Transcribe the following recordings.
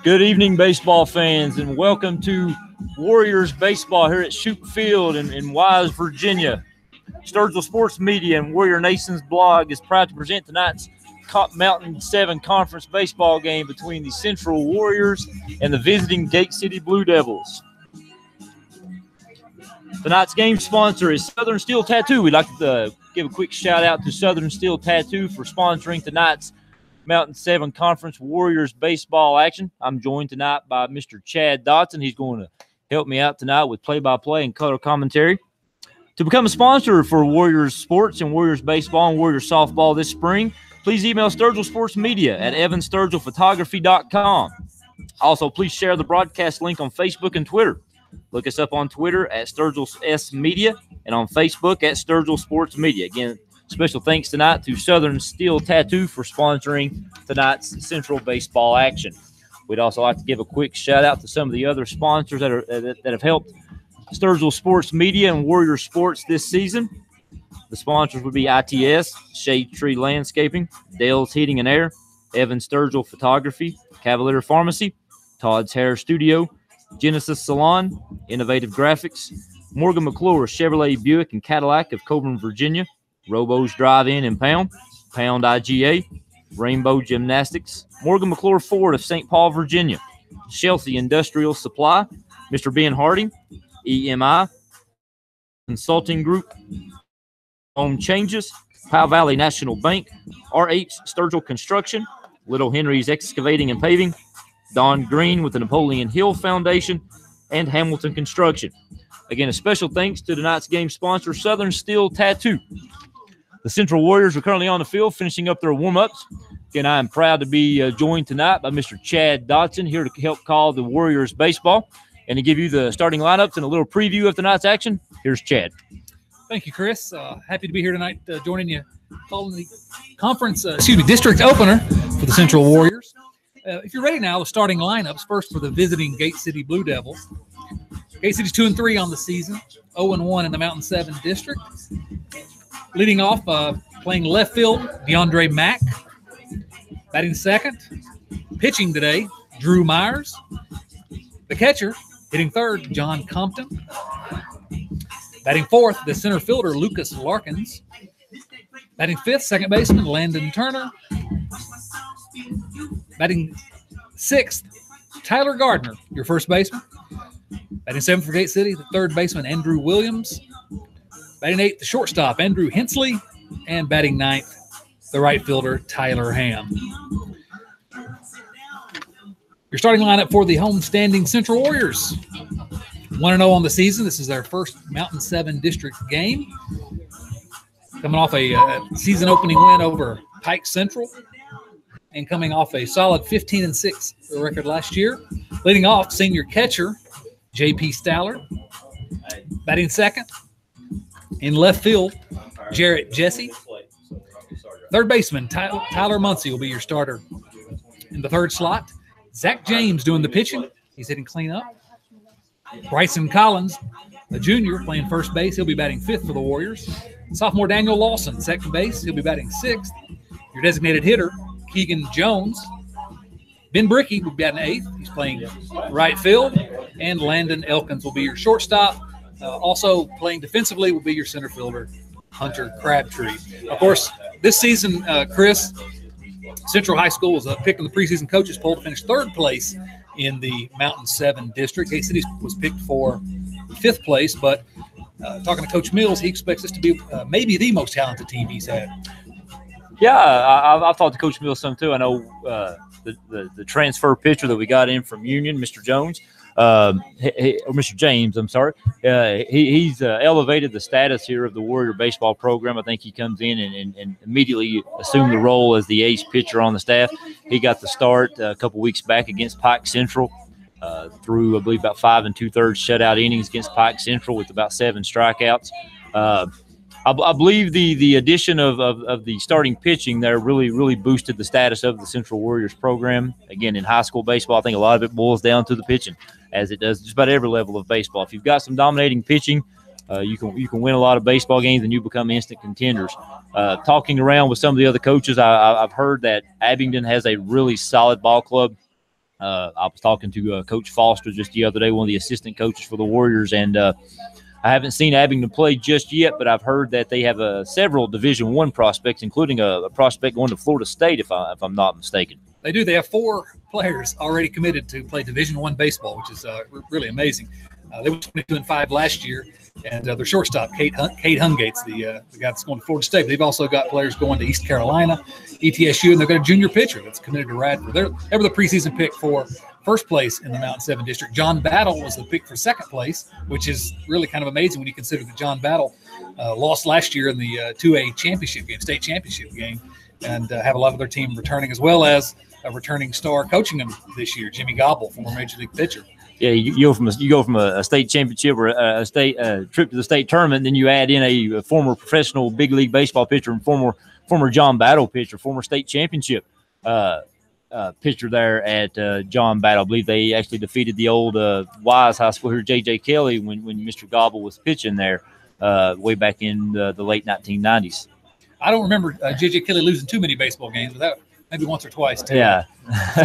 Good evening, baseball fans, and welcome to Warriors Baseball here at Shoup Field in Wise, Virginia. Sturgill Sports Media and Warrior Nation's blog is proud to present tonight's Mountain 7 Conference baseball game between the Central Warriors and the visiting Gate City Blue Devils. Tonight's game sponsor is Southern Steel Tattoo. We'd like to give a quick shout out to Southern Steel Tattoo for sponsoring tonight's Mountain 7 Conference Warriors baseball action. I'm joined tonight by Mr. Chad Dotson. He's going to help me out tonight with play-by-play and color commentary. To become a sponsor for Warriors Sports and Warriors Baseball and Warriors Softball this spring, please email Sturgill Sports Media at evansturgillphotography.com. Also, please share the broadcast link on Facebook and Twitter. Look us up on Twitter at Sturgill S Media and on Facebook at Sturgill Sports Media. Again, special thanks tonight to Southern Steel Tattoo for sponsoring tonight's Central baseball action. We'd also like to give a quick shout out to some of the other sponsors that have helped Sturgill Sports Media and Warrior Sports this season. The sponsors would be ITS, Shade Tree Landscaping, Dale's Heating and Air, Evan Sturgill Photography, Cavalier Pharmacy, Todd's Hair Studio, Genesis Salon, Innovative Graphics, Morgan McClure Chevrolet Buick and Cadillac of Coburn, Virginia, Robo's Drive-In and Pound IGA, Rainbow Gymnastics, Morgan McClure Ford of St. Paul, Virginia, Chelsea Industrial Supply, Mr. Ben Harding, EMI Consulting Group, Home Changes, Powell Valley National Bank, RH Sturgill Construction, Little Henry's Excavating and Paving, Don Green with the Napoleon Hill Foundation, and Hamilton Construction. Again, a special thanks to tonight's game sponsor, Southern Steel Tattoo. The Central Warriors are currently on the field finishing up their warm-ups. Again, I am proud to be joined tonight by Mr. Chad Dotson here to help call the Warriors baseball. And to give you the starting lineups and a little preview of tonight's action, here's Chad. Thank you, Chris. Happy to be here tonight joining you, calling the district opener for the Central Warriors. If you're ready now, the starting lineups first for the visiting Gate City Blue Devils. Gate City's 2-3 on the season, 0-1 in the Mountain 7 district. Leading off, playing left field, DeAndre Mack. Batting second, pitching today, Drew Myers. The catcher, hitting third, John Compton. Batting fourth, the center fielder, Lucas Larkins. Batting fifth, second baseman, Landon Turner. Batting sixth, Tyler Gardner, your first baseman. Batting seventh for Gate City, the third baseman, Andrew Williams. Batting eighth, the shortstop, Andrew Hensley. And batting ninth, the right fielder, Tyler Ham. Your starting lineup for the homestanding Central Warriors. 1-0 on the season. This is their first Mountain 7 district game. Coming off a season opening win over Pike Central and coming off a solid 15-6 record last year. Leading off, senior catcher, J.P. Staller. Batting second. In left field, Jarrett Jesse. Third baseman, Tyler Muncie will be your starter. In the third slot, Zach James doing the pitching. He's hitting cleanup. Bryson Collins, a junior, playing first base. He'll be batting fifth for the Warriors. Sophomore Daniel Lawson, second base. He'll be batting sixth. Your designated hitter, Keegan Jones. Ben Brickey will be batting eighth. He's playing right field. And Landon Elkins will be your shortstop. Also playing defensively will be your center fielder, Hunter Crabtree. Of course, this season, Chris, Central High School was picked on the preseason coaches poll to finish third place in the Mountain 7 district. Gate City was picked for fifth place, but talking to Coach Mills, he expects this to be maybe the most talented team he's had. Yeah, I've talked to Coach Mills some too. I know the transfer pitcher that we got in from Union, Mr. Jones, or Mr. James, I'm sorry. He's elevated the status here of the Warrior baseball program. I think he comes in and immediately assumed the role as the ace pitcher on the staff. He got the start a couple weeks back against Pike Central. Through, I believe, about 5 2/3 shutout innings against Pike Central with about 7 strikeouts. I believe the addition of the starting pitching there really boosted the status of the Central Warriors program. Again, in high school baseball, I think a lot of it boils down to the pitching, as it does just about every level of baseball. If you've got some dominating pitching, You can win a lot of baseball games and you become instant contenders. Talking around with some of the other coaches, I've heard that Abingdon has a really solid ball club. I was talking to Coach Foster just the other day, one of the assistant coaches for the Warriors, and I haven't seen Abingdon play just yet, but I've heard that they have several Division I prospects, including a prospect going to Florida State, if I'm not mistaken. They do. They have 4 players already committed to play Division I baseball, which is really amazing. They were 22-5 last year, and their shortstop, Kate Hungates, the guy that's going to Florida State. But they've also got players going to East Carolina, ETSU, and they've got a junior pitcher that's committed to Radford. They were the preseason pick for first place in the Mountain 7 district. John Battle was the pick for second place, which is really kind of amazing when you consider that John Battle lost last year in the 2A championship game, state championship game, and have a lot of their team returning, as well as a returning star coaching them this year, Jimmy Gobble, former Major League pitcher. Yeah, you go from a state championship or a state trip to the state tournament, and then you add in a former professional big league baseball pitcher and former John Battle pitcher, former state championship pitcher there at John Battle. I believe they actually defeated the old Wise High School here, J.J. Kelly, when Mr. Gobble was pitching there way back in the late 1990s. I don't remember J.J. Kelly losing too many baseball games, but that maybe once or twice too. Yeah.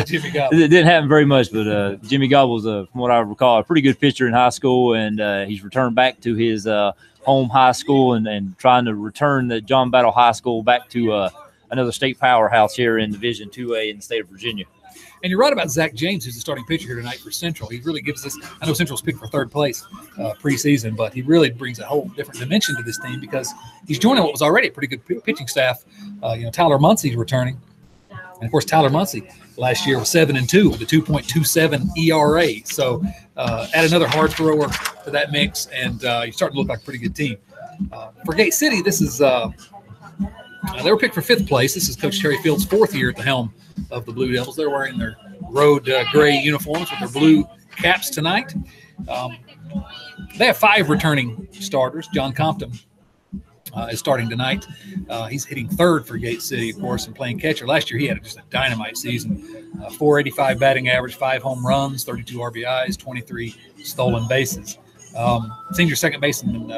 Jimmy Gobble. It didn't happen very much, but Jimmy Gobble was, from what I recall, a pretty good pitcher in high school, and he's returned back to his home high school and trying to return the John Battle High School back to another state powerhouse here in Division IIA in the state of Virginia. And you're right about Zach James, who's the starting pitcher here tonight for Central. He really gives us – I know Central's picked for third place preseason, but he really brings a whole different dimension to this team because he's joining what was already a pretty good pitching staff. Tyler Munsey's returning. And, of course, Tyler Munsey last year was 7-2 with a 2.27 ERA. So add another hard thrower to that mix, and you're starting to look like a pretty good team. For Gate City, this is they were picked for fifth place. This is Coach Terry Field's fourth year at the helm of the Blue Devils. They're wearing their road gray uniforms with their blue caps tonight. They have 5 returning starters. John Compton is starting tonight. He's hitting third for Gate City, of course, and playing catcher. Last year he had just a dynamite season. 485 batting average, 5 home runs, 32 RBIs, 23 stolen bases. Senior second baseman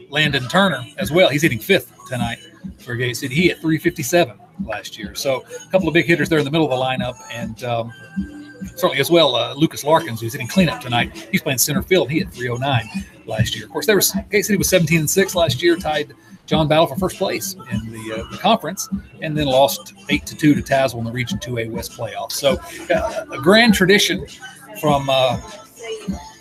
Landon Turner as well. He's hitting fifth tonight for Gate City. He hit 357 last year. So a couple of big hitters there in the middle of the lineup, and certainly as well Lucas Larkins, who's hitting cleanup tonight. He's playing center field. He hit 309 last year. Of course, Gate City was 17-6 last year, tied John Battle for first place in the conference, and then lost 8-2 to Tazewell in the Region 2A West playoffs. So a grand tradition from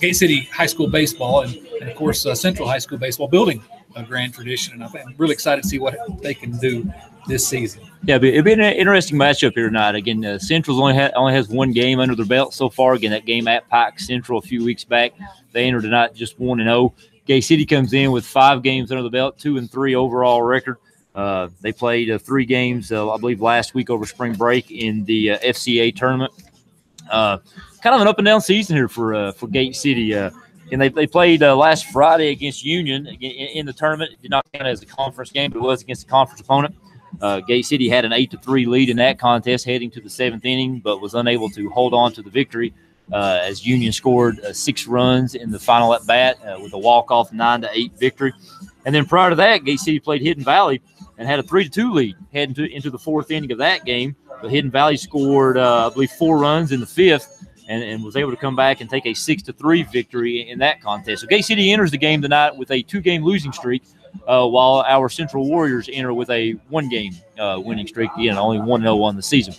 Gate City High School baseball, and of course Central High School baseball building a grand tradition. And I'm really excited to see what they can do this season. Yeah, it'll be an interesting matchup here tonight. Again, Central's only has one game under their belt so far. Again, that game at Pike Central a few weeks back, they entered tonight just 1-0. Gate City comes in with 5 games under the belt, 2-3 overall record. They played 3 games, I believe, last week over spring break in the FCA tournament. Kind of an up and down season here for Gate City. And they played last Friday against Union in the tournament. It did not count as a conference game, but it was against a conference opponent. Gate City had an 8-3 lead in that contest heading to the 7th inning, but was unable to hold on to the victory as Union scored 6 runs in the final at bat with a walk-off 9-8 victory. And then prior to that, Gate City played Hidden Valley and had a 3-2 lead heading into the 4th inning of that game. But Hidden Valley scored, I believe, 4 runs in the 5th. And was able to come back and take a 6-3 victory in that contest. So Gate City enters the game tonight with a 2-game losing streak, while our Central Warriors enter with a 1-game winning streak. Again, only 1-0 on the season.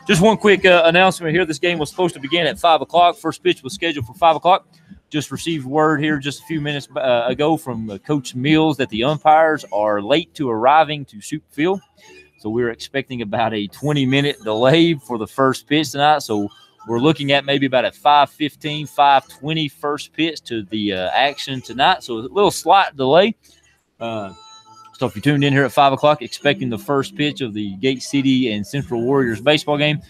Just one quick announcement here. This game was supposed to begin at 5 o'clock. First pitch was scheduled for 5 o'clock. Just received word here just a few minutes ago from Coach Mills that the umpires are late to arriving to Soup Field. So we're expecting about a 20-minute delay for the first pitch tonight. So we're looking at maybe about a 5:15, 5:20 first pitch to the action tonight. So a little slight delay. So if you tuned in here at 5 o'clock expecting the first pitch of the Gate City and Central Warriors baseball game,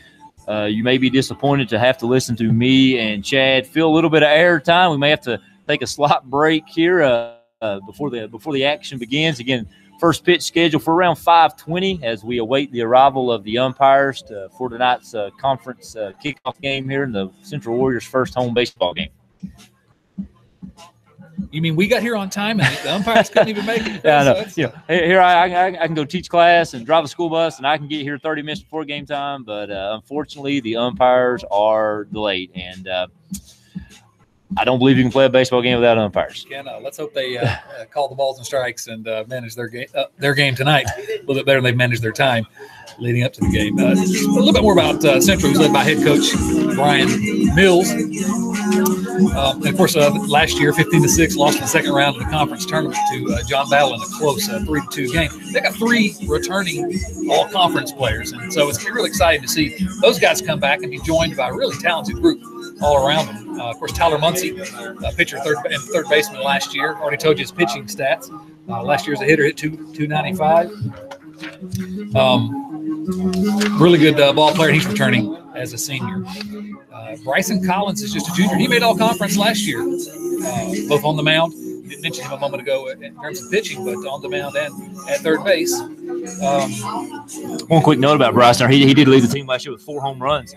you may be disappointed to have to listen to me and Chad fill a little bit of air time. We may have to take a slight break here before the action begins. Again, first pitch scheduled for around 5:20 as we await the arrival of the umpires for tonight's conference kickoff game here in the Central Warriors' first home baseball game. You mean we got here on time and the umpires couldn't even make it? Yeah, I know. Here I can go teach class and drive a school bus, and I can get here 30 minutes before game time. But unfortunately, the umpires are delayed, and I don't believe you can play a baseball game without umpires. Let's hope they call the balls and strikes and manage their game tonight a little bit better than they've managed their time leading up to the game. A little bit more about Central, who's led by head coach Brian Mills. And of course, last year, 15-6, lost in the second round of the conference tournament to John Battle in a close 3-2 game. They got 3 returning all-conference players, and so it's really exciting to see those guys come back and be joined by a really talented group all around them. Of course, Tyler Muncie, pitcher and third baseman last year. Already told you his pitching stats. Last year as a hitter, hit 295. Really good ball player. He's returning as a senior. Bryson Collins is just a junior. He made all conference last year, both on the mound. You didn't mention him a moment ago in terms of pitching, but on the mound and at third base. One quick note about Bryson. He did lead the team last year with 4 home runs,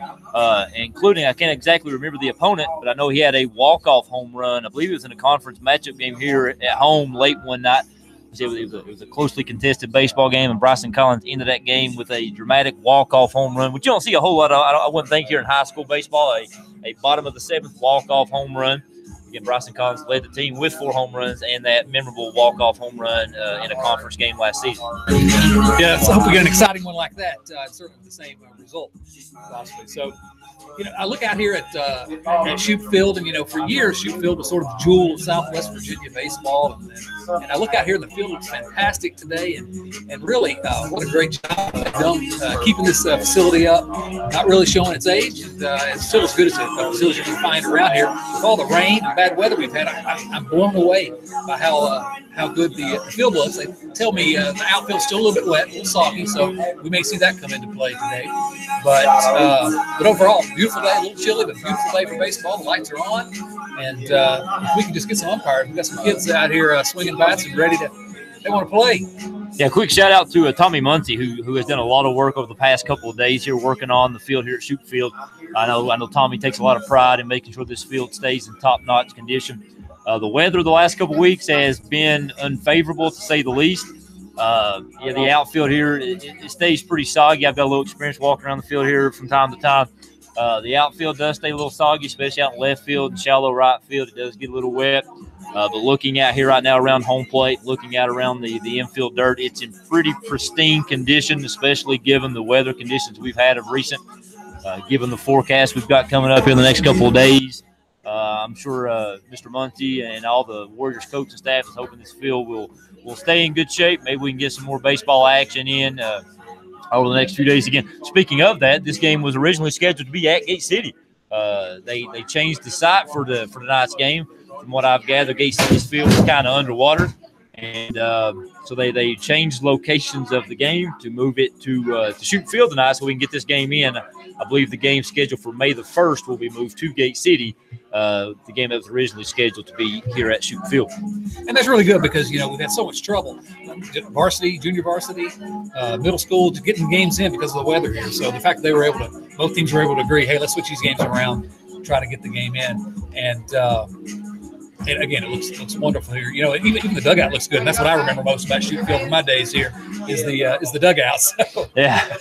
including, I can't exactly remember the opponent, but I know he had a walk-off home run. I believe it was in a conference matchup game here at home late one night. It was a closely contested baseball game, and Bryson Collins ended that game with a dramatic walk-off home run, which you don't see a whole lot of. I wouldn't think here in high school baseball, a bottom of the 7th walk-off home run. Again, Bryson Collins led the team with 4 home runs and that memorable walk-off home run in a conference game last season. Yeah, so I hope we get an exciting one like that. Certainly the same result, possibly. So, I look out here at Shoup Field, and, for years, Shoup Field was sort of the jewel of Southwest Virginia baseball. And I look out here, and the field looks fantastic today. And really, what a great job they've done keeping this facility up, not really showing its age. And it's still as good as a facility you can find around here. With all the rain and bad weather we've had, I'm blown away by how good the field looks. They tell me the outfield's still a little bit wet, a little soggy, so we may see that come into play today. But overall, beautiful day, a little chilly, but beautiful day for baseball. The lights are on, and if we can just get some umpires, we've got some kids out here swinging bats and they want to play. Yeah, quick shout out to Tommy Muncie, who has done a lot of work over the past couple of days here working on the field here at Shoup Field. I know Tommy takes a lot of pride in making sure this field stays in top-notch condition. The weather the last couple of weeks has been unfavorable, to say the least. The outfield here, it stays pretty soggy. I've got a little experience walking around the field here from time to time. The outfield does stay a little soggy, especially out in left field and shallow right field. It does get a little wet. But looking out here right now around home plate, looking out around the infield dirt, it's in pretty pristine condition, especially given the weather conditions we've had of recent, given the forecast we've got coming up in the next couple of days. I'm sure Mr. Muncie and all the Warriors coaching staff is hoping this field will stay in good shape. Maybe we can get some more baseball action in over the next few days again. Speaking of that, this game was originally scheduled to be at Gate City. They changed the site for tonight's game. From what I've gathered, Gate City's field was kind of underwater, and so they changed locations of the game to move it to Shoup Field tonight, so we can get this game in. I believe the game scheduled for May the 1st will be moved to Gate City. The game that was originally scheduled to be here at Shoup Field. And that's really good because, we've had so much trouble. Varsity, junior varsity, middle school, just getting games in because of the weather here. So the fact that both teams were able to agree, hey, let's switch these games around, try to get the game in. And again, it looks wonderful here. Even the dugout looks good. And that's what I remember most about Shoup Field from my days here is the dugouts. Yeah,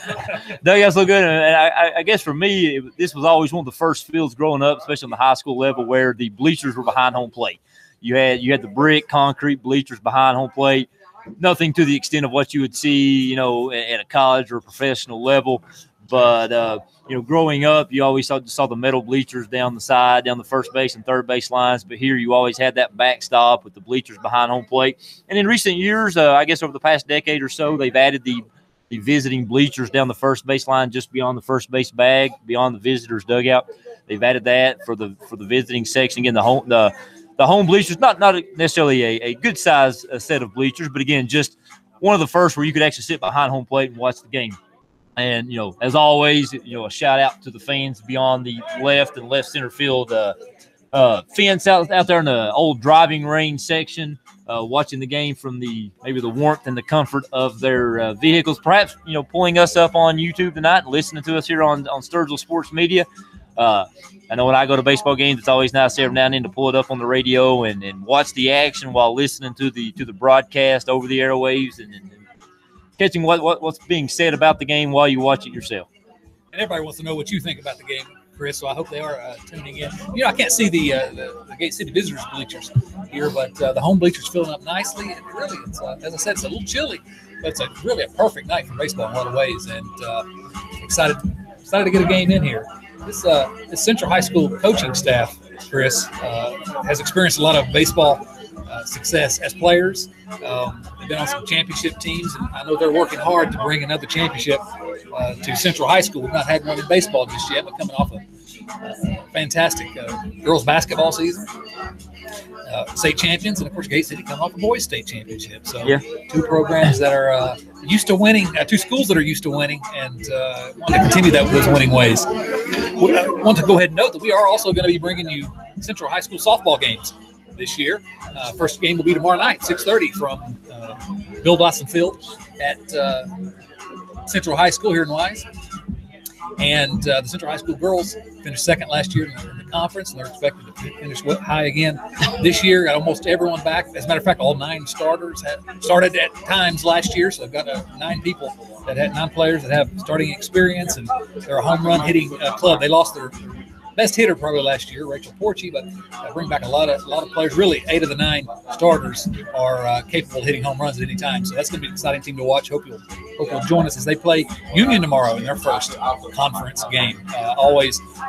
dugouts look good. And I guess for me, this was always one of the first fields growing up, especially on the high school level, where the bleachers were behind home plate. You had the brick concrete bleachers behind home plate. Nothing to the extent of what you would see, at a college or a professional level. But, growing up, you always saw the metal bleachers down the side, down the first base and third base lines. But here you always had that backstop with the bleachers behind home plate. And in recent years, I guess over the past decade or so, they've added the visiting bleachers down the first base line just beyond the first base bag, beyond the visitor's dugout. They've added that for the visiting section. Again, the home bleachers, not necessarily a good size set of bleachers, but again, just one of the first where you could actually sit behind home plate and watch the game. And, as always, a shout out to the fans beyond the left and left center field fence out there in the old driving range section, watching the game from maybe the warmth and the comfort of their vehicles. Perhaps, pulling us up on YouTube tonight and listening to us here on Sturgill Sports Media. I know when I go to baseball games, it's always nice every now and then to pull it up on the radio and watch the action while listening to the broadcast over the airwaves and catching what's being said about the game while you watch it yourself. And everybody wants to know what you think about the game, Chris, so I hope they are tuning in. You know, I can't see the Gate City visitors bleachers here, but the home bleachers filling up nicely. And really, it's, as I said, it's a little chilly, but it's really a perfect night for baseball in a lot of ways. And excited to get a game in here. This Central High School coaching staff, Chris, has experienced a lot of baseball success as players. They've been on some championship teams, and I know they're working hard to bring another championship to Central High School. We've not had one in baseball just yet, but coming off a fantastic girls basketball season, state champions, and of course Gate City coming off a boys state championship. So two programs that are used to winning, two schools that are used to winning, and want to continue that with those winning ways. I want to go ahead and note that we are also going to be bringing you Central High School softball games this year. First game will be tomorrow night, 6:30 from Bill Dawson Field at Central High School here in Wise. And the Central High School girls finished second last year in the conference, and they're expected to finish high again this year. Got almost everyone back. As a matter of fact, all 9 starters had started at times last year, so they've got 9 people that had 9 players that have starting experience, and they're a home run hitting club. They lost their best hitter probably last year, Rachel Porchy, but bring back a lot of players. Really, 8 of the 9 starters are capable of hitting home runs at any time. So that's going to be an exciting team to watch. Hope you'll join us as they play Union tomorrow in their first conference game.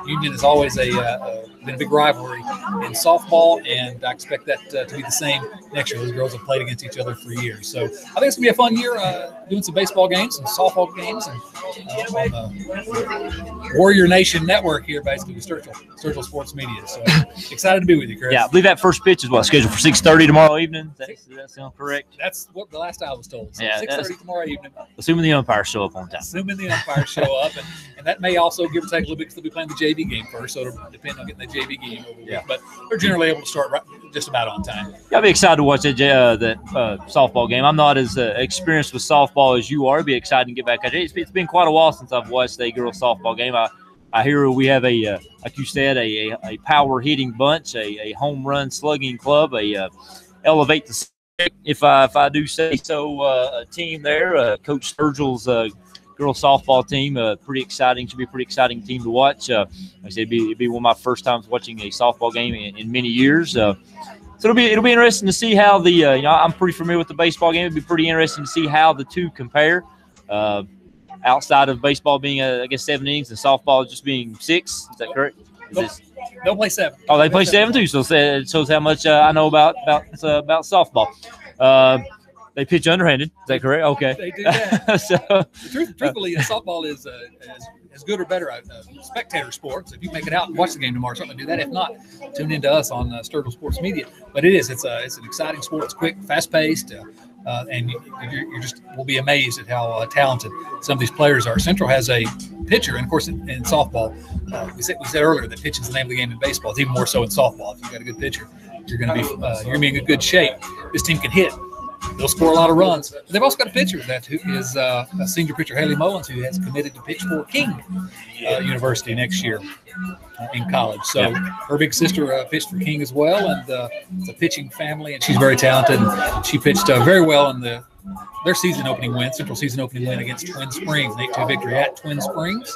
Union is always been a big rivalry in softball, and I expect that to be the same next year. Those girls have played against each other for years. So I think it's going to be a fun year doing some baseball games, some softball games, and on the Warrior Nation Network here, basically with Sturgill Sports Media. So excited to be with you, Chris. Yeah, I believe that first pitch is scheduled for 6:30 tomorrow evening. Does that sound correct? That's what the last I was told. So yeah, 6:30 tomorrow evening. Assuming the umpires show up on time. Assuming the umpires show up, and that may also give or take a little bit because they'll be playing the JV game first, so it'll depend on getting the JV game over with. But they're generally able to start just about on time. Yeah, I'll be excited to watch that softball game. I'm not as experienced with softball as you are. It'll be exciting to get back at it. It's been quite a while since I've watched a girls softball game. I hear we have like you said, a power hitting bunch, a home run slugging club, elevate the if I do say so, a team there. Coach Sturgill's girls softball team, pretty exciting. Should be a pretty exciting team to watch. Like I said, it'd be one of my first times watching a softball game in many years. So it'll be interesting to see how the I'm pretty familiar with the baseball game. It'd be pretty interesting to see how the two compare. Outside of baseball being, I guess, 7 innings and softball just being 6. Is that correct? They'll play 7. Oh, they play 7 too. So it shows how much I know about softball. They pitch underhanded. Is that correct? Okay. They do that. Truthfully, softball is as good or better a spectator sport. So if you make it out and watch the game tomorrow, certainly do that. If not, tune into us on Sturgill Sports Media. But it's an exciting sport. It's quick, fast-paced. And you just will be amazed at how talented some of these players are. Central has a pitcher, and of course in softball, we said earlier that pitching is the name of the game in baseball. It's even more so in softball. If you've got a good pitcher, you're going to be in good shape. This team can hit. They'll score a lot of runs. But they've also got a pitcher who is a senior pitcher, Haley Mullins, who has committed to pitch for King University next year in college. So her big sister pitched for King as well, and it's a pitching family, and she's very talented. And she pitched very well in their season opening win, Central season opening win against Twin Springs, an 8-2 victory at Twin Springs.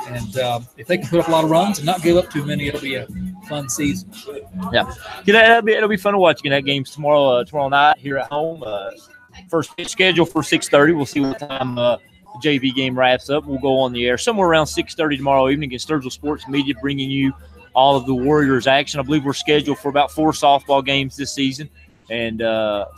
And if they can put up a lot of runs and not give up too many, it'll be a fun season. Yeah, it'll be fun to watch. That game's tomorrow night here at home. First pitch scheduled for 6:30. We'll see what time the JV game wraps up. We'll go on the air somewhere around 6:30 tomorrow evening against Sturgill Sports Media, bringing you all of the Warriors action. I believe we're scheduled for about 4 softball games this season and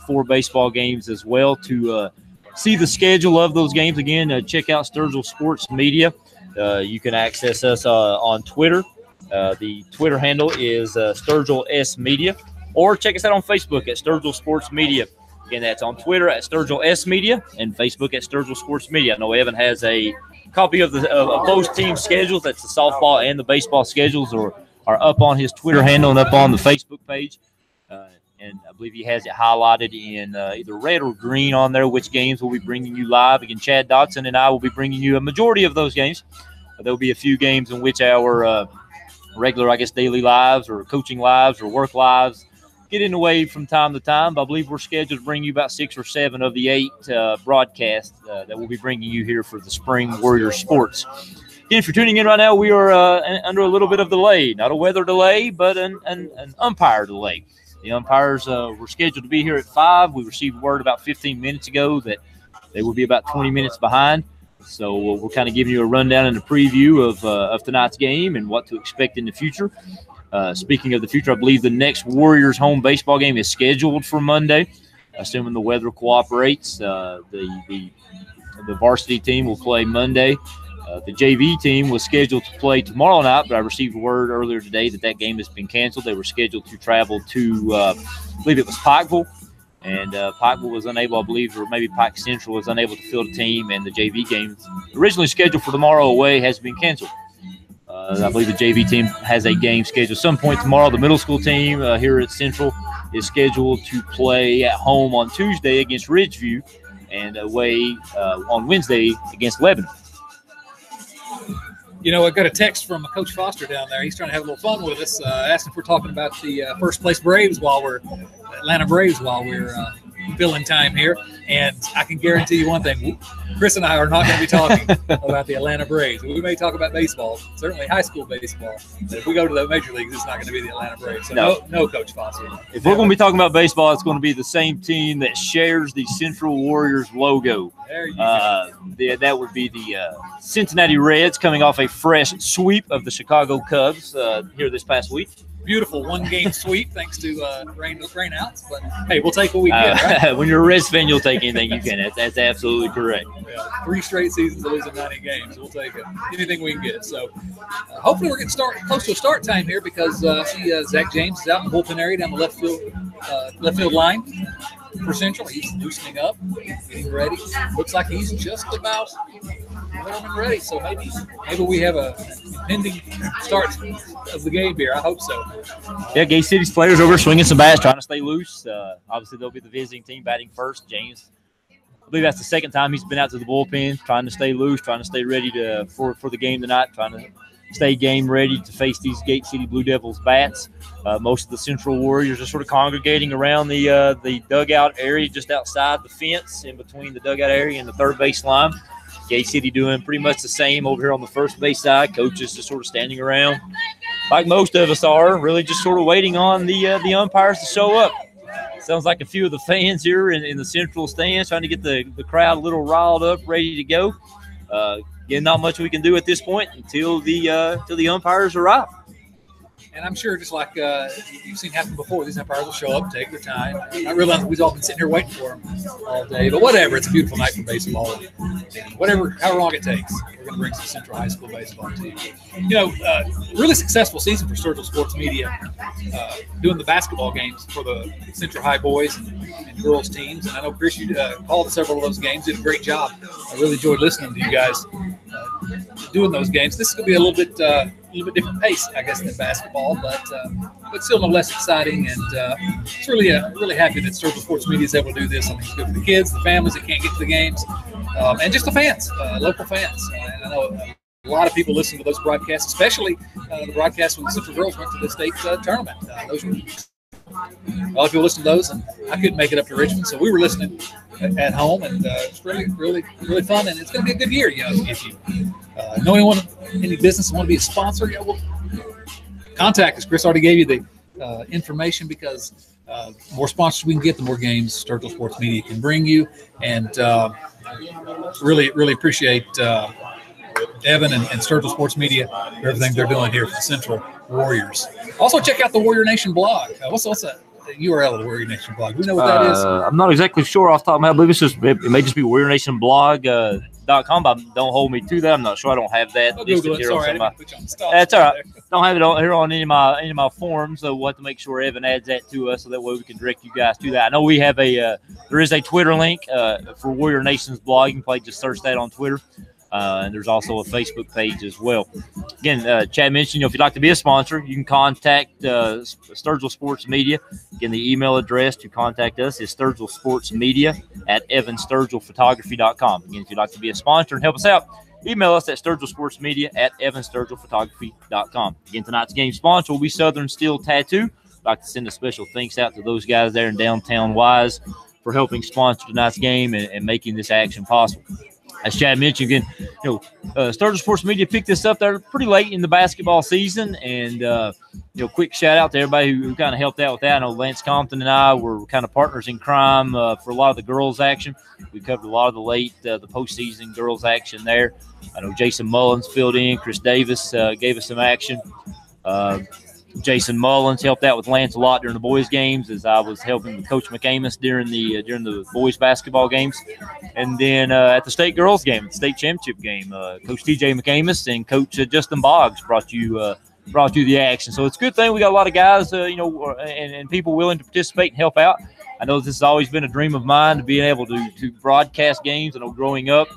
4 baseball games as well. To see the schedule of those games again, check out Sturgill Sports Media. You can access us on Twitter. The Twitter handle is Sturgill S Media, or check us out on Facebook at Sturgill Sports Media. Again, that's on Twitter at Sturgill S Media and Facebook at Sturgill Sports Media. I know Evan has a copy of both team schedules. That's the softball and the baseball schedules are up on his Twitter handle and up on the Facebook page. And I believe he has it highlighted in either red or green on there, which games we'll be bringing you live. Again, Chad Dotson and I will be bringing you a majority of those games. There will be a few games in which our regular, I guess, daily lives or coaching lives or work lives get in the way from time to time. But I believe we're scheduled to bring you about 6 or 7 of the 8 broadcasts that we'll be bringing you here for the Spring Warrior Sports. Again, if you're tuning in right now, we are under a little bit of delay. Not a weather delay, but an umpire delay. The umpires were scheduled to be here at 5. We received word about 15 minutes ago that they will be about 20 minutes behind. So we're kind of giving you a rundown and a preview of tonight's game and what to expect in the future. Speaking of the future, I believe the next Warriors home baseball game is scheduled for Monday, assuming the weather cooperates. The varsity team will play Monday. The JV team was scheduled to play tomorrow night, but I received word earlier today that game has been canceled. They were scheduled to travel to, I believe it was Pikeville. And Pikeville was unable, I believe, or maybe Pike Central was unable to field a team, and the JV game originally scheduled for tomorrow away has been canceled. I believe the JV team has a game scheduled some point tomorrow. The middle school team here at Central is scheduled to play at home on Tuesday against Ridgeview and away on Wednesday against Lebanon. You know, I got a text from Coach Foster down there. He's trying to have a little fun with us. Asked if we're talking about the first place Braves Atlanta Braves while we're filling time here. And I can guarantee you one thing. Chris and I are not going to be talking about the Atlanta Braves. We may talk about baseball, certainly high school baseball. But if we go to the major leagues, it's not going to be the Atlanta Braves. So no Coach Foster. If we're going to be talking about baseball, it's going to be the same team that shares the Central Warriors logo. There you go. That would be the Cincinnati Reds, coming off a fresh sweep of the Chicago Cubs here this past week. Beautiful one-game sweep thanks to rainouts. But, hey, we'll take what we get, right? When you're a Reds fan, you'll take anything you can. That's absolutely correct. Yeah, 3 straight seasons of losing 90 games. We'll take it. Anything we can get. So hopefully we're getting close to a start time here because I see Zach James is out in the bullpen area down the left field line for Central. He's loosening up, getting ready. Looks like he's just about warm and ready. So maybe we have a pending start of the game here. I hope so. Yeah, Gate City's players over swinging some bats, trying to stay loose. Obviously, they'll be the visiting team batting first. James, I believe that's the second time he's been out to the bullpen, trying to stay loose, trying to stay ready for the game tonight, trying to stay game ready to face these Gate City Blue Devils bats. Most of the Central Warriors are sort of congregating around the dugout area just outside the fence in between the dugout area and the third base line. Gate City doing pretty much the same over here on the first base side. Coaches just sort of standing around like most of us are, really just sort of waiting on the umpires to show up. Sounds like a few of the fans here in the Central stands trying to get the crowd a little riled up, ready to go. Again, not much we can do at this point until the umpires arrive. And I'm sure just like you've seen happen before, these umpires will show up, take their time. I realize we've all been sitting here waiting for them all day, but whatever. It's a beautiful night for baseball. And however long it takes, we're going to bring some Central High School baseball to you. You know, really successful season for Sturgill Sports Media, doing the basketball games for the Central High boys and girls teams. And I know, Chris, you called several of those games, did a great job. I really enjoyed listening to you guys doing those games. This is going to be a little bit different pace, I guess, than basketball, but still no less exciting. And it's really happy that Sturgill Sports Media is able to do this. I think it's good for the kids, the families that can't get to the games, and just the fans, local fans. And I know a lot of people listen to those broadcasts, especially the broadcasts when the Central girls went to the state tournament. Those were a lot of people listen to those, and I couldn't make it up to Richmond, so we were listening at home, and it's really fun, and it's going to be a good year. You know, if you know anyone, any business want to be a sponsor, well, contact us. Chris already gave you the information because more sponsors we can get, the more games Sturgill Sports Media can bring you, and really appreciate Evan and Sturgill Sports Media for everything they're doing here for the Central Warriors. Also, check out the Warrior Nation blog. What's that URL of the Warrior Nation blog? Do we know what that is? I'm not exactly sure off the top of my head. I believe it may just be warriornationblog.com, but don't hold me to that. I'm not sure. I don't have that. Google it. Sorry, I didn't put you on the spot. That's all right. Don't have it here on any of my forums, so we'll have to make sure Evan adds that to us so that way we can direct you guys to that. I know we have there is a Twitter link for Warrior Nation's blog. You can probably just search that on Twitter. And there's also a Facebook page as well. Again, Chad mentioned, if you'd like to be a sponsor, you can contact Sturgill Sports Media. Again, the email address to contact us is sturgillsportsmedia@evansturgillphotography.com. Again, if you'd like to be a sponsor and help us out, email us at sturgillsportsmedia@evansturgillphotography.com. Again, tonight's game sponsor will be Southern Steel Tattoo. I'd like to send a special thanks out to those guys there in downtown Wise for helping sponsor tonight's game and making this action possible. As Chad mentioned, again, Sturgill Sports Media picked this up there pretty late in the basketball season, and quick shout out to everybody who kind of helped out with that. I know Lance Compton and I were kind of partners in crime for a lot of the girls' action. We covered a lot of the postseason girls' action there. I know Jason Mullins filled in, Chris Davis gave us some action. Jason Mullins helped out with Lance a lot during the boys' games, as I was helping with Coach McAmus during the boys' basketball games. And then at the state girls' game, the state championship game, Coach TJ McAmus and Coach Justin Boggs brought you the action. So it's a good thing we got a lot of guys, and people willing to participate and help out. I know this has always been a dream of mine, to be able to broadcast games. I know growing up,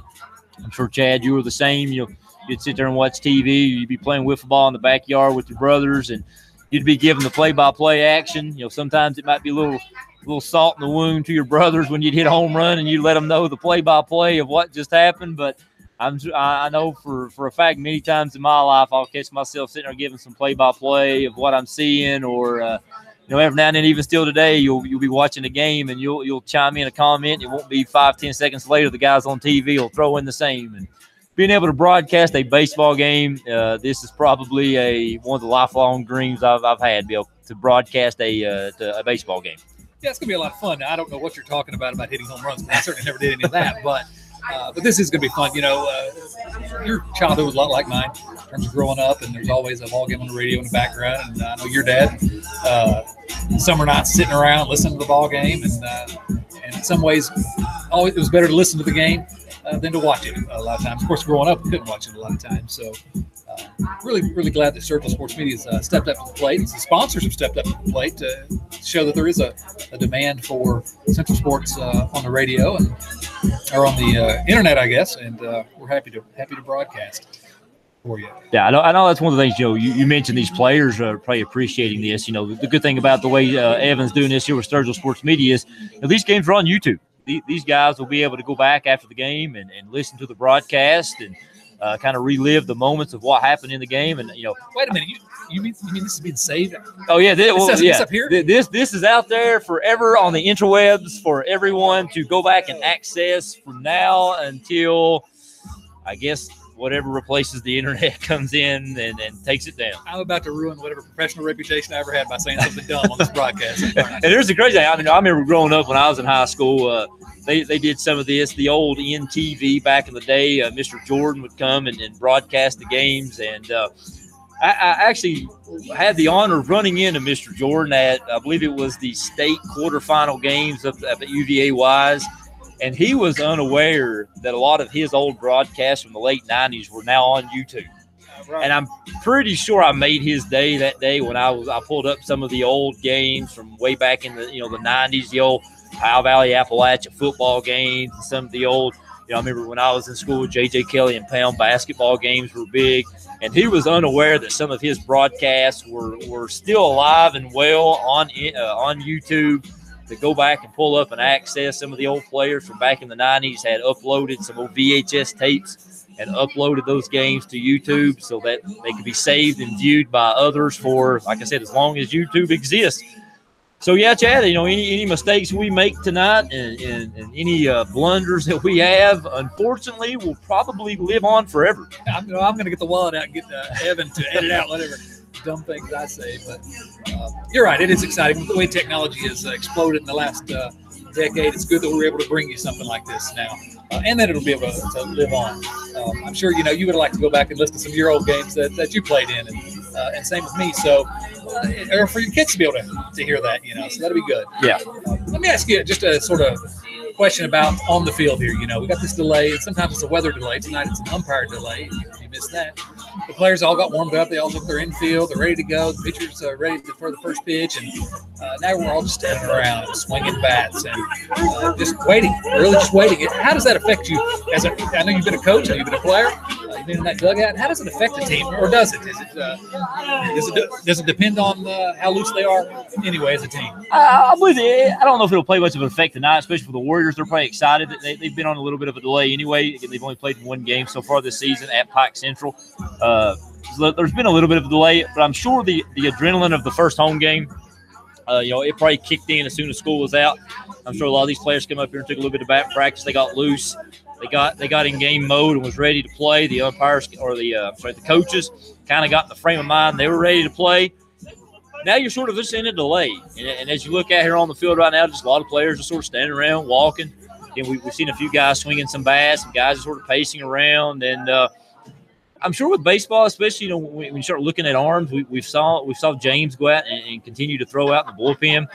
I'm sure, Chad, you were the same. You'd sit there and watch TV. You'd be playing wiffle ball in the backyard with your brothers, and you'd be given the play-by-play action. Sometimes it might be a little salt in the wound to your brothers when you'd hit a home run and you let them know the play-by-play of what just happened. But I know for a fact many times in my life I'll catch myself sitting there giving some play-by-play of what I'm seeing, or every now and then, even still today, you'll be watching a game and you'll chime in a comment. It won't be 5-10 seconds later the guys on TV will throw in the same. And being able to broadcast a baseball game, this is probably one of the lifelong dreams I've had, be able to broadcast a baseball game. Yeah, it's going to be a lot of fun. Now, I don't know what you're talking about hitting home runs. I certainly never did any of that, but this is going to be fun. Your childhood was a lot like mine in terms of growing up, and there's always a ball game on the radio in the background. And I know your dad, summer nights sitting around listening to the ball game, and in some ways, it was better to listen to the game than to watch it a lot of times. Of course, growing up, we couldn't watch it a lot of times. So really, really glad that Sturgill Sports Media has stepped up to the plate. The sponsors have stepped up to the plate to show that there is a demand for Central Sports on the radio or on the internet, I guess. And we're happy to broadcast for you. Yeah, I know that's one of the things, you mentioned these players are probably appreciating this. The good thing about the way Evan's doing this here with Sturgill Sports Media is these games are on YouTube. These guys will be able to go back after the game and listen to the broadcast and kind of relive the moments of what happened in the game. And wait a minute, you mean this is being saved? Oh yeah, this up here? This is out there forever on the interwebs for everyone to go back and access from now until, I guess, whatever replaces the internet comes in and takes it down. I'm about to ruin whatever professional reputation I ever had by saying something dumb on this broadcast. And there's the crazy thing. I remember growing up when I was in high school, they did some of this. The old NTV back in the day, Mr. Jordan would come and broadcast the games. And I actually had the honor of running into Mr. Jordan at, I believe it was the state quarterfinal games up at UVA Wise. And he was unaware that a lot of his old broadcasts from the late 90s were now on YouTube. Right. And I'm pretty sure I made his day that day when I pulled up some of the old games from way back in the 90s, the old Ohio Valley Appalachia football games, and some of the old, I remember when I was in school, J.J. Kelly and Pound basketball games were big. And he was unaware that some of his broadcasts were still alive and well on YouTube. To go back and pull up and access some of the old players from back in the 90s had uploaded some old VHS tapes and uploaded those games to YouTube so that they could be saved and viewed by others for, like I said, as long as YouTube exists. So, yeah, Chad, any mistakes we make tonight and any blunders that we have, unfortunately, will probably live on forever. I'm going to get the wallet out and get Evan to edit out whatever dumb things I say, but you're right. It is exciting the way technology has exploded in the last decade. It's good that we're able to bring you something like this now, and that it'll be able to live on. I'm sure you would like to go back and listen to some of your old games that you played in, and same with me. So, or for your kids to be able to hear that, so that'll be good. Yeah. Let me ask you just a sort of question about on the field here. We got this delay, and sometimes it's a weather delay. Tonight it's an umpire delay. If you missed that, the players all got warmed up. They all look their infield. They're ready to go. The pitchers are ready for the first pitch, and now we're all just standing around and swinging bats and just waiting. Really, just waiting. How does that affect you? I know you've been a coach, you've been a player. being in that dugout? How does it affect the team, or does it? Does it depend on how loose they are anyway as a team? I'm with you. I don't know if it'll play much of an effect tonight, especially for the Warriors. They're probably excited that they've been on a little bit of a delay anyway. Again, they've only played one game so far this season at Pike Central. So there's been a little bit of a delay, but I'm sure the adrenaline of the first home game, it probably kicked in as soon as school was out. I'm sure a lot of these players came up here and took a little bit of bat practice. They got loose. They got in game mode and was ready to play. The umpires or the coaches kind of got in the frame of mind. They were ready to play. Now you're sort of just in a delay. And as you look out here on the field right now, just a lot of players are sort of standing around, walking. And we've seen a few guys swinging some bats, some guys are sort of pacing around. And I'm sure with baseball, especially, when you start looking at arms, we saw James go out and continue to throw out in the bullpen.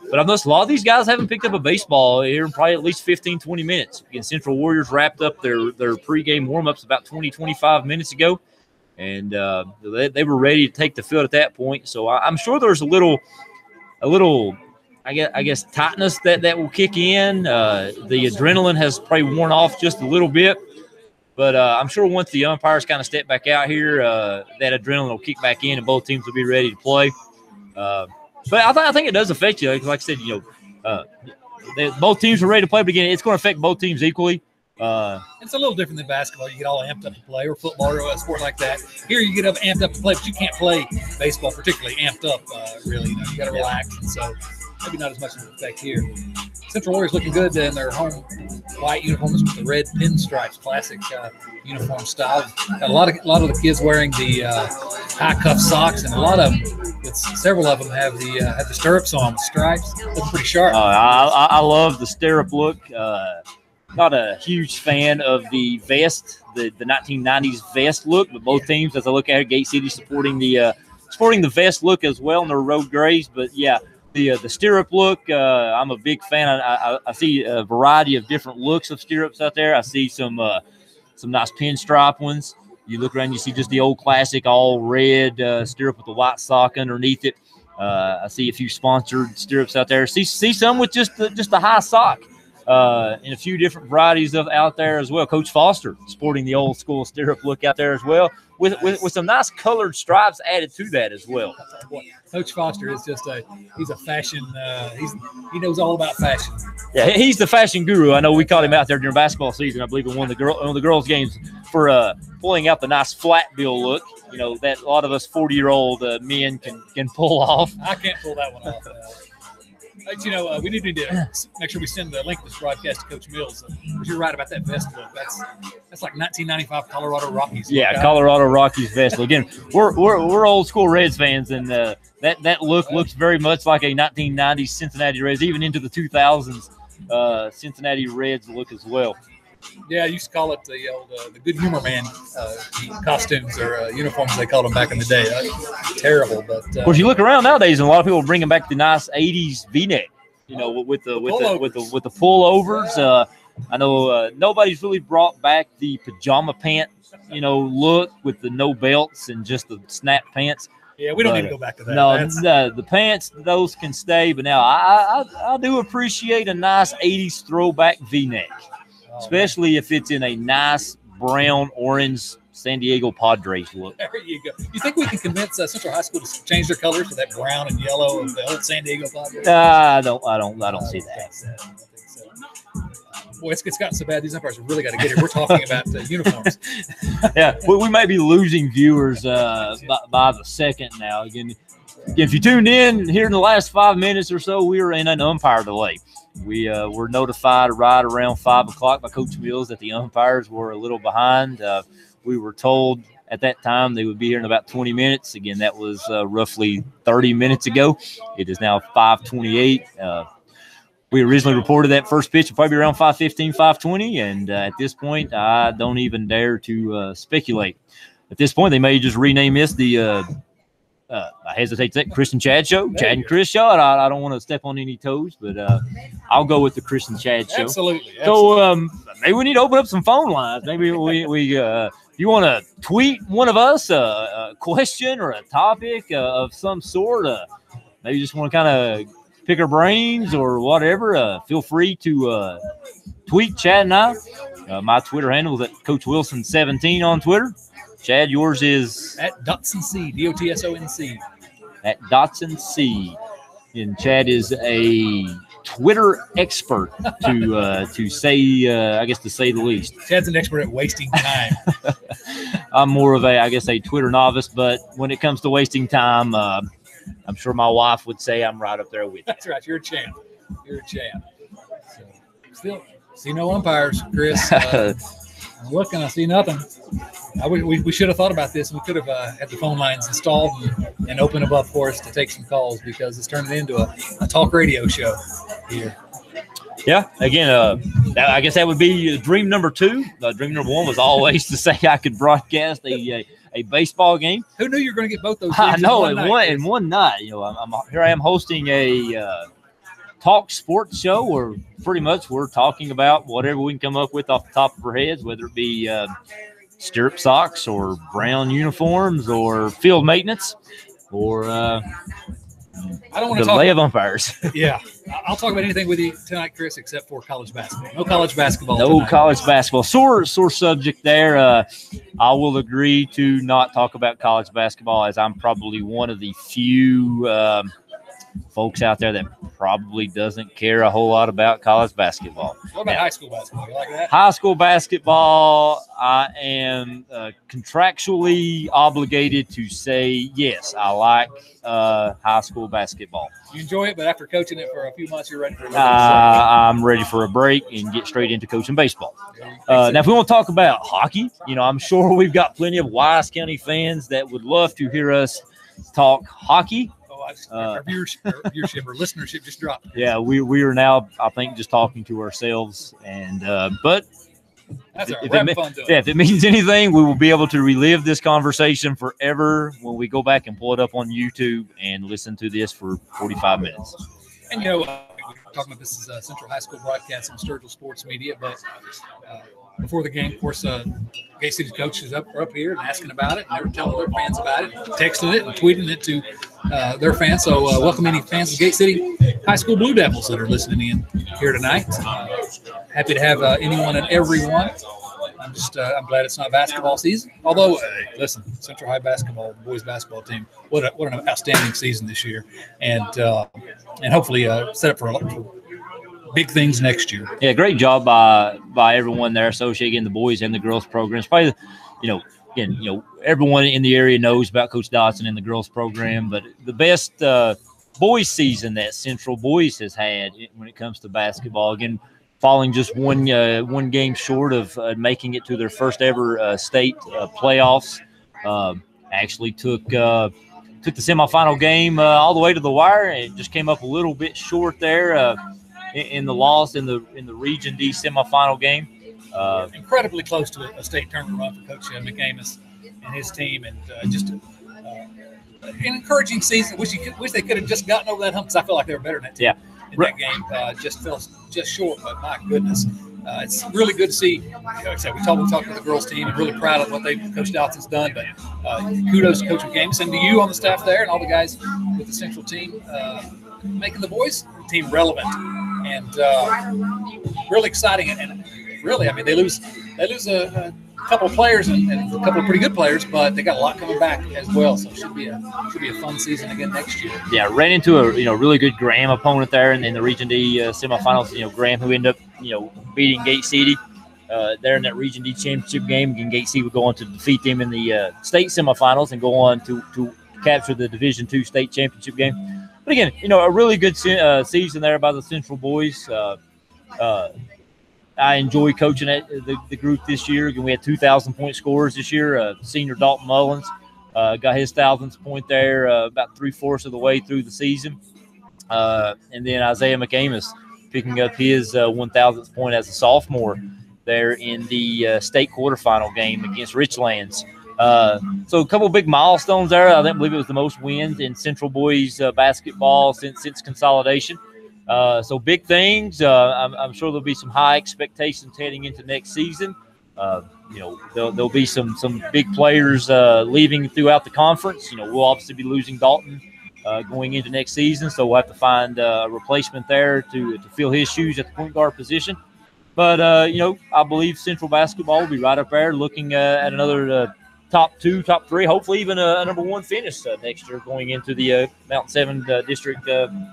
But I've noticed a lot of these guys haven't picked up a baseball here in probably at least 15, 20 minutes. Again, Central Warriors wrapped up their pregame warm-ups about 20, 25 minutes ago. And they were ready to take the field at that point. So I'm sure there's a little I guess tightness that will kick in. The adrenaline has probably worn off just a little bit. But I'm sure once the umpires kind of step back out here, that adrenaline will kick back in and both teams will be ready to play. But I think it does affect you. Like I said, both teams are ready to play, but again, it's going to affect both teams equally. It's a little different than basketball. You get all amped up to play, or football, or a sport like that. Here, you get amped up to play, but you can't play baseball particularly amped up. Really, you got to relax, and so maybe not as much of an effect here. Central Warriors looking good in their home white uniforms with the red pinstripes, classic uniform style. Got a lot of the kids wearing the high cuff socks, and a lot of them, several of them have the stirrups on with stripes. Looking pretty sharp. I love the stirrup look. Not a huge fan of the vest, the 1990s vest look, but both teams, as I look at it, Gate City supporting the vest look as well in their road grays. But yeah, the stirrup look, I'm a big fan. I see a variety of different looks of stirrups out there. I see some nice pinstripe ones. You look around, you see just the old classic all red stirrup with the white sock underneath it. I see a few sponsored stirrups out there. See some with just the high sock. And a few different varieties out there as well. Coach Foster sporting the old school stirrup look out there as well, with some nice colored stripes added to that as well. Coach Foster is he's a fashion. He knows all about fashion. Yeah, he's the fashion guru. I know we caught him out there during basketball season. I believe in one of the girls' games for pulling out the nice flat bill look. That a lot of us 40-year-old men can pull off. I can't pull that one off. But, we need to make sure we send the link to this broadcast to Coach Mills. You're right about that vest look. That's like 1995 Colorado Rockies. Yeah, Colorado Rockies vest look. Again, we're old school Reds fans, and that look looks very much like a 1990s Cincinnati Reds, even into the 2000s Cincinnati Reds look as well. Yeah, I used to call it the Good Humor Man costumes or uniforms they called them back in the day. Terrible, but of course you look around nowadays, and a lot of people are bringing back the nice '80s V-neck. With the pullovers. I know nobody's really brought back the pajama pant, look with the no belts and just the snap pants. Yeah, we don't need to go back to that. No, the pants, those can stay. But now I do appreciate a nice '80s throwback V-neck. Especially if it's in a nice brown, orange San Diego Padres look. There you go. You think we can convince Central High School to change their colors to that brown and yellow of the old San Diego Padres? I don't see that. I don't think so. Boy, it's gotten so bad. These umpires have really got to get here. We're talking about uniforms. Yeah, we may be losing viewers by the second now. Again, if you tuned in here in the last 5 minutes or so, we were in an umpire delay. We were notified right around 5 o'clock by Coach Mills that the umpires were a little behind. We were told at that time they would be here in about 20 minutes. Again, that was roughly 30 minutes ago. It is now 5:28. We originally reported that first pitch would probably be around 5:15, 5:20, and at this point, I don't even dare to speculate. At this point, they may just rename this the I hesitate to say Chris and Chad show, Chad and Chris show. I don't want to step on any toes, but I'll go with the Chris and Chad show. Absolutely. So maybe we need to open up some phone lines. Maybe we if you want to tweet one of us a question or a topic of some sort, maybe you just want to kind of pick our brains or whatever, feel free to tweet Chad and I. My Twitter handle is at Coach Wilson 17 on Twitter. Chad, yours is at Dotson C, DOTSONC. At Dotson C. And Chad is a Twitter expert to say, I guess, to say the least. Chad's an expert at wasting time. I'm more of a Twitter novice, but when it comes to wasting time, I'm sure my wife would say I'm right up there with you. That's right. You're a champ. You're a champ. So, still see no umpires, Chris. I'm looking. I see nothing. We should have thought about this. We could have had the phone lines installed and open them up for us to take some calls, because it's turning into a talk radio show here. Yeah. Again, I guess that would be dream number 2. Dream number 1 was always to say I could broadcast a baseball game. Who knew you were going to get both those? I know. In one night, here I am hosting a talk sports show where pretty much we're talking about whatever we can come up with off the top of our heads, whether it be stirrup socks or brown uniforms or field maintenance or I don't want the to talk lay of umpires. Yeah, I'll talk about anything with you tonight, Chris, except for college basketball. No college basketball. No tonight. College basketball. Sore subject there. I will agree to not talk about college basketball, as I'm probably one of the few folks out there that probably doesn't care a whole lot about college basketball. What about high school basketball? You like that? High school basketball, I am contractually obligated to say yes, I like high school basketball. You enjoy it, but after coaching it for a few months, you're ready for I'm ready for a break and get straight into coaching baseball. Now, if we want to talk about hockey, I'm sure we've got plenty of Wise County fans that would love to hear us talk hockey. Our viewership or listenership just dropped. Yeah, we are now, I think, just talking to ourselves. And but if it means anything, we will be able to relive this conversation forever when we go back and pull it up on YouTube and listen to this for 45 minutes. And we're talking about this is Central High School Broadcasting, Sturgill Sports Media, but before the game, of course, Gate City's coaches are up here and asking about it, and they were telling their fans about it, texting it and tweeting it to their fans. So welcome any fans of Gate City High School Blue Devils that are listening in here tonight. Happy to have anyone and everyone. I'm glad it's not basketball season. Although, listen, Central High basketball, boys basketball team, what an outstanding season this year, and hopefully set up for big things next year. Yeah, great job by everyone there associating the boys and the girls programs. Probably, everyone in the area knows about Coach Dotson and the girls program, but the best boys season that Central Boys has had when it comes to basketball, again, falling just one game short of making it to their first ever state playoffs. Actually took the semifinal game all the way to the wire, and it just came up a little bit short there in the loss in the Region D semifinal game. Incredibly close to a state tournament run for Coach McAmis and his team, and just an encouraging season. Wish they could have just gotten over that hump, because I feel like they were better than that team. Yeah. In that game, just fell just short, but my goodness, it's really good to see. Like I said, we talked to the girls team, and really proud of what Coach Dotson's done. But kudos to Coach McAmis and to you on the staff there, and all the guys with the Central team, making the boys team relevant and really exciting. And really, I mean, they lose a couple of players and a couple of pretty good players, but they got a lot coming back as well. So it should be a fun season again next year. Yeah, ran into a really good Graham opponent there in the Region D semifinals. Graham, who ended up beating Gate City there in that Region D championship game. Again, Gate City would go on to defeat them in the state semifinals and go on to capture the Division II state championship game. But again, a really good season there by the Central boys. I enjoy coaching the group this year. Again, we had 2,000-point scorers this year. Senior Dalton Mullins got his 1,000th point there about 3/4 of the way through the season. And then Isaiah McAmis picking up his 1,000th point as a sophomore there in the state quarterfinal game against Richlands. So a couple of big milestones there. I believe it was the most wins in Central boys basketball since consolidation. So big things. I'm sure there'll be some high expectations heading into next season. There'll be some big players leaving throughout the conference. We'll obviously be losing Dalton going into next season, so we'll have to find a replacement there to fill his shoes at the point guard position. But I believe Central basketball will be right up there, looking at another top 2, top 3, hopefully even a number 1 finish next year going into the Mountain 7 district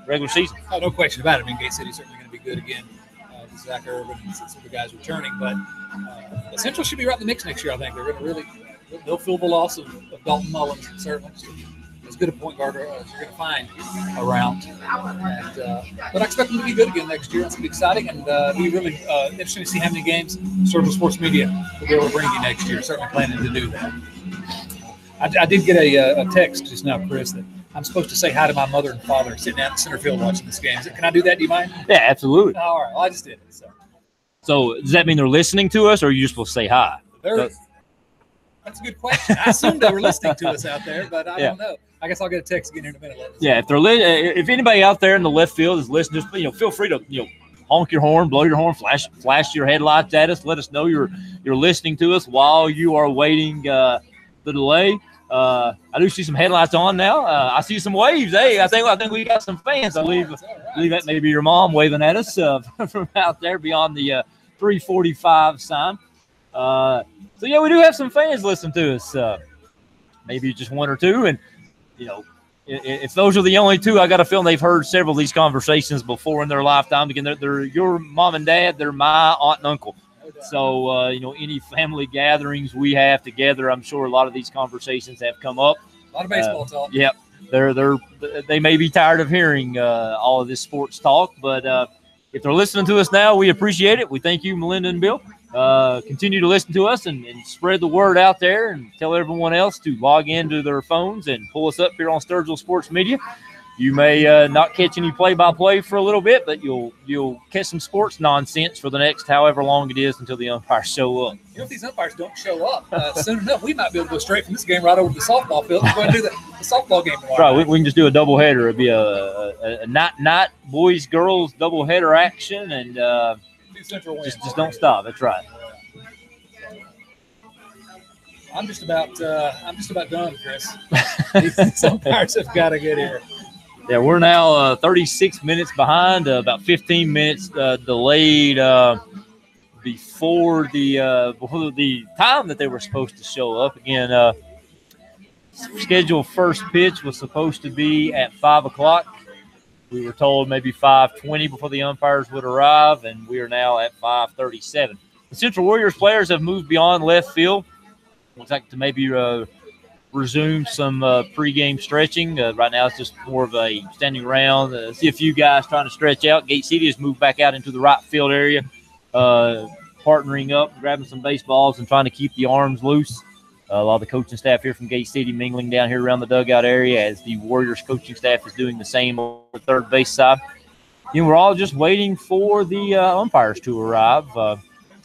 regular season. Oh, no question about it. I mean, Gate City's certainly going to be good again. Zach Irvin and some of the guys returning, but Central should be right in the mix next year. I think they're going to they'll feel the loss of Dalton Mullins, certainly. As good a point guard as you're going to find around. But I expect them to be good again next year. It's going to be exciting, and be really interesting to see how many games Circle Sports Media will be able to bring you next year. Certainly planning to do that. I did get a text just now, Chris, that I'm supposed to say hi to my mother and father sitting out in center field watching this game. Can I do that? Do you mind? Yeah, absolutely. All right. Well, I just did it. So does that mean they're listening to us, or are you just supposed to say hi? That's a good question. I assumed they were listening to us out there, but I don't know. I guess I'll get a text again here in a minute. Yeah, if anybody out there in the left field is listening, just feel free to honk your horn, blow your horn, flash your headlights at us. Let us know you're listening to us while you are waiting the delay. I do see some headlights on now. I see some waves. Hey, I think we got some fans. I believe that may be your mom waving at us from out there beyond the 345 sign. So yeah, we do have some fans listening to us. Maybe just 1 or 2, and if those are the only 2, I got a feeling they've heard several of these conversations before in their lifetime. Again, they're your mom and dad. They're my aunt and uncle. So, any family gatherings we have together, I'm sure a lot of these conversations have come up. A lot of baseball talk. Yep. They may be tired of hearing all of this sports talk, but if they're listening to us now, we appreciate it. We thank you, Melinda and Bill. Continue to listen to us and spread the word out there and tell everyone else to log into their phones and pull us up here on Sturgill Sports Media. You may not catch any play-by-play for a little bit, but you'll catch some sports nonsense for the next however long it is until the umpires show up. If these umpires don't show up soon enough, we might be able to go straight from this game right over to the softball field and go and do the softball game tomorrow. Right, we can just do a doubleheader. It'd be a night boys girls doubleheader action, and just don't stop. That's right. I'm just about done, Chris. These umpires have got to get here. Yeah, we're now 36 minutes behind, about 15 minutes delayed before the time that they were supposed to show up. Again, scheduled first pitch was supposed to be at 5 o'clock. We were told maybe 5:20 before the umpires would arrive, and we are now at 5:37. The Central Warriors players have moved beyond left field. Looks like to maybe resume some pregame stretching. Right now it's just more of a standing around. See a few guys trying to stretch out. Gate City has moved back out into the right field area, partnering up, grabbing some baseballs and trying to keep the arms loose. A lot of the coaching staff here from Gate City mingling down here around the dugout area as the Warriors coaching staff is doing the same on the third base side. We're all just waiting for the umpires to arrive.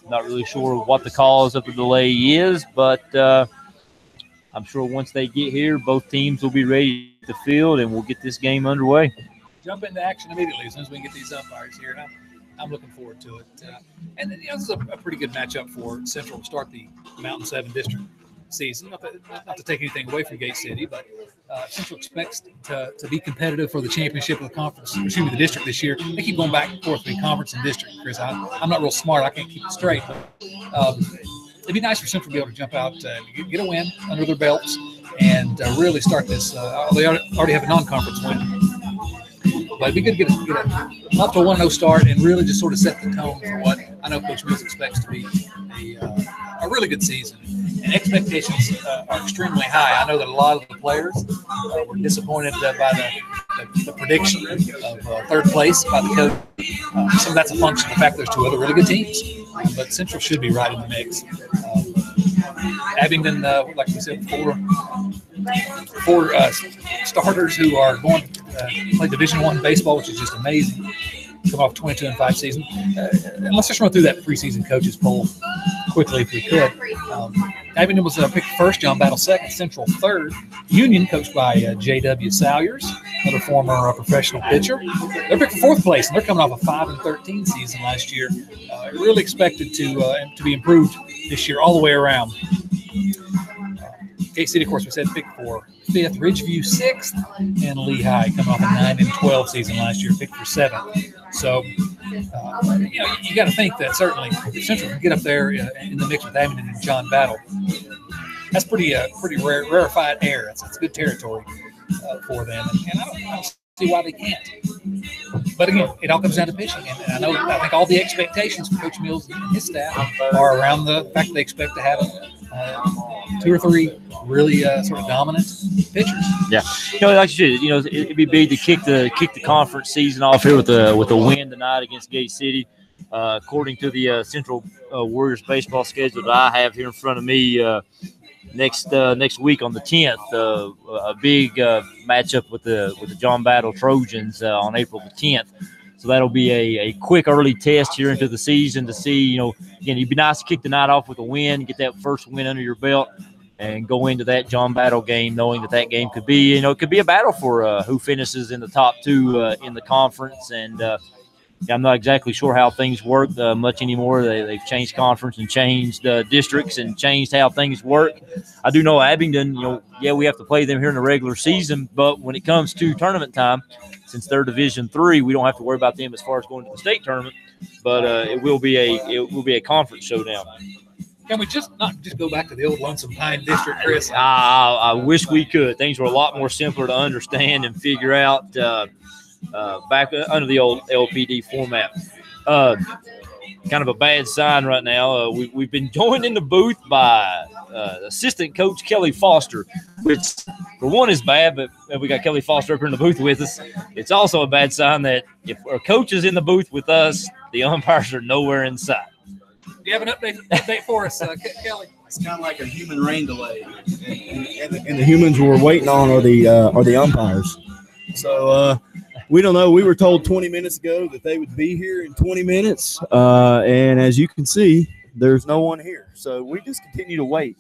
Not really sure what the cause of the delay is, but I'm sure once they get here, both teams will be ready to field, and we'll get this game underway. Jump into action immediately as soon as we can get these umpires here. And I'm looking forward to it. And then, this is a pretty good matchup for Central to start the Mountain 7 district season. Not to take anything away from Gate City, but Central expects to be competitive for the championship of the conference, the district this year. They keep going back and forth between conference and district, Chris. I'm not real smart. I can't keep it straight. But it'd be nice for Central to be able to jump out, get a win under their belts, and really start this. They already have a non-conference win. But it'd be good to get a up to 1-0 start and really just sort of set the tone for what I know Coach Mills expects to be a really good season. And expectations are extremely high. I know that a lot of the players were disappointed by the prediction of third place by the coach. Some of that's a function of the fact there's 2 other really good teams. But Central should be right in the mix. Abingdon, like we said before, 4 starters who are going to play Division I baseball, which is just amazing. Come off 22-5 season. And let's just run through that preseason coaches poll quickly if we could. Abingdon was picked first, John Battle second, Central third. Union, coached by J.W. Salyers, another former professional pitcher. They're picked for 4th place, and they're coming off a 5-13 season last year. Really expected to be improved this year all the way around. Gate City, of course, we said picked for 5th, Ridgeview 6th, and Lehigh coming off a 9-12 season last year, picked for 7th. So, you got to think that certainly if Central can get up there in the mix with Abingdon and John Battle, that's pretty rarefied air. It's good territory for them, and I don't see why they can't. But again, it all comes down to pitching, and I think all the expectations for Coach Mills and his staff are around the fact that they expect to have 2 or 3 really sort of dominant pitchers. Yeah, like you said, it'd be big to kick the conference season off here with a win tonight against Gate City. According to the Central Warriors baseball schedule that I have here in front of me, next week on the 10th, a big matchup with the John Battle Trojans on April the 10th. So that'll be a quick early test here into the season to see, again, it'd be nice to kick the night off with a win, get that first win under your belt, and go into that John Battle game knowing that game could be, it could be a battle for who finishes in the top 2 in the conference. And I'm not exactly sure how things work much anymore. They've changed conference and changed districts and changed how things work. I do know Abingdon, we have to play them here in the regular season, but when it comes to tournament time, since they're Division III, we don't have to worry about them as far as going to the state tournament. But it will be a conference showdown. Can we not just go back to the old Lonesome Pine District, Chris? I wish we could. Things were a lot more simpler to understand and figure out back under the old LPD format. Kind of a bad sign right now. We've been joined in the booth by assistant coach Kelly Foster, which for one is bad, but we got Kelly Foster up here in the booth with us. It's also a bad sign that if our coach is in the booth with us, the umpires are nowhere in sight. Do you have an update for us, Kelly? It's kind of like a human rain delay, and the humans we're waiting on are the umpires. So we don't know. We were told 20 minutes ago that they would be here in 20 minutes, and as you can see, there's no one here. So we just continue to wait,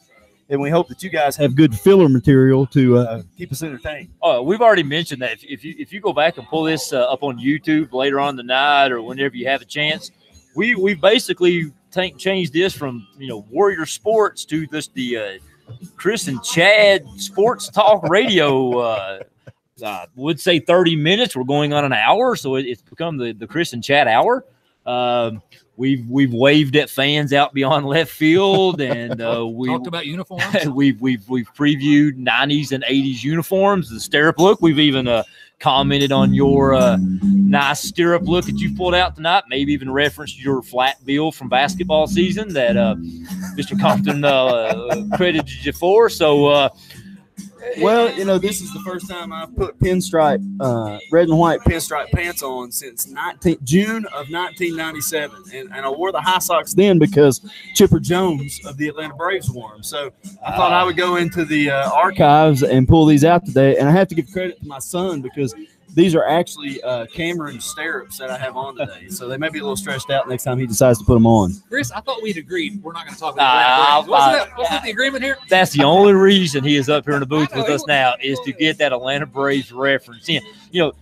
and we hope that you guys have good filler material to keep us entertained. Oh, we've already mentioned that. If you go back and pull this up on YouTube later on tonight or whenever you have a chance, we basically changed this from Warrior Sports to the Chris and Chad Sports Talk Radio. Would say 30 minutes. We're going on an hour, so it's become the Chris and Chad hour. We've waved at fans out beyond left field, and we talked about uniforms. we've previewed 90s and 80s uniforms, the stirrup look. We've even commented on your nice stirrup look that you pulled out tonight. Maybe even referenced your flat bill from basketball season that Mr. Compton credited you for. So. Well, this is the first time I've put pinstripe, red and white pinstripe pants on since June of 1997. And I wore the high socks then because Chipper Jones of the Atlanta Braves wore them. So I thought I would go into the archives and pull these out today. And I have to give credit to my son because these are actually Cameron stirrups that I have on today. So they may be a little stretched out next time he decides to put them on. Chris, I thought we'd agreed we're not going to talk about Wasn't that the agreement here? That's the only reason he is up here in the booth with us now is to get that Atlanta Braves reference in.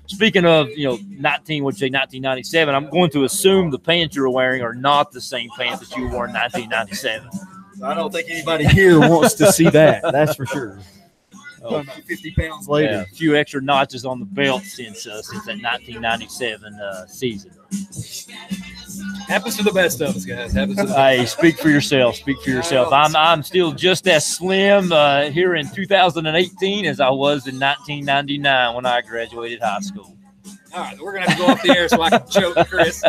Speaking of, 1997, I'm going to assume the pants you're wearing are not the same pants that you wore in 1997. I don't think anybody here wants to see that. That's for sure. 50 pounds later. Yeah, a few extra notches on the belt since that 1997 season. Happens to the best of us, guys. Hey, speak for yourself. Speak for yourself. I'm still just as slim here in 2018 as I was in 1999 when I graduated high school. All right, we're going to have to go off the air so I can choke Chris.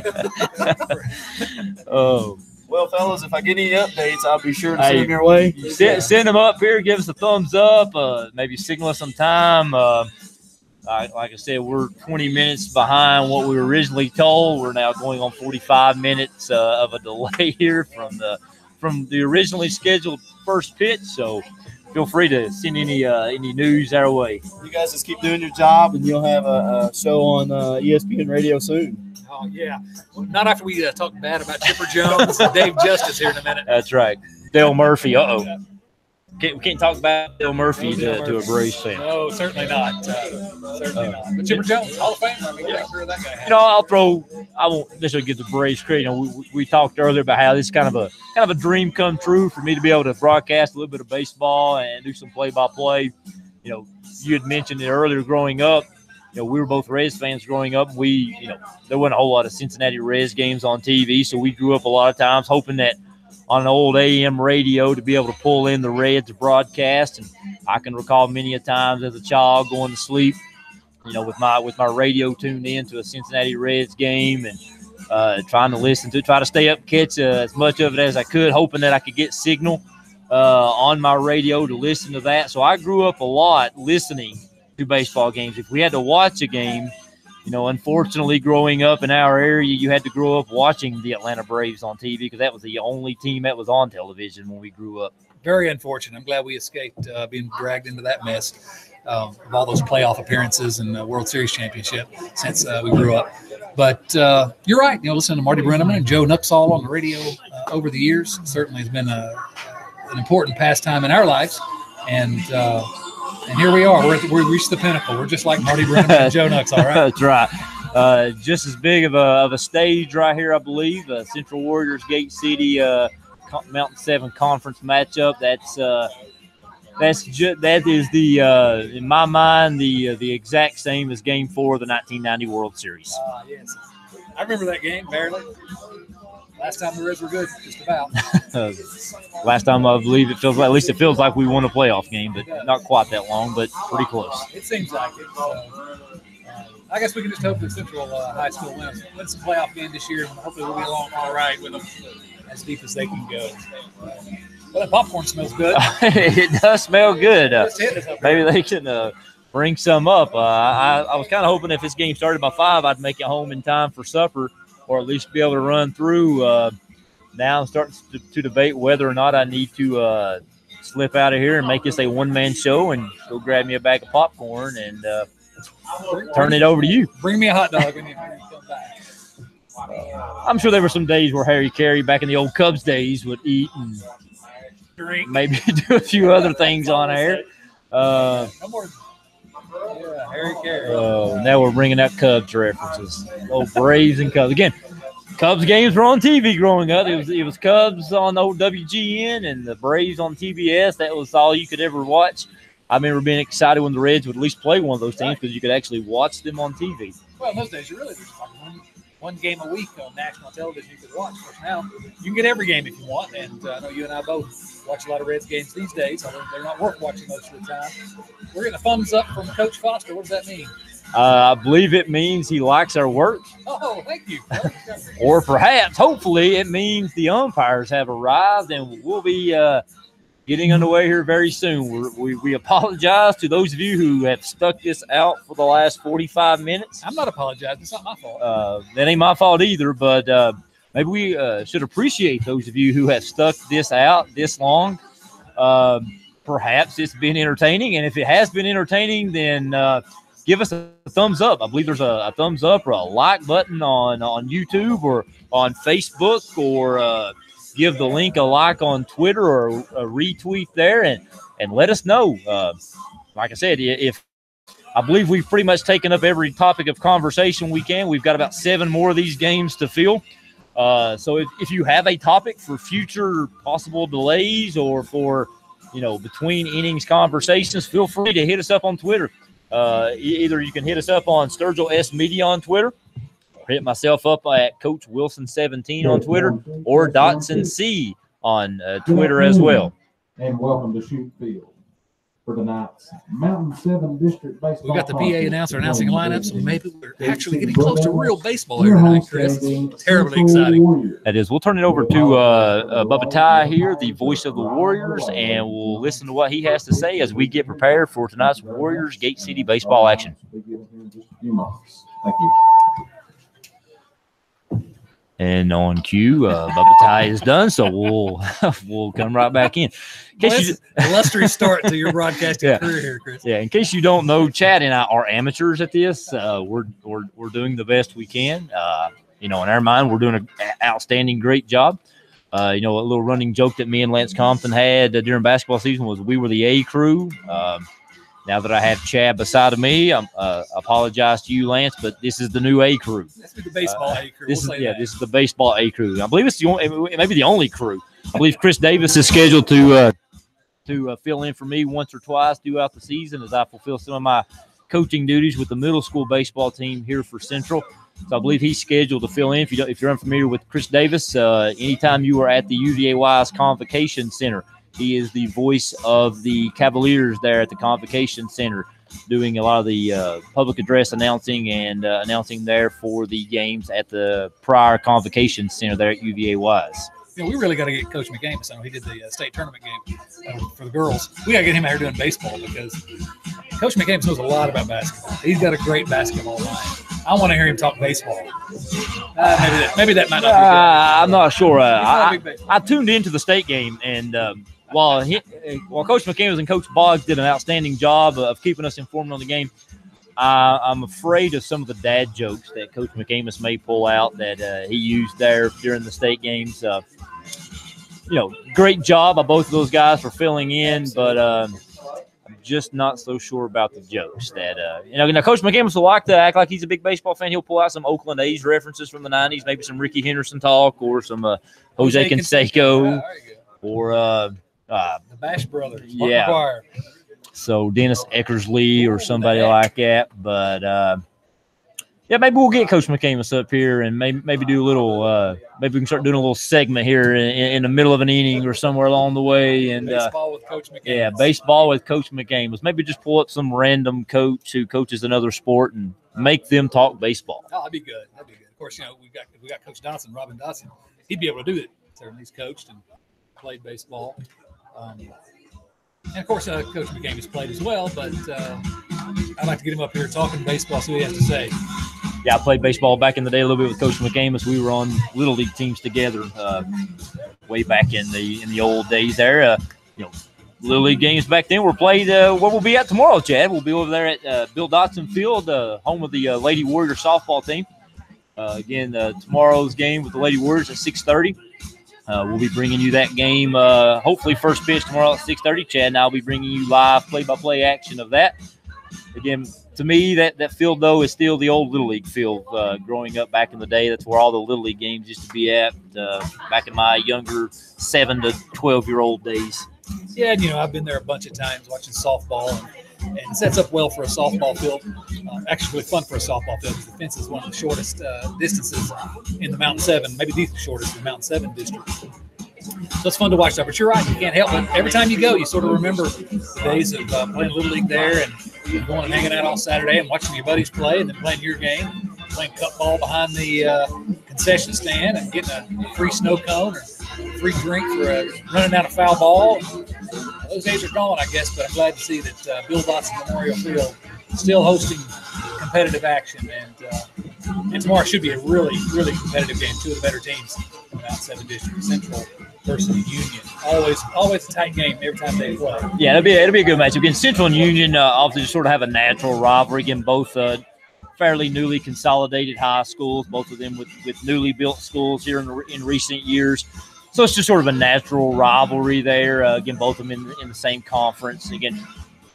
Oh. Well, fellas, if I get any updates, I'll be sure to send them your way. Send them up here. Give us a thumbs up. Maybe signal us some time. Like I said, we're 20 minutes behind what we were originally told. We're now going on 45 minutes of a delay here from the originally scheduled first pitch. So feel free to send any news our way. You guys just keep doing your job, and you'll have a show on ESPN Radio soon. Oh, yeah. Well, not after we talk bad about Chipper Jones and Dave Justice here in a minute. That's right. Dale Murphy. Uh-oh. We can't talk about Dale Murphy to a Braves fan. No, certainly not. Certainly not. But Chipper Jones, Hall of Famer. I mean, yeah. Sure that guy. I won't necessarily give the Braves credit. We talked earlier about how this is kind of a dream come true for me to be able to broadcast a little bit of baseball and do some play-by-play. You had mentioned it earlier growing up. We were both Reds fans growing up. There wasn't a whole lot of Cincinnati Reds games on TV, so we grew up a lot of times hoping that on an old AM radio to be able to pull in the Reds broadcast. And I can recall many a times as a child going to sleep, with my radio tuned in to a Cincinnati Reds game and trying to try to stay up, catch as much of it as I could, hoping that I could get signal on my radio to listen to that. So I grew up a lot listening to baseball games. If we had to watch a game, unfortunately, growing up in our area, you had to grow up watching the Atlanta Braves on TV because that was the only team that was on television when we grew up. Very unfortunate. I'm glad we escaped being dragged into that mess of all those playoff appearances and World Series championship since we grew up. But you're right. Listening to Marty Brenneman and Joe Nuxall on the radio over the years certainly has been an important pastime in our lives. And here we are. We reached the pinnacle. We're just like Marty Brenneman and Joe Nuxall, right? That's right. Just as big of a stage right here, I believe. Central Warriors, Gate City, Mountain 7 conference matchup. That is in my mind the exact same as Game 4 of the 1990 World Series. Yes, I remember that game barely. Last time the Reds were good, just about. Last time I believe it feels like we won a playoff game, but not quite that long, but pretty close. It seems like it. I guess we can just hope that Central High School wins some playoff game this year, and hopefully we'll be along all right with them as deep as they can go. Well, that popcorn smells good. It does smell good. Maybe they can bring some up. I was kind of hoping if this game started by 5, I'd make it home in time for supper, or at least be able to run through. Now I'm starting to debate whether or not I need to slip out of here and make this a one-man show and go grab me a bag of popcorn and turn it over to you. Bring me a hot dog when you come back. I'm sure there were some days where Harry Carey, back in the old Cubs days, would eat and drink, maybe do a few other things on air. Harry Carey. Now we're bringing out Cubs references. Old Braves and Cubs. Again, Cubs games were on TV growing up. It was Cubs on old WGN and the Braves on TBS. That was all you could ever watch. I remember being excited when the Reds would at least play one of those teams because you could actually watch them on TV. Well, in those days, there's like one game a week on national television you could watch. Of course, now you can get every game if you want, and I know you and I both watch a lot of Reds games these days, although they're not worth watching most of the time. We're getting a thumbs up from Coach Foster. What does that mean? I believe it means he likes our work. Oh, thank you. Or perhaps, hopefully, it means the umpires have arrived and we'll be getting underway here very soon. We apologize to those of you who have stuck this out for the last 45 minutes. I'm not apologizing. It's not my fault. That ain't my fault either, but maybe we should appreciate those of you who have stuck this out this long. Perhaps it's been entertaining, and if it has been entertaining, then give us a thumbs up. I believe there's a thumbs up or a like button on YouTube or on Facebook, or give the link a like on Twitter or a retweet there and let us know. Like I said, if I believe we've pretty much taken up every topic of conversation we can. We've got about 7 more of these games to fill. So if you have a topic for future possible delays or for, between innings conversations, feel free to hit us up on Twitter. Either you can hit us up on Sturgill S Media on Twitter, or hit myself up at Coach Wilson17 on Twitter, or Dotson C on Twitter as well. And welcome to Shoot Field for tonight's Mountain 7 District Baseball. We've got the PA announcer announcing lineups, and maybe we're actually getting close to real baseball here tonight, Chris. It's terribly exciting. That is. We'll turn it over to Bubba Ty here, the voice of the Warriors, and we'll listen to what he has to say as we get prepared for tonight's Warriors Gate City baseball action. Thank you. And on cue, Bubba Ty is done, so we'll come right back in. Illustrious start to your broadcasting career here, Chris. Yeah, in case you don't know, Chad and I are amateurs at this. We're doing the best we can. In our mind, we're doing an outstanding, great job. A little running joke that me and Lance Compton had during basketball season was we were the A crew. Now that I have Chad beside of me, I apologize to you, Lance, but this is the new A crew. This is the baseball A crew. This is the baseball A crew. I believe it's maybe the only crew. I believe Chris Davis is scheduled to fill in for me once or twice throughout the season as I fulfill some of my coaching duties with the middle school baseball team here for Central. So I believe he's scheduled to fill in. If you're unfamiliar with Chris Davis, anytime you are at the UVA-Wise Convocation Center, he is the voice of the Cavaliers there at the Convocation Center, doing a lot of the public address announcing and announcing there for the games at the prior Convocation Center there at UVA-Wise. We really got to get Coach McAmis. I know he did the state tournament game for the girls. We got to get him out here doing baseball because Coach McAmis knows a lot about basketball. He's got a great basketball mind. I want to hear him talk baseball. Maybe that might not be good. I'm not sure. I tuned into the state game, and while Coach McAmis and Coach Boggs did an outstanding job of keeping us informed on the game, I'm afraid of some of the dad jokes that Coach McAmis may pull out that he used there during the state games. Great job by both of those guys for filling in, but I'm just not so sure about the jokes. That now Coach McAmis will like to act like he's a big baseball fan. He'll pull out some Oakland A's references from the '90s, maybe some Ricky Henderson talk, or some Jose Canseco, or the Bash Brothers. Yeah. McGuire. So Dennis Eckersley or somebody like that. But maybe we'll get Coach McAmis up here and maybe do a little. Maybe we can start doing a little segment here in the middle of an inning or somewhere along the way. And baseball with Coach McAmis. Yeah, baseball with Coach McAmis. Maybe just pull up some random coach who coaches another sport and make them talk baseball. Oh, that'd be good. Of course, we got Coach Dotson, Robin Dotson. He'd be able to do it. Certainly, he's coached and played baseball. And, of course, Coach McAmis played as well, but I'd like to get him up here talking baseball, see what he has to say. Yeah, I played baseball back in the day a little bit with Coach McAmis. We were on Little League teams together way back in the old days there. Little League games back then were played where we'll be at tomorrow, Chad. We'll be over there at Bill Dotson Field, home of the Lady Warrior softball team. Again, tomorrow's game with the Lady Warriors at 6:30. We'll be bringing you that game, hopefully first pitch tomorrow at 6:30. Chad and I will be bringing you live play-by-play action of that. Again, to me, that field, though, is still the old Little League field. Growing up back in the day, that's where all the Little League games used to be at back in my younger 7 to 12-year-old days. Yeah, and, I've been there a bunch of times watching softball, and it sets up well for a softball field. Actually, really fun for a softball field because the fence is one of the shortest distances in the Mountain 7, maybe the shortest in the Mountain 7 district. So it's fun to watch that. But you're right, you can't help it. Every time you go, you sort of remember the days of playing Little League there and going and hanging out all Saturday and watching your buddies play and then playing your game, playing cup ball behind the concession stand and getting a free snow cone or free drink for running down a foul ball. Those days are gone, I guess, but I'm glad to see that Bill Dotson Memorial Field is still hosting competitive action. And tomorrow should be a really, really competitive game. Two of the better teams in the Mountain 7 District, Central versus Union. Always a tight game every time they play. Yeah, it'll be a good match. Again, Central and Union obviously just sort of have a natural rivalry. Again, both fairly newly consolidated high schools, both of them with newly built schools here in recent years. So it's just sort of a natural rivalry there. Again, both of them in the same conference. Again,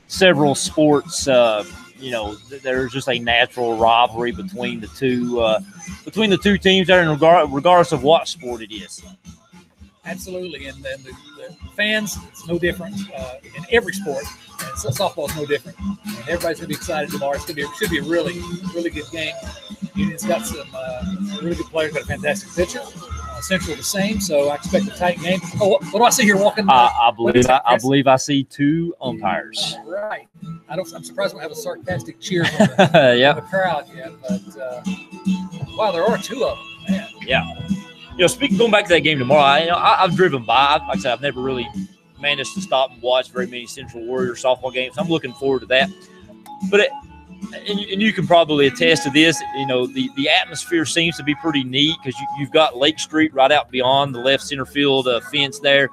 several sports, there's just a natural rivalry between the two teams there, regardless of what sport it is. Absolutely, and then the fans, it's no different in every sport. And so softball is no different. And everybody's going to be excited tomorrow. Should be a really, really good game. Union's got some really good players, got a fantastic pitcher. Central the same, so I expect a tight game. Oh, what do I see here walking? I believe I see two umpires. Right. I'm surprised we don't have a sarcastic cheer from the crowd yet, but wow, there are two of them. Man. Yeah. Going back to that game tomorrow, I've driven by. Like I said, I've never really managed to stop and watch very many Central Warrior softball games. I'm looking forward to that. But and you can probably attest to this. The atmosphere seems to be pretty neat because you've got Lake Street right out beyond the left center field fence there.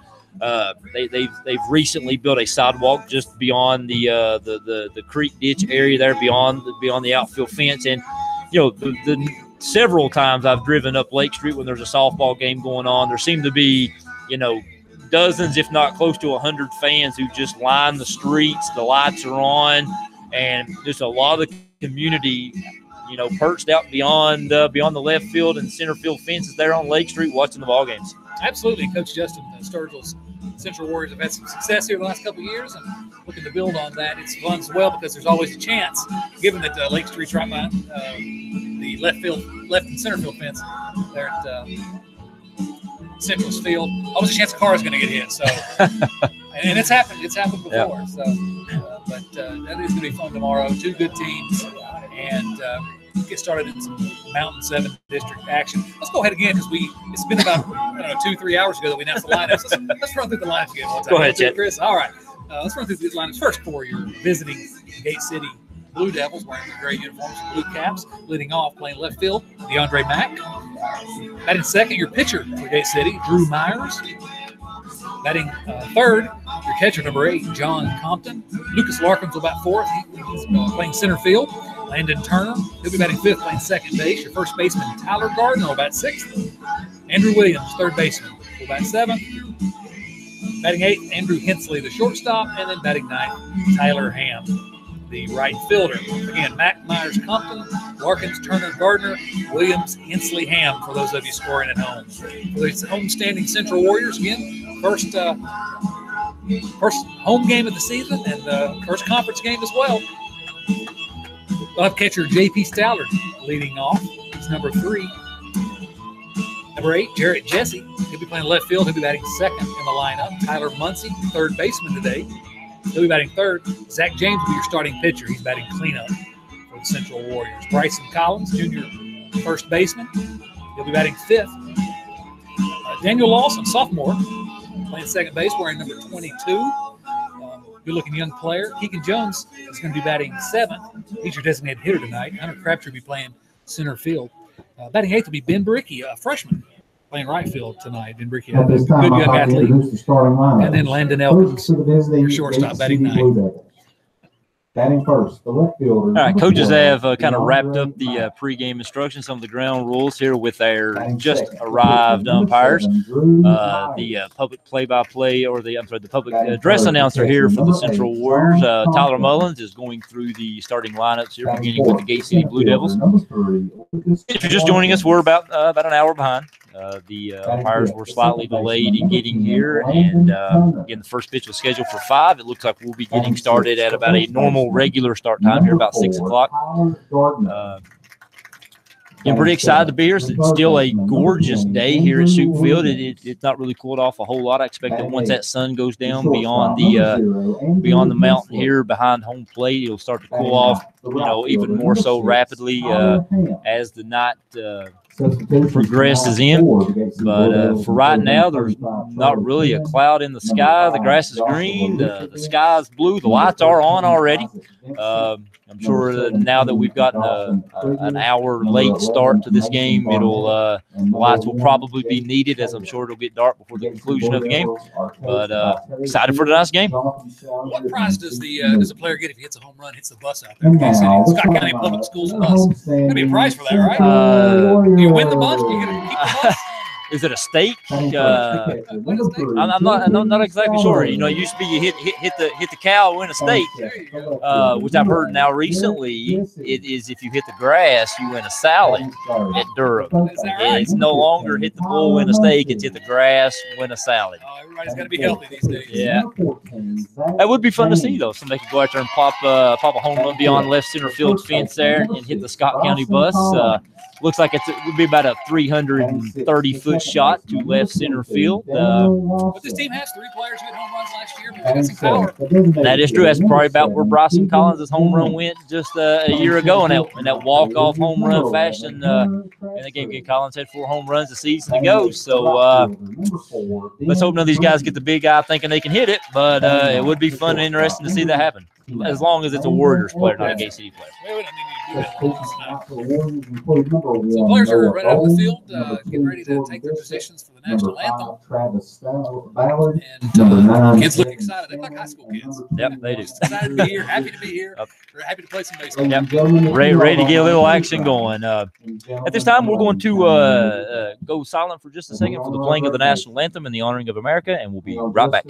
They've recently built a sidewalk just beyond the creek ditch area there beyond the outfield fence, and several times I've driven up Lake Street when there's a softball game going on. There seem to be dozens, if not close to 100 fans who just line the streets. The lights are on. And just a lot of the community, perched out beyond the left field and center field fences there on Lake Street watching the ball games. Absolutely. Coach Justin Sturgill's Central Warriors have had some success here the last couple of years, and looking to build on that. It's fun as well because there's always a chance, given that Lake Street's right behind the left and center field fence there at Central's Field. Always a chance a car is going to get hit. So, and it's happened. It's happened before. Yeah. So, but that is going to be fun tomorrow. Two good teams, and get started in some Mountain 7 district action. Let's go ahead again because it's been about 2-3 hours ago that we announced the lineups. Let's run through the lineups again. Go ahead, Chet. Chris. All right. Let's run through these lineups first for your visiting Gate City Blue Devils wearing the gray uniforms and blue caps. Leading off, playing left field, DeAndre Mack. Batting second, your pitcher for Gate City, Drew Myers. Batting third, your catcher, number 8, John Compton. Lucas Larkins will bat fourth. He's playing center field. Landon Turner, he'll be batting fifth, playing second base. Your first baseman, Tyler Gardner, will bat sixth. Andrew Williams, third baseman, will bat seventh. Batting eighth, Andrew Hensley, the shortstop. And then batting ninth, Tyler Ham, the right fielder. Again, Mack, Myers, Compton, Larkins, Turner, Gardner, Williams, Hensley, Ham, for those of you scoring at home. For the homestanding Central Warriors, again, first home game of the season and first conference game as well. We'll have catcher J.P. Stallard leading off. He's number 3. Number 8, Jarrett Jesse. He'll be playing left field. He'll be batting second in the lineup. Tyler Muncie, third baseman today. He'll be batting third. Zach James will be your starting pitcher. He's batting cleanup for the Central Warriors. Bryson Collins, junior first baseman. He'll be batting fifth. Daniel Lawson, sophomore, playing second base, wearing number 22. Good-looking young player. Keegan Jones is going to be batting seventh. He's your designated hitter tonight. Hunter Crabtree will be playing center field. Batting eighth will be Ben Bricky, a freshman, playing right field tonight. Ben Bricky, a good young athlete. And then Landon Elkins, your shortstop, batting ninth. Batting first, the left fielder. All right, coaches have kind of wrapped up the pregame instructions, some of the ground rules here with our just arrived umpires. The public play-by-play, or the public address announcer here for the Central Warriors, Tyler Mullins, is going through the starting lineups here, beginning with the Gate City Blue Devils. If you're just joining us, we're about an hour behind. The umpires were slightly delayed in getting here, and again, the first pitch was scheduled for 5. It looks like we'll be getting started at about a normal regular start time here, about 6 o'clock. I'm pretty excited to be here. It's still a gorgeous day here at Shoup Field. It's not really cooled off a whole lot. I expect that once that sun goes down beyond the mountain here behind home plate, it'll start to cool off, even more so rapidly as the night progresses in. But for right now, there's not really a cloud in the sky. The grass is green. The sky is blue. The lights are on already. I'm sure that now that we've gotten an hour late start to this game, the lights will probably be needed, as I'm sure it'll get dark before the conclusion of the game. But excited for tonight's game. What prize does the player get if he hits a home run, hits the bus out there? Scott County Public Schools bus. There's going to be a prize for that, right? Do you win the bus? Do you get to keep the bus? Is it a stake? I'm not exactly sure. It used to be you hit the cow, win a stake, which I've heard now recently. It is if you hit the grass, you win a salad at Durham. And it's no longer hit the bull, win a stake. It's hit the grass, win a salad. Everybody's got to be healthy these days. Yeah, that would be fun to see though. Somebody could go out there and pop a home run beyond left center field fence there and hit the Scott County bus. Looks like it would be about a 330-foot shot to left center field. But this team has 3 players who hit home runs last year. They got some power. That is true. That's probably about where Bryson Collins' home run went just a year ago in that walk-off home run fashion. In the game, Collins had 4 home runs a season ago. So let's hope none of these guys get the big eye thinking they can hit it. But it would be fun and interesting to see that happen, as long as it's a Warriors player, not a Gate City player. So players are right out of the field, getting ready to take their positions for the national anthem. And kids look excited. They look like high school kids. Yep, they do. Excited to be here, happy to be here. They're happy to play some baseball. Yep. Ready to get a little action going. At this time, we're going to go silent for just a second for the playing of the national anthem and the honoring of America, and we'll be right back.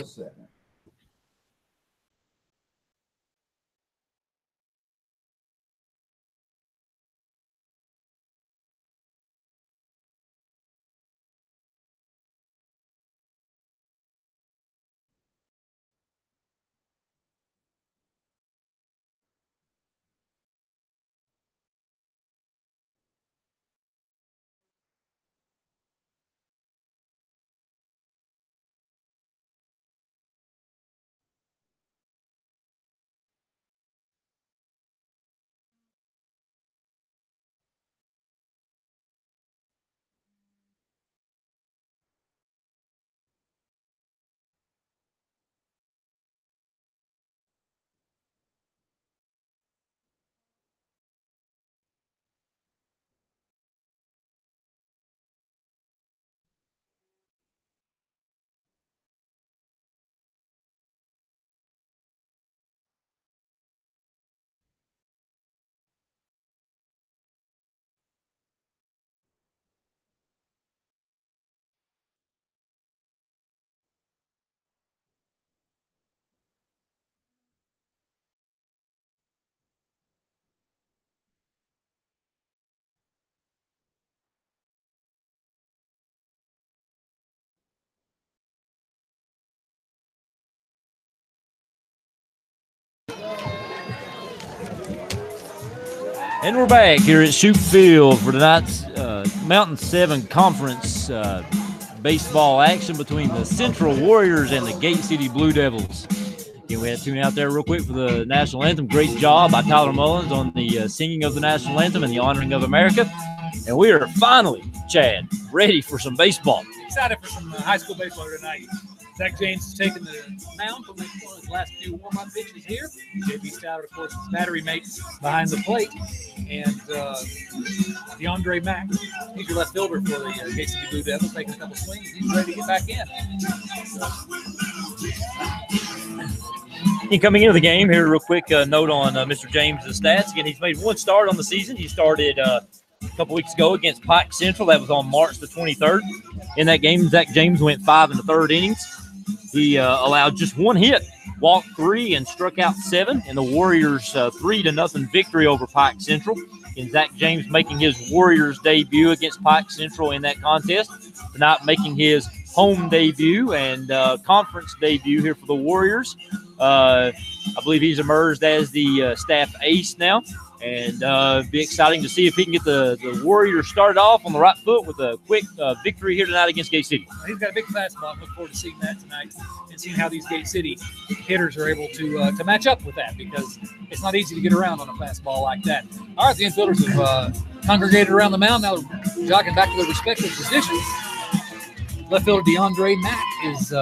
And we're back here at Shoup Field for tonight's Mountain 7 Conference baseball action between the Central Warriors and the Gate City Blue Devils. Again, we had to tune out there real quick for the national anthem. Great job by Tyler Mullins on the singing of the national anthem and the honoring of America. And we are finally, Chad, ready for some baseball. Excited for some high school baseball tonight. Zach James has taken the mound for his last few warm-up pitches here. J.B. Stout, of course, his battery mate behind the plate. And DeAndre Mack, he's your left fielder for the Gate City Blue Devils, taking a couple swings. He's ready to get back in. And coming into the game, here real quick note on Mr. James' stats. Again, he's made one start on the season. He started a couple weeks ago against Pike Central. That was on March the 23rd. In that game, Zach James went 5 1/3 innings. He allowed just one hit, walked 3, and struck out 7 in the Warriors' 3-0 victory over Pike Central. And Zach James making his Warriors debut against Pike Central in that contest. Tonight making his home debut and conference debut here for the Warriors. I believe he's emerged as the staff ace now. And be exciting to see if he can get the Warriors started off on the right foot with a quick victory here tonight against Gate City. He's got a big fastball. I look forward to seeing that tonight and seeing how these Gate City hitters are able to match up with that, because it's not easy to get around on a fastball like that. All right, the infielders have congregated around the mound. Now they're jogging back to their respective positions. Left fielder DeAndre Mack is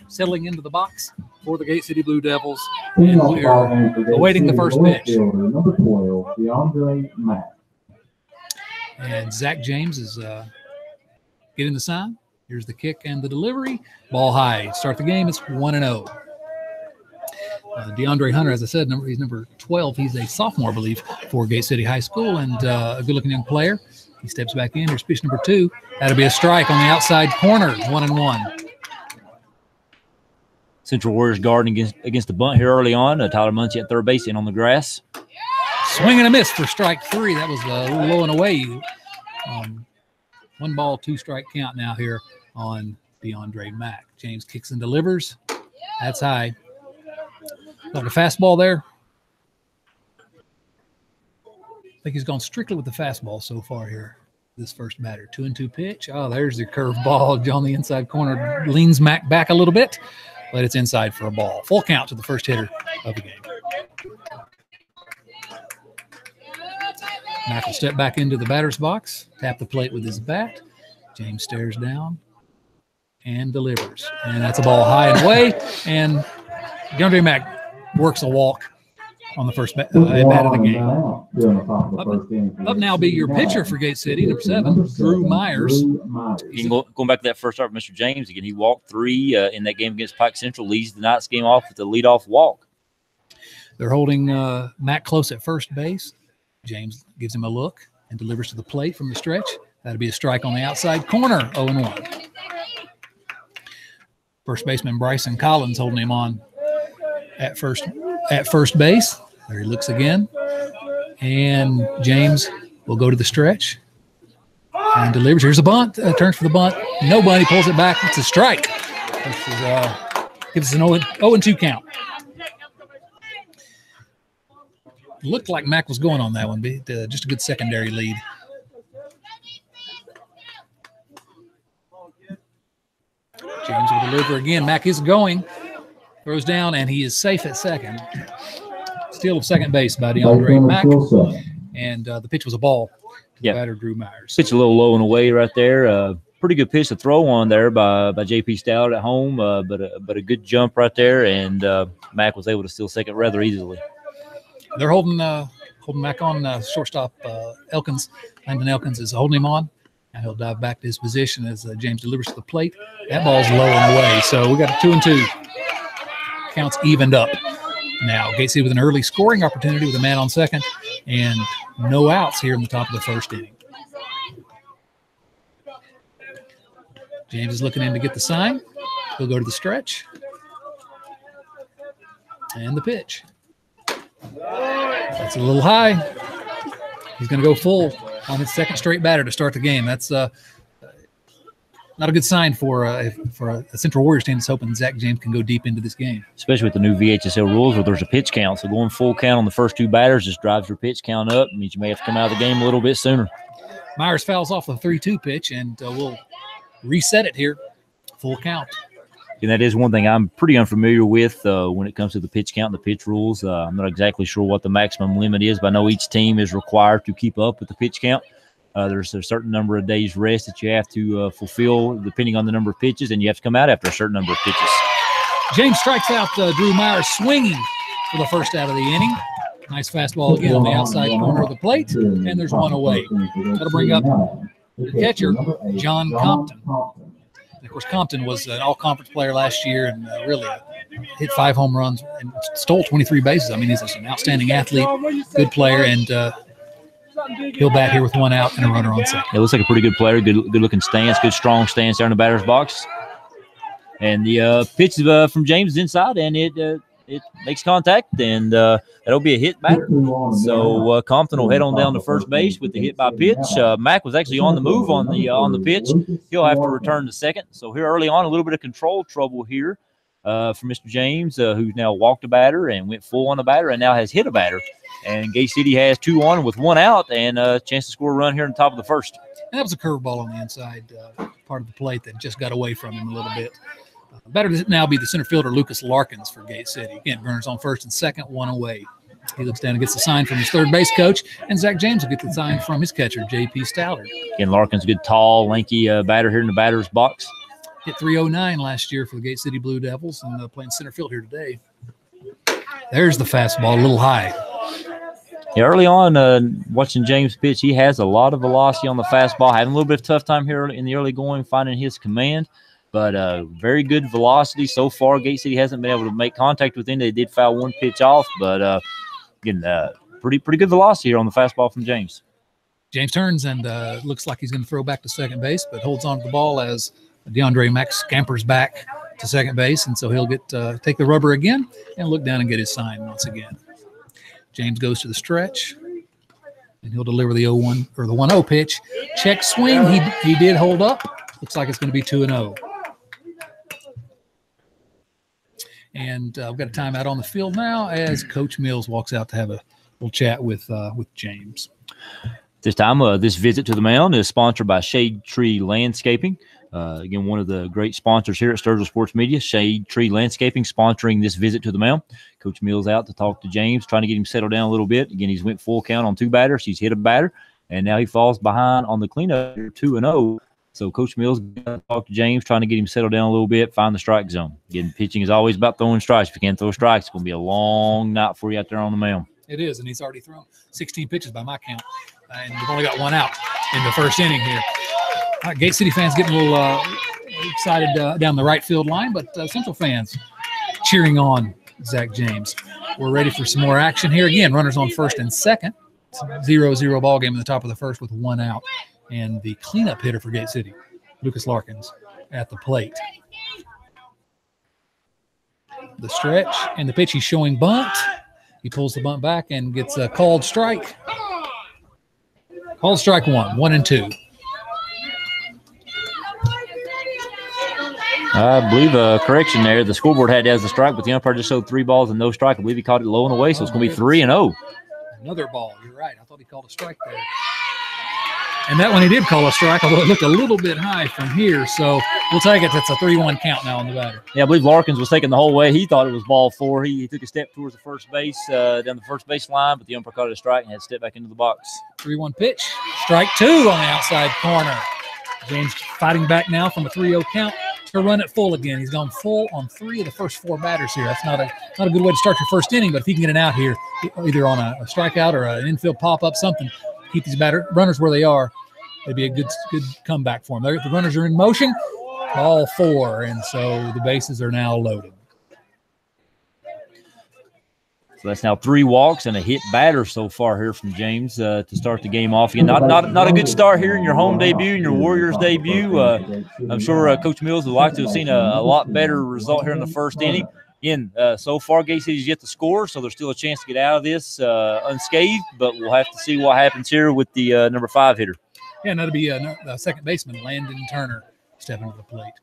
settling into the box for the Gate City Blue Devils, and we're awaiting the first pitch. Number 12, DeAndre Mack. And Zach James is getting the sign. Here's the kick and the delivery. Ball high. Start the game. It's 1-0. DeAndre Hunter, as I said, he's number 12. He's a sophomore, I believe, for Gate City High School, and a good-looking young player. He steps back in. Here's pitch number 2. That'll be a strike on the outside corner. 1-1. Central Warriors guarding against the bunt here early on. Tyler Muncie at third base in on the grass. Swing and a miss for strike 3. That was a little low and away. 1 ball, 2 strike count now here on DeAndre Mack. James kicks and delivers. That's high. Got a fastball there. I think he's gone strictly with the fastball so far here. This first batter. 2-2 pitch. Oh, there's the curve ball on the inside corner. Leans Mack back a little bit, but it's inside for a ball. Full count to the first hitter of the game. Mack will step back into the batter's box, tap the plate with his bat. James stares down and delivers. And that's a ball high and away. And DeAndre Mack works a walk on the first bat of the game. Up now be your pitcher for Gate City, number 7, Drew Myers. Going back to that first start with Mr. James, again, he walked 3 in that game against Pike Central, leads tonight's game off with a leadoff walk. They're holding Matt close at first base. James gives him a look and delivers to the plate from the stretch. That'll be a strike on the outside corner, 0-1. First baseman Bryson Collins holding him on at first base. There he looks again. And James will go to the stretch and delivers. Here's a bunt. Turns for the bunt. Nobody pulls it back. It's a strike. This is, gives us an 0-2 count. Looked like Mack was going on that one, but just a good secondary lead. James will deliver again. Mack is going. Throws down, and he is safe at second. Steal of second base by DeAndre Mack. And the pitch was a ball to the batter, Drew Myers. Pitch a little low and away right there. Pretty good pitch to throw on there by J.P. Stout at home, but a good jump right there, and Mack was able to steal second rather easily. They're holding Mack on shortstop. Elkins, Landon Elkins is holding him on, and he'll dive back to his position as James delivers to the plate. That ball's low and away, so we got a 2-2. Counts evened up. Now Gate City with an early scoring opportunity with a man on second, and no outs here in the top of the first inning. James is looking in to get the sign. He'll go to the stretch, and the pitch. That's a little high. He's going to go full on his second straight batter to start the game. That's not a good sign for a Central Warriors team that's hoping Zach James can go deep into this game. Especially with the new VHSL rules where there's a pitch count. So going full count on the first two batters just drives your pitch count up. It means you may have to come out of the game a little bit sooner. Myers fouls off the 3-2 pitch, and we'll reset it here. Full count. And that is one thing I'm pretty unfamiliar with when it comes to the pitch count and the pitch rules. I'm not exactly sure what the maximum limit is, but I know each team is required to keep up with the pitch count. There's a certain number of days rest that you have to fulfill depending on the number of pitches, and you have to come out after a certain number of pitches. James strikes out Drew Myers swinging for the first out of the inning. Nice fastball again on the outside corner of the plate, and there's one away. That'll bring up the catcher, John Compton. And of course, Compton was an all-conference player last year and really hit 5 home runs and stole 23 bases. I mean, he's an outstanding athlete, good player, and he'll bat here with 1 out and a runner on second. It looks like a pretty good player, good-looking stance, good strong stance there in the batter's box. And the pitch from James is inside, and it makes contact, and that'll be a hit batter. So Compton will head on down to first base with the hit by pitch. Mack was actually on the move on the pitch. He'll have to return to second. So here early on, a little bit of control trouble here for Mr. James, who's now walked a batter and went full on a batter and now has hit a batter. And Gate City has 2 on with 1 out and a chance to score a run here on top of the first. And that was a curveball on the inside part of the plate that just got away from him a little bit. Better to now be the center fielder, Lucas Larkins, for Gate City. Again, runners on first and second, 1 away. He looks down and gets the sign from his third base coach, and Zach James will get the sign from his catcher, J.P. Stallard. Again, Larkins, good, tall, lanky batter here in the batter's box. Hit 309 last year for the Gate City Blue Devils, and playing center field here today. There's the fastball, a little high. Yeah, early on, watching James pitch, he has a lot of velocity on the fastball, having a little bit of tough time here in the early going, finding his command. But very good velocity so far. Gate City hasn't been able to make contact with him. They did foul 1 pitch off, but again, pretty good velocity here on the fastball from James. James turns and looks like he's going to throw back to second base, but holds on to the ball as DeAndre Mack scampers back to second base, and so he'll get take the rubber again and look down and get his sign once again. James goes to the stretch, and he'll deliver the 0-1 or the 1-0 pitch. Check swing. He did hold up. Looks like it's going to be 2-0. And we've got a timeout on the field now as Coach Mills walks out to have a little chat with James. This time, this visit to the mound is sponsored by Shade Tree Landscaping. Again, one of the great sponsors here at Sturgill Sports Media, Shade Tree Landscaping, sponsoring this visit to the mound. Coach Mills out to talk to James, trying to get him settled down a little bit. Again, he's went full count on 2 batters. He's hit a batter, and now he falls behind on the cleanup here, 2-0. So Coach Mills going to talk to James, trying to get him settled down a little bit, find the strike zone. Again, pitching is always about throwing strikes. If you can't throw strikes, it's going to be a long night for you out there on the mound. It is, and he's already thrown 16 pitches by my count, and we've only got 1 out in the first inning here. Gate City fans getting a little excited down the right field line, but Central fans cheering on Zach James. We're ready for some more action here. Again, runners on first and second. 0-0 ball game in the top of the first with 1 out. And the cleanup hitter for Gate City, Lucas Larkins, at the plate. The stretch and the pitch, he's showing bunt. He pulls the bunt back and gets a called strike. Called strike 1, 1-2. I believe a correction there. The scoreboard had it as a strike, but the umpire just showed 3 balls and no strike. I believe he caught it low and away, so it's going to be 3-0. Another ball. You're right. I thought he called a strike there. And that one he did call a strike, although it looked a little bit high from here. So we'll take it. That's a 3-1 count now on the batter. Yeah, I believe Larkins was taking the whole way. He thought it was ball 4. He took a step towards the first base, down the first base line, but the umpire caught it a strike and had to step back into the box. 3-1 pitch. Strike 2 on the outside corner. James fighting back now from a 3-0 count to run it full again. He's gone full on 3 of the first 4 batters here. That's not a good way to start your first inning, but if he can get an out here, either on a strikeout or an infield pop-up, something, keep these runners where they are, it'd be a good comeback for him. The runners are in motion, all 4, and so the bases are now loaded. So that's now 3 walks and a hit batter so far here from James to start the game off. Again, not a good start here in your home debut, in your Warriors debut. I'm sure Coach Mills would like to have seen a lot better result here in the first inning. Again, so far Gate City's yet to score, so there's still a chance to get out of this unscathed, but we'll have to see what happens here with the number 5 hitter. Yeah, and that'll be second baseman Landon Turner stepping to the plate.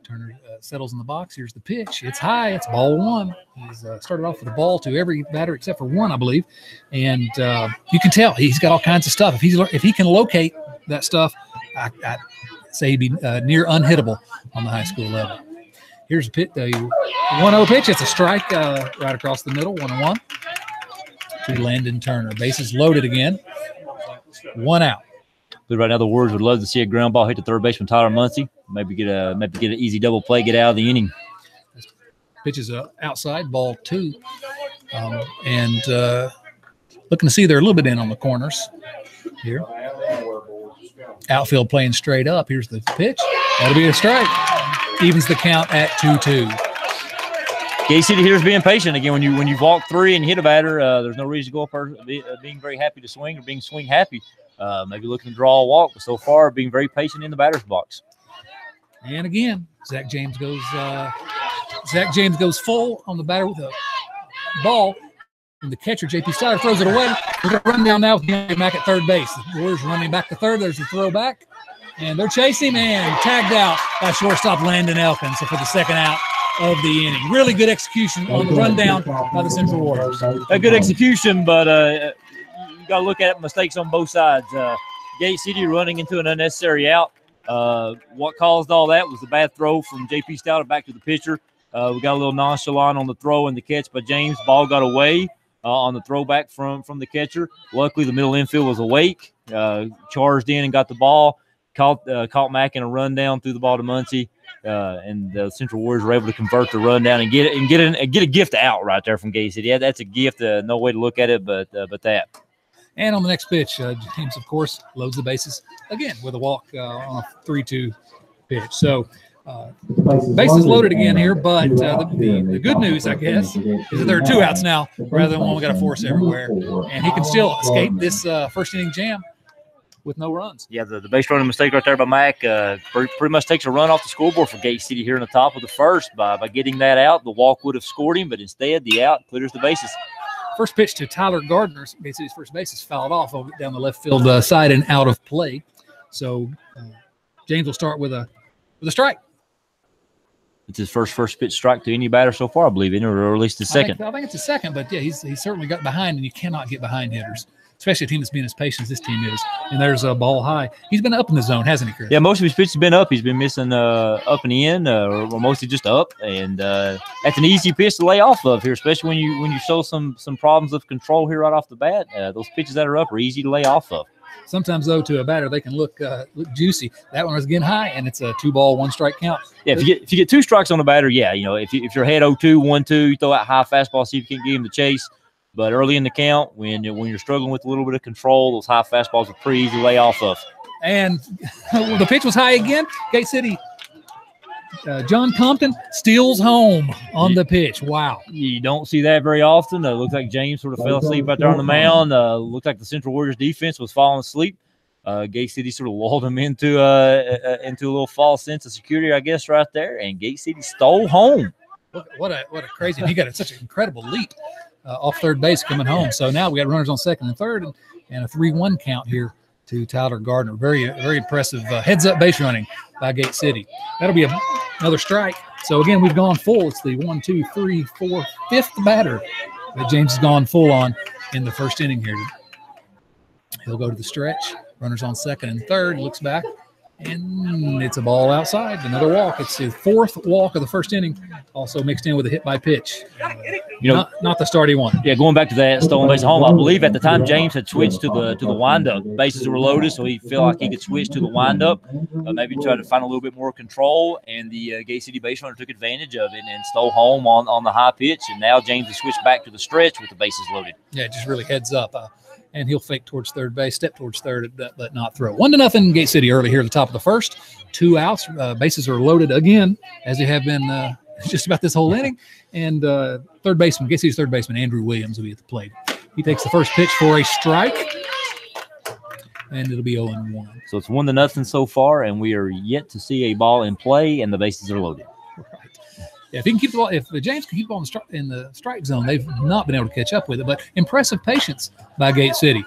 Turner settles in the box. Here's the pitch. It's high. It's ball one. He's started off with a ball to every batter except for one, I believe. And you can tell he's got all kinds of stuff. If he can locate that stuff, I'd say he'd be near unhittable on the high school level. Here's a pitch, the 1-0 pitch. It's a strike right across the middle, 1-1 to Landon Turner. Bases loaded again. 1 out. But right now, the Warriors would love to see a ground ball hit the third baseman Tyler Muncie. Maybe get an easy double play, get out of the inning. Pitch is outside, ball 2. And looking to see they're a little bit in on the corners here. Outfield playing straight up. Here's the pitch. That'll be a strike. Evens the count at 2-2. Gate City hitters being patient again. When you walk 3 and hit a batter, there's no reason to go up being very happy to swing or being swing happy. Maybe looking to draw a walk, but so far being very patient in the batter's box. And again, Zach James goes full on the batter with a ball. And the catcher, J.P. Steyer, throws it away. We're going to run down now with Henry Mack at third base. The Warriors running back to third. There's the throw back. And they're chasing and tagged out by shortstop Landon Elkins for the second out of the inning. Really good execution on the rundown by the Central Warriors. A good execution, but you got to look at it, mistakes on both sides. Gate City running into an unnecessary out. What caused all that was the bad throw from J.P. Stouter back to the pitcher. We got a little nonchalant on the throw and the catch by James. Ball got away on the throwback from the catcher. Luckily, the middle infield was awake, charged in and got the ball. Caught Mack in a rundown, threw the ball to Muncie, and the Central Warriors were able to convert the rundown and get a gift out right there from Gate City. Yeah, that's a gift. No way to look at it, but that. And on the next pitch, James, of course, loads the bases again with a walk on a 3-2 pitch. So bases loaded again here, but the good news, I guess, is that there are 2 outs now rather than one we got to force everywhere. And he can still escape this first inning jam with no runs. Yeah, the base running mistake right there by Mack pretty much takes a run off the scoreboard for Gate City here in the top of the first. By getting that out, the walk would have scored him, but instead the out clears the bases. First pitch to Tyler Gardner, Gate City's first base, is fouled off down the left field side and out of play. So James will start with a strike. It's his first pitch strike to any batter so far, I believe, or at least the second. I think it's a second, but yeah, he's certainly got behind, and you cannot get behind hitters, especially a team that's being as patient as this team is. And there's a ball high. He's been up in the zone, hasn't he, Chris? Yeah, most of his pitches have been up. He's been missing up and in, or mostly just up. And that's an easy pitch to lay off of here, especially when you show some problems of control here right off the bat. Those pitches that are up are easy to lay off of. Sometimes, though, to a batter, they can look juicy. That one was again high, and it's a 2-ball, 1-strike count. Yeah, if you get 2 strikes on a batter, yeah, if you're ahead 0-2, 1-2, you throw out high fastball, see if you can get him to chase. But early in the count, when you're struggling with a little bit of control, those high fastballs are pretty easy to lay off of. And the pitch was high again. Gate City, John Compton steals home on the pitch. Wow. You don't see that very often. Looks like James sort of fell asleep out there on the mound. Looked like the Central Warriors defense was falling asleep. Gate City sort of lulled him into a little false sense of security, I guess, right there. And Gate City stole home. What a crazy – he got such an incredible leap off third base coming home. So now we got runners on second and third and a 3-1 count here to Tyler Gardner. Very, very impressive heads-up base running by Gate City. That'll be another strike. So, again, we've gone full. It's the 1, 2, 3, 4, 5th batter that James has gone full on in the first inning here. He'll go to the stretch. Runners on second and third. Looks back. And it's a ball outside. Another walk. It's the 4th walk of the first inning. Also mixed in with a hit by pitch. Not the start he wanted. Yeah, going back to that stolen base at home, I believe at the time James had switched to the windup. Bases were loaded, so he felt like he could switch to the windup, maybe try to find a little bit more control. And the Gate City base runner took advantage of it and stole home on the high pitch. And now James has switched back to the stretch with the bases loaded. Yeah, just really heads up. And he'll fake towards third base, step towards third, but not throw. 1-0 Gate City early here at the top of the first. 2 outs. Bases are loaded again, as they have been just about this whole inning. And third baseman, Gate City's third baseman, Andrew Williams, will be at the plate. He takes the first pitch for a strike, and it'll be 0-1. So it's 1-0 so far, and we are yet to see a ball in play, and the bases are loaded. Right. Yeah, if he can keep the ball, if James can keep the ball in the strike zone, they've not been able to catch up with it. But impressive patience by Gate City.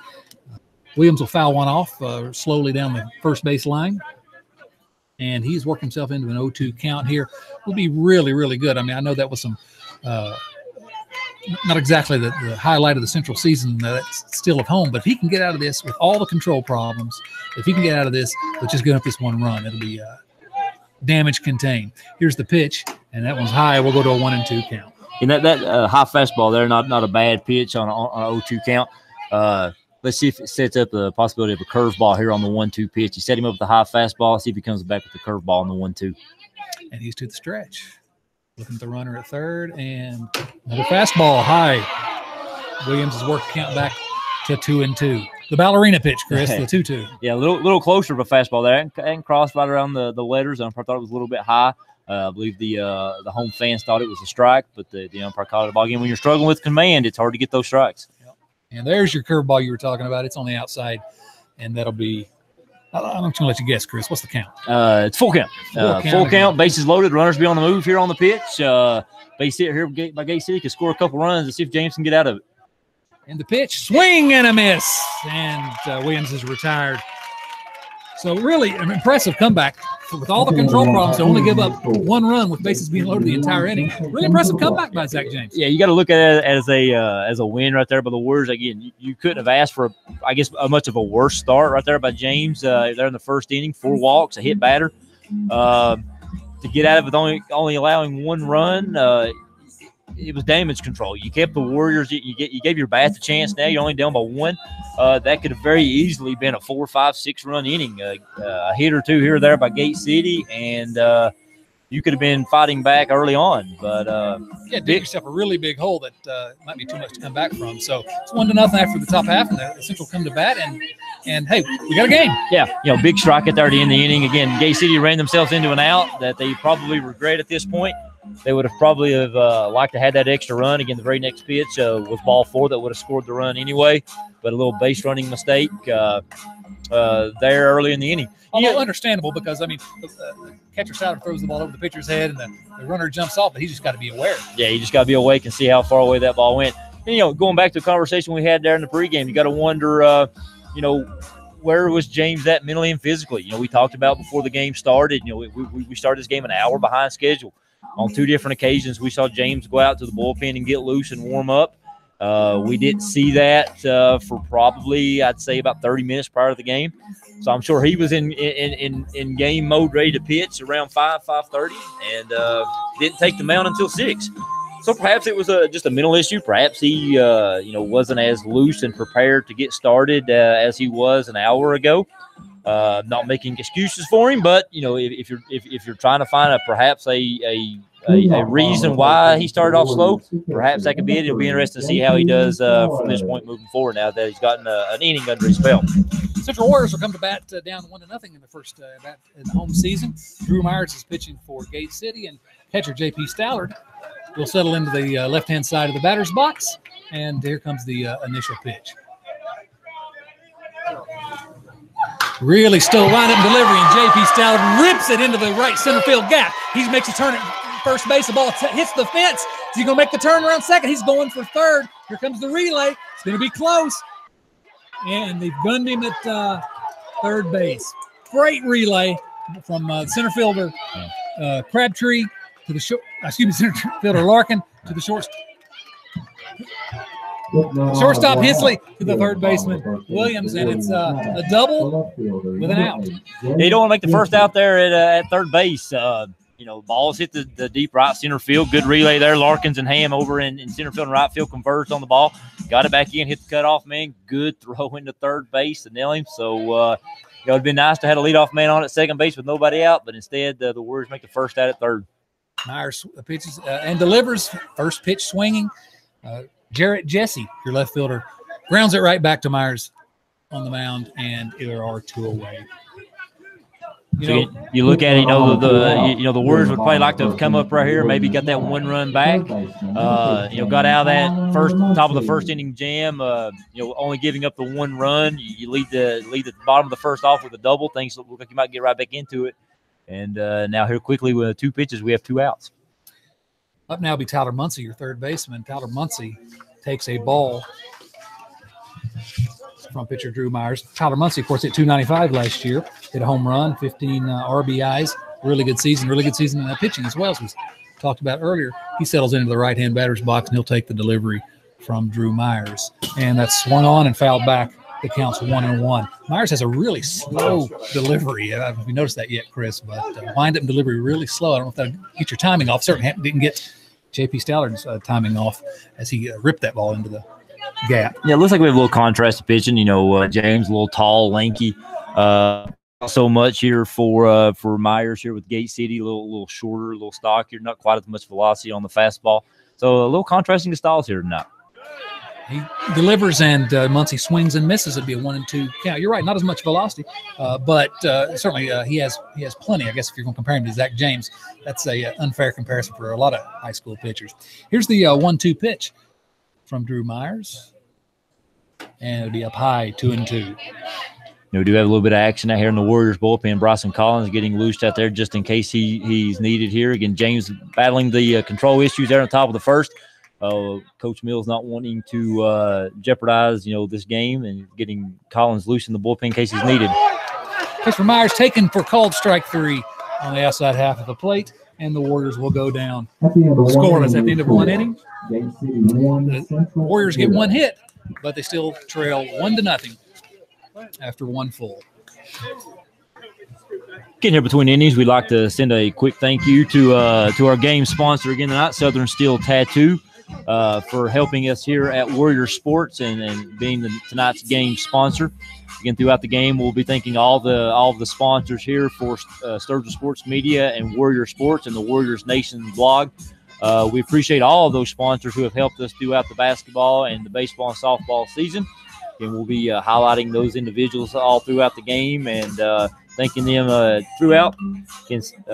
Williams will foul one off slowly down the first base line. and he's worked himself into an 0-2 count here. Will be really, really good. I mean, I know that was some not exactly the highlight of the Central season that's still at home, but if he can get out of this with all the control problems, if he can get out of this with just giving up this one run, it'll be damage contained. Here's the pitch, and that one's high. We'll go to a 1-2 count. And that high fastball there, not a bad pitch on a 0-2 count. Let's see if it sets up the possibility of a curveball here on the 1-2 pitch. You set him up with the high fastball. See if he comes back with the curveball on the 1-2. And he's to the stretch. Looking at the runner at third, and another fastball high. Williams has worked count back to 2-2. The ballerina pitch, Chris, the 2-2. Yeah, a little closer of a fastball there. And crossed right around the letters. The umpire thought it was a little bit high. I believe the home fans thought it was a strike, but the umpire called it a ball game. When you're struggling with command, it's hard to get those strikes. Yep. And there's your curveball you were talking about. It's on the outside, and that'll be – I'm going to let you guess, Chris. What's the count? It's full count. Full count, bases loaded, runners be on the move here on the pitch. Base hit here by Gate City could score a couple runs and see if James can get out of it. And the pitch, swing and a miss. And Williams is retired. So really an impressive comeback with all the control problems to only give up one run with bases being loaded the entire inning. Really impressive comeback by Zach James. Yeah, you got to look at it as a win right there by the Warriors. Again, you couldn't have asked for, a much of a worse start right there by James. There in the first inning, 4 walks, a hit batter. To get out of it with only allowing one run, it was damage control. You kept the Warriors. You gave your bats a chance. Now you're only down by 1. That could have very easily been a 4, 5, 6 run inning. A hit or 2 here or there by Gate City, and you could have been fighting back early on. But dig yourself a really big hole that might be too much to come back from. So it's 1-0 after the top half, and the Central come to bat, and hey, we got a game. Yeah, big strike at the end of the inning. Again, Gate City ran themselves into an out that they probably regret at this point. They would have probably liked to have that extra run. Again, the very next pitch was ball 4 that would have scored the run anyway, but a little base running mistake there early in the inning. Although understandable because, the catcher Souter throws the ball over the pitcher's head and the runner jumps off, but he just got to be aware. Yeah, you just got to be awake and see how far away that ball went. And, going back to the conversation we had there in the pregame, you got to wonder, where was James at mentally and physically? We talked about before the game started, we started this game an hour behind schedule. On 2 different occasions, we saw James go out to the bullpen and get loose and warm up. We didn't see that for probably, I'd say, about 30 minutes prior to the game. So I'm sure he was in game mode, ready to pitch around 5:30, and didn't take the mound until 6. So perhaps it was just a mental issue. Perhaps he, wasn't as loose and prepared to get started as he was an hour ago. Not making excuses for him, but if you're trying to find perhaps a reason why he started off slow, perhaps that could be it. It'll be interesting to see how he does from this point moving forward. Now that he's gotten an inning under his belt. Central Warriors will come to bat down 1-0 in the first bat in the home season. Drew Myers is pitching for Gate City, and catcher J.P. Stallard will settle into the left-hand side of the batter's box, and here comes the initial pitch. Really still wind up delivery, and J.P. Stallard rips it into the right center field gap. He makes a turn at first base. The ball hits the fence. Is he going to make the turn around second? He's going for third. Here comes the relay. It's going to be close. And they've gunned him at third base. Great relay from center fielder Crabtree to the center fielder Larkin to the shortstop. Shortstop Hensley to the third baseman Williams, and it's a double with an out. You don't want to make the first out there at third base. Balls hit the deep right center field. Good relay there. Larkins and Ham over in center field and right field converged on the ball. Got it back in, hit the cutoff man. Good throw into third base to nail him. So, it'd been nice to have a leadoff man on at second base with nobody out, but instead the Warriors make the first out at third. Myers pitches and delivers. First pitch swinging. Jarrett Jesse, your left fielder, grounds it right back to Myers on the mound, and there are 2 away. You look at it, the Warriors would probably like to have come up right here, maybe got that 1 run back. Got out of that top of the first inning jam. Only giving up the 1 run. You lead the bottom of the first off with a double. Things look like you might get right back into it. And now here quickly with 2 pitches, we have 2 outs. Up now will be Tyler Muncie, your third baseman. Tyler Muncie takes a ball from pitcher Drew Myers. Tyler Muncie, of course, hit 295 last year. Hit a home run, 15 RBIs. Really good season in pitching as well, as we talked about earlier. He settles into the right-hand batter's box, and he'll take the delivery from Drew Myers. And that's swung on and fouled back. The count's 1-1. Myers has a really slow delivery. I don't know if you noticed that yet, Chris, but wind-up delivery really slow. I don't know if that'll get your timing off. Certainly didn't get J.P. Stallard's timing off as he ripped that ball into the gap. Yeah, it looks like we have a little contrast to pitching. James, a little tall, lanky. So much here for Myers here with Gate City, a little shorter, a little stockier, not quite as much velocity on the fastball. So a little contrasting to styles here tonight. He delivers, and Muncie swings and misses. It'd be a 1-2 count. You're right, not as much velocity, but certainly he has plenty. I guess if you're going to compare him to Zach James, that's a unfair comparison for a lot of high school pitchers. Here's the 1-2 pitch from Drew Myers, and it'll be up high, 2-2. We do have a little bit of action out here in the Warriors bullpen. Bryson Collins getting loosed out there just in case he's needed here. Again, James battling the control issues there on top of the first. Coach Mills not wanting to jeopardize, this game, and getting Collins loose in the bullpen in case he's needed. Pitch for Myers taken for called strike 3 on the outside half of the plate, and the Warriors will go down scoreless at the end of 1 inning. The Warriors get 1 hit, but they still trail 1-0 after 1 full. Getting here between innings, we'd like to send a quick thank you to our game sponsor again tonight, Southern Steel Tattoo, for helping us here at Warrior Sports and being tonight's game sponsor. Again, throughout the game, we'll be thanking all the sponsors here for Sturgill Sports Media and Warrior Sports and the Warriors Nation blog. We appreciate all of those sponsors who have helped us throughout the basketball and the baseball and softball season. And we'll be highlighting those individuals all throughout the game and thanking them throughout.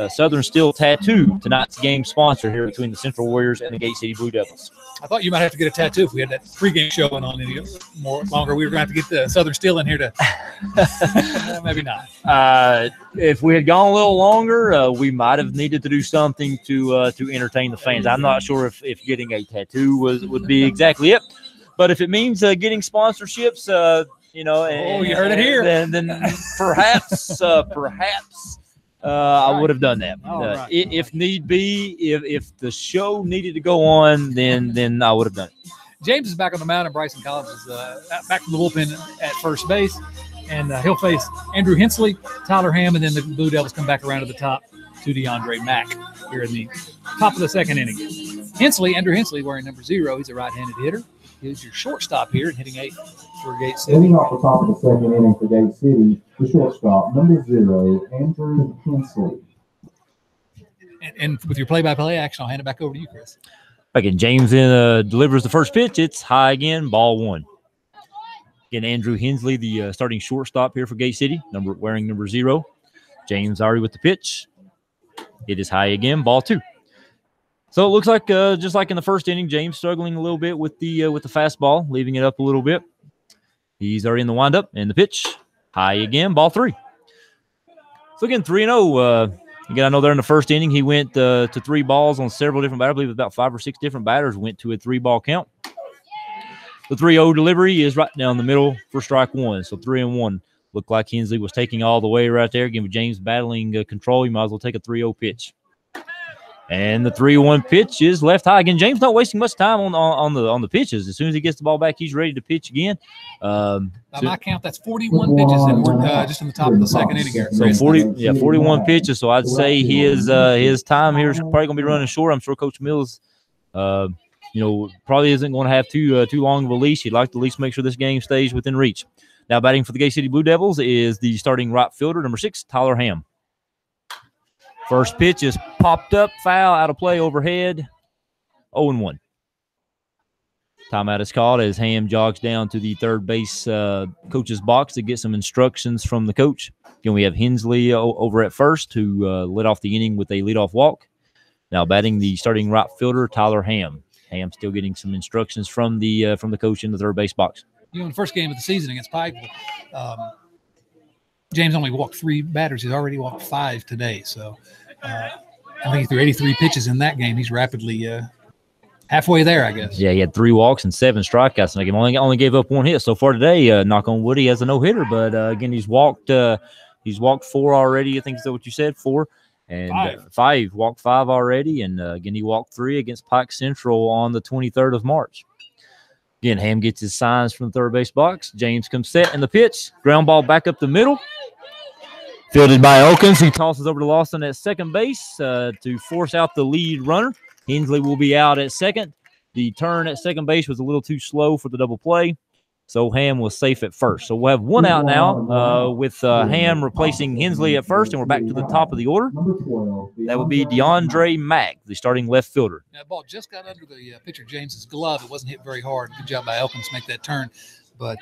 Southern Steel Tattoo, tonight's game sponsor here between the Central Warriors and the Gate City Blue Devils. I thought you might have to get a tattoo if we had that pregame show going on any more longer. We were going to have to get the Southern Steel in here to maybe not. If we had gone a little longer, we might have needed to do something to entertain the fans. I'm not sure if getting a tattoo would be exactly it. But if it means getting sponsorships, you heard it here. Then perhaps I would have done that. Right. If need be, if the show needed to go on, then I would have done it. James is back on the mound, and Bryson Collins is back from the bullpen at first base, and he'll face Andrew Hensley, Tyler Ham, and then the Blue Devils come back around to the top to DeAndre Mack here in the top of the 2nd inning. Andrew Hensley, wearing number 0, he's a right-handed hitter. He's your shortstop here, hitting 8 for Gate City. Hitting off the top of the 2nd inning for Gate City, the shortstop, number 0, Andrew Hensley. And with your play-by-play action, I'll hand it back over to you, Chris. Again, James delivers the first pitch. It's high again, ball 1. Again, Andrew Hensley, the starting shortstop here for Gate City, wearing number 0. James already with the pitch. It is high again, ball 2. So it looks like just like in the first inning, James struggling a little bit with the fastball, leaving it up a little bit. He's already in the windup, and the pitch high again, ball 3. So again, 3-0. Again, I know there in the first inning he went to 3 balls on several different batters. I believe it was about 5 or 6 different batters went to a 3-ball count. The 3-0 delivery is right down the middle for strike 1. So 3-1. Looked like Hensley was taking all the way right there. Again, with James battling control, you might as well take a 3-0 pitch. And the 3-1 pitch is left high. Again, James not wasting much time on the pitches. As soon as he gets the ball back, he's ready to pitch again. By my count, that's 41 pitches, and we're just in the top of the 2nd inning here. So 41 pitches. So I'd say his time here is probably going to be running short. I'm sure Coach Mills, probably isn't going to have too long of a leash. He'd like to at least make sure this game stays within reach. Now batting for the Gate City Blue Devils is the starting right fielder, number 6, Tyler Ham. First pitch is popped up, foul, out of play, overhead, 0-1. Timeout is called as Ham jogs down to the third base coach's box to get some instructions from the coach. Again, we have Hensley over at first, who led off the inning with a leadoff walk. Now batting the starting right fielder, Tyler Ham. Ham still getting some instructions from the coach in the third base box. In the first game of the season against Pike, James only walked 3 batters. He's already walked 5 today. So I think he threw 83 pitches in that game. He's rapidly halfway there, I guess. Yeah, he had 3 walks and 7 strikeouts in the game. Only gave up 1 hit so far today. Knock on wood, he has a no-hitter. But, again, he's walked 4 already, I think is that what you said, 4. And 5. Walked 5 already. And, again, he walked 3 against Pike Central on the 23rd of March. Again, Ham gets his signs from the third base box. James comes set in the pitch. Ground ball back up the middle. Fielded by Elkins. He tosses over to Lawson at second base to force out the lead runner. Hensley will be out at second. The turn at second base was a little too slow for the double play, so Ham was safe at first. So we'll have 1 out now with Ham replacing Hensley at first, and we're back to the top of the order. That would be DeAndre Mack, the starting left fielder. That ball just got under the pitcher James's glove. It wasn't hit very hard. Good job by Elkins to make that turn, but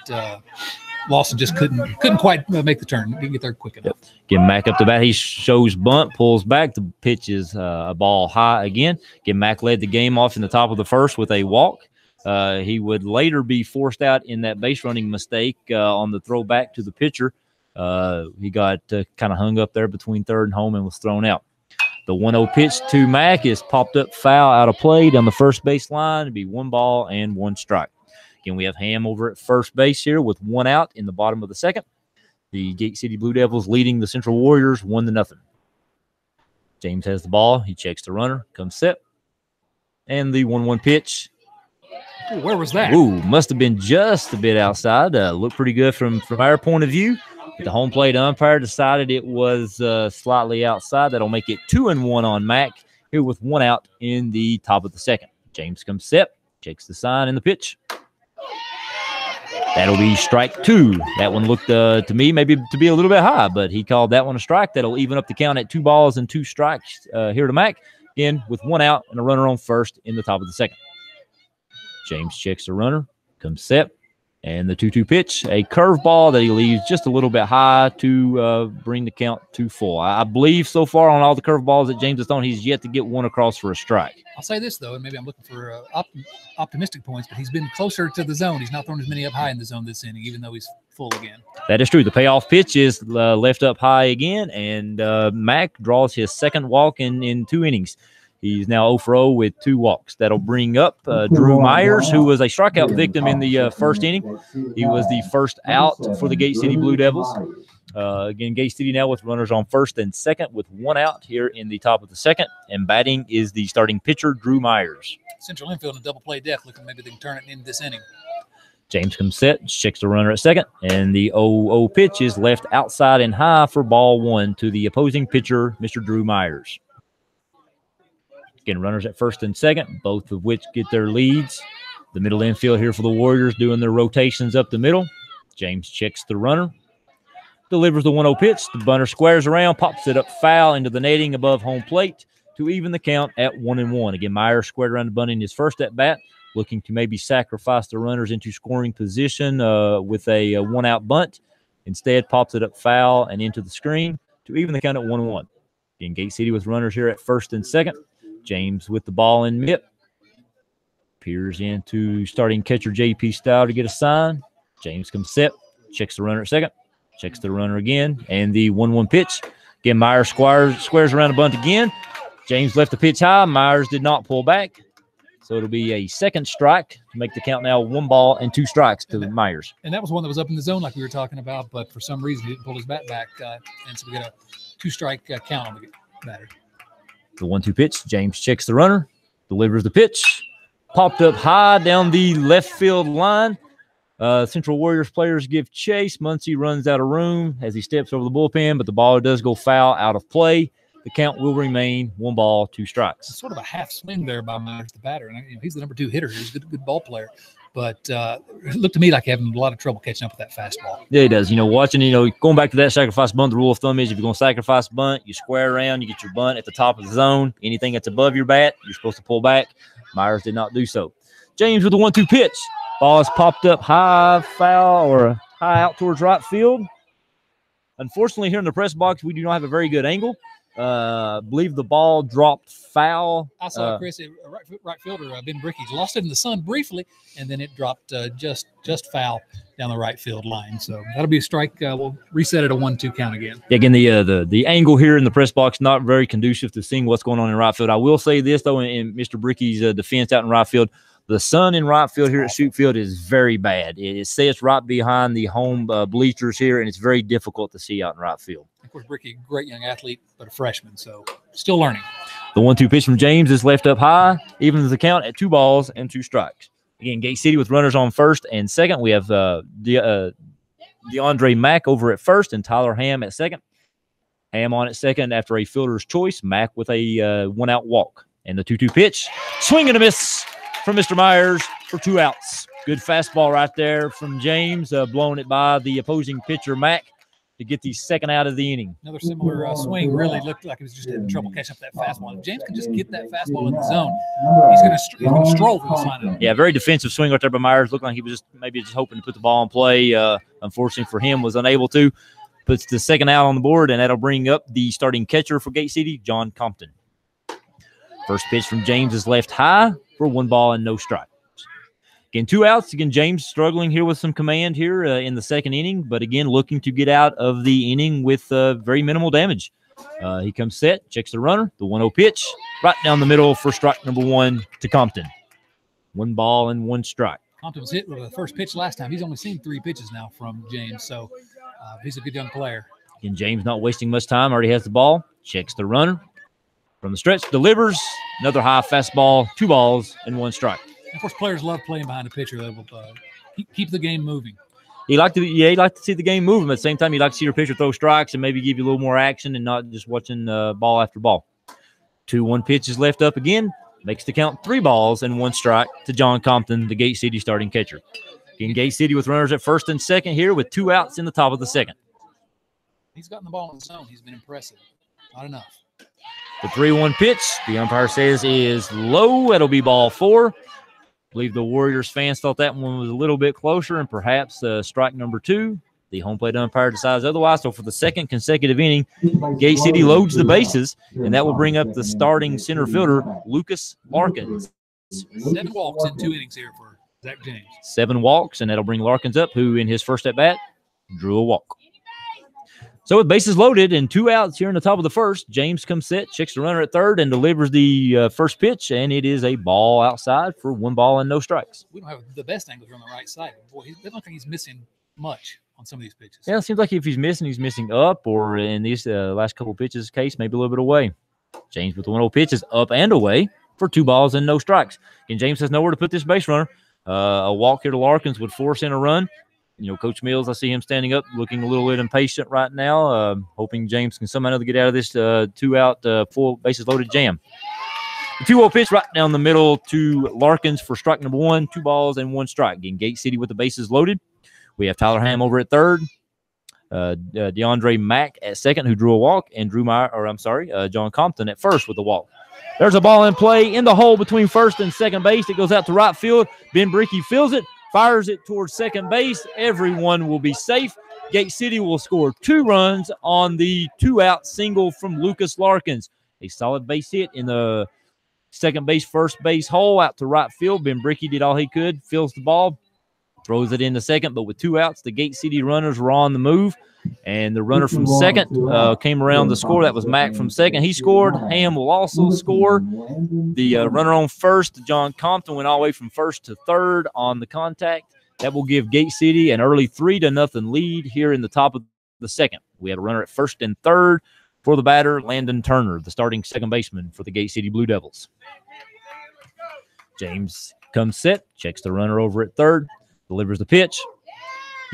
Lawson just couldn't quite make the turn. Didn't get there quick enough. Get Mack up to bat. He shows bunt, pulls back. The pitch is a ball high again. Mack led the game off in the top of the first with a walk. He would later be forced out in that base running mistake on the throw back to the pitcher. He got kind of hung up there between third and home and was thrown out. The 1-0 pitch to Mack is popped up foul out of play down the first base line. It'd be 1 ball and 1 strike. Again, we have Ham over at first base here with 1 out in the bottom of the second. The Gate City Blue Devils leading the Central Warriors 1-0. James has the ball. He checks the runner, comes set. And the 1-1 pitch. Ooh, where was that? Ooh, must have been just a bit outside. Looked pretty good from our point of view. The home plate umpire decided it was slightly outside. That'll make it 2-1 on Mack here with 1 out in the top of the second. James comes set, checks the sign in the pitch. That'll be strike 2. That one looked to me maybe to be a little bit high, but he called that one a strike. That'll even up the count at 2 balls and 2 strikes here to Mack. Again, with 1 out and a runner on first in the top of the second. James checks the runner, comes set, and the 2-2 pitch, a curveball that he leaves just a little bit high to bring the count to full. I believe so far on all the curveballs that James has thrown, he's yet to get one across for a strike. I'll say this, though, and maybe I'm looking for optimistic points, but he's been closer to the zone. He's not thrown as many up high in the zone this inning, even though he's full again. That is true. The payoff pitch is left up high again, and Mack draws his second walk in 2 innings. He's now 0 for 0 with 2 walks. That'll bring up Drew Myers, who was a strikeout victim in the first inning. He was the first out for the Gate City Blue Devils. Again, Gate City now with runners on first and second with 1 out here in the top of the second. And batting is the starting pitcher, Drew Myers. Central infield and double play depth, looking maybe they can turn it into this inning. James comes set, checks the runner at second, and the 0-0 pitch is left outside and high for ball 1 to the opposing pitcher, Mr. Drew Myers. Again, runners at first and second, both of which get their leads. The middle infield here for the Warriors doing their rotations up the middle. James checks the runner, delivers the 1-0 pitch. The bunter squares around, pops it up foul into the netting above home plate to even the count at 1-1. Again, Myers squared around the bunt in his first at bat, looking to maybe sacrifice the runners into scoring position with a 1-out bunt. Instead, pops it up foul and into the screen to even the count at 1-1. Again, Gate City with runners here at first and second. James with the ball in mid. Peers into starting catcher J.P. Style to get a sign. James comes set, checks the runner at second, checks the runner again, and the 1-1 pitch. Again, Myers squares around the bunt again. James left the pitch high. Myers did not pull back. So it'll be a second strike to make the count now 1 ball and 2 strikes to Myers. And that was one that was up in the zone like we were talking about, but for some reason he didn't pull his bat back, and so we got a 2-strike count on the batter. The 1-2 pitch. James checks the runner, delivers the pitch. Popped up high down the left field line. Central Warriors players give chase. Muncie runs out of room as he steps over the bullpen, but the ball does go foul out of play. The count will remain 1 ball, 2 strikes. It's sort of a half swing there by Myers, the batter. And he's the number 2 hitter. He's a good ball player. But it looked to me like having a lot of trouble catching up with that fastball. Yeah, he does. Watching, going back to that sacrifice bunt, the rule of thumb is if you're going to sacrifice bunt, you square around, you get your bunt at the top of the zone. Anything that's above your bat, you're supposed to pull back. Myers did not do so. James with the 1-2 pitch. Ball is popped up high foul or high out towards right field. Unfortunately, here in the press box, we do not have a very good angle. believe the ball dropped foul. I saw Chris, right fielder Ben Bricky, lost it in the sun briefly, and then it dropped just foul down the right field line. So that'll be a strike. We'll reset it a 1-2 count again. Yeah, again, the angle here in the press box not very conducive to seeing what's going on in right field. I will say this though, in Mr. Bricky's defense out in right field, the sun in right field here at Shute Field is very bad. It sits right behind the home bleachers here, and it's very difficult to see out in right field. Of course, Bricky, great young athlete, but a freshman, so still learning. The 1-2 pitch from James is left up high, evens the count at 2 balls and 2 strikes. Again, Gate City with runners on first and second. We have DeAndre Mack over at first and Tyler Ham at second. Ham on at second after a fielder's choice. Mack with a 1-out walk. And the 2-2 pitch, swing and a miss from Mr. Myers for 2 outs. Good fastball right there from James, blowing it by the opposing pitcher, Mack, to get the second out of the inning. Another similar swing. Really looked like he was just having trouble catching up that fastball. If James can just get that fastball in the zone, he's going to stroll for the sign. Yeah, very defensive swing right there by Myers. Looked like he was maybe just hoping to put the ball in play. Unfortunately for him, was unable to. Puts the second out on the board, and that'll bring up the starting catcher for Gate City, John Compton. First pitch from James is left high for 1 ball and no strike. Again, 2 outs. Again, James struggling here with some command here in the second inning, but again, looking to get out of the inning with very minimal damage. He comes set, checks the runner, the 1-0 pitch, right down the middle for strike number 1 to Compton. 1 ball and 1 strike. Compton was hit with the first pitch last time. He's only seen 3 pitches now from James, so he's a good young player. Again, James not wasting much time, already has the ball, checks the runner. From the stretch, delivers, another high fastball, 2 balls and 1 strike. Of course, players love playing behind a pitcher. They will keep the game moving. You like to see the game moving. At the same time, you like to see your pitcher throw strikes and maybe give you a little more action and not just watching ball after ball. 2-1 pitch is left up again. Makes the count 3 balls and 1 strike to John Compton, the Gate City starting catcher. Again, Gate City with runners at first and second here with 2 outs in the top of the second. He's gotten the ball in the zone. He's been impressive. Not enough. The 3-1 pitch, the umpire says is low. It'll be ball 4. I believe the Warriors fans thought that one was a little bit closer and perhaps strike number 2. The home plate umpire decides otherwise. So for the second consecutive inning, Gate City loads the bases, and that will bring up the starting center fielder, Lucas Larkins. 7 walks in 2 innings here for Zach James. 7 walks, and that'll bring Larkins up, who in his first at-bat drew a walk. So with bases loaded and 2 outs here in the top of the first, James comes set, checks the runner at third, and delivers the first pitch, and it is a ball outside for 1 ball and no strikes. We don't have the best angles on the right side. Boy, it doesn't look like he's missing much on some of these pitches. Yeah, it seems like if he's missing up, or in these last couple pitches case, maybe a little bit away. James with the 1-0 pitch is up and away for 2 balls and no strikes. And James has nowhere to put this base runner. A walk here to Larkins would force in a run. You know, Coach Mills, I see him standing up, looking a little bit impatient right now, hoping James can somehow get out of this 2-out, full bases loaded jam. The 2-0 pitch right down the middle to Larkins for strike number 1, 2 balls and 1 strike. Again, Gate City with the bases loaded. We have Tyler Ham over at third, DeAndre Mack at second, who drew a walk, and John Compton at first with a walk. There's a ball in play in the hole between first and second base. It goes out to right field. Ben Bricky fields it, fires it towards second base. Everyone will be safe. Gate City will score 2 runs on the 2-out single from Lucas Larkins. A solid base hit in the second base, first base hole out to right field. Ben Bricky did all he could, fields the ball, throws it into second, but with 2 outs, the Gate City runners were on the move, and the runner from second came around to score. That was Mack from second. He scored. Ham will also score. The runner on first, John Compton, went all the way from first to third on the contact. That will give Gate City an early 3-0 lead here in the top of the second. We had a runner at first and third for the batter, Landon Turner, the starting second baseman for the Gate City Blue Devils. James comes set, checks the runner over at third, delivers the pitch.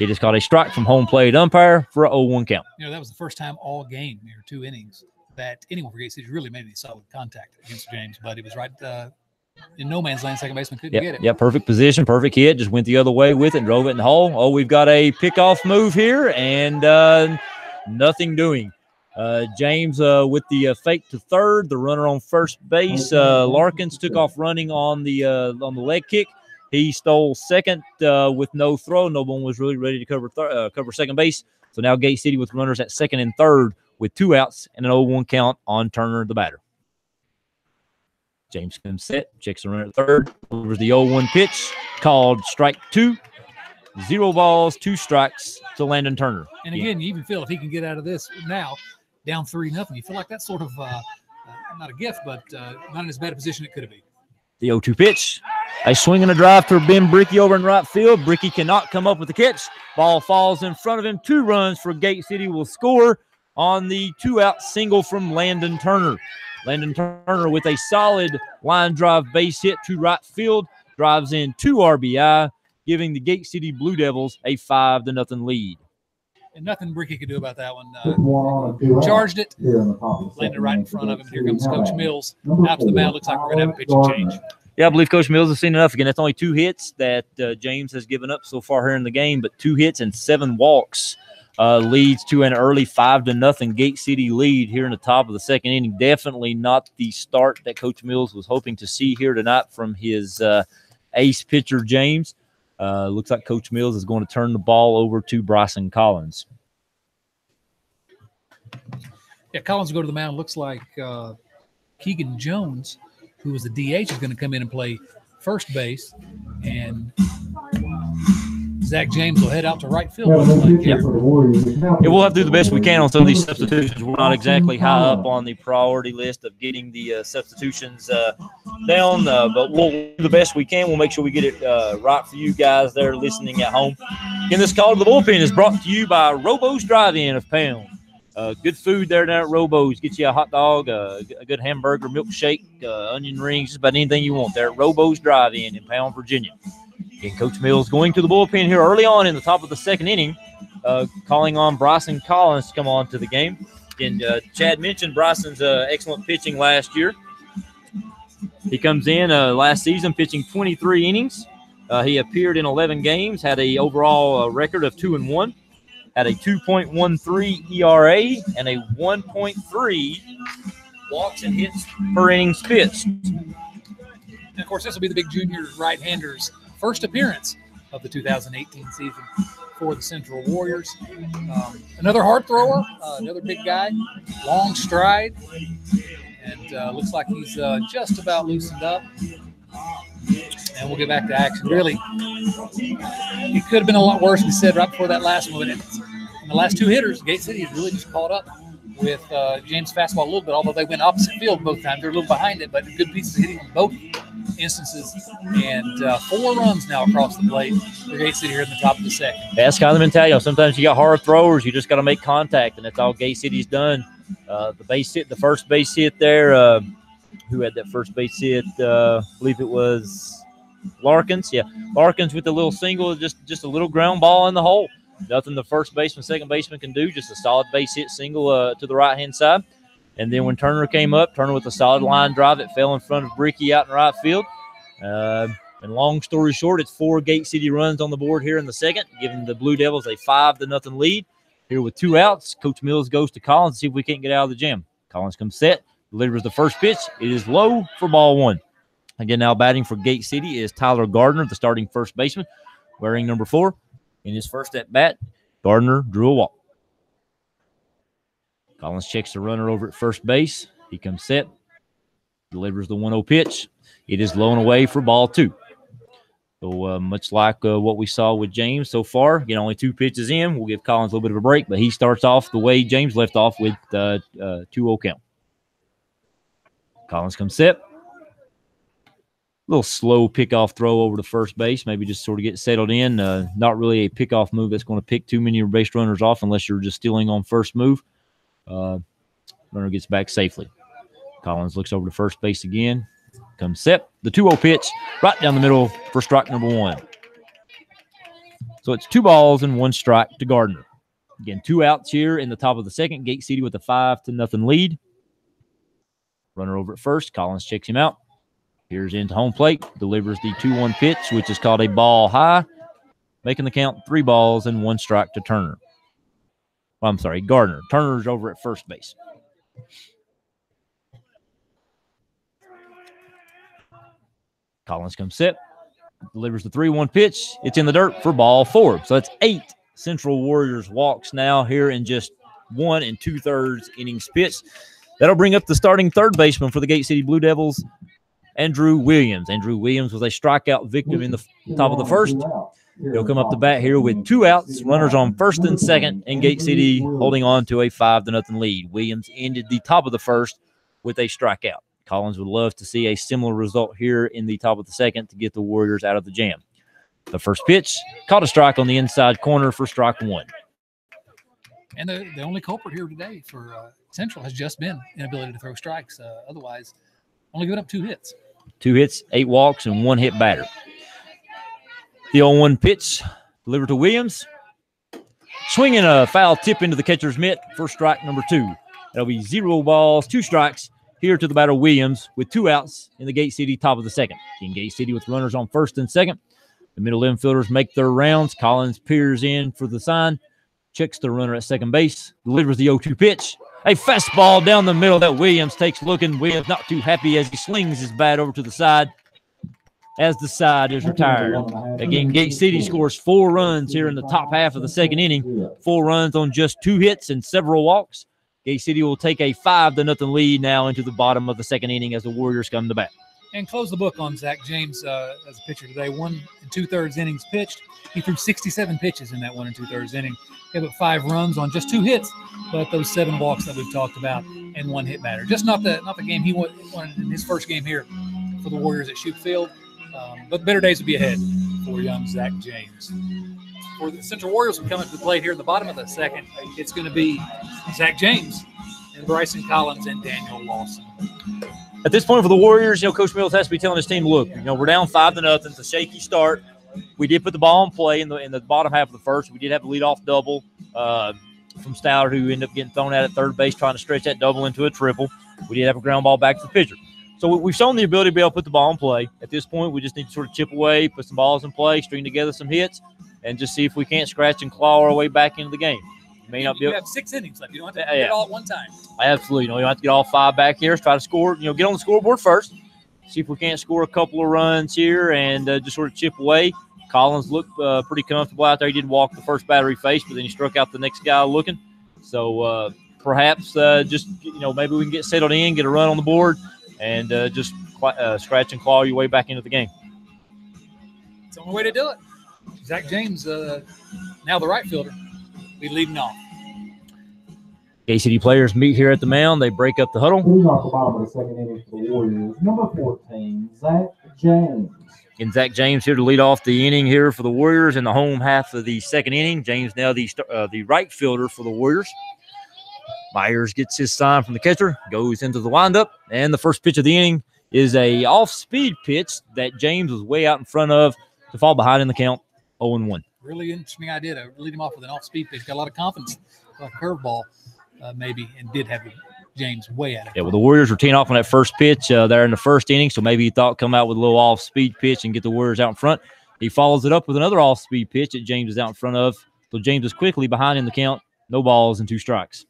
It is called a strike from home plate umpire for a 0-1 count. You know, that was the first time all game, near 2 innings, that anyone for Gate City really made any solid contact against James, but it was right in no man's land. Second baseman couldn't get it. Yeah, perfect position, perfect hit. Just went the other way with it and drove it in the hole. Oh, we've got a pickoff move here, and nothing doing. James with the fake to third, the runner on first base. Larkins took off running on the leg kick. He stole second with no throw. No one was really ready to cover second base. So now Gate City with runners at second and third with 2 outs and an 0-1 count on Turner, the batter. James comes set, checks the runner at third, delivers the 0-1 pitch, called strike 2. 0 balls, 2 strikes to Landon Turner. And again, you even feel if he can get out of this now, down 3-0, you feel like that's sort of not a gift, but not in as bad a position it could have been. The 0-2 pitch, a swing and a drive to Ben Bricky over in right field. Bricky cannot come up with the catch. Ball falls in front of him. 2 runs for Gate City will score on the 2-out single from Landon Turner. Landon Turner with a solid line drive base hit to right field, drives in 2 RBI, giving the Gate City Blue Devils a 5-0 lead. And nothing Bricky could do about that one. Just 1 on and 2 out. Charged it, Here in the top of the landed second right in inning front of him. for Here Gate comes City. Coach Now Mills batting, out to the number mound. Looks like we're going to have a pitching Gardner. change. Yeah, I believe Coach Mills has seen enough. Again, that's only 2 hits that James has given up so far here in the game, but 2 hits and 7 walks leads to an early 5-0 Gate City lead here in the top of the second inning. Definitely not the start that Coach Mills was hoping to see here tonight from his ace pitcher, James. Looks like Coach Mills is going to turn the ball over to Bryson Collins. Yeah, Collins will go to the mound. Looks like Keegan Jones, who was the DH, is going to come in and play first base. And Zach James will head out to right field. Now, looks the like pitcher here. for the Warriors is now Yeah, we'll have to do the best we can on some of these number 6, substitutions. We're not exactly high up on the priority list of getting the substitutions down, but we'll do the best we can. We'll make sure we get it right for you guys there listening at home. Again, this call to the bullpen is brought to you by Robo's Drive-In of Pound. Good food there down at Robo's. Get you a hot dog, a good hamburger, milkshake, onion rings, just about anything you want there at Robo's Drive-In in Pound, Virginia. Again, Coach Mills going to the bullpen here early on in the top of the second inning, calling on Bryson Collins to come on to the game. And Chad mentioned Bryson's excellent pitching last year. He comes in last season pitching 23 innings. He appeared in 11 games, had a overall record of 2-1. Had a 2.13 ERA and a 1.3 walks and hits per innings pitched. And, of course, this will be the big junior right-hander's first appearance of the 2018 season for the Central Warriors. Another hard thrower, another big guy, long stride, and looks like he's just about loosened up. And we'll get back to action. Really, it could have been a lot worse, we said right before that last one. In the last 2 hitters, Gate City has really just caught up with James' fastball a little bit, although they went opposite field both times. They're a little behind it, but good pieces of hitting in both instances. And 4 runs now across the plate for Gate City here in the top of the second. That's kind of the mentality. Sometimes you got hard throwers. You just got to make contact, and that's all Gate City's done. The first base hit there, who had that first base hit? I believe it was Larkins. Yeah, Larkins with the little single, just a little ground ball in the hole. Nothing the first baseman, second baseman can do, just a solid base hit single to the right-hand side. And then when Turner came up, Turner with a solid line drive, it fell in front of Bricky out in right field. And long story short, it's 4 Gate City runs on the board here in the second, giving the Blue Devils a 5-0 lead. Here with 2 outs, Coach Mills goes to Collins to see if we can't get out of the jam. Collins comes set, delivers the first pitch. It is low for ball 1. Again, now batting for Gate City is Tyler Gardner, the starting first baseman, wearing number 4. In his first at bat, Gardner drew a walk. Collins checks the runner over at first base. He comes set, delivers the 1-0 pitch. It is low and away for ball 2. So much like what we saw with James so far, again, only 2 pitches in. We'll give Collins a little bit of a break, but he starts off the way James left off with 2-0 count. Collins comes set. A little slow pickoff throw over to first base, maybe just sort of get settled in. Not really a pickoff move that's going to pick too many base runners off unless you're just stealing on first move. Runner gets back safely. Collins looks over to first base again. Comes set. The 2-0 pitch right down the middle for strike number 1. So it's 2 balls and 1 strike to Gardner. Again, 2 outs here in the top of the second. Gate City with a 5-0 lead. Runner over at first. Collins checks him out. Here's into home plate, delivers the 2-1 pitch, which is called a ball high, making the count 3 balls and 1 strike to Turner. Well, I'm sorry, Gardner. Turner's over at first base. Collins comes set, delivers the 3-1 pitch. It's in the dirt for ball 4. So it's 8 Central Warriors walks now here in just 1 2/3 innings pitched. That'll bring up the starting third baseman for the Gate City Blue Devils, Andrew Williams. Andrew Williams was a strikeout victim in the top of the first. He'll come up the bat here with 2 outs, runners on first and second, and Gate City holding on to a 5-0 lead. Williams ended the top of the first with a strikeout. Collins would love to see a similar result here in the top of the second to get the Warriors out of the jam. The first pitch caught a strike on the inside corner for strike 1. And the only culprit here today for Central has just been inability to throw strikes. Otherwise, only giving up 2 hits. 2 hits, 8 walks, and 1 hit batter. The 0-1 pitch delivered to Williams. Swinging a foul tip into the catcher's mitt for strike number 2. That'll be 0 balls, 2 strikes here to the batter Williams with 2 outs in the Gate City top of the second. In Gate City with runners on first and second. The middle infielders make their rounds. Collins peers in for the sign. Checks the runner at second base. Delivers the 0-2 pitch. A fastball down the middle that Williams takes looking. Williams not too happy as he slings his bat over to the side as the side is retired. Again, Gate City scores 4 runs here in the top half of the second inning. 4 runs on just 2 hits and several walks. Gate City will take a 5-0 lead now into the bottom of the second inning as the Warriors come to bat. And close the book on Zach James as a pitcher today. 1 2/3 innings pitched. He threw 67 pitches in that 1 2/3 inning. Gave up 5 runs on just 2 hits, but those 7 walks that we've talked about and 1 hit batter. Just not the game he wanted in his first game here for the Warriors at Shoup Field. But better days will be ahead for young Zach James. For the Central Warriors who come into the plate here in the bottom of the second, it's going to be Zach James and Bryson Collins and Daniel Lawson. At this point for the Warriors, Coach Mills has to be telling his team, look, we're down 5-0. It's a shaky start. We did put the ball in play in the bottom half of the first. We did have a leadoff double from Stallard, who ended up getting thrown out at third base trying to stretch that double into a triple. We did have a ground ball back to the pitcher. So we've shown the ability to be able to put the ball in play. At this point, we just need to sort of chip away, put some balls in play, string together some hits, and just see if we can't scratch and claw our way back into the game. You have 6 innings left. You don't have to get it all at one time. Absolutely. You don't have to get all 5 back here. Try to score, get on the scoreboard first. See if we can't score a couple of runs here and just sort of chip away. Collins looked pretty comfortable out there. He did walk the first batter he faced, but then he struck out the next guy looking. So perhaps just, maybe we can get settled in, get a run on the board, and just scratch and claw your way back into the game. It's the only way to do it. Zach James, now the right fielder, be leading off. Gate City players meet here at the mound. They break up the huddle. Leading off the bottom of the second inning for the Warriors, number 14, Zach James. And Zach James here to lead off the inning here for the Warriors in the home half of the second inning. James now the right fielder for the Warriors. Myers gets his sign from the catcher, goes into the windup, and the first pitch of the inning is a off-speed pitch that James was way out in front of to fall behind in the count, 0-1. Really interesting idea to lead him off with an off-speed pitch. Got a lot of confidence, a curveball maybe, and did have James way out of it. Yeah, well, the Warriors were teeing off on that first pitch there in the first inning, so maybe he thought come out with a little off-speed pitch and get the Warriors out in front. He follows it up with another off-speed pitch that James is out in front of, so James is quickly behind in the count, no balls and 2 strikes.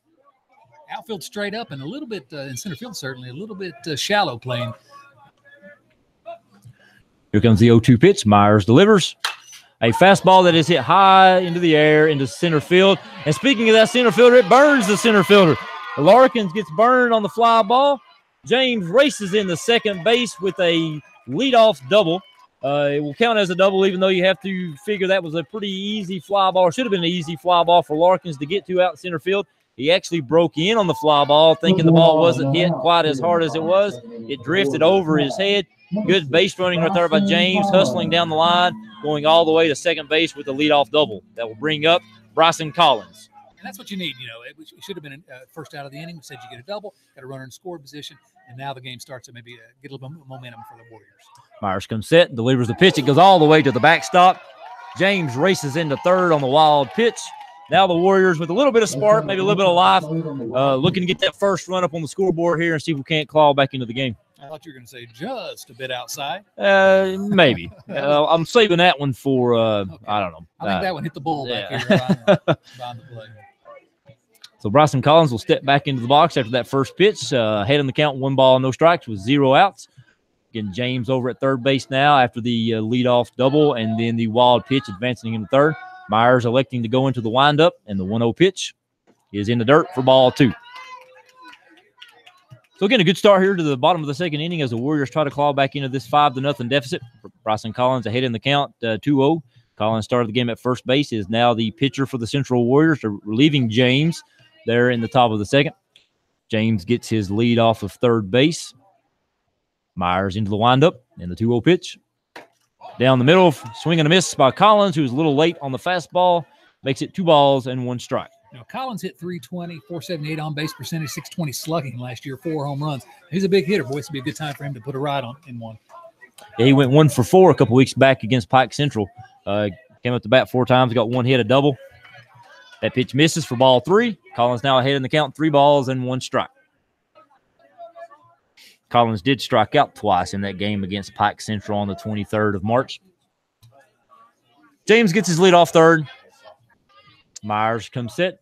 Outfield straight up and a little bit in center field, certainly, a little bit shallow playing. Here comes the 0-2 pitch. Myers delivers. A fastball that is hit high into the air into center field. And speaking of that center fielder, it burns the center fielder. Larkins gets burned on the fly ball. James races in the second base with a leadoff double. It will count as a double, even though you have to figure that was a pretty easy fly ball, or should have been an easy fly ball for Larkins to get to out in center field. He actually broke in on the fly ball, thinking the ball wasn't hit quite as hard as it was. It drifted over his head. Good base running right there by James, hustling down the line, going all the way to second base with a leadoff double. That will bring up Bryson Collins. And that's what you need. It should have been first out of the inning. We said you get a double, got a runner in score position, and now the game starts to maybe get a little bit of momentum for the Warriors. Myers comes set, delivers the pitch. It goes all the way to the backstop. James races into third on the wild pitch. Now the Warriors with a little bit of spark, maybe a little bit of life, looking to get that first run up on the scoreboard here and see if we can't claw back into the game. I thought you were going to say just a bit outside. Maybe. I'm saving that one for, okay. I don't know. I think that one hit the bull back here behind the plate. So Bryson Collins will step back into the box after that first pitch. Head in the count, 1 ball, no strikes with 0 outs. Again, James over at third base now after the leadoff double and then the wild pitch advancing him to third. Myers electing to go into the windup and the 1-0 pitch is in the dirt for ball 2. So again, a good start here to the bottom of the second inning as the Warriors try to claw back into this 5-0 deficit. Bryson Collins ahead in the count, 2-0. Collins started the game at first base, is now the pitcher for the Central Warriors. They're relieving James there in the top of the second. James gets his lead off of third base. Myers into the windup and the 2-0 pitch. Down the middle, swing and a miss by Collins, who's a little late on the fastball. Makes it 2 balls and 1 strike. Now, Collins hit 320, 478 on base percentage, 620 slugging last year, 4 home runs. He's a big hitter. Boy, it's be a good time for him to put a ride on in one. Yeah, he went 1 for 4 a couple weeks back against Pike Central. Came up to bat 4 times, got 1 hit, a double. That pitch misses for ball 3. Collins now ahead in the count, 3 balls and 1 strike. Collins did strike out twice in that game against Pike Central on the 23rd of March. James gets his lead off third. Myers comes set,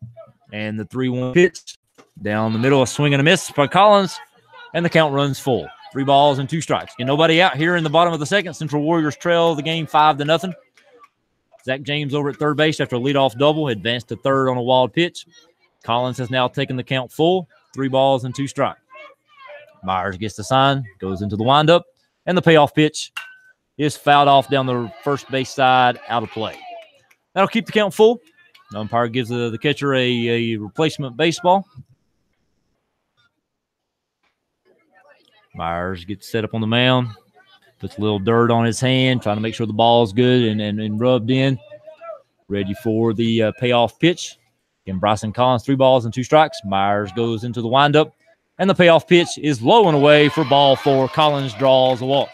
and the 3-1 pitch down the middle, a swing and a miss by Collins, and the count runs full. 3 balls and 2 strikes. Get nobody out here in the bottom of the second. Central Warriors trail the game 5-0. Zach James over at third base after a leadoff double, advanced to third on a wild pitch. Collins has now taken the count full. 3 balls and 2 strikes. Myers gets the sign, goes into the windup, and the payoff pitch is fouled off down the first base side, out of play. That'll keep the count full. The umpire gives the catcher a replacement baseball. Myers gets set up on the mound, puts a little dirt on his hand, trying to make sure the ball's good and rubbed in. Ready for the payoff pitch. Again, Bryson Collins, 3 balls and 2 strikes. Myers goes into the windup, and the payoff pitch is low and away for ball 4. Collins draws a walk.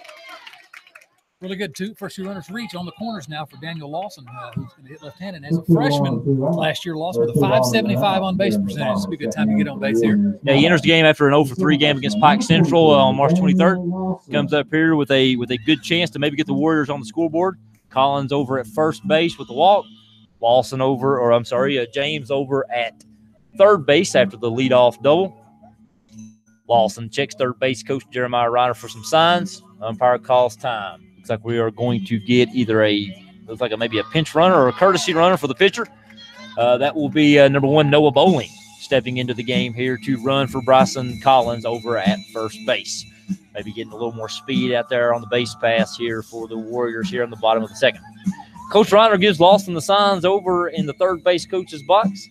Really good, first 2 runners reach on the corners now for Daniel Lawson, who's going to hit left-handed. As a freshman last year, Lawson with a 575 on base percentage. It's a good time to get on base here. Yeah, he enters the game after an 0-for-3 game against Pike Central on March 23rd. Comes up here with a good chance to maybe get the Warriors on the scoreboard. Collins over at first base with the walk. James over at third base after the leadoff double. Lawson checks third base coach Jeremiah Reiner for some signs. Umpire calls time. Looks like we are going to get either maybe a pinch runner or a courtesy runner for the pitcher. That will be number 1, Noah Bowling, stepping into the game here to run for Bryson Collins over at first base. Maybe getting a little more speed out there on the base pass here for the Warriors here on the bottom of the second. Coach Reiner gives Lawson the signs over in the third base coach's box.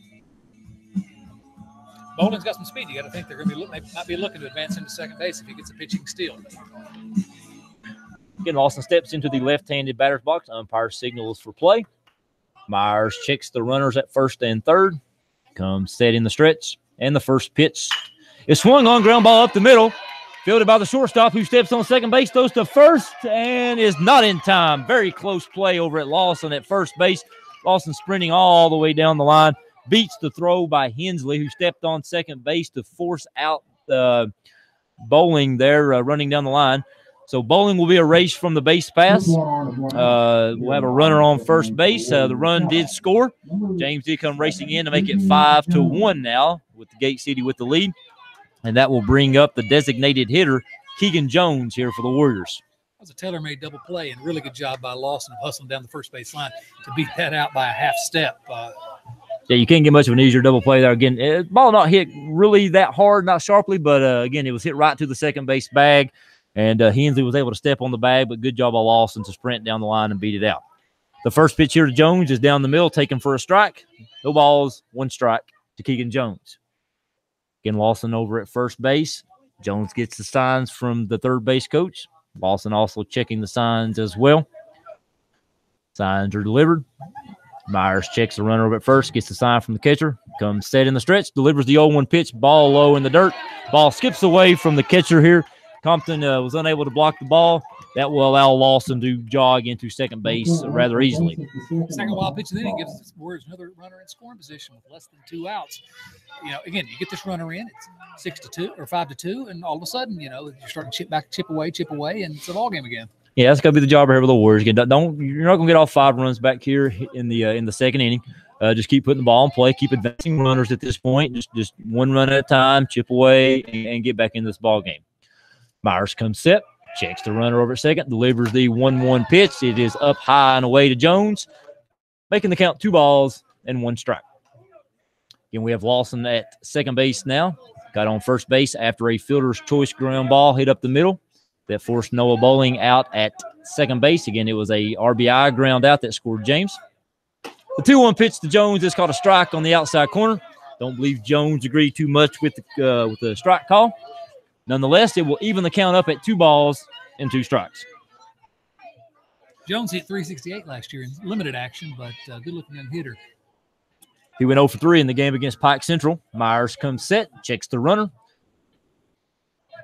Bowling's got some speed. You got to think they're going to might be looking to advance him to second base if he gets a pitching steal. Again, Lawson steps into the left-handed batter's box. Umpire signals for play. Myers checks the runners at first and third. Comes set in the stretch. And the first pitch is swung on, ground ball up the middle. Fielded by the shortstop, who steps on second base, throws to first, and is not in time. Very close play over at Lawson at first base. Lawson sprinting all the way down the line. Beats the throw by Hensley, who stepped on second base to force out Bowling there running down the line. So Bowling will be erased from the base pass. We'll have a runner on first base. The run did score. James did come racing in to make it 5-1 now with the Gate City with the lead. And that will bring up the designated hitter, Keegan Jones, here for the Warriors. That was a tailor-made double play, and really good job by Lawson of hustling down the first base line to beat that out by a half step. Yeah, you can't get much of an easier double play there. Again, ball not hit really that hard, not sharply, but again, it was hit right to the second base bag. And Hensley was able to step on the bag, but good job by Lawson to sprint down the line and beat it out. The first pitch here to Jones is down the middle, taken for a strike. No balls, 1 strike to Keegan Jones. Again, Lawson over at first base. Jones gets the signs from the third base coach. Lawson also checking the signs as well. Signs are delivered. Myers checks the runner over at first, gets the sign from the catcher, comes set in the stretch, delivers the 0-1 pitch, ball low in the dirt. Ball skips away from the catcher here. Compton was unable to block the ball. That will allow Lawson to jog into second base rather easily. Second wild pitch, and then he gives the Warriors another runner in scoring position with less than 2 outs. Again, you get this runner in, it's 6-2 or 5-2, and all of a sudden, you're starting to chip away, and it's a ball game again. Yeah, that's got to be the job here for the Warriors. Again, you're not going to get all 5 runs back here in the second inning. Just keep putting the ball in play, keep advancing runners at this point. Just 1 run at a time, chip away, and get back into this ball game. Myers comes set, checks the runner over at second, delivers the 1-1 pitch. It is up high and away to Jones, making the count 2 balls and 1 strike. Again, we have Lawson at second base now. Got on first base after a fielder's choice ground ball hit up the middle that forced Noah Bowling out at second base. Again, it was a RBI ground out that scored James. The 2-1 pitch to Jones is called a strike on the outside corner. Don't believe Jones agreed too much with the strike call. Nonetheless, it will even the count up at 2 balls and 2 strikes. Jones hit 368 last year in limited action, but good-looking young hitter. He went 0 for 3 in the game against Pike Central. Myers comes set, checks the runner.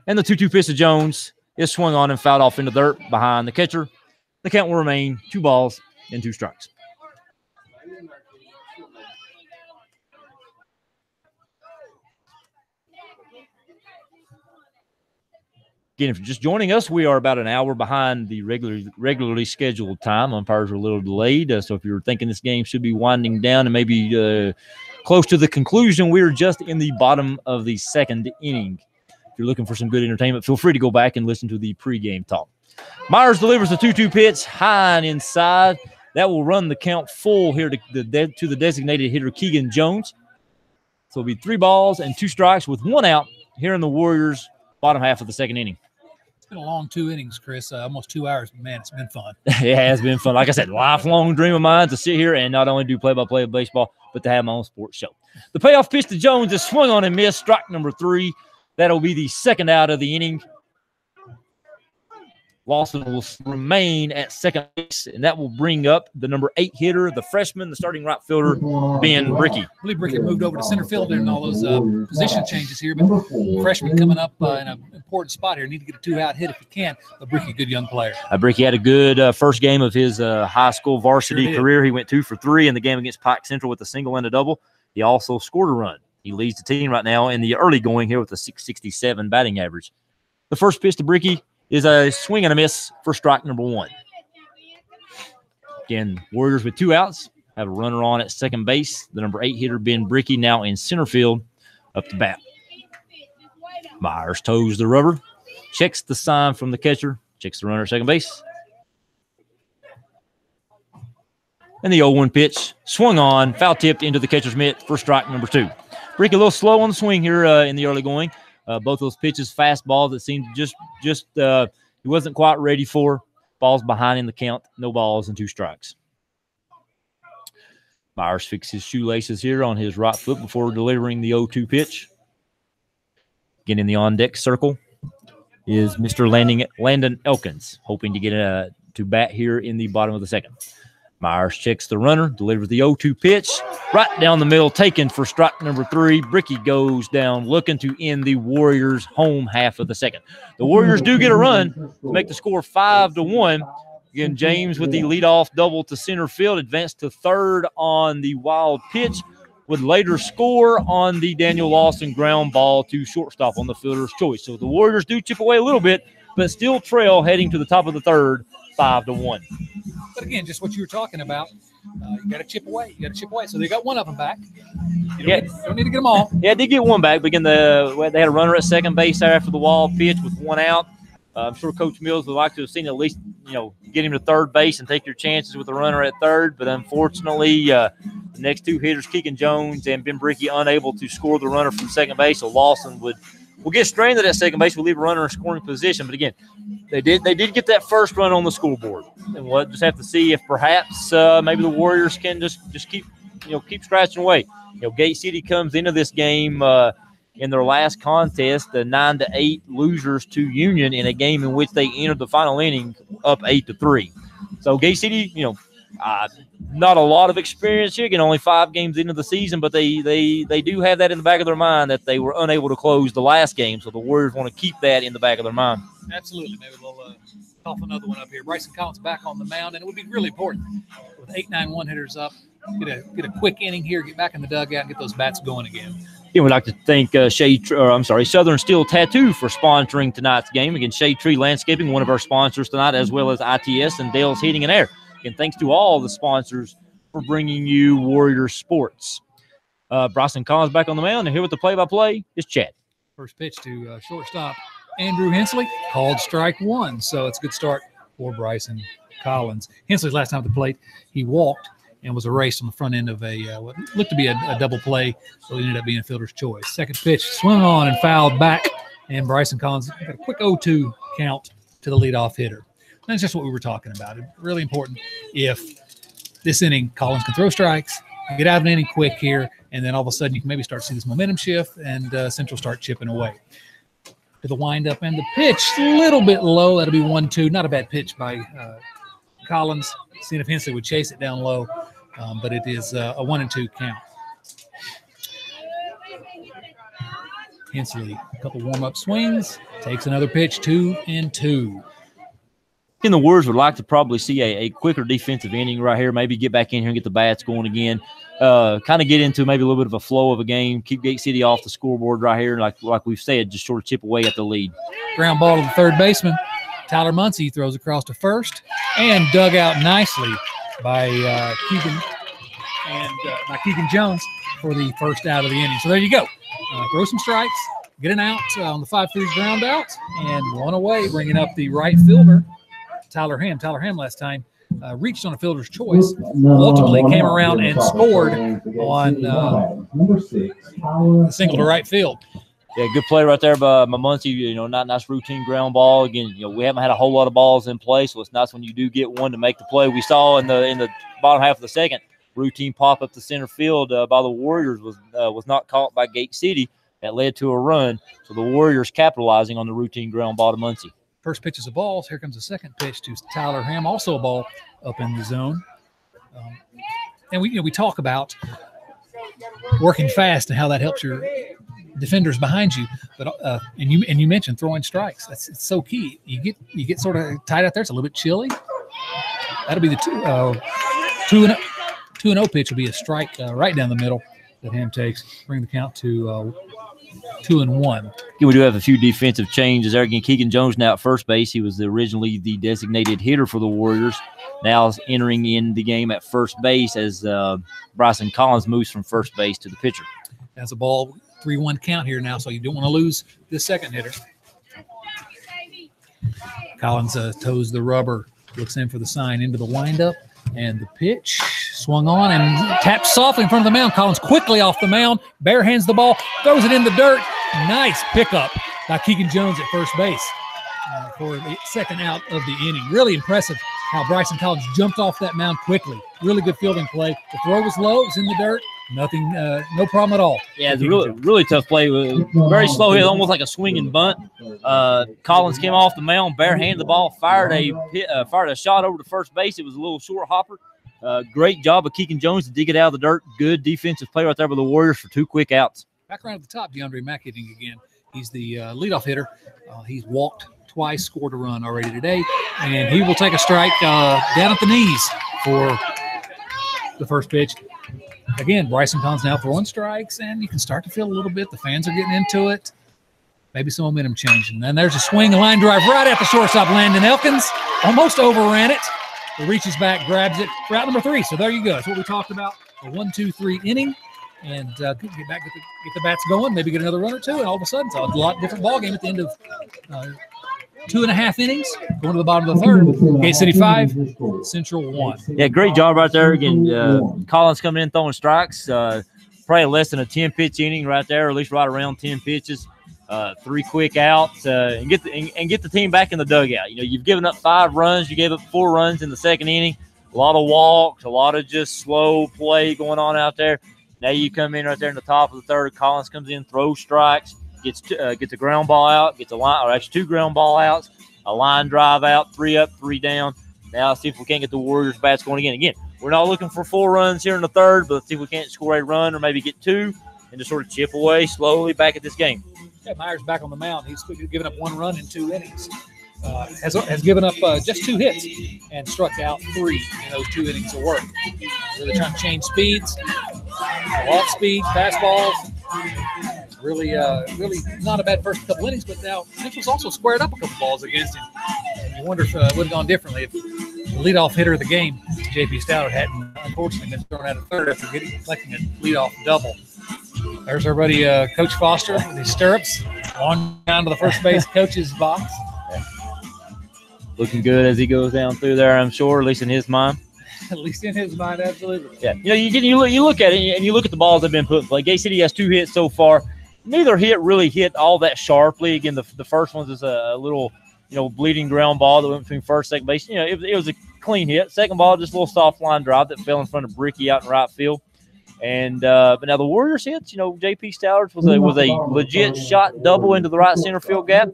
And the 2-2 pitch to Jones is swung on and fouled off into dirt behind the catcher. The count will remain 2 balls and 2 strikes. Again, if you're just joining us, we are about an hour behind the regularly scheduled time. Umpires are a little delayed, so if you're thinking this game should be winding down and maybe close to the conclusion, we're just in the bottom of the second inning. If you're looking for some good entertainment, feel free to go back and listen to the pregame talk. Myers delivers the 2-2 pitch high and inside. That will run the count full here to the designated hitter, Keegan Jones. So it'll be 3 balls and 2 strikes with 1 out here in the Warriors' bottom half of the second inning. It's been a long 2 innings, Chris. Almost 2 hours, but man, it's been fun. It has been fun. Like I said, lifelong dream of mine to sit here and not only do play-by-play of baseball, but to have my own sports show. The payoff pitch to Jones is swung on and missed. Strike number 3. That'll be the second out of the inning. Lawson will remain at second base, and that will bring up the number 8 hitter, the freshman, the starting right fielder, Ben Bricky. I believe Bricky moved over to center field and all those position changes here, but freshman coming up in an important spot here. Need to get a 2-out hit if he can, but Bricky, good young player. Bricky had a good first game of his high school varsity career. He went 2 for 3 in the game against Pike Central with a single and a double. He also scored a run. He leads the team right now in the early going here with a .667 batting average. The first pitch to Bricky is a swing and a miss for strike number 1. Again, Warriors with 2 outs, have a runner on at second base. The number 8 hitter, Ben Bricky, now in center field up to bat. Myers toes the rubber, checks the sign from the catcher, checks the runner at second base. And the 0-1 pitch swung on, foul tipped into the catcher's mitt for strike number 2. Bricky a little slow on the swing here in the early going. Both those pitches, fastballs that seemed just he wasn't quite ready for. Balls behind in the count, no balls and 2 strikes. Myers fixed his shoelaces here on his right foot before delivering the 0-2 pitch. Again, in the on-deck circle is Mr. Landon Elkins, hoping to get to bat here in the bottom of the second. Myers checks the runner, delivers the 0-2 pitch, right down the middle, taken for strike number 3. Bricky goes down, looking to end the Warriors' home half of the second. The Warriors do get a run to make the score 5-1. Again, James with the leadoff double to center field, advanced to third on the wild pitch, would later score on the Daniel Lawson ground ball to shortstop on the fielder's choice. So the Warriors do chip away a little bit, but still trail heading to the top of the third, 5-1. But again, just what you were talking about, you got to chip away. So they got one of them back. You don't need to get them all. Yeah, they did get one back. But again, they had a runner at second base there after the wild pitch with 1 out. I'm sure Coach Mills would like to have seen at least, get him to third base and take your chances with the runner at third. But unfortunately, the next 2 hitters, Keegan Jones and Ben Bricky, unable to score the runner from second base. So Lawson will get stranded at second base. We'll leave a runner in scoring position. But again, they did get that first run on the scoreboard. And we'll just have to see if perhaps maybe the Warriors can just keep scratching away. Gate City comes into this game in their last contest, the 9-8 losers to Union in a game in which they entered the final inning up 8-3. So Gate City, not a lot of experience here. Again, only 5 games into the season, but they do have that in the back of their mind that they were unable to close the last game. So the Warriors want to keep that in the back of their mind. Absolutely. Maybe they'll cough another one up here. Bryson Collins back on the mound, and it would be really important with 8-9 hitters up. Get a quick inning here, get back in the dugout, and get those bats going again. Yeah, we'd like to thank Southern Steel Tattoo for sponsoring tonight's game. Again, Shade Tree Landscaping, one of our sponsors tonight, as well as ITS and Dale's Heating and Air. Again, thanks to all the sponsors for bringing you Warrior sports. Bryson Collins back on the mound, and here with the play-by-play is Chad. First pitch to shortstop Andrew Hensley, called strike 1. So it's a good start for Bryson Collins. Hensley's last time at the plate, he walked and was erased on the front end of a what looked to be a double play, so it ended up being a fielder's choice. Second pitch swung on and fouled back, and Bryson Collins got a quick 0-2 count to the leadoff hitter. That's just what we were talking about. It's really important if this inning Collins can throw strikes, get out of an inning quick here, and then all of a sudden you can maybe start to see this momentum shift and Central start chipping away. To the windup and the pitch, a little bit low. That'll be 1-2. Not a bad pitch by Collins. Seeing if Hensley would chase it down low, but it is a 1-2 count. Hensley, a couple warm-up swings, takes another pitch, 2-2. The Warriors would like to probably see a quicker defensive inning right here, maybe get back in here and get the bats going again, kind of get into maybe a little bit of a flow of a game, keep Gate City off the scoreboard right here, like we've said, just sort of chip away at the lead. Ground ball to the third baseman. Tyler Muncie throws across to first and dug out nicely by Keegan Jones for the first out of the inning. So there you go. Throw some strikes, get an out on the 5-3 ground out, and one away, bringing up the right fielder, Tyler Ham. Tyler Ham last time reached on a fielder's choice, ultimately came around and scored on a single to right field. Yeah, good play right there by Muncie. Nice routine ground ball. Again, we haven't had a whole lot of balls in play, so it's nice when you do get one to make the play. We saw in the bottom half of the second, routine pop up to center field by the Warriors was not caught by Gate City. That led to a run. So the Warriors capitalizing on the routine ground ball to Muncie. First pitch is a ball. Here comes the second pitch to Tyler Ham, also a ball up in the zone. And we talk about working fast and how that helps your defenders behind you. But and you mentioned throwing strikes. It's so key. You get sort of tight out there. It's a little bit chilly. That'll be the 2-0 pitch will be a strike right down the middle that Ham takes. Bring the count to 2-1. We do have a few defensive changes there. Again, Keegan Jones now at first base. He was originally the designated hitter for the Warriors. Now entering in the game at first base as Bryson Collins moves from first base to the pitcher. That's a ball, 3-1 count here now, so you don't want to lose this second hitter. Collins toes the rubber, looks in for the sign into the windup, and the pitch swung on and tapped softly in front of the mound. Collins quickly off the mound, bare hands the ball, throws it in the dirt. Nice pickup by Keegan Jones at first base for the second out of the inning. Really impressive how Bryson Collins jumped off that mound quickly. Really good fielding play. The throw was low, it was in the dirt. Nothing, no problem at all. Yeah, it's a really tough play. Very slow hit, almost like a swinging bunt. Collins came off the mound, bare-handed the ball, fired a shot over to first base. It was a little short hopper. Great job of Keegan Jones to dig it out of the dirt. Good defensive play right there by the Warriors for 2 quick outs. Back around at the top, DeAndre Mack hitting again. He's the leadoff hitter. He's walked twice, scored a run already today, and he will take a strike down at the knees for the first pitch. Again, Bryson Collins now throwing strikes, and you can start to feel a little bit. The fans are getting into it. Maybe some momentum change. And then there's a swing, a line drive right at the shortstop. Landon Elkins almost overran it. He reaches back, grabs it for out number 3. So there you go. That's what we talked about, a 1-2-3 inning. And get the bats going, maybe get another run or two, and all of a sudden it's a lot different ball game at the end of 2.5 innings, going to the bottom of the third. Gate City 5, Central 1. Yeah, great job right there. Again, Collins coming in throwing strikes. Probably less than a 10-pitch inning right there, or at least right around 10 pitches. 3 quick outs, and get the team back in the dugout. You've given up 5 runs. You gave up 4 runs in the second inning. A lot of walks, a lot of just slow play going on out there. Now you come in right there in the top of the third. Collins comes in, throws strikes, gets a ground ball out, gets a line, or actually 2 ground ball outs, a line drive out, 3 up, 3 down. Now let's see if we can't get the Warriors bats going again. Again, we're not looking for 4 runs here in the third, but let's see if we can't score a run or maybe get 2 and just sort of chip away slowly back at this game. Yeah, Myers back on the mound. He's given up 1 run in 2 innings. Has given up just 2 hits and struck out 3 in those 2 innings of work. Really trying to change speeds, off speed, fastballs. Really not a bad first couple innings, but now Central's also squared up a couple balls against him. And you wonder if it would have gone differently if the leadoff hitter of the game, J.P. Stouter, hadn't unfortunately been thrown out of third after collecting a leadoff double. There's our buddy Coach Foster with his stirrups on down to the first base coach's box. Looking good as he goes down through there, I'm sure, at least in his mind. At least in his mind, absolutely. Yeah, you look at it and you look at the balls that have been put in play. Gate City has 2 hits so far. Neither hit really hit all that sharply. Again, the first one is a little, bleeding ground ball that went between first and second base. It was a clean hit. Second ball, just a little soft line drive that fell in front of Bricky out in right field. And but now the Warriors hits, J.P. Stallard was a legit shot double into the right center field gap.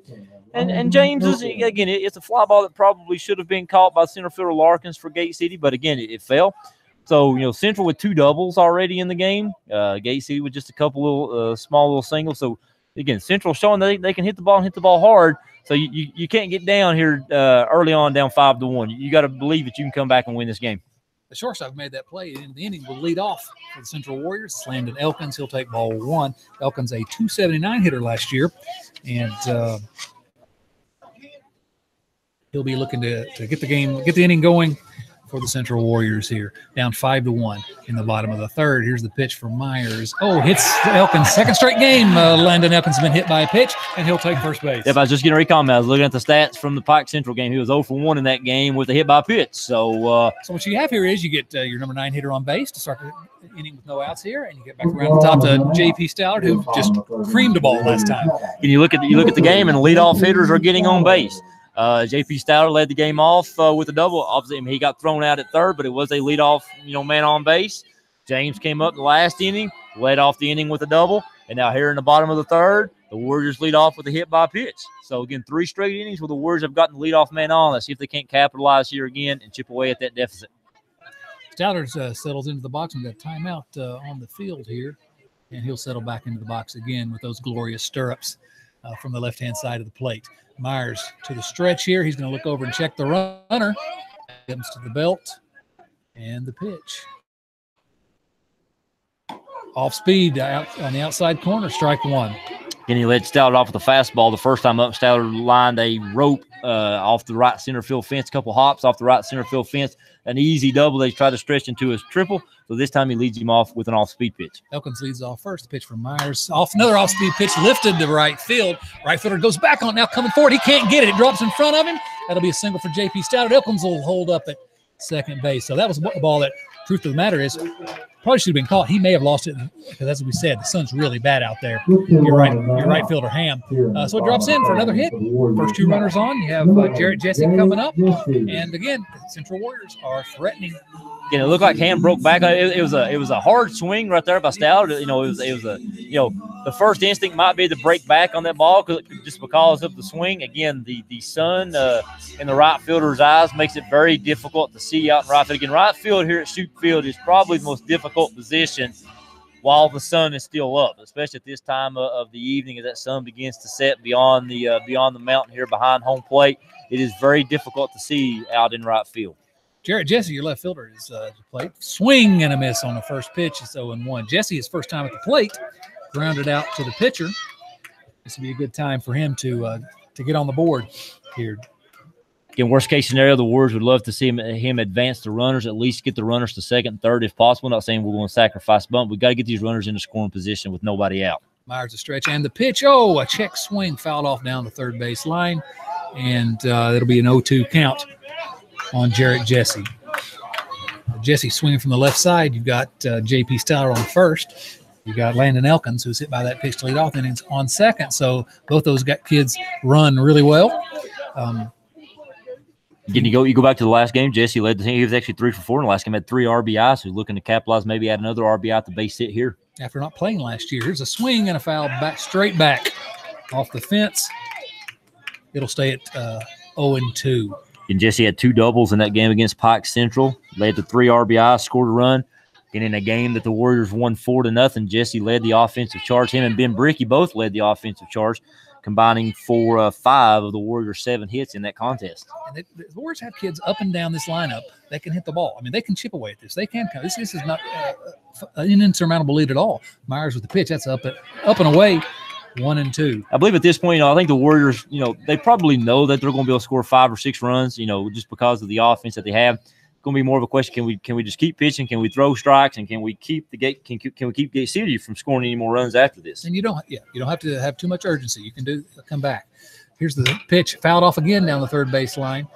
And James is, again, it's a fly ball that probably should have been caught by center fielder Larkins for Gate City, but again, it fell. So, Central with 2 doubles already in the game. Gate City with just a couple little small little singles. So, again, Central showing that they can hit the ball and hit the ball hard. So, you can't get down here early on down 5-1. You got to believe that you can come back and win this game. The shortstop made that play in the inning will lead off for the Central Warriors. Landon Elkins, he'll take ball 1. Elkins, a .279 hitter last year. And he'll be looking to get the inning going for the Central Warriors here. Down 5-1 in the bottom of the third. Here's the pitch from Myers. Oh, hits Elkins. Second straight game. Landon Elkins has been hit by a pitch, and he'll take first base. Yep, I was just getting ready to comment. I was looking at the stats from the Pike Central game. He was 0 for 1 in that game with a hit by pitch. So what you have here is you get your number 9 hitter on base to start the inning with no outs here, and you get back around the top to J.P. Stallard, who just creamed the ball last time. And you look at the game, and the leadoff hitters are getting on base. J.P. Stallard led the game off with a double. Obviously, he got thrown out at third, but it was a leadoff, man on base. James came up the last inning, led off the inning with a double, and now here in the bottom of the third, the Warriors lead off with a hit by pitch. So, again, 3 straight innings where the Warriors have gotten the leadoff man on. Let's see if they can't capitalize here again and chip away at that deficit. Stallard settles into the box and got a timeout on the field here, and he'll settle back into the box again with those glorious stirrups from the left-hand side of the plate. Myers to the stretch here. He's going to look over and check the runner. Comes to the belt and the pitch. Off speed out on the outside corner, strike 1. And he led Stallard off with a fastball. The first time up, Stallard lined a rope off the right center field fence, a couple hops off the right center field fence, an easy double they tried to stretch into his triple. So this time he leads him off with an off-speed pitch. Elkins leads off first. The pitch from Myers. Another off-speed pitch lifted to right field. Right fielder goes back on now, coming forward. He can't get it. It drops in front of him. That'll be a single for J.P. Stallard. Elkins will hold up at second base. So that was a ball that, truth of the matter is, probably should have been caught. He may have lost it because, as we said, the sun's really bad out there. You're right fielder, Ham. So it drops in for another hit. First 2 runners on. You have Jarrett Jesse coming up. And, again, Central Warriors are threatening. It looked like Ham broke back. It was a hard swing right there by Stallard. It was the first instinct might be to break back on that ball just because of the swing. Again, the sun in the right fielder's eyes makes it very difficult to see out in right field. Again, right field here at Shoup Field is probably the most difficult position while the sun is still up, especially at this time of the evening as that sun begins to set beyond the mountain here behind home plate. It is very difficult to see out in right field. Jarrett Jesse, your left fielder, is to plate. Swing and a miss on the first pitch. It's 0-1. Jesse, his first time at the plate, grounded out to the pitcher. This would be a good time for him to get on the board here. Again, worst case scenario, the Warriors would love to see him advance the runners, at least get the runners to second and third if possible. Not saying we're going to sacrifice bunt. We've got to get these runners into scoring position with nobody out. Myers a stretch and the pitch. Oh, a check swing fouled off down the third base line, and it'll be an 0-2 count on Jarrett Jesse. Jesse swinging from the left side. You've got J.P. Stallard on first. You got Landon Elkins, who's hit by that pitch to lead off innings, on second. So both those kids run really well. You go back to the last game. Jesse led the team. He was actually 3 for 4 in the last game. Had 3 RBIs. So he's looking to capitalize, maybe add another RBI at the base hit here. After not playing last year, here's a swing and a foul straight back off the fence. It'll stay at 0-2. And Jesse had 2 doubles in that game against Pike Central. Led to 3 RBIs, scored a run. And in a game that the Warriors won 4-0, Jesse led the offensive charge. Him and Ben Bricky both led the offensive charge, combining for 5 of the Warriors' 7 hits in that contest. And the Warriors have kids up and down this lineup that can hit the ball. I mean, they can chip away at this. They can come. This is not an insurmountable lead at all. Myers with the pitch. That's up and away. 1-2. I believe at this point, I think the Warriors, they probably know that they're going to be able to score 5 or 6 runs, just because of the offense that they have. It's going to be more of a question: can we just keep pitching? Can we throw strikes? And can we keep Gate City from scoring any more runs after this? And you don't have to have too much urgency. You can come back. Here's the pitch, fouled off again down the third base line.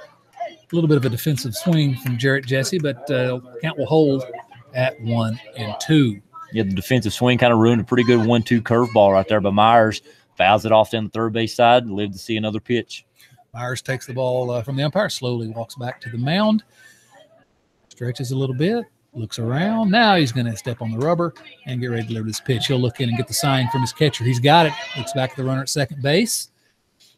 little bit of a defensive swing from Jarrett Jesse, but count will hold at 1-2. Yeah, the defensive swing kind of ruined a pretty good 1-2 curveball right there, but Myers fouls it off down the third base side and lived to see another pitch. Myers takes the ball from the umpire, slowly walks back to the mound, stretches a little bit, looks around. Now he's going to step on the rubber and get ready to deliver this pitch. He'll look in and get the sign from his catcher. He's got it. Looks back at the runner at second base.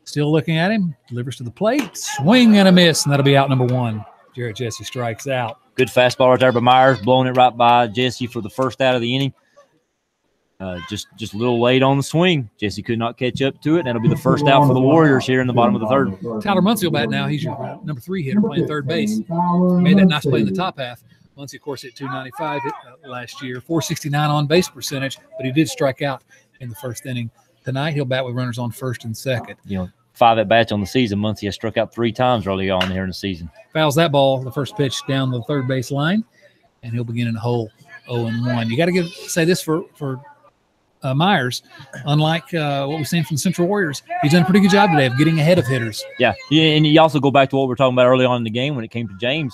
Still looking at him. Delivers to the plate. Swing and a miss, and that'll be out number 1. Jarrett Jesse strikes out. Good fastball right there by Myers, blowing it right by Jesse for the first out of the inning. Just a little late on the swing. Jesse could not catch up to it, and that'll be the first out for the Warriors here in the bottom of the third. Tyler Muncie will bat now. He's your number 3 hitter playing third base. Made that nice play in the top half. Muncie, of course, hit .295 last year, .469 on base percentage, but he did strike out in the first inning. Tonight he'll bat with runners on first and second. 5 at-bats on the season. Muncie has struck out 3 times early on here in the season. Fouls that ball, the first pitch down the third base line, and he'll begin in the hole 0-1. You got to say this for Myers, unlike what we've seen from the Central Warriors, he's done a pretty good job today of getting ahead of hitters. Yeah, and you also go back to what we were talking about early on in the game when it came to James.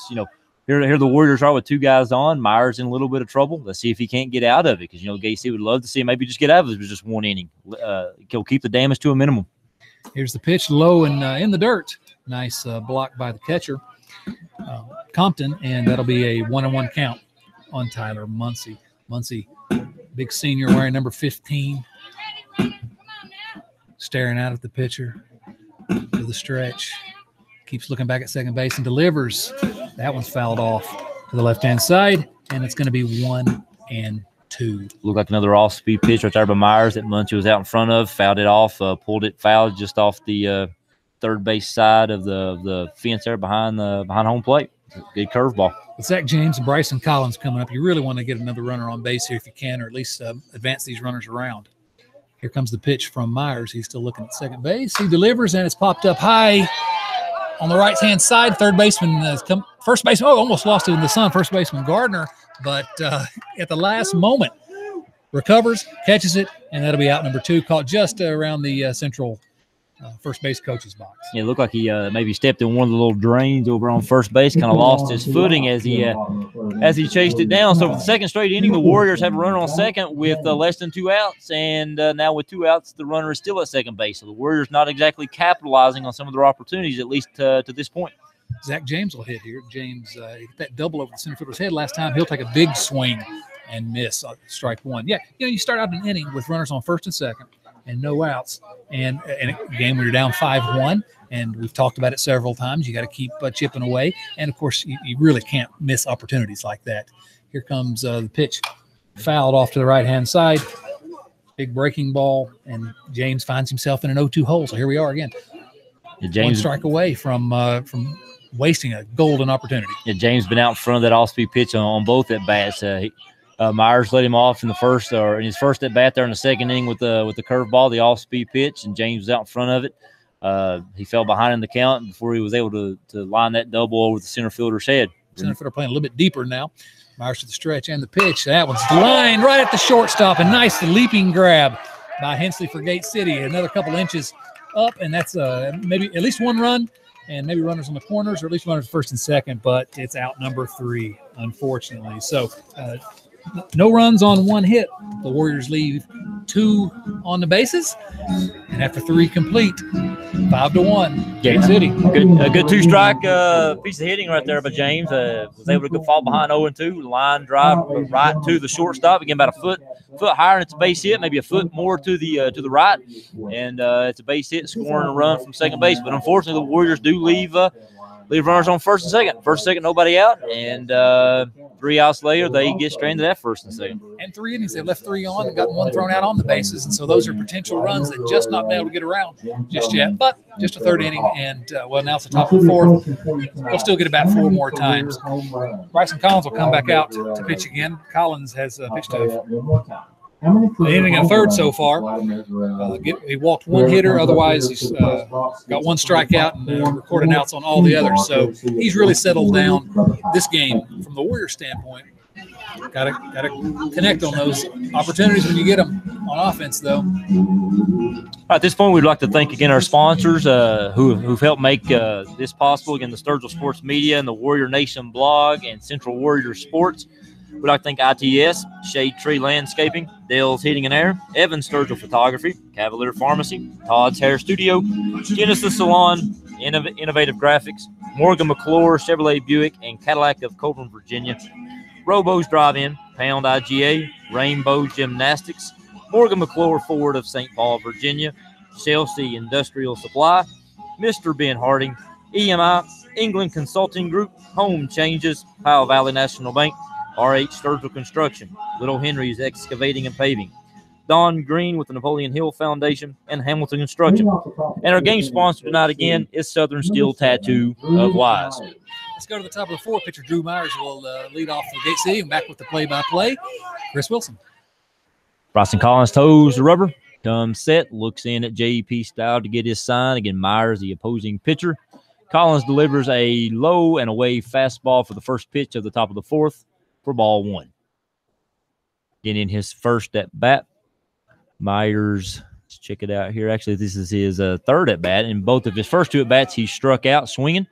Here the Warriors are with 2 guys on. Myers in a little bit of trouble. Let's see if he can't get out of it because, Gacy would love to see him maybe just get out of it. It was just 1 inning. He'll keep the damage to a minimum. Here's the pitch low and in the dirt. Nice block by the catcher, Compton, and that'll be a 1-1 count on Tyler Muncie. Muncie, big senior wearing number 15, staring out at the pitcher to the stretch. Keeps looking back at second base and delivers. That one's fouled off to the left-hand side, and it's going to be 1-2. Looked like another off-speed pitch right there by Myers that Muncie was out in front of. Fouled it off, pulled it fouled just off the third base side of the fence there behind home plate. Good curveball. With Zach James and Bryson Collins coming up, you really want to get another runner on base here if you can, or at least advance these runners around. Here comes the pitch from Myers. He's still looking at second base. He delivers, and it's popped up high on the right-hand side. Third baseman first baseman, almost lost it in the sun. First baseman Gardner, but at the last moment, recovers, catches it, and that'll be out number 2, caught just around the central first base coach's box. Yeah, it looked like he maybe stepped in one of the little drains over on first base, kind of lost his footing as he chased it down. So for the second straight inning, the Warriors have a runner on second with less than 2 outs, and now with 2 outs, the runner is still at second base. So the Warriors not exactly capitalizing on some of their opportunities, at least to this point. Zach James will hit here. James hit that double over the center fielder's head last time. He'll take a big swing and miss strike 1. Yeah, you start out an inning with runners on first and second and no outs, and a game where you're down 5-1, and we've talked about it several times. You got to keep chipping away, and of course you really can't miss opportunities like that. Here comes the pitch, fouled off to the right-hand side. Big breaking ball, and James finds himself in an 0-2 hole. So here we are again. Yeah, James, 1 strike away from wasting a golden opportunity. Yeah, James been out in front of that off-speed pitch on both at bats. Myers let him off in his first at bat there in the second inning with the curveball, the off-speed pitch, and James was out in front of it. He fell behind in the count before he was able to line that double over the center fielder's head. Center fielder playing a little bit deeper now. Myers to the stretch and the pitch. That one's lined right at the shortstop. A nice leaping grab by Hensley for Gate City. Another couple inches up, and that's maybe at least 1 run, and maybe runners on the corners, or at least runners first and second, but it's out number 3, unfortunately. So no runs on 1 hit. The Warriors leave 2 on the bases, and after 3 complete, 5-1. Gate City. A good 2-strike piece of hitting right there by James. Was able to fall behind 0-2, line drive right to the shortstop. Again, about a foot higher, and it's a base hit, maybe a foot more to the right, and it's a base hit, scoring a run from second base. But unfortunately, the Warriors do leave runners on first and second. First, second, nobody out, and 3 outs later, they get stranded at first and second. And 3 innings, they left 3 on and got 1 thrown out on the bases, and so those are potential runs that just not been able to get around just yet. But just a 3rd inning, and now it's the top of the 4th. They'll still get about 4 more times. Bryson Collins will come back out to pitch again. Collins has pitched an inning and a third so far. He walked 1 hitter. Otherwise, he's got 1 strikeout and recorded outs on all the others. So he's really settled down this game from the Warriors standpoint. Got to connect on those opportunities when you get them on offense, though. At this point, we'd like to thank again our sponsors who've helped make this possible. Again, the Sturgill Sports Media and the Warrior Nation blog and Central Warrior Sports. We'd like to thank ITS, Shade Tree Landscaping, Dale's Heating and Air, Evan Sturgill Photography, Cavalier Pharmacy, Todd's Hair Studio, Genesis Salon, Innovative Graphics, Morgan McClure, Chevrolet Buick, and Cadillac of Coburn, Virginia, Robo's Drive-In, Pound IGA, Rainbow Gymnastics, Morgan McClure Ford of St. Paul, Virginia, Chelsea Industrial Supply, Mr. Ben Harding, EMI, England Consulting Group, Home Changes, Powell Valley National Bank, R.H. Sturgill Construction, Little Henry's Excavating and Paving, Don Green with the Napoleon Hill Foundation, and Hamilton Construction. And our game sponsor tonight again is Southern Steel Tattoo of Wise. Let's go to the top of the fourth. Pitcher Drew Myers will lead off for Gate City, and back with the play-by-play, Chris Wilson. Bryson Collins toes the rubber, comes set, looks in at JP Style to get his sign. Again, Myers, the opposing pitcher. Collins delivers a low and away fastball for the first pitch of the top of the fourth for ball one. Getting his first at bat. Myers, let's check it out here. Actually, this is his third at bat. In both of his first two at bats, he struck out swinging.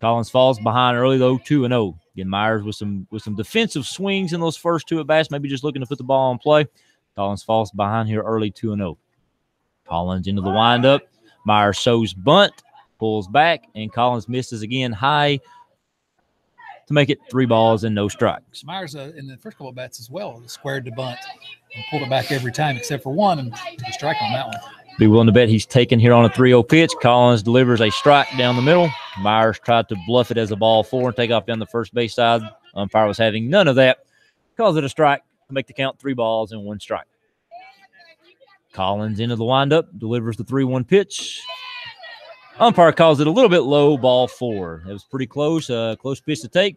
Collins falls behind early though, 2-0. Again, Myers with some defensive swings in those first two at bats, maybe just looking to put the ball in play. Collins falls behind here early, 2-0. Collins into the windup. Myers shows bunt, pulls back, and Collins misses again high to make it 3 balls and no strikes. Myers in the first couple of bats as well squared the bunt and pulled it back every time except for one and took a strike on that one. Be willing to bet he's taken here on a 3-0 pitch. Collins delivers a strike down the middle. Myers tried to bluff it as a ball 4 and take off down the first base side. Umpire was having none of that. Calls it a strike to make the count 3 balls and 1 strike. Collins into the windup, delivers the 3-1 pitch. Umpire calls it a little bit low, ball 4. It was pretty close, close pitch to take.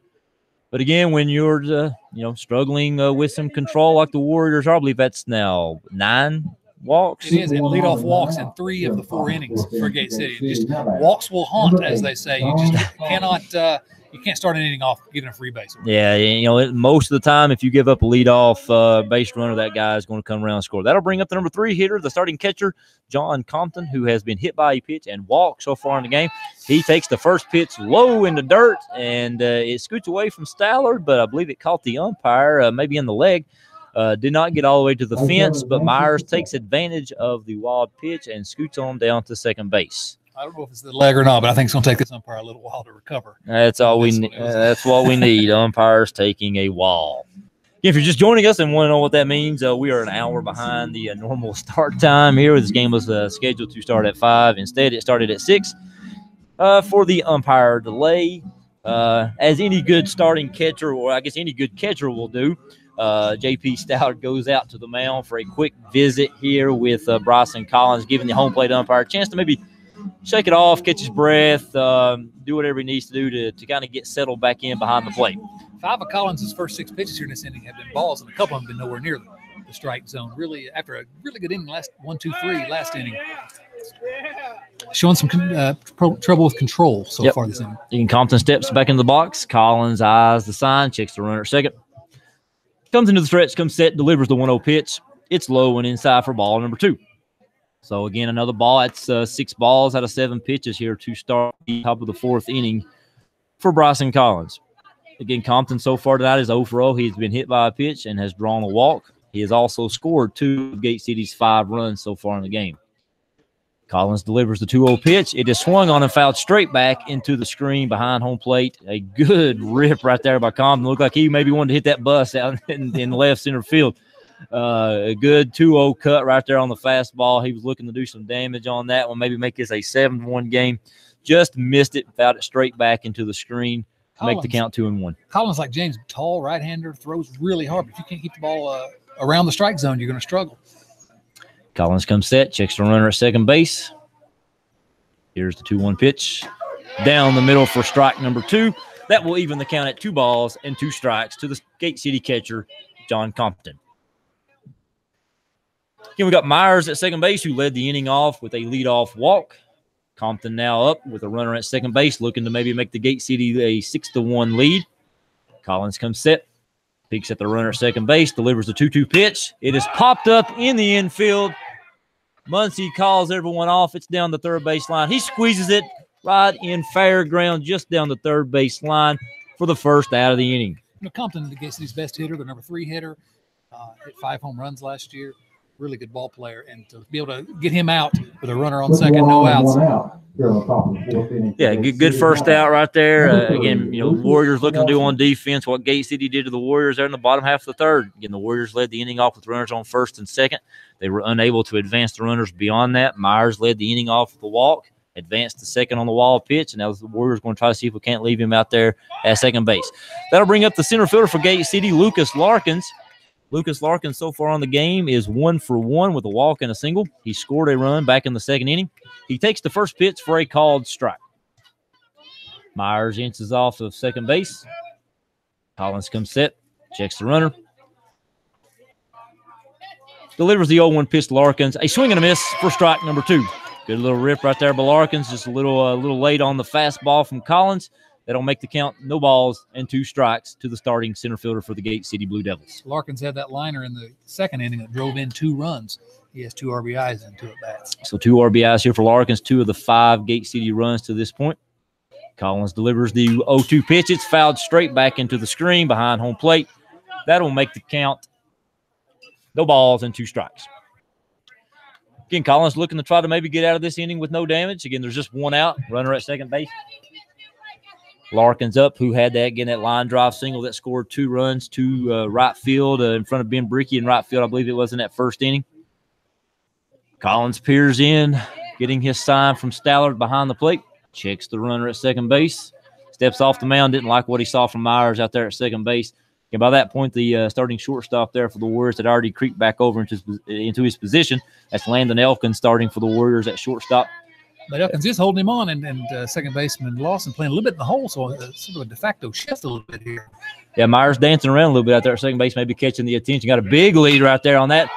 But again, when you're struggling with some control like the Warriors are, I believe that's now 9 walks. It is, and leadoff walks in 3 of the 4 innings for Gate City. Just walks will haunt, as they say. You just cannot. You can't start an inning off giving a free base. Yeah, most of the time, if you give up a leadoff base runner, that guy is going to come around and score. That'll bring up the number 3 hitter, the starting catcher, John Compton, who has been hit by a pitch and walked so far in the game. He takes the first pitch low in the dirt, and it scoots away from Stallard, but I believe it caught the umpire, maybe in the leg. Did not get all the way to the fence, but Myers takes advantage of the wild pitch and scoots on down to second base. I don't know if it's the leg or not, but I think it's going to take this umpire a little while to recover. That's all we need. That's what we need. Umpires taking a wall. If you're just joining us and want to know what that means, we are an hour behind the normal start time here. This game was scheduled to start at 5. Instead, it started at 6 for the umpire delay. As any good starting catcher, or I guess any good catcher will do, J.P. Stallard goes out to the mound for a quick visit here with Bryson Collins, giving the home plate umpire a chance to maybe shake it off, catch his breath, do whatever he needs to do to kind of get settled back in behind the plate. 5 of Collins' first 6 pitches here in this inning have been balls, and a couple of them have been nowhere near the strike zone. Really, after a really good inning, last 1-2-3 last inning, showing some trouble with control so far this inning. Ian Compton steps back into the box. Collins eyes the sign, checks the runner at second. Comes into the stretch, comes set, delivers the 1-0 pitch. It's low and inside for ball number 2. So, again, another ball. That's 6 balls out of 7 pitches here to start the top of the 4th inning for Bryson Collins. Again, Compton so far tonight is 0 for 0. He's been hit by a pitch and has drawn a walk. He has also scored 2 of Gate City's 5 runs so far in the game. Collins delivers the 2-0 pitch. It is swung on and fouled straight back into the screen behind home plate. A good rip right there by Compton. Looked like he maybe wanted to hit that bus out in left center field. A good 2-0 cut right there on the fastball. He was looking to do some damage on that one, maybe make this a 7-1 game. Just missed it, fouled it straight back into the screen to make the count 2-1. Collins, like James, tall right-hander, throws really hard. But if you can't keep the ball around the strike zone, you're going to struggle. Collins comes set, checks the runner at second base. Here's the 2-1 pitch. Down the middle for strike number 2. That will even the count at 2 balls and 2 strikes to the Gate City catcher, John Compton. Again, we got Myers at second base, who led the inning off with a leadoff walk. Compton now up with a runner at second base, looking to maybe make the Gate City a 6-1 lead. Collins comes set. Peeks at the runner at second base, delivers the 2-2 pitch. It is popped up in the infield. Muncie calls everyone off. It's down the third base line. He squeezes it right in fair ground, just down the third base line for the first out of the inning. Compton, the Gate City's best hitter, the number 3 hitter, hit 5 home runs last year. Really good ball player, and to be able to get him out with a runner on second, no outs. Yeah, good first out right there. Again, Warriors looking to do on defense what Gate City did to the Warriors there in the bottom half of the third. Again, the Warriors led the inning off with runners on first and second. They were unable to advance the runners beyond that. Myers led the inning off with a walk, advanced to second on the wall pitch, and now the Warriors going to try to see if we can't leave him out there at second base. That'll bring up the center fielder for Gate City, Lucas Larkins. Lucas Larkins so far on the game is 1 for 1 with a walk and a single. He scored a run back in the second inning. He takes the first pitch for a called strike. Myers inches off of second base. Collins comes set, checks the runner. Delivers the 0-1 pitch to Larkins. A swing and a miss for strike number 2. Good little rip right there by Larkins. Just a little late on the fastball from Collins. That'll make the count, no balls and 2 strikes to the starting center fielder for the Gate City Blue Devils. Larkins had that liner in the second inning that drove in 2 runs. He has 2 RBIs and 2 at-bats. So 2 RBIs here for Larkins, 2 of the 5 Gate City runs to this point. Collins delivers the 0-2 pitch. It's fouled straight back into the screen behind home plate. That'll make the count, no balls and 2 strikes. Again, Collins looking to try to maybe get out of this inning with no damage. Again, there's just 1 out, runner at second base. Larkins up, who had that line drive single that scored 2 runs to right field in front of Ben Brickey in right field. I believe it was in that first inning. Collins peers in, getting his sign from Stallard behind the plate. Checks the runner at second base. Steps off the mound, didn't like what he saw from Myers out there at second base. And by that point, the starting shortstop there for the Warriors had already creeped back over into his position. That's Landon Elkins starting for the Warriors at shortstop. But Elkins is holding him on, and second baseman Lawson playing a little bit in the hole, so sort of a de facto shift a little bit here. Yeah, Myers dancing around a little bit out there at second base, maybe catching the attention. Got a big lead right there on that.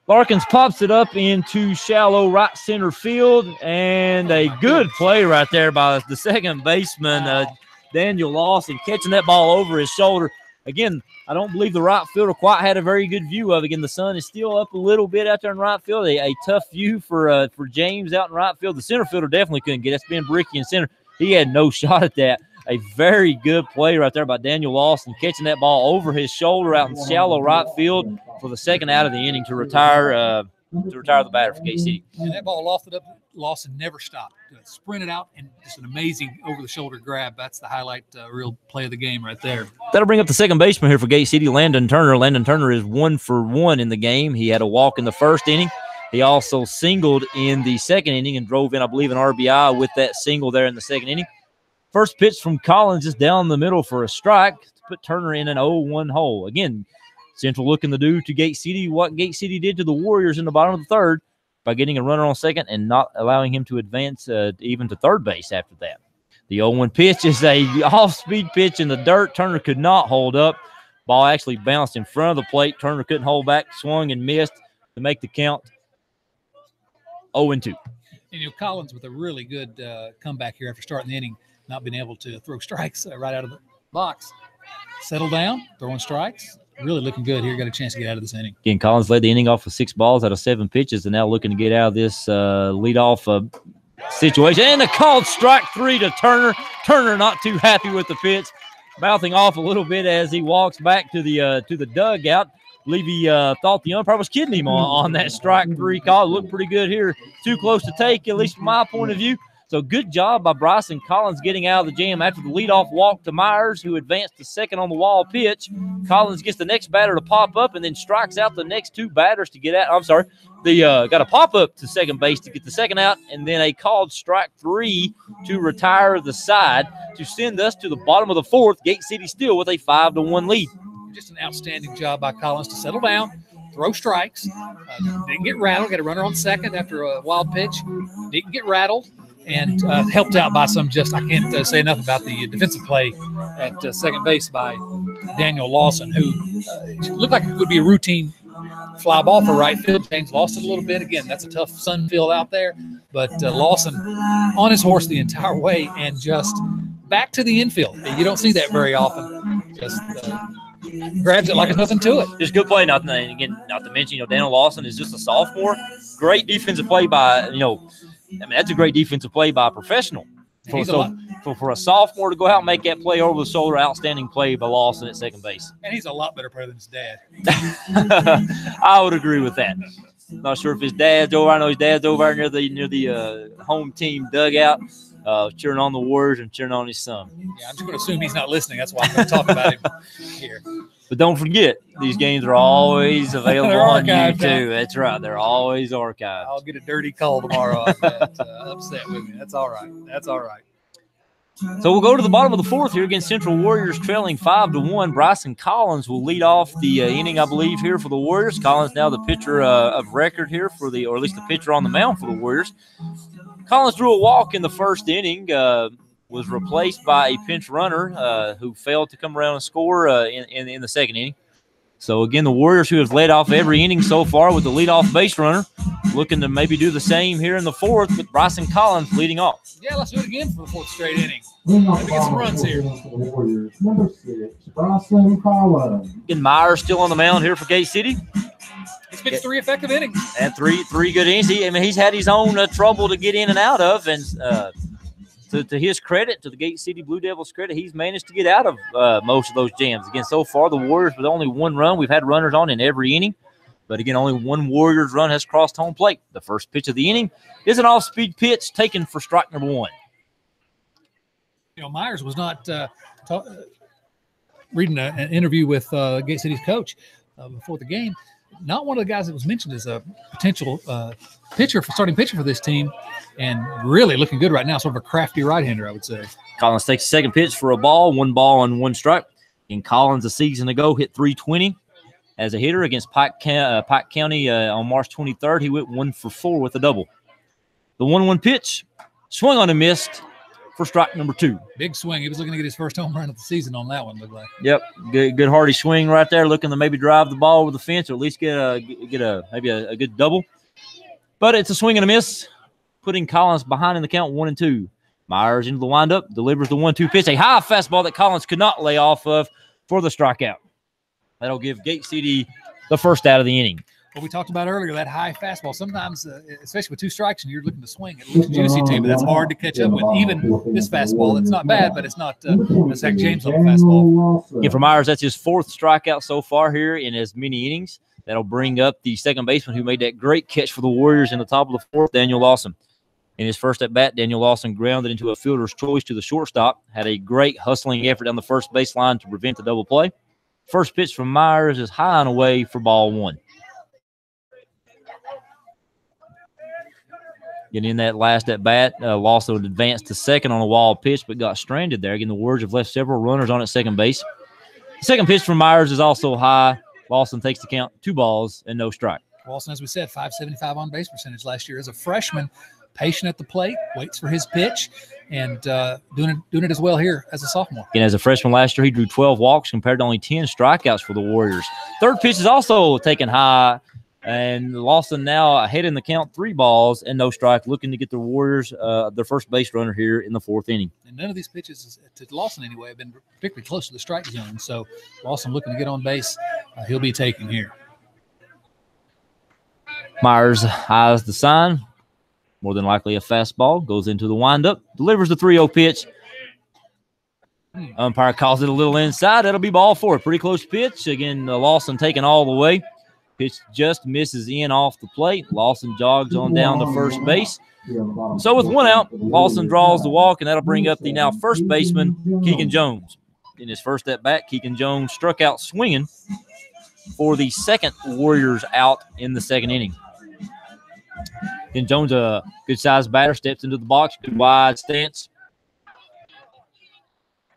Larkins pops it up into shallow right center field, and a good play right there by the second baseman, Daniel Lawson, catching that ball over his shoulder. Again, I don't believe the right fielder quite had a very good view of it. Again, the sun is still up a little bit out there in right field. A tough view for James out in right field. The center fielder definitely couldn't get it. That's Ben Brickey in center. He had no shot at that. A very good play right there by Daniel Lawson, catching that ball over his shoulder out in shallow right field for the second out of the inning to retire the batter for Gate City. And that ball lofted up. Lawson never stopped. Sprinted out, and just an amazing over-the-shoulder grab. That's the highlight real play of the game right there. That'll bring up the second baseman here for Gate City, Landon Turner. Landon Turner is 1 for 1 in the game. He had a walk in the first inning. He also singled in the second inning and drove in, I believe, an RBI with that single there in the second inning. First pitch from Collins is down the middle for a strike to put Turner in an 0-1 hole. Again, Central looking to do to Gate City what Gate City did to the Warriors in the bottom of the third by getting a runner on second and not allowing him to advance even to third base after that. The 0-1 pitch is a off-speed pitch in the dirt. Turner could not hold up. Ball actually bounced in front of the plate. Turner couldn't hold back, swung and missed to make the count 0-2. And Collins with a really good comeback here after starting the inning, not being able to throw strikes right out of the box. Settle down, throwing strikes. Really looking good here. Got a chance to get out of this inning. Again, Collins led the inning off with 6 balls out of 7 pitches, and now looking to get out of this leadoff situation. And a called strike 3 to Turner. Turner not too happy with the pitch, mouthing off a little bit as he walks back to the dugout. I believe he thought the umpire was kidding him on that strike 3 call. It looked pretty good here. Too close to take, at least from my point of view. So good job by Bryson Collins getting out of the jam after the leadoff walk to Myers, who advanced to second on the wall pitch. Collins gets the next batter to pop up and then strikes out the next 2 batters to get out. I'm sorry. Got a pop up to second base to get the second out, and then a called strike 3 to retire the side to send us to the bottom of the 4th. Gate City still with a 5-1 lead. Just an outstanding job by Collins to settle down, throw strikes. Didn't get rattled. Got a runner on second after a wild pitch. Didn't get rattled. And helped out by some I can't say enough about the defensive play at second base by Daniel Lawson, who looked like it would be a routine fly ball for right field. James lost it a little bit. Again, that's a tough sun field out there. But Lawson on his horse the entire way and just back to the infield. You don't see that very often. Just grabs it like it's nothing to it. Just good play. Not to mention, Daniel Lawson is just a sophomore. Great defensive play by, that's a great defensive play by a professional. For a sophomore to go out and make that play over the shoulder, outstanding play by Lawson at second base. And he's a lot better player than his dad. I would agree with that. Not sure if his dad's over. I know his dad's over near the home team dugout, cheering on the Warriors and cheering on his son. Yeah, I'm just going to assume he's not listening. That's why I'm going to talk about him here. But don't forget, these games are always available on archived, YouTube. That's right. They're always archived. I'll get a dirty call tomorrow. I'm upset with me. That's all right. That's all right. So we'll go to the bottom of the fourth here against Central Warriors trailing 5-1. Bryson Collins will lead off the inning, I believe, here for the Warriors. Collins now the pitcher of record here or at least the pitcher on the mound for the Warriors. Collins drew a walk in the first inning, was replaced by a pinch runner who failed to come around and score in the second inning. So, again, the Warriors, who have led off every inning so far with the leadoff base runner, looking to maybe do the same here in the fourth with Bryson Collins leading off. Yeah, let's do it again for the fourth straight inning. Let me get some runs here. Warriors, number 6, Bryson Collins. Again, Myers still on the mound here for Gate City. He's pitched 3 effective innings. And three good innings. He's had his own trouble to get in and out of, and to his credit, to the Gate City Blue Devils' credit, he's managed to get out of most of those jams. Again, so far, the Warriors with only one run. We've had runners on in every inning. But, again, only one Warriors run has crossed home plate. The first pitch of the inning is an off-speed pitch taken for strike number 1. Myers was not reading an interview with Gate City's coach before the game. Not one of the guys that was mentioned as a potential starting pitcher for this team, and really looking good right now. Sort of a crafty right-hander, I would say. Collins takes the second pitch for a ball, 1 ball and 1 strike. And Collins a season ago hit .320 as a hitter against Pike County on March 23rd. He went 1 for 4 with a double. The 1-1 pitch, swung on and missed for strike number 2. Big swing. He was looking to get his first home run of the season on that one, looked like. Yep, good hearty swing right there, looking to maybe drive the ball over the fence or at least get a good double. But it's a swing and a miss, putting Collins behind in the count 1-2. Myers into the windup, delivers the 1-2 pitch, a high fastball that Collins could not lay off of for the strikeout. That'll give Gate City the first out of the inning. What we talked about earlier, that high fastball, sometimes, especially with 2 strikes and you're looking to swing, it looks juicy to you, but that's hard to catch up with. Even this fastball, it's not bad, but it's not a Zach James level fastball. Again, for Myers, that's his 4th strikeout so far here in as many innings. That'll bring up the second baseman who made that great catch for the Warriors in the top of the 4th, Daniel Lawson. In his first at-bat, Daniel Lawson grounded into a fielder's choice to the shortstop, had a great hustling effort down the first baseline to prevent the double play. First pitch from Myers is high and away for ball 1. Getting in that last at-bat, Lawson advanced to second on a wild pitch but got stranded there. Again, the Warriors have left several runners on at second base. The second pitch from Myers is also high. Lawson takes the count, 2 balls and no strike. Lawson, as we said, .575 on base percentage last year as a freshman. Patient at the plate, waits for his pitch, and doing it as well here as a sophomore. And as a freshman last year, he drew 12 walks compared to only 10 strikeouts for the Warriors. Third pitch is also taken high, and Lawson now ahead in the count, 3 balls and no strike, looking to get the Warriors their first base runner here in the 4th inning. And none of these pitches, to Lawson anyway, have been particularly close to the strike zone. So Lawson looking to get on base, he'll be taking here. Myers eyes the sign. More than likely a fastball, goes into the windup, delivers the 3-0 pitch. Umpire calls it a little inside. That'll be ball 4. Pretty close pitch. Again, Lawson taking all the way. Pitch just misses in off the plate. Lawson jogs on down to first base. So with 1 out, Lawson draws the walk, and that'll bring up the now first baseman, Keegan Jones. In his first at-bat, Keegan Jones struck out swinging for the second Warriors out in the second inning. Then Jones, a good-sized batter, steps into the box, good wide stance.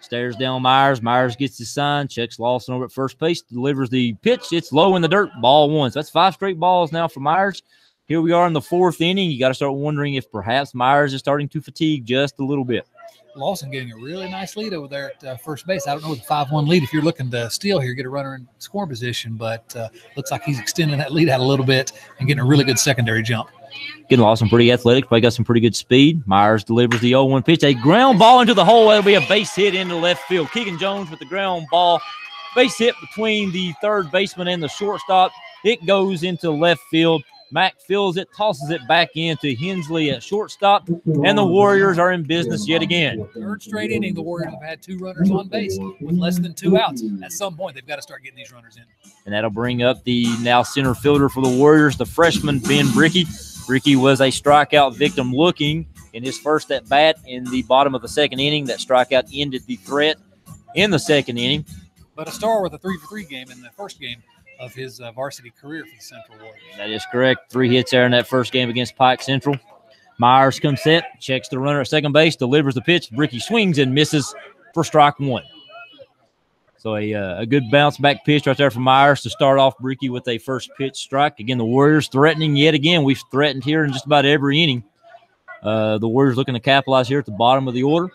Stares down Myers. Myers gets his sign, checks Lawson over at first base, delivers the pitch. It's low in the dirt, ball 1. So that's 5 straight balls now for Myers. Here we are in the 4th inning. You got to start wondering if perhaps Myers is starting to fatigue just a little bit. Lawson getting a really nice lead over there at first base. I don't know, with a 5-1 lead, if you're looking to steal here, get a runner in scoring position, but looks like he's extending that lead out a little bit and getting a really good secondary jump. Getting Lawson pretty athletic, probably got some pretty good speed. Myers delivers the 0-1 pitch, a ground ball into the hole. That'll be a base hit into left field. Keegan Jones with the ground ball Base hit between the third baseman and the shortstop. It goes into left field. Mack fills it, tosses it back into Hensley at shortstop, and the Warriors are in business yet again. Third straight inning, the Warriors have had 2 runners on base with less than 2 outs. At some point, they've got to start getting these runners in. And that'll bring up the now center fielder for the Warriors, the freshman Ben Brickey. Brickey was a strikeout victim looking in his first at bat in the bottom of the second inning. That strikeout ended the threat in the second inning. But a star with a 3-for-3 game in the first game of his varsity career for the Central Warriors. That is correct. 3 hits there in that first game against Pike Central. Myers comes set, checks the runner at second base, delivers the pitch. Brickey swings and misses for strike 1. So a good bounce back pitch right there from Myers to start off Brickey with a first pitch strike. Again, the Warriors threatening yet again. We've threatened here in just about every inning. The Warriors looking to capitalize here at the bottom of the order.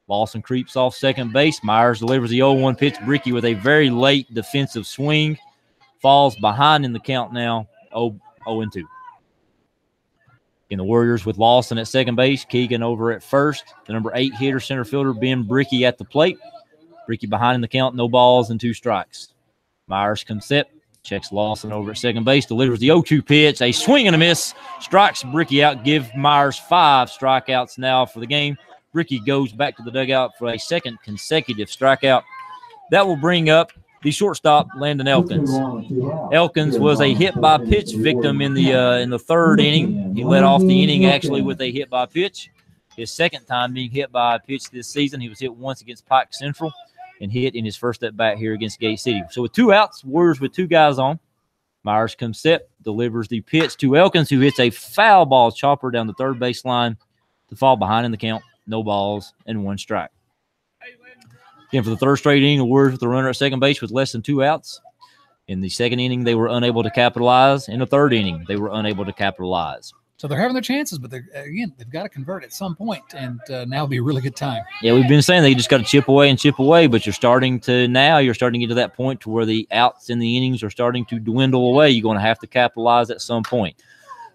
Lawson creeps off second base. Myers delivers the 0-1 pitch. Brickey with a very late defensive swing. Falls behind in the count now, 0-2. In the Warriors with Lawson at second base, Keegan over at first. The number 8 hitter, center fielder, Ben Brickey at the plate. Brickey behind in the count, no balls and 2 strikes. Myers comes set, checks Lawson over at second base, delivers the 0-2 pitch. A swing and a miss, strikes Brickey out, give Myers 5 strikeouts now for the game. Brickey goes back to the dugout for a second consecutive strikeout. That will bring up the shortstop, Landon Elkins. Elkins was a hit-by-pitch victim in the third inning. He led off the inning actually with a hit-by-pitch. His second time being hit by a pitch this season. He was hit once against Pike Central and hit in his first at-bat here against Gate City. So with 2 outs, Warriors with 2 guys on. Myers comes set, delivers the pitch to Elkins, who hits a foul ball chopper down the third baseline to fall behind in the count. No balls and 1 strike. Again, for the third straight inning, the Warriors with the runner at second base with less than 2 outs. In the second inning, they were unable to capitalize. In the third inning, they were unable to capitalize. So they're having their chances, but they've got to convert at some point, and now would be a really good time. Yeah, we've been saying they just got to chip away, but you're starting to get to that point to where the outs in the innings are starting to dwindle away. You're going to have to capitalize at some point.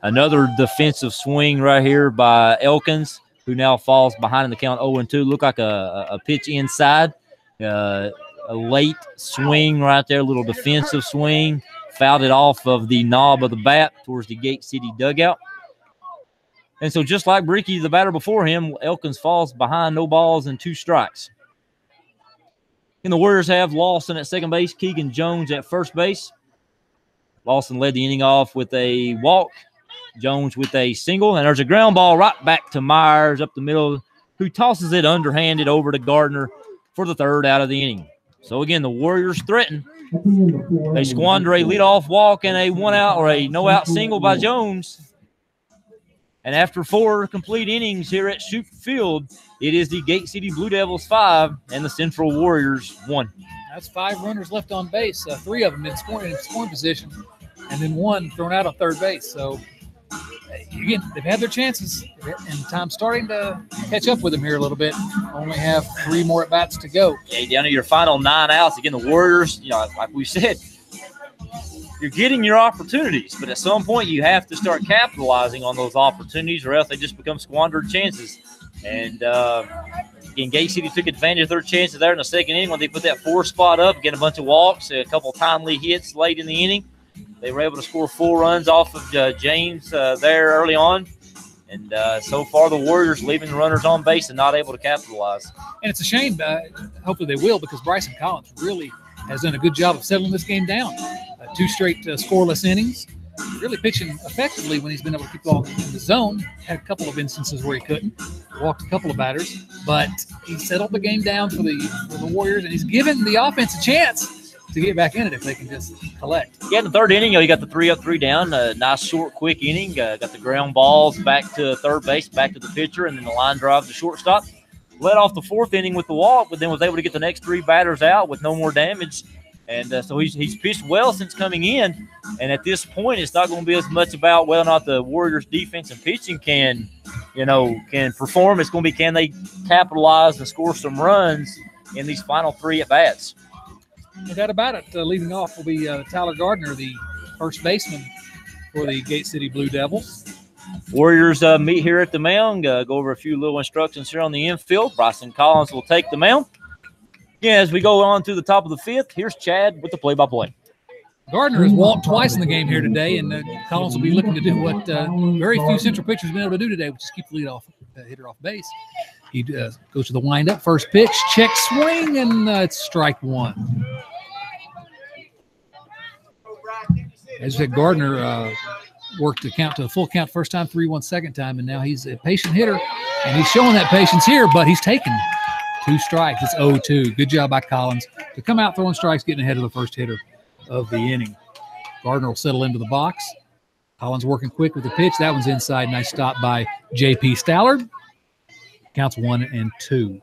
Another defensive swing right here by Elkins, who now falls behind in the count 0-2. Looked like a pitch inside. A late swing right there, a little defensive swing. Fouled it off of the knob of the bat towards the Gate City dugout. And so just like Brickey, the batter before him, Elkins falls behind, no balls and 2 strikes. And the Warriors have Lawson at second base, Keegan Jones at first base. Lawson led the inning off with a walk. Jones with a single, and there's a ground ball right back to Myers up the middle, who tosses it underhanded over to Gardner for the 3rd out of the inning. So again, the Warriors threaten. They squander a leadoff walk and a 1-out or a no-out single by Jones. And after 4 complete innings here at Shoup Field, it is the Gate City Blue Devils 5 and the Central Warriors 1. That's 5 runners left on base, 3 of them in scoring position, and then 1 thrown out on third base. So again, they've had their chances, and time's starting to catch up with them here a little bit. Only have 3 more at-bats to go. Yeah, down to your final 9 outs. Again, the Warriors, like we said, you're getting your opportunities, but at some point you have to start capitalizing on those opportunities, or else they just become squandered chances. And again, Gate City took advantage of their chances there in the second inning when they put that 4 spot up, get a bunch of walks, a couple timely hits late in the inning. They were able to score 4 runs off of James there early on. And so far, the Warriors leaving the runners on base and not able to capitalize. And it's a shame. Hopefully they will, because Bryson Collins really has done a good job of settling this game down. 2 straight scoreless innings. Really pitching effectively when he's been able to keep the ball in the zone. Had a couple of instances where he couldn't. Walked a couple of batters. But he settled the game down for the Warriors, and he's given the offense a chance to get back in it if they can just collect. Yeah, in the third inning, you got the 3 up, 3 down. Nice, short, quick inning. Got the ground balls back to third base, back to the pitcher, and then the line drive to shortstop. Led off the 4th inning with the walk, but then was able to get the next 3 batters out with no more damage. And so he's pitched well since coming in. And at this point, it's not going to be as much about whether or not the Warriors' defense and pitching can perform. It's going to be, can they capitalize and score some runs in these final 3 at-bats. No doubt about it. Leading off will be Tyler Gardner, the first baseman for the Gate City Blue Devils. Warriors meet here at the mound, go over a few little instructions here on the infield. Bryson Collins will take the mound. Yeah, as we go on to the top of the 5th, here's Chad with the play-by-play. Gardner has walked twice in the game here today, and Collins will be looking to do what very few Central pitchers have been able to do today, which is keep the lead off hitter off base. He goes to the windup, first pitch, check swing, and it's strike one. As you said, Gardner worked to count to a full count first time, 3-1 second time, and now he's a patient hitter, and he's showing that patience here, but he's taken 2 strikes. It's 0-2. Good job by Collins to come out throwing strikes, getting ahead of the first hitter of the inning. Gardner will settle into the box. Collins working quick with the pitch. That one's inside. Nice stop by J.P. Stallard. Counts 1-2.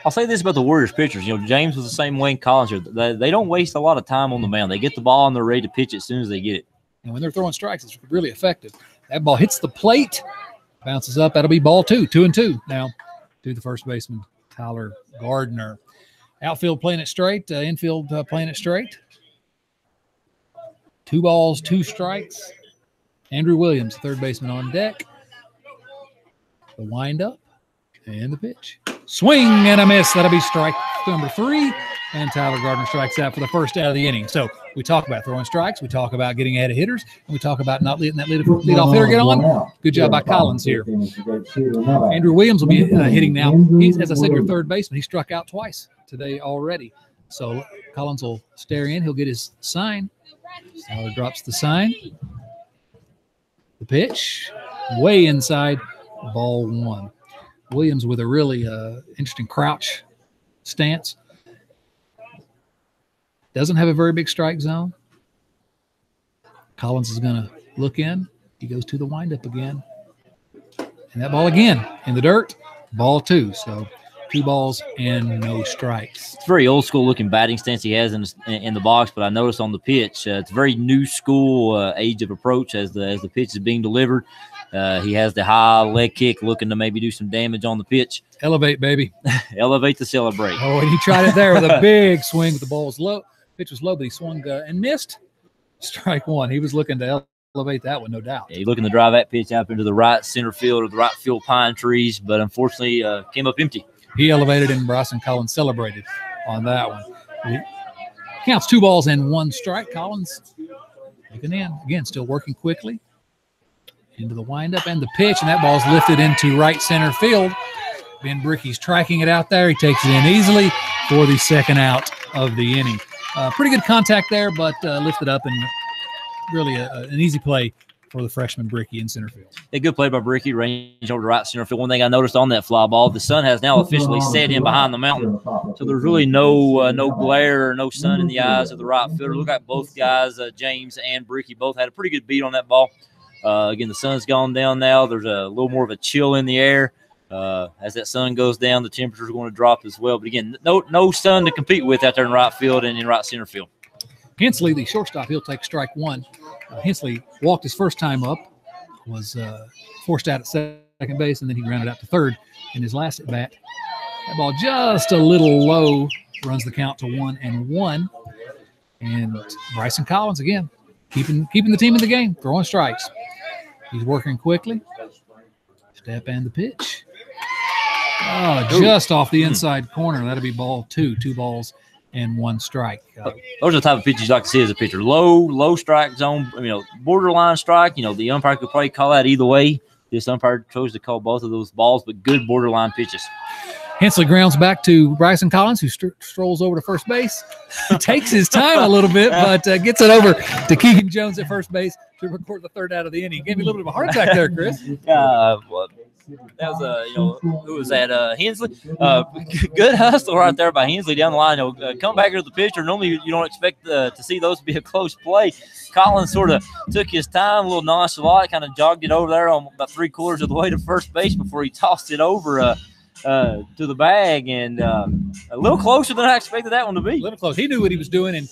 I'll say this about the Warriors pitchers. James was the same way in Collins here. They don't waste a lot of time on the mound. They get the ball and they're ready to pitch it as soon as they get it. And when they're throwing strikes, it's really effective. That ball hits the plate, bounces up. That'll be ball 2, 2-2 now to the first baseman, Tyler Gardner. Outfield playing it straight, infield playing it straight. 2 balls, 2 strikes. Andrew Williams, third baseman on deck. The windup and the pitch. Swing and a miss. That'll be strike number 3. And Tyler Gardner strikes out for the first out of the inning. So we talk about throwing strikes. We talk about getting ahead of hitters. And we talk about not letting that leadoff hitter get on. Good job by Collins here. Andrew Williams will be hitting now. He's, as I said, your third baseman. He struck out twice today already. So Collins will stare in. He'll get his sign. Tyler drops the sign. The pitch. Way inside. Ball 1. Williams with a really interesting crouch stance. Doesn't have a very big strike zone. Collins is going to look in. He goes to the windup again. And that ball again in the dirt. Ball 2. So 2 balls and no strikes. It's a very old school looking batting stance he has in the box, but I noticed on the pitch, it's a very new school age of approach as the pitch is being delivered. He has the high leg kick looking to maybe do some damage on the pitch. Elevate, baby. Elevate to celebrate. Oh, and he tried it there with a big swing. The ball was low. Pitch was low, but he swung and missed. Strike 1. He was looking to elevate that one, no doubt. Yeah, he's looking to drive that pitch up into the right center field or the right field pine trees, but unfortunately came up empty. He elevated and Bryson Collins celebrated on that one. He counts 2 balls and 1 strike. Collins looking in. Again, still working quickly. Into the windup and the pitch, and that ball's lifted into right center field. Ben Brickey's tracking it out there. He takes it in easily for the second out of the inning. Pretty good contact there, but lifted up and really an easy play for the freshman Brickey in center field. A good play by Brickey, range over to right center field. One thing I noticed on that fly ball, the sun has now officially set in behind the mountain, so there's really no glare or no sun in the eyes of the right fielder. Look like both guys, James and Brickey, both had a pretty good beat on that ball. Again, the sun's gone down now. There's a little more of a chill in the air. As that sun goes down, the temperature's going to drop as well. But again, no sun to compete with out there in right field and in right center field. Hensley, the shortstop, he'll take strike 1. Hensley walked his first time up, was forced out at second base, and then he grounded out to third in his last at bat. That ball just a little low, runs the count to 1-1. And Bryson Collins again, keeping the team in the game, throwing strikes. He's working quickly. Step and the pitch. Oh, just off the inside corner. That'll be ball 2. 2 balls and 1 strike. Those are the type of pitches you like to see as a pitcher. Low strike zone, borderline strike. The umpire could probably call that either way. This umpire chose to call both of those balls, but good borderline pitches. Hensley grounds back to Bryson Collins, who strolls over to first base. He takes his time a little bit, but gets it over to Keegan Jones at first base to record the third out of the inning. Gave me a little bit of a heart attack there, Chris. Well, that was who was that? Hensley. Good hustle right there by Hensley down the line. Come back here to the pitcher. Normally you don't expect to see those to be a close play. Collins sort of took his time, a little nonchalant, kind of jogged it over there on about 3/4 of the way to first base before he tossed it over to the bag, and a little closer than I expected that one to be. A little close. He knew what he was doing, and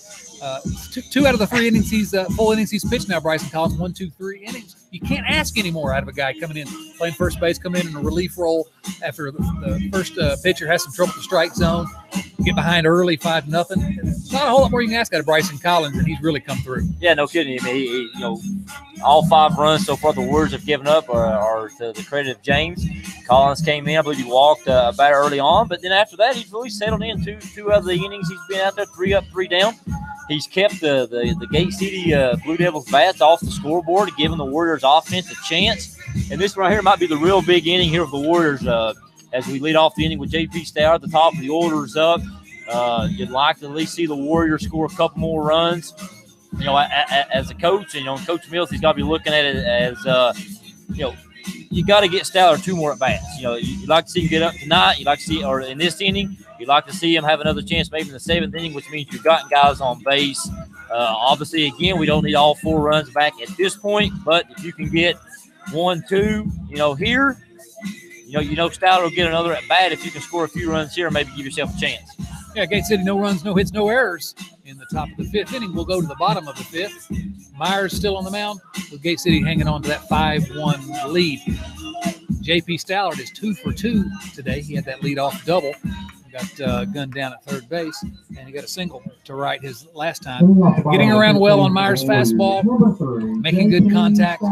2 out of the 3 innings full innings he's pitched now, Bryson Collins, 1, 2, 3 innings. You can't ask any more out of a guy coming in, playing first base, coming in a relief role after the first pitcher has some trouble with the strike zone, get behind early, 5-0. Not a whole lot more you can ask out of Bryson Collins, and he's really come through. Yeah, no kidding. All 5 runs so far the Warriors have given up are to the credit of James. Collins came in. I believe he walked a batter early on, but then after that, he's really settled in. Two of the innings he's been out there, 3 up, 3 down. He's kept the Gate City Blue Devils bats off the scoreboard, giving the Warriors offense a chance. And this right here might be the real big inning here of the Warriors as we lead off the inning with J.P. Stout at the top of the order's up. You'd like to at least see the Warriors score a couple more runs. As a coach, and Coach Mills, he's got to be looking at it as, you got to get Stallard 2 more at bats. You'd like to see him get up tonight. You'd like to see, or in this inning, you'd like to see him have another chance maybe in the 7th inning, which means you've gotten guys on base. Obviously, again, we don't need all 4 runs back at this point, but if you can get 1, 2, here, Stallard will get another at bat if you can score a few runs here and maybe give yourself a chance. Yeah, Gate City, no runs, no hits, no errors in the top of the 5th inning. We'll go to the bottom of the 5th. Myers still on the mound, with Gate City hanging on to that 5-1 lead. J.P. Stallard is 2 for 2 today. He had that leadoff double. Got gunned down at third base, and he got a single to right his last time. Getting around well on Myers' fastball, making good contact.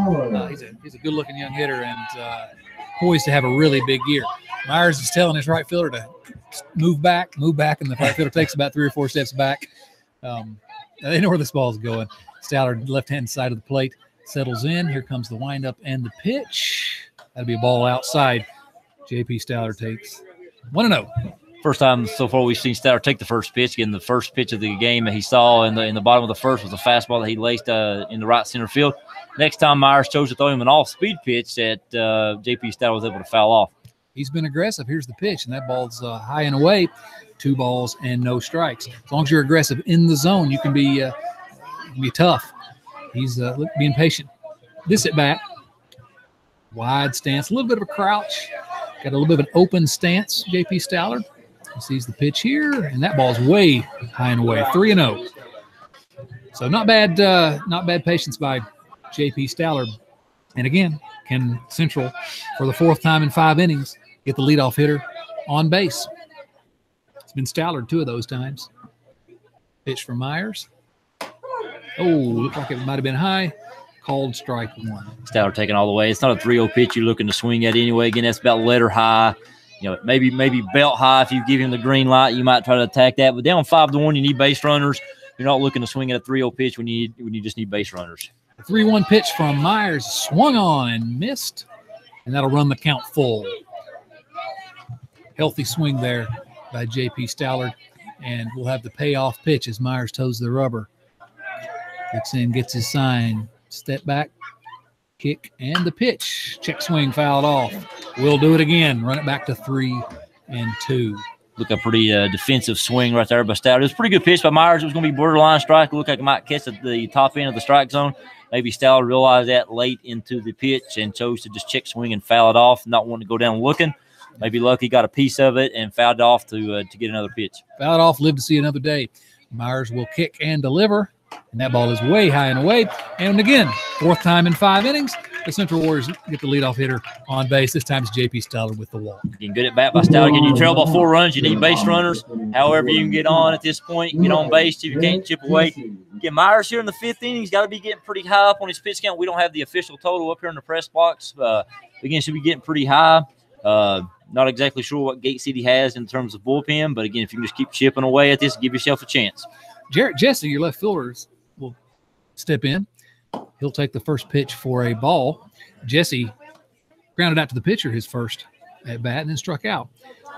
He's a good-looking young hitter and poised to have a really big year. Myers is telling his right fielder to move back, and the right fielder takes about 3 or 4 steps back. They know where this ball is going. Stallard, left-hand side of the plate, settles in. Here comes the windup and the pitch. That'll be a ball outside. J.P. Stallard takes 1-0. First time so far we've seen Stallard take the first pitch. Again, the first pitch of the game that he saw in the bottom of the first was a fastball that he laced in the right center field. Next time Myers chose to throw him an off-speed pitch that J.P. Stallard was able to foul off. He's been aggressive. Here's the pitch, and that ball's high and away. 2 balls and no strikes. As long as you're aggressive in the zone, you can be tough. He's being patient. This at bat, wide stance, a little bit of a crouch. Got a little bit of an open stance, J.P. Stallard. He sees the pitch here, and that ball's way high and away, 3-0. So not bad patience by J.P. Stallard. And again, can Central, for the 4th time in 5 innings, get the leadoff hitter on base. It's been Stallard 2 of those times. Pitch from Myers. Oh, looked like it might have been high. Called strike 1. Stallard taking all the way. It's not a 3-0 pitch you're looking to swing at anyway. Again, that's about letter high. Maybe belt high. If you give him the green light, you might try to attack that. But down 5-1, you need base runners. You're not looking to swing at a 3-0 pitch when you just need base runners. The 3-1 pitch from Myers swung on and missed, and that'll run the count full. Healthy swing there by J.P. Stallard, and we'll have the payoff pitch as Myers toes the rubber. Gets in, gets his sign, step back, kick, and the pitch. Check swing fouled off. We'll do it again. Run it back to 3-2. Look, a pretty defensive swing right there by Stallard. It was a pretty good pitch by Myers. It was going to be borderline strike. It looked like it might catch at the top end of the strike zone. Maybe Stallard realized that late into the pitch and chose to just check swing and foul it off, not wanting to go down looking. Maybe Lucky got a piece of it and fouled it off to get another pitch. Fouled off, live to see another day. Myers will kick and deliver, and that ball is way high and away. And again, 4th time in 5 innings, the Central Warriors get the leadoff hitter on base. This time it's J.P. Stallard with the walk. Getting good at bat by Stallard. Again, you trail by 4 runs. You need base runners. However you can get on at this point, get on base if you can't chip away. Again, Myers here in the 5th inning, he's got to be getting pretty high up on his pitch count. We don't have the official total up here in the press box. Again, should be getting pretty high. Not exactly sure what Gate City has in terms of bullpen, but again, if you can just keep chipping away at this, give yourself a chance. Jarrett Jesse, your left fielder, will step in. He'll take the first pitch for a ball. Jesse grounded out to the pitcher his first at bat and then struck out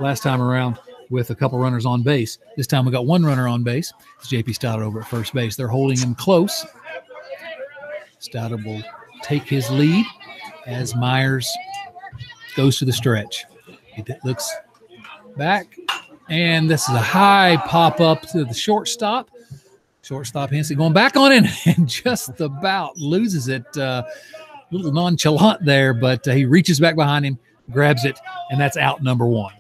last time around with a couple runners on base. This time we got 1 runner on base. It's J.P. Stallard over at first base. They're holding him close. Stallard will take his lead as Myers goes to the stretch. He looks back, and this is a high pop-up to the shortstop. Shortstop Hensley going back on it and just about loses it. A little nonchalant there, but he reaches back behind him, grabs it, and that's out number 1.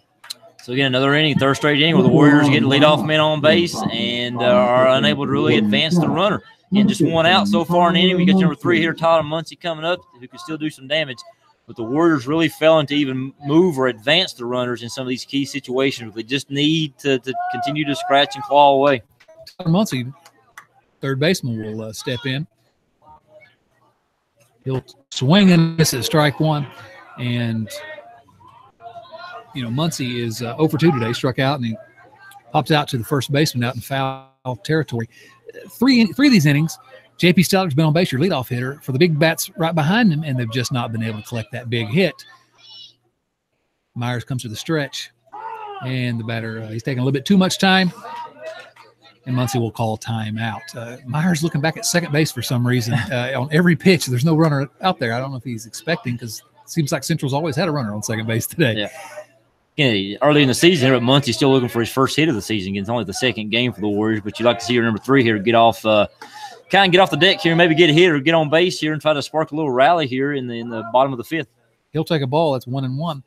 So, again, another inning, 3rd straight inning where the Warriors get leadoff men on base and are unable to really advance the runner. And just 1 out so far in the inning. We got number 3 here, Tyler Muncie, coming up, who can still do some damage. But the Warriors really failing to even move or advance the runners in some of these key situations. They just need to continue to scratch and claw away. Tyler Muncie, third baseman, will step in. He'll swing and miss at strike 1, and Muncie is 0 for 2 today, struck out, and he pops out to the first baseman out in foul territory. Three of these innings, J.P. Steller's been on base, your leadoff hitter, for the big bats right behind him, and they've just not been able to collect that big hit. Myers comes to the stretch, and the batter, he's taking a little bit too much time, and Muncie will call timeout. Myers looking back at second base for some reason on every pitch. There's no runner out there. I don't know if he's expecting, because it seems like Central's always had a runner on second base today. Yeah. Early in the season, but Muncie's still looking for his first hit of the season. It's only the second game for the Warriors, but you'd like to see your number 3 here get off the deck here, maybe get a hit or get on base here and try to spark a little rally here in the bottom of the 5th. He'll take a ball. That's 1-1,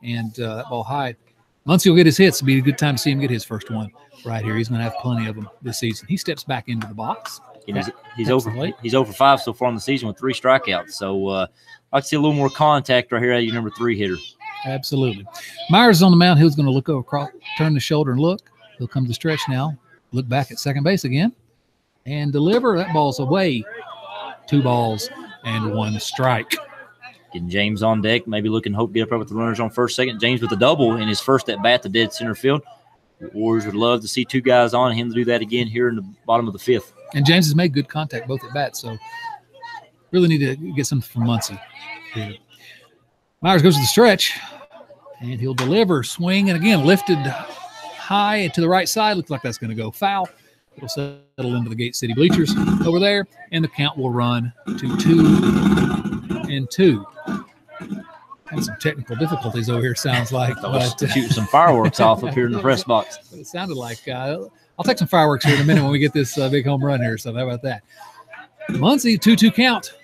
and that ball high. Muncie will get his hits. It'll be a good time to see him get his first one right here. He's going to have plenty of them this season. He steps back into the box. He's over 5 so far in the season with 3 strikeouts. So I'd like to see a little more contact right here at your number 3 hitter. Absolutely. Myers is on the mound. He's going to look over, across, turn the shoulder and look. He'll come to the stretch now. Look back at second base again and deliver. That ball's away. 2 balls and 1 strike. Getting James on deck, maybe looking hope to get up with the runners on first, second. James with a double in his first at bat to dead center field. The Warriors would love to see 2 guys on him to do that again here in the bottom of the 5th. And James has made good contact both at bats, so really need to get something from Muncie here. Myers goes to the stretch, and he'll deliver, swing, and again lifted high to the right side. Looks like that's going to go foul. It'll settle into the Gate City bleachers over there, and the count will run to 2-2. Having some technical difficulties over here, sounds like. But shooting some fireworks off up here in the press box. But it sounded like I'll take some fireworks here in a minute when we get this big home run here. So how about that? Muncie, 2-2 count.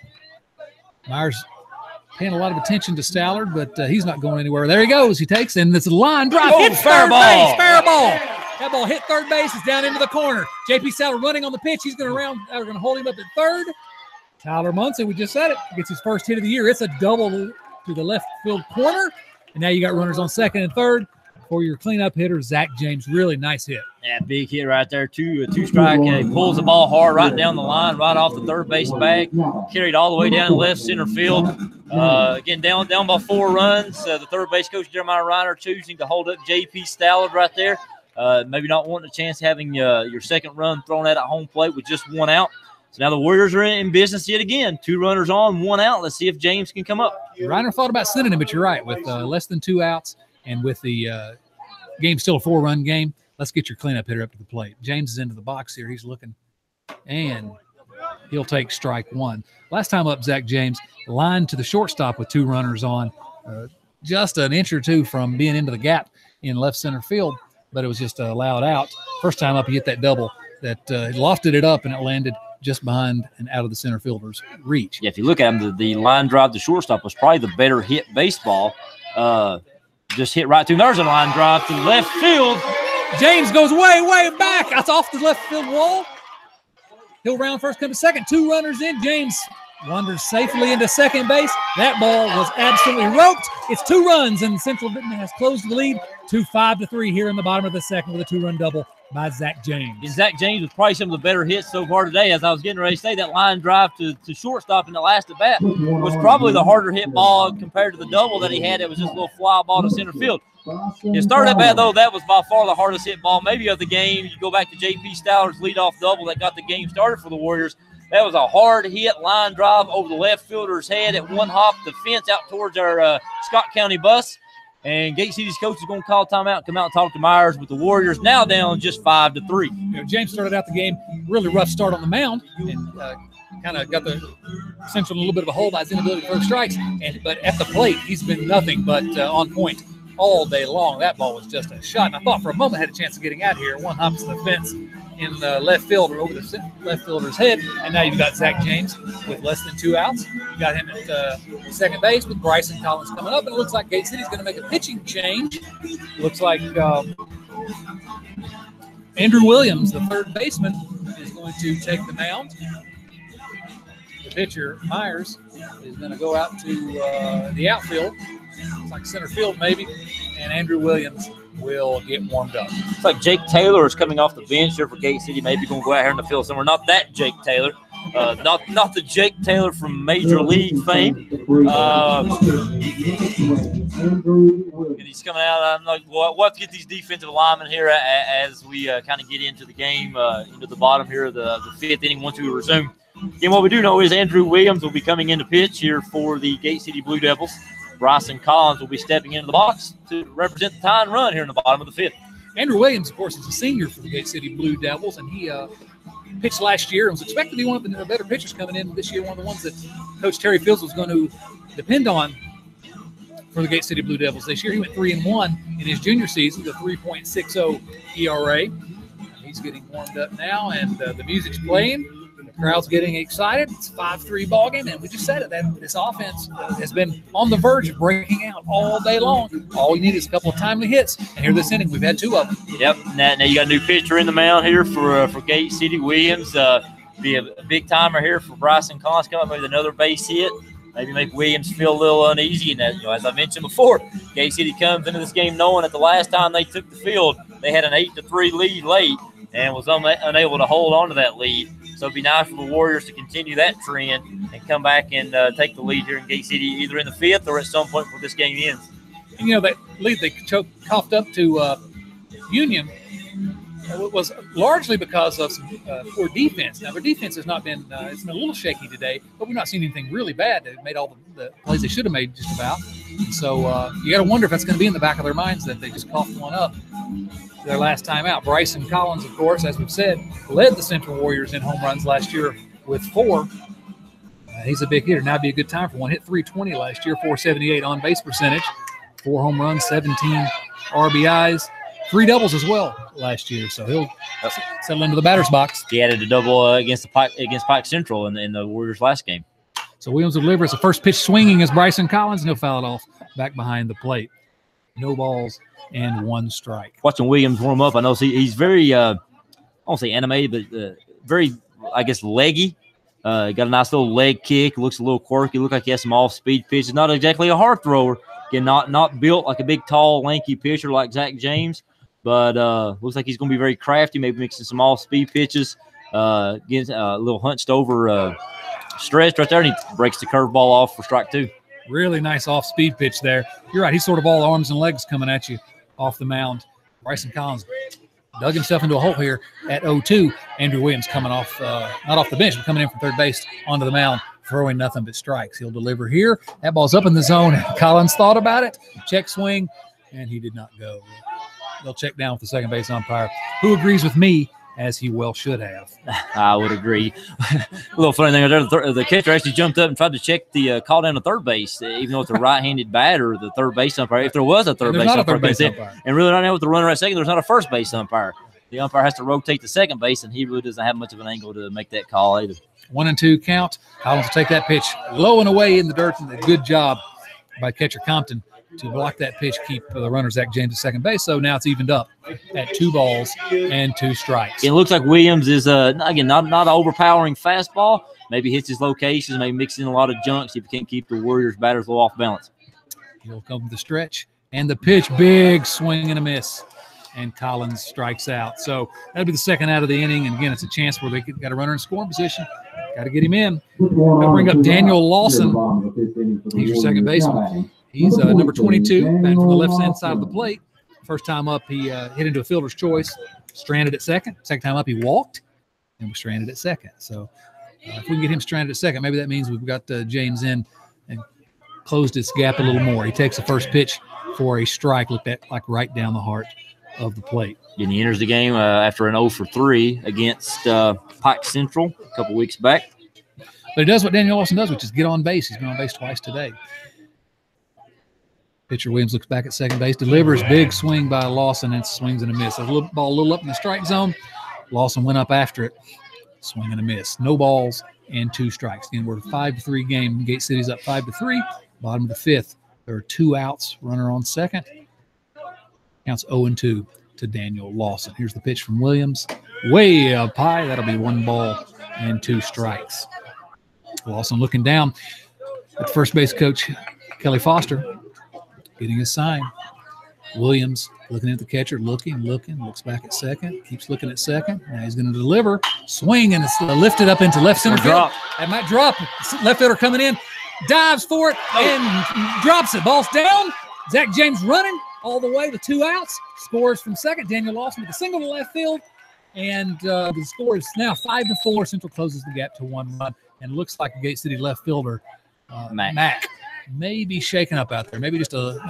Myers paying a lot of attention to Stallard, but he's not going anywhere. There he goes. He takes, and it's a line drive. Hits fair third ball. base. Fair ball. That ball hit third base. It's down into the corner. J.P. Stallard running on the pitch. He's going to hold him up at third. Tyler Muncie, we just said it, gets his first hit of the year. It's a double to the left field corner. And now you got runners on second and third for your cleanup hitter, Zach James. Really nice hit. Yeah, big hit right there. Two strike. He pulls the ball hard right down the line, right off the third base bag. Carried all the way down left center field. Again, down by 4 runs. The third base coach, Jeremiah Reiner, choosing to hold up J.P. Stallard right there. Maybe not wanting a chance of having your second run thrown at home plate with just 1 out. So now the Warriors are in business yet again. 2 runners on, 1 out. Let's see if James can come up. Reiner thought about sending him, but you're right. With less than 2 outs and with the game still a 4-run game, let's get your cleanup hitter up to the plate. James is into the box here. He's looking, and he'll take strike 1. Last time up, Zach James lined to the shortstop with 2 runners on, just an inch or 2 from being into the gap in left center field, but it was just allowed out. First time up, he hit that double that lofted it up, and it landed just behind and out of the center fielder's reach. Yeah, if you look at him, the line drive to shortstop was probably the better hit baseball. Just hit right through. There's a line drive to left field. James goes way, way back. That's off the left field wall. He'll round first, come to second. 2 runners in. James wanders safely into second base. That ball was absolutely roped. It's 2 runs, and Central Benton has closed the lead to 5-3 here in the bottom of the second with a 2-run double by Zach James. And Zach James was probably some of the better hits so far today. As I was getting ready to say, that line drive to shortstop in the last at bat was probably the harder hit ball compared to the double that he had. It was just a little fly ball to center field. His third at bat, though, that was by far the hardest hit ball maybe of the game. You go back to J.P. Stallard's leadoff double that got the game started for the Warriors. That was a hard hit line drive over the left fielder's head at 1 hop, the fence out towards our Scott County bus. And Gate City's coach is going to call timeout, come out and talk to Myers with the Warriors now down just 5-3. James started out the game really rough start on the mound and kind of got the Central in a little bit of a hole by his inability to throw strikes. But at the plate, he's been nothing but on point all day long. That ball was just a shot. And I thought for a moment had a chance of getting out here. 1 hop to the fence in the left field or over the left fielder's head. And now you've got Zach James with less than 2 outs. You got him at second base with Bryson Collins coming up. And it looks like Gate City's going to make a pitching change. Looks like Andrew Williams, the third baseman, is going to take the mound. The pitcher, Myers, is going to go out to the outfield. Looks like center field maybe. And Andrew Williams will get warmed up. It's like Jake Taylor is coming off the bench here for Gate City. Maybe going to go out here in the field somewhere. Not that Jake Taylor. Not the Jake Taylor from Major League fame. He's coming out. I'm like, we'll have to get these defensive linemen here as we kind of get into the game, into the bottom here of the fifth inning once we resume. And what we do know is Andrew Williams will be coming in to pitch here for the Gate City Blue Devils. Bryson Collins will be stepping into the box to represent the tie and run here in the bottom of the fifth. Andrew Williams, of course, is a senior for the Gate City Blue Devils, and he pitched last year and was expected to be one of the better pitchers coming in this year, one of the ones that Coach Terry Fields was going to depend on for the Gate City Blue Devils this year. He went 3-1 in his junior season, the 3.60 ERA. He's getting warmed up now, and the music's playing. The crowd's getting excited. It's a 5-3 ballgame, and we just said it. That this offense has been on the verge of breaking out all day long. All you need is a couple of timely hits, and here this inning, we've had 2 of them. Yep. Now you got a new pitcher in the mound here for Gate City. Williams be a big timer here for Bryson Collins coming up with another base hit. Maybe make Williams feel a little uneasy. And as I mentioned before, Gate City comes into this game knowing that the last time they took the field, they had an 8-3 lead late and was unable to hold on to that lead. So it'd be nice for the Warriors to continue that trend and come back and take the lead here in Gate City, either in the fifth or at some point before this game ends. And, that lead they coughed up to Union was largely because of some poor defense. Now, their defense has not been it's been a little shaky today, but we've not seen anything really bad. They've made all the plays they should have made just about. And so you got to wonder if that's going to be in the back of their minds that they just coughed one up their last time out. Bryson Collins, of course, as we've said, led the Central Warriors in home runs last year with 4. He's a big hitter. Now would be a good time for one. Hit .320 last year, .478 on base percentage, 4 home runs, 17 RBIs, 3 doubles as well last year. So he'll settle into the batter's box. He added a double against Pike Central in the Warriors' last game. So Williams delivers the first pitch swinging as Bryson Collins, and he'll foul it off back behind the plate. No balls and 1 strike. Watching Williams warm up, I know he's very, I won't say animated, but very, I guess, leggy. Got a nice little leg kick. Looks a little quirky. Look like he has some off-speed pitches. Not exactly a hard thrower. Again, not built like a big, tall, lanky pitcher like Zach James, but looks like he's going to be very crafty, maybe mixing some off-speed pitches. Getting a little hunched over stretch right there, and he breaks the curveball off for strike 2. Really nice off-speed pitch there. You're right. He's sort of all arms and legs coming at you off the mound. Bryson Collins dug himself into a hole here at 0-2. Andrew Williams coming off, not off the bench, but coming in from third base onto the mound, throwing nothing but strikes. He'll deliver here. That ball's up in the zone. Collins thought about it. Check swing, and he did not go. They'll check down with the second base umpire, who agrees with me, as he well should have. I would agree. A little funny thing there, the catcher actually jumped up and tried to check the call down to third base, even though it's a right-handed batter, the third base umpire. If there was a third base umpire. And really right now with the runner at second, there's not a first base umpire. The umpire has to rotate to second base, and he really doesn't have much of an angle to make that call either. 1-2 count. Collins will take that pitch low and away in the dirt. And a good job by catcher Compton to block that pitch, keep the runner Zach James at second base. So now it's evened up at 2 balls and 2 strikes. It looks like Williams is, again, not an overpowering fastball. Maybe hits his locations, maybe mixing a lot of junk, see if he can't keep the Warriors batters a little off balance. He'll come to the stretch. And the pitch, big swing and a miss. And Collins strikes out. So that'll be the second out of the inning. And again, it's a chance where they got a runner in scoring position. Got to get him in. I'll bring up Daniel Lawson. He's your second baseman. He's number 22, batting from the left-hand side of the plate. First time up, he hit into a fielder's choice, stranded at second. Second time up, he walked and was stranded at second. So if we can get him stranded at second, maybe that means we've got James in and closed his gap a little more. He takes the first pitch for a strike, looked at like right down the heart of the plate. And he enters the game after an 0-for-3 against Pike Central a couple weeks back. But he does what Daniel Lawson does, which is get on base. He's been on base twice today. Pitcher Williams looks back at second base, delivers, big swing by Lawson, and swings and a miss. A little ball a little up in the strike zone. Lawson went up after it, swing and a miss. No balls and 2 strikes. Again, we're a 5-3 game. Gate City's up 5-3. Bottom of the 5th. There are 2 outs. Runner on second. Counts 0-2 to Daniel Lawson. Here's the pitch from Williams. Way up high. That'll be 1 ball and 2 strikes. Lawson looking down at first base coach Kelly Foster, getting his sign. Williams looking at the catcher, looking, looks back at second, keeps looking at second. Now he's going to deliver, swing, and it's lifted up into left center field. That might drop. Left fielder coming in, dives for it, and drops it. Ball's down. Zach James running all the way with 2 outs. Scores from second. Daniel Lawson with a single to left field. And the score is now 5-4. Central closes the gap to 1 run. And looks like a Gate City left fielder, Mack, may be shaken up out there. Maybe got the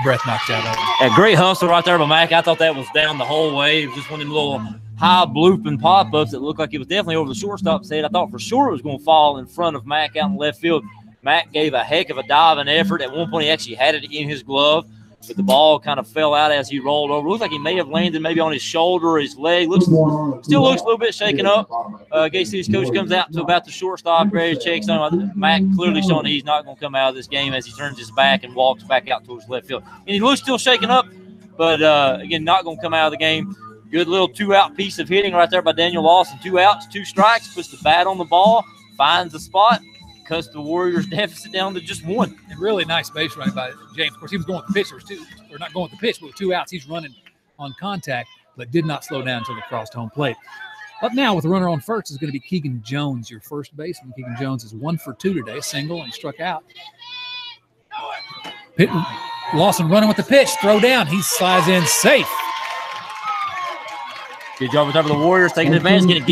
breath knocked out of him. Yeah, great hustle right there by Mack. I thought that was down the whole way. It was just one of them little high blooping pop-ups that looked like it was definitely over the shortstop's head. I thought for sure it was going to fall in front of Mack out in left field. Mack gave a heck of a dive and effort. At one point, he actually had it in his glove, but the ball kind of fell out as he rolled over. Looked like he may have landed maybe on his shoulder or his leg. Still looks a little bit shaken up. Gate City's coach comes out to about the shortstop, ready to check on Mack, clearly showing he's not going to come out of this game as he turns his back and walks back out towards left field. And he looks still shaken up, but again, not going to come out of the game. Good little 2-out piece of hitting right there by Daniel Lawson. 2 outs, 2 strikes, puts the bat on the ball, finds the spot, cuts the Warriors' deficit down to just 1. And really nice base running by James. Of course, he was going with the pitch. Or not going with the pitch, but with 2 outs, he's running on contact, but did not slow down until he crossed home plate. Up now with a runner on first is going to be Keegan Jones, your first baseman. Keegan Jones is 1 for 2 today, single, and he struck out. Lawson running with the pitch, throw down. He slides in safe. Good job with the Warriors taking advantage,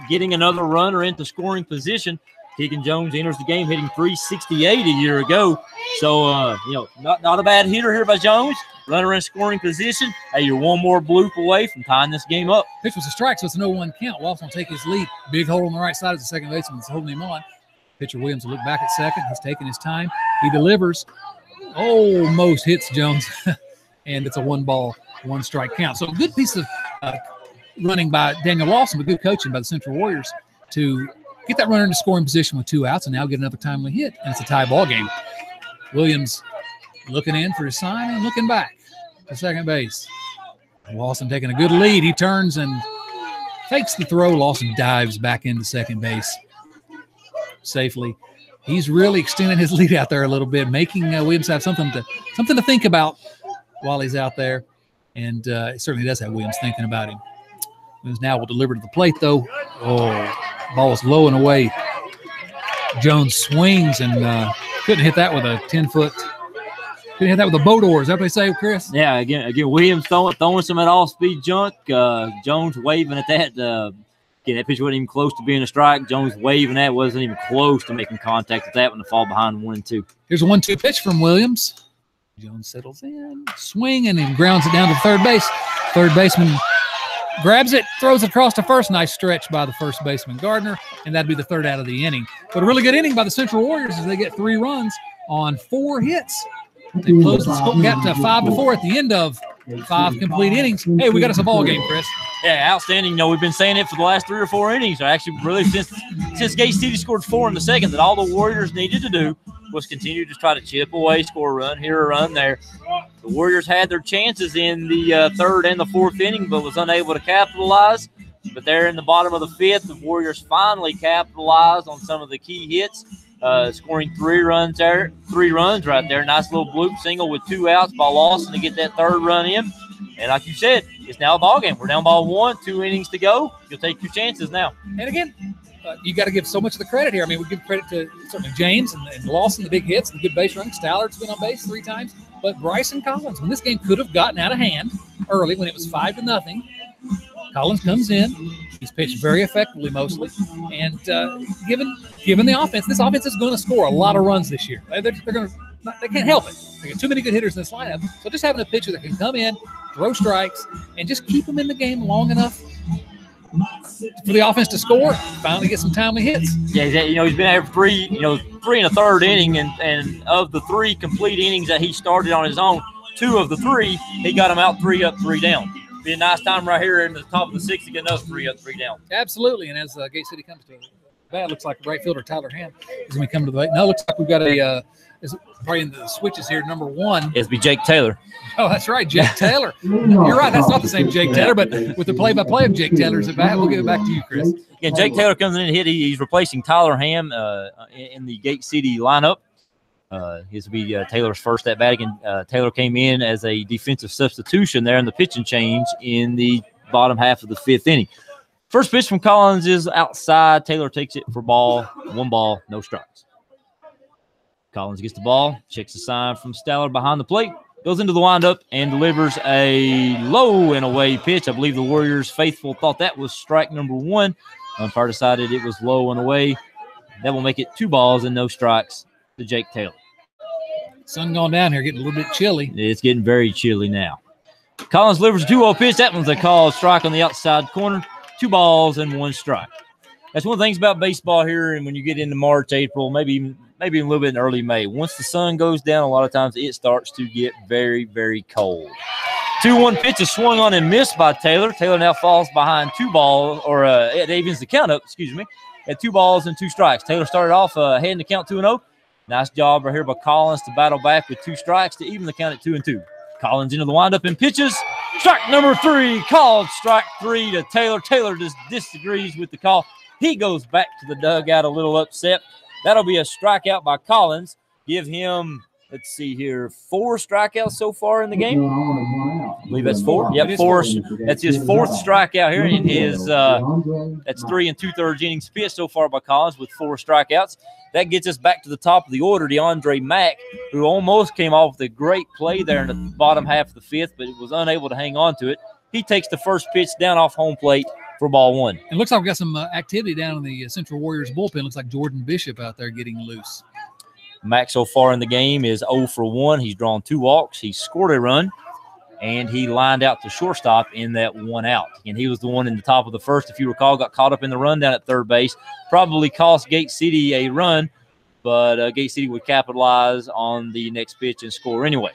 getting another runner into scoring position. Keegan Jones enters the game hitting .368 a year ago. So, not a bad hitter here by Jones. Runner in scoring position. Hey, you're 1 more bloop away from tying this game up. Pitch was a strike, so it's a 0-1 count. Lawson will take his lead. Big hole on the right side as the second baseman is holding him on. Pitcher Williams will look back at second. He's taking his time. He delivers. Almost hits Jones. And it's a 1-ball, 1-strike count. So a good piece of running by Daniel Lawson, but good coaching by the Central Warriors to get that runner into scoring position with 2 outs and now get another timely hit. And it's a tie ball game. Williams looking in for his sign and looking back to second base. Lawson taking a good lead. He turns and fakes the throw. Lawson dives back into second base safely. He's really extending his lead out there a little bit, making Williams have something to think about while he's out there. And it certainly does have Williams thinking about him. Williams now will deliver to the plate, though. Ball is low and away. Jones swings and couldn't hit that with a 10-foot. Couldn't hit that with a boat oar. Is that what they say, Chris? Yeah, again, Williams throwing some at all-speed junk. Jones waving at that. Again, that pitch wasn't even close to being a strike. Jones waving that wasn't even close to making contact with that one to fall behind 1-2. Here's a 1-2 pitch from Williams. Jones settles in, swing, and then grounds it down to third base. Third baseman grabs it, throws it across to first. Nice stretch by the first baseman, Gardner, and that'd be the 3rd out of the inning. But a really good inning by the Central Warriors as they get 3 runs on 4 hits. They close the score gap to 5-4 at the end of 5 complete innings. Hey, we got us a ball game, Chris. Yeah, outstanding. We've been saying it for the last 3 or 4 innings. Actually, really since Gate City scored 4 in the second, that all the Warriors needed to do was continue to try to chip away, score a run here, a run there. The Warriors had their chances in the 3rd and the 4th inning, but was unable to capitalize. But there in the bottom of the 5th, the Warriors finally capitalized on some of the key hits, scoring 3 runs there, 3 runs right there. Nice little bloop single with 2 outs by Lawson to get that 3rd run in. And like you said, it's now a ball game. We're down by 1, 2 innings to go. You'll take your chances now. And again, you got to give so much of the credit here. I mean, we give credit to certainly James and Lawson, the big hits, the good base running. Stallard's been on base 3 times. But Bryson Collins, when this game could have gotten out of hand early when it was 5-0, Collins comes in. He's pitched very effectively mostly. And given the offense, this offense is going to score a lot of runs this year. They can't help it. They got too many good hitters in this lineup. So just having a pitcher that can come in, throw strikes, and just keep them in the game long enough for the offense to score, finally get some timely hits. Yeah, he's been out 3 1/3 inning, and of the 3 complete innings that he started on his own, 2 of the 3, he got them out 3 up, 3 down. Be a nice time right here in the top of the 6th to get another 3 up, 3 down. Absolutely, and as Gate City comes to bat, looks like right fielder Tyler Ham is going to come to the plate. Now it looks like we've got is probably in the switches here, number 1. It's be Jake Taylor. Oh, that's right, Jake Taylor. You're right, that's not the same Jake Taylor, but with the play-by-play of Jake Taylor's at bat, we'll give it back to you, Chris. Yeah, Jake Taylor comes in and hit. He's replacing Tyler Ham in the Gate City lineup. His will be Taylor's first at bat again. Taylor came in as a defensive substitution there in the pitching change in the bottom half of the 5th inning. First pitch from Collins is outside. Taylor takes it for ball. 1 ball, no strikes. Collins gets the ball, checks the sign from Staller behind the plate, goes into the windup and delivers a low and away pitch. I believe the Warriors faithful thought that was strike number 1. Umpire decided it was low and away. That will make it 2 balls and no strikes to Jake Taylor. Sun going down here, getting a little bit chilly. It's getting very chilly now. Collins delivers a 2-0 pitch. That one's a called strike on the outside corner. 2 balls and 1 strike. That's one of the things about baseball here, and when you get into March, April, maybe even a little bit in early May. Once the sun goes down, a lot of times it starts to get very, very cold. 2-1 pitch is swung on and missed by Taylor. Taylor now falls behind 2 balls, or it evens the count up, at 2 balls and 2 strikes. Taylor started off ahead in the count 2-0. Nice job right here by Collins to battle back with 2 strikes to even the count at 2-2. Collins into the windup and pitches. Strike number 3, called strike 3 to Taylor. Taylor just disagrees with the call. He goes back to the dugout a little upset. That'll be a strikeout by Collins. Give him, let's see here, 4 strikeouts so far in the game. I believe that's 4. Yep, 4. That's his 4th strikeout here in his, that's 3 2/3 innings pitched so far by Collins with 4 strikeouts. That gets us back to the top of the order. DeAndre Mack, who almost came off with a great play there in the bottom half of the 5th, but was unable to hang on to it. He takes the first pitch down off home plate for ball 1. It looks like we've got some activity down in the Central Warriors bullpen. Looks like Jordan Bishop out there getting loose. Mack so far in the game is 0 for 1. He's drawn 2 walks. He scored a run, and he lined out to shortstop in that 1 out. And he was the one in the top of the 1st, if you recall, got caught up in the run down at third base. Probably cost Gate City a run, but Gate City would capitalize on the next pitch and score anyway.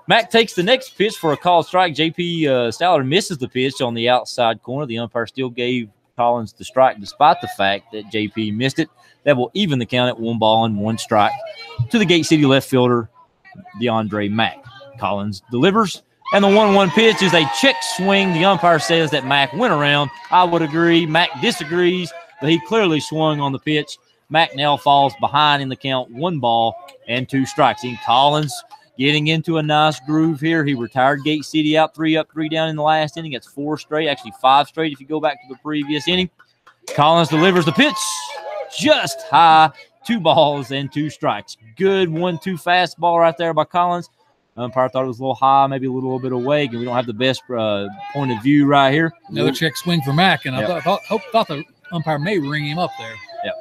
Mack takes the next pitch for a called strike. J.P. Staller misses the pitch on the outside corner. The umpire still gave Collins the strike despite the fact that J.P. missed it. That will even the count at 1 ball and 1 strike to the Gate City left fielder, DeAndre Mack. Collins delivers, and the 1-1 pitch is a check swing. The umpire says that Mack went around. I would agree. Mack disagrees, but he clearly swung on the pitch. Mack now falls behind in the count, 1 ball and 2 strikes. And Collins getting into a nice groove here. He retired Gate City out 3 up, 3 down in the last inning. That's 4 straight, actually 5 straight if you go back to the previous inning. Collins delivers the pitch just high, 2 balls and 2 strikes. Good 1-2 fastball right there by Collins. Umpire thought it was a little high, maybe a little bit away, and we don't have the best point of view right here. Another check swing for Mack, and I thought the umpire may ring him up there. Yep.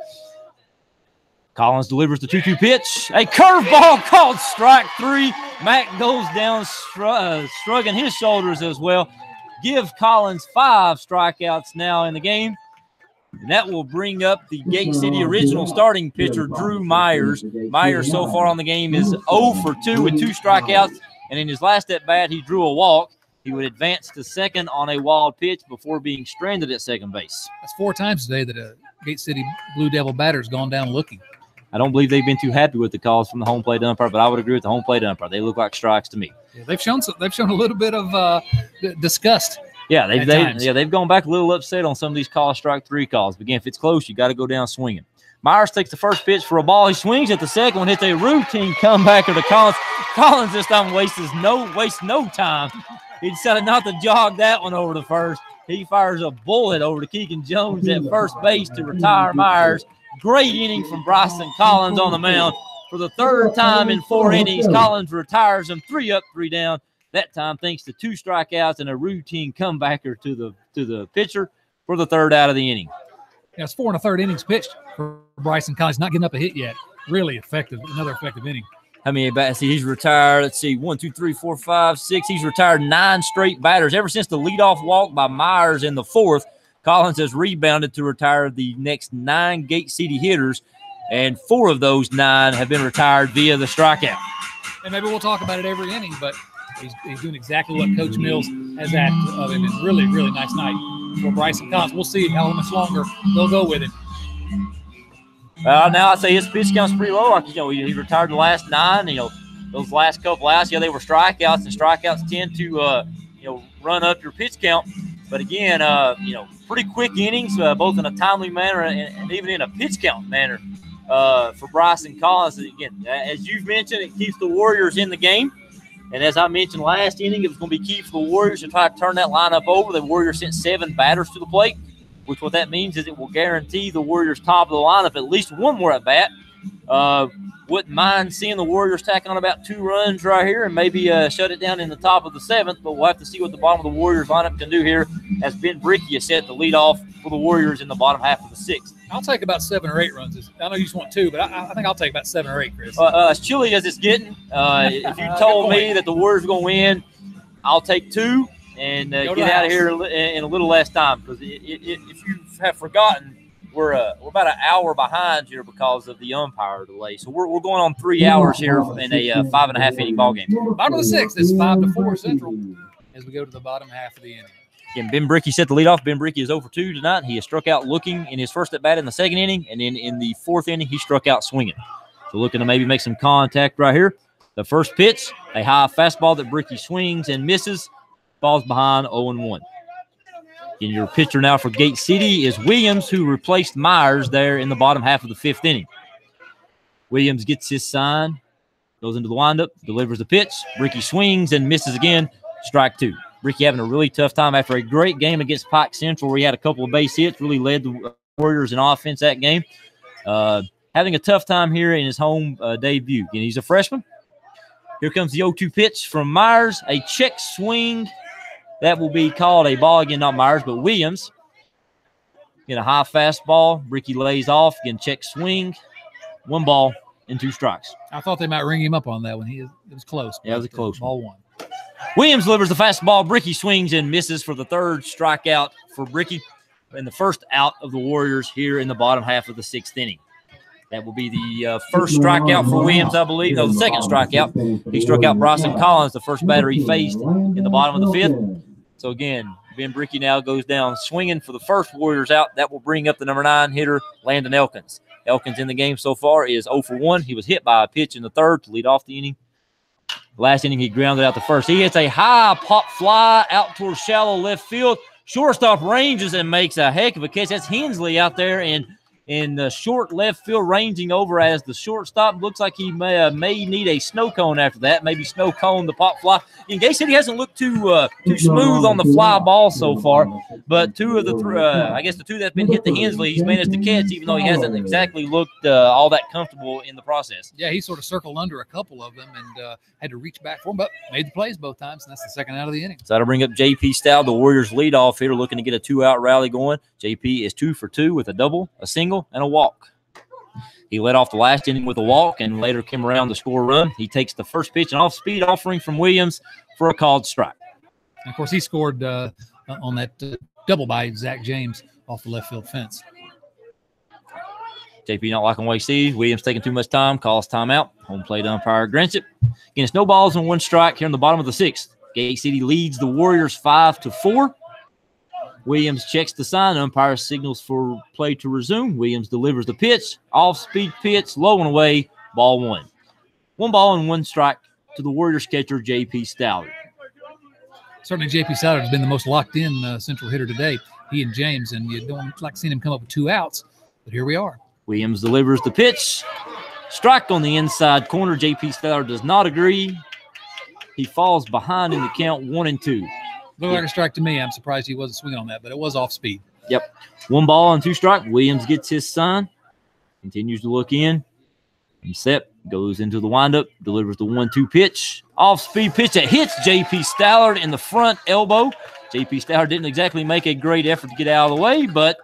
Collins delivers the 2-2 pitch. A curveball called strike 3. Mack goes down shrugging his shoulders as well. Give Collins 5 strikeouts now in the game. And that will bring up the Gate City original starting pitcher, Drew Myers. Myers so far on the game is 0 for 2 with 2 strikeouts. And in his last at-bat, he drew a walk. He would advance to second on a wild pitch before being stranded at second base. That's 4 times today that a Gate City Blue Devil batter's gone down looking. I don't believe they've been too happy with the calls from the home plate umpire, but I would agree with the home plate umpire. They look like strikes to me. Yeah, they've shown a little bit of disgust. Yeah, they've gone back a little upset on some of these call strike 3 calls. But again, if it's close, you got to go down swinging. Myers takes the first pitch for a ball. He swings at the second one, hits a routine comebacker to Collins. Collins this time wastes no time. He decided not to jog that one over to first. He fires a bullet over to Keegan Jones at first base to retire Myers. Great inning from Bryson Collins on the mound. For the 3rd time in 4 innings, Collins retires him 3 up, 3 down. That time thanks to 2 strikeouts and a routine comebacker to the pitcher for the 3rd out of the inning. Yeah, it's 4 1/3 innings pitched for Bryson Collins. Not getting up a hit yet. Really effective. Another effective inning. How many bats? He's retired. Let's see, 1, 2, 3, 4, 5, 6. He's retired 9 straight batters. Ever since the leadoff walk by Myers in the 4th, Collins has rebounded to retire the next 9 Gate City hitters, and 4 of those 9 have been retired via the strikeout. And maybe we'll talk about it every inning, but he's doing exactly what Coach Mills has asked of him. And really, really nice night for Bryson Collins. We'll see how much longer they'll go with him. Now I'd say his pitch count's pretty low. Like, he retired the last 9. Those last couple outs, they were strikeouts, and strikeouts tend to, run up your pitch count. But again, pretty quick innings, both in a timely manner and even in a pitch count manner for Bryson Collins. Again, as you've mentioned, it keeps the Warriors in the game. And as I mentioned last inning, it was going to be key for the Warriors to try to turn that lineup over. The Warriors sent 7 batters to the plate, which what that means is it will guarantee the Warriors' top of the lineup at least one more at bat. Wouldn't mind seeing the Warriors tack on about 2 runs right here and maybe shut it down in the top of the 7th, but we'll have to see what the bottom of the Warriors lineup can do here as Ben Bricky is set to lead off for the Warriors in the bottom half of the 6th. I'll take about 7 or 8 runs. I know you just want 2, but I think I'll take about 7 or 8, Chris. As chilly as it's getting, if you told me that the Warriors are going to win, I'll take 2 and get out of here in a little less time, because if you have forgotten, we're about an hour behind here because of the umpire delay. So we're going on 3 hours here in a 5.5 inning ball game. Bottom of the 6th is 5-4 Central as we go to the bottom half of the inning. Again, Ben Bricky set the lead off. Ben Bricky is 0 for 2 tonight. He has struck out looking in his first at bat in the 2nd inning, and then in the 4th inning, he struck out swinging. So looking to maybe make some contact right here. The first pitch, a high fastball that Bricky swings and misses, falls behind 0-1. And your pitcher now for Gate City is Williams, who replaced Myers there in the bottom half of the 5th inning. Williams gets his sign, goes into the windup, delivers the pitch. Bricky swings and misses again, strike 2. Bricky having a really tough time after a great game against Pike Central where he had a couple of base hits, really led the Warriors in offense that game. Having a tough time here in his home debut. And he's a freshman. Here comes the 0-2 pitch from Myers, a check swing. That will be called a ball again, not Myers, but Williams. Get a high fastball. Bricky lays off. Again, check swing. 1 ball and 2 strikes. I thought they might ring him up on that one. It was close. Yeah, it was a close ball 1. Williams delivers the fastball. Bricky swings and misses for the 3rd strikeout for Bricky. And the first out of the Warriors here in the bottom half of the 6th inning. That will be the first strikeout for Williams, I believe. No, the 2nd strikeout. He struck out Bryson Collins, the first batter he faced in the bottom of the 5th. So, again, Ben Bricky now goes down swinging for the first Warriors out. That will bring up the number 9 hitter, Landon Elkins. Elkins in the game so far is 0 for 1. He was hit by a pitch in the 3rd to lead off the inning. Last inning, he grounded out the first. He hits a high pop fly out towards shallow left field. Shortstop ranges and makes a heck of a catch. That's Hensley out there in the short left field, ranging over as the shortstop. Looks like he may need a snow cone after that. Maybe snow cone the pop fly. And Gay City hasn't looked too smooth on the fly ball so far. But 2 of the 3, I guess the 2 that's been hit to Hensley, he's managed to catch, even though he hasn't exactly looked all that comfortable in the process. Yeah, he sort of circled under a couple of them and had to reach back for him, but made the plays both times, and that's the 2nd out of the inning. So that'll bring up J.P. Stout, the Warriors leadoff hitter, looking to get a 2-out rally going. J.P. is 2 for 2 with a double, a single, and a walk. He led off the last inning with a walk and later came around to score a run. He takes the first pitch, an off-speed offering from Williams for a called strike. And of course, he scored on that double by Zach James off the left field fence. JP not liking what he sees. Williams taking too much time, calls timeout. Home plate umpire grants it. Again, it's no balls and 1 strike here in the bottom of the 6th. Gate City leads the Warriors 5-4. Williams checks the sign. Umpire signals for play to resume. Williams delivers the pitch. Off-speed pitch, low and away, ball 1. 1 ball and 1 strike to the Warriors catcher, J.P. Stallard. Certainly J.P. Stallard has been the most locked-in Central hitter today, he and James, and you don't like seeing him come up with 2 outs, but here we are. Williams delivers the pitch. Strike on the inside corner. J.P. Stallard does not agree. He falls behind in the count 1-2. Looked like a strike to me. I'm surprised he wasn't swinging on that, but it was off speed. Yep. 1 ball and 2 strike. Williams gets his sign. Continues to look in. And set. Goes into the windup. Delivers the 1-2 pitch. Off-speed pitch that hits J.P. Stallard in the front elbow. J.P. Stallard didn't exactly make a great effort to get out of the way, but,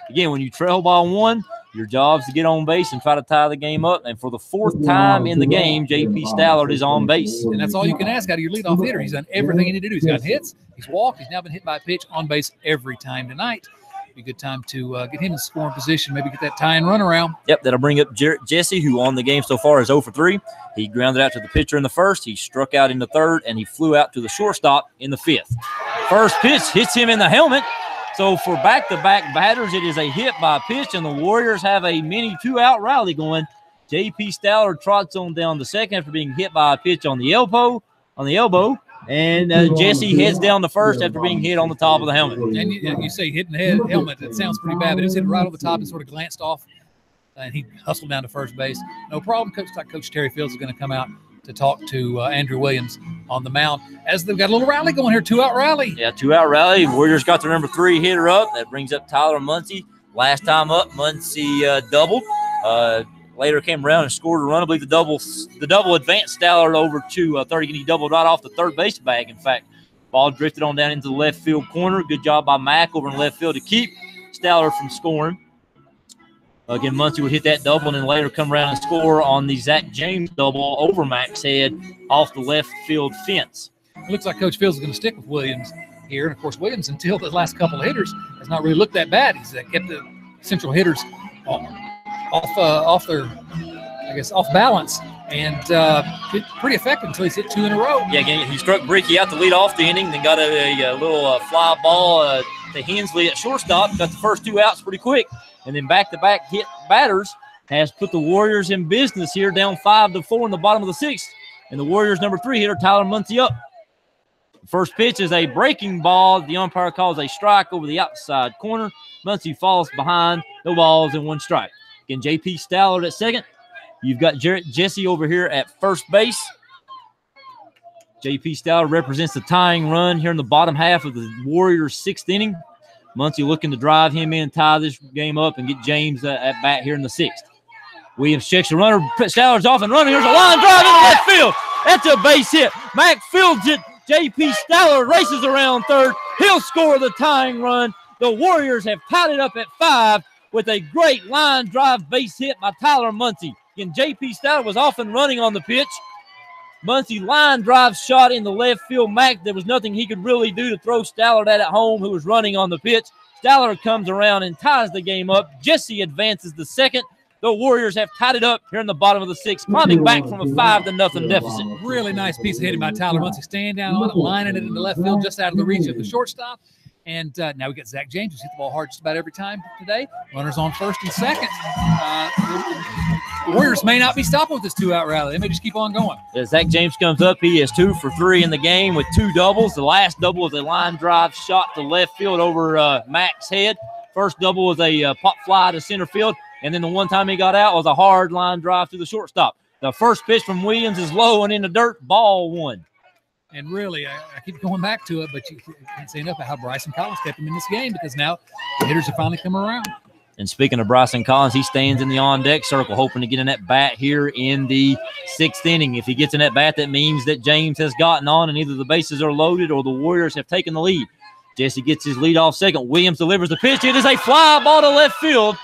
again, when you trail ball 1, your job is to get on base and try to tie the game up. And for the 4th time in the game, J.P. Stallard is on base. And that's all you can ask out of your leadoff hitter. He's done everything he needed to do. He's got hits. He's walked. He's now been hit by a pitch on base every time tonight. Be a good time to get him in scoring position, maybe get that tie and run around. Yep, that'll bring up Jesse, who on the game so far is 0 for 3. He grounded out to the pitcher in the 1st. He struck out in the 3rd, and he flew out to the shortstop in the 5th. First pitch hits him in the helmet. So for back-to-back batters, it is a hit by pitch, and the Warriors have a mini 2-out rally going. J.P. Stallard trots on down the 2nd after being hit by a pitch on the elbow. And Jesse heads down the 1st after being hit on the top of the helmet. And you say hitting the helmet, it sounds pretty bad, but it was hit right on the top and sort of glanced off and he hustled down to first base. No problem. Coach Terry Fields is going to come out to talk to Andrew Williams on the mound as they've got a little rally going here, 2-out rally. Yeah, 2-out rally. Warriors got their number 3 hitter up. That brings up Tyler Muncie. Last time up, Muncie doubled. Later came around and scored a run. I believe the double advanced Stallard over to third. He doubled right off the third base bag. In fact, ball drifted on down into the left field corner. Good job by Mack over in left field to keep Stallard from scoring. Again, Muncie would hit that double and then later come around and score on the Zach James double over Mack's head off the left field fence. It looks like Coach Fields is going to stick with Williams here. And, of course, Williams, until the last couple of hitters, has not really looked that bad. He's kept the Central hitters off balance and pretty effective until he's hit 2 in a row. Yeah, again, he struck Bricky out to lead off the inning, then got a little fly ball to Hensley at shortstop, got the first 2 outs pretty quick. And then back-to-back hit batters has put the Warriors in business here, down 5-4 in the bottom of the 6th. And the Warriors' number 3 hitter, Tyler Muncie, up. First pitch is a breaking ball. The umpire calls a strike over the outside corner. Muncie falls behind. No balls and 1 strike. Again, J.P. Stallard at second. You've got Jarrett Jesse over here at first base. J.P. Stallard represents the tying run here in the bottom half of the Warriors' 6th inning. Muncie looking to drive him in, tie this game up, and get James at bat here in the 6th. Williams checks the runner. Stallard's off and running. Here's a line drive into left field. That's a base hit. Mack fields it. J.P. Stallard races around third. He'll score the tying run. The Warriors have tied it up at 5 with a great line drive base hit by Tyler Muncie. Again, J.P. Stallard was off and running on the pitch. Muncie line drive shot in the left field. Mack, there was nothing he could really do to throw Stallard at home, who was running on the pitch. Stallard comes around and ties the game up. Jesse advances the second. The Warriors have tied it up here in the bottom of the 6th, climbing back from a 5-0 deficit. Really nice piece of hitting by Tyler Muncie, staying down on it, lining it into left field just out of the reach of the shortstop. And now we got Zach James, who's hit the ball hard just about every time today. Runners on first and second. The Warriors may not be stopping with this 2-out rally. They may just keep on going. As Zach James comes up, he is 2 for 3 in the game with 2 doubles. The last double was a line drive shot to left field over Mack's head. First double was a pop fly to center field. And then the one time he got out was a hard line drive to the shortstop. The first pitch from Williams is low and in the dirt, ball 1. And really, I keep going back to it, but you can't say enough about how Bryson Collins kept him in this game, because now the hitters are finally coming around. And speaking of Bryson Collins, he stands in the on-deck circle, hoping to get in that bat here in the 6th inning. If he gets in that bat, that means that James has gotten on and either the bases are loaded or the Warriors have taken the lead. Jesse gets his lead off second. Williams delivers the pitch. It is a fly ball to left field.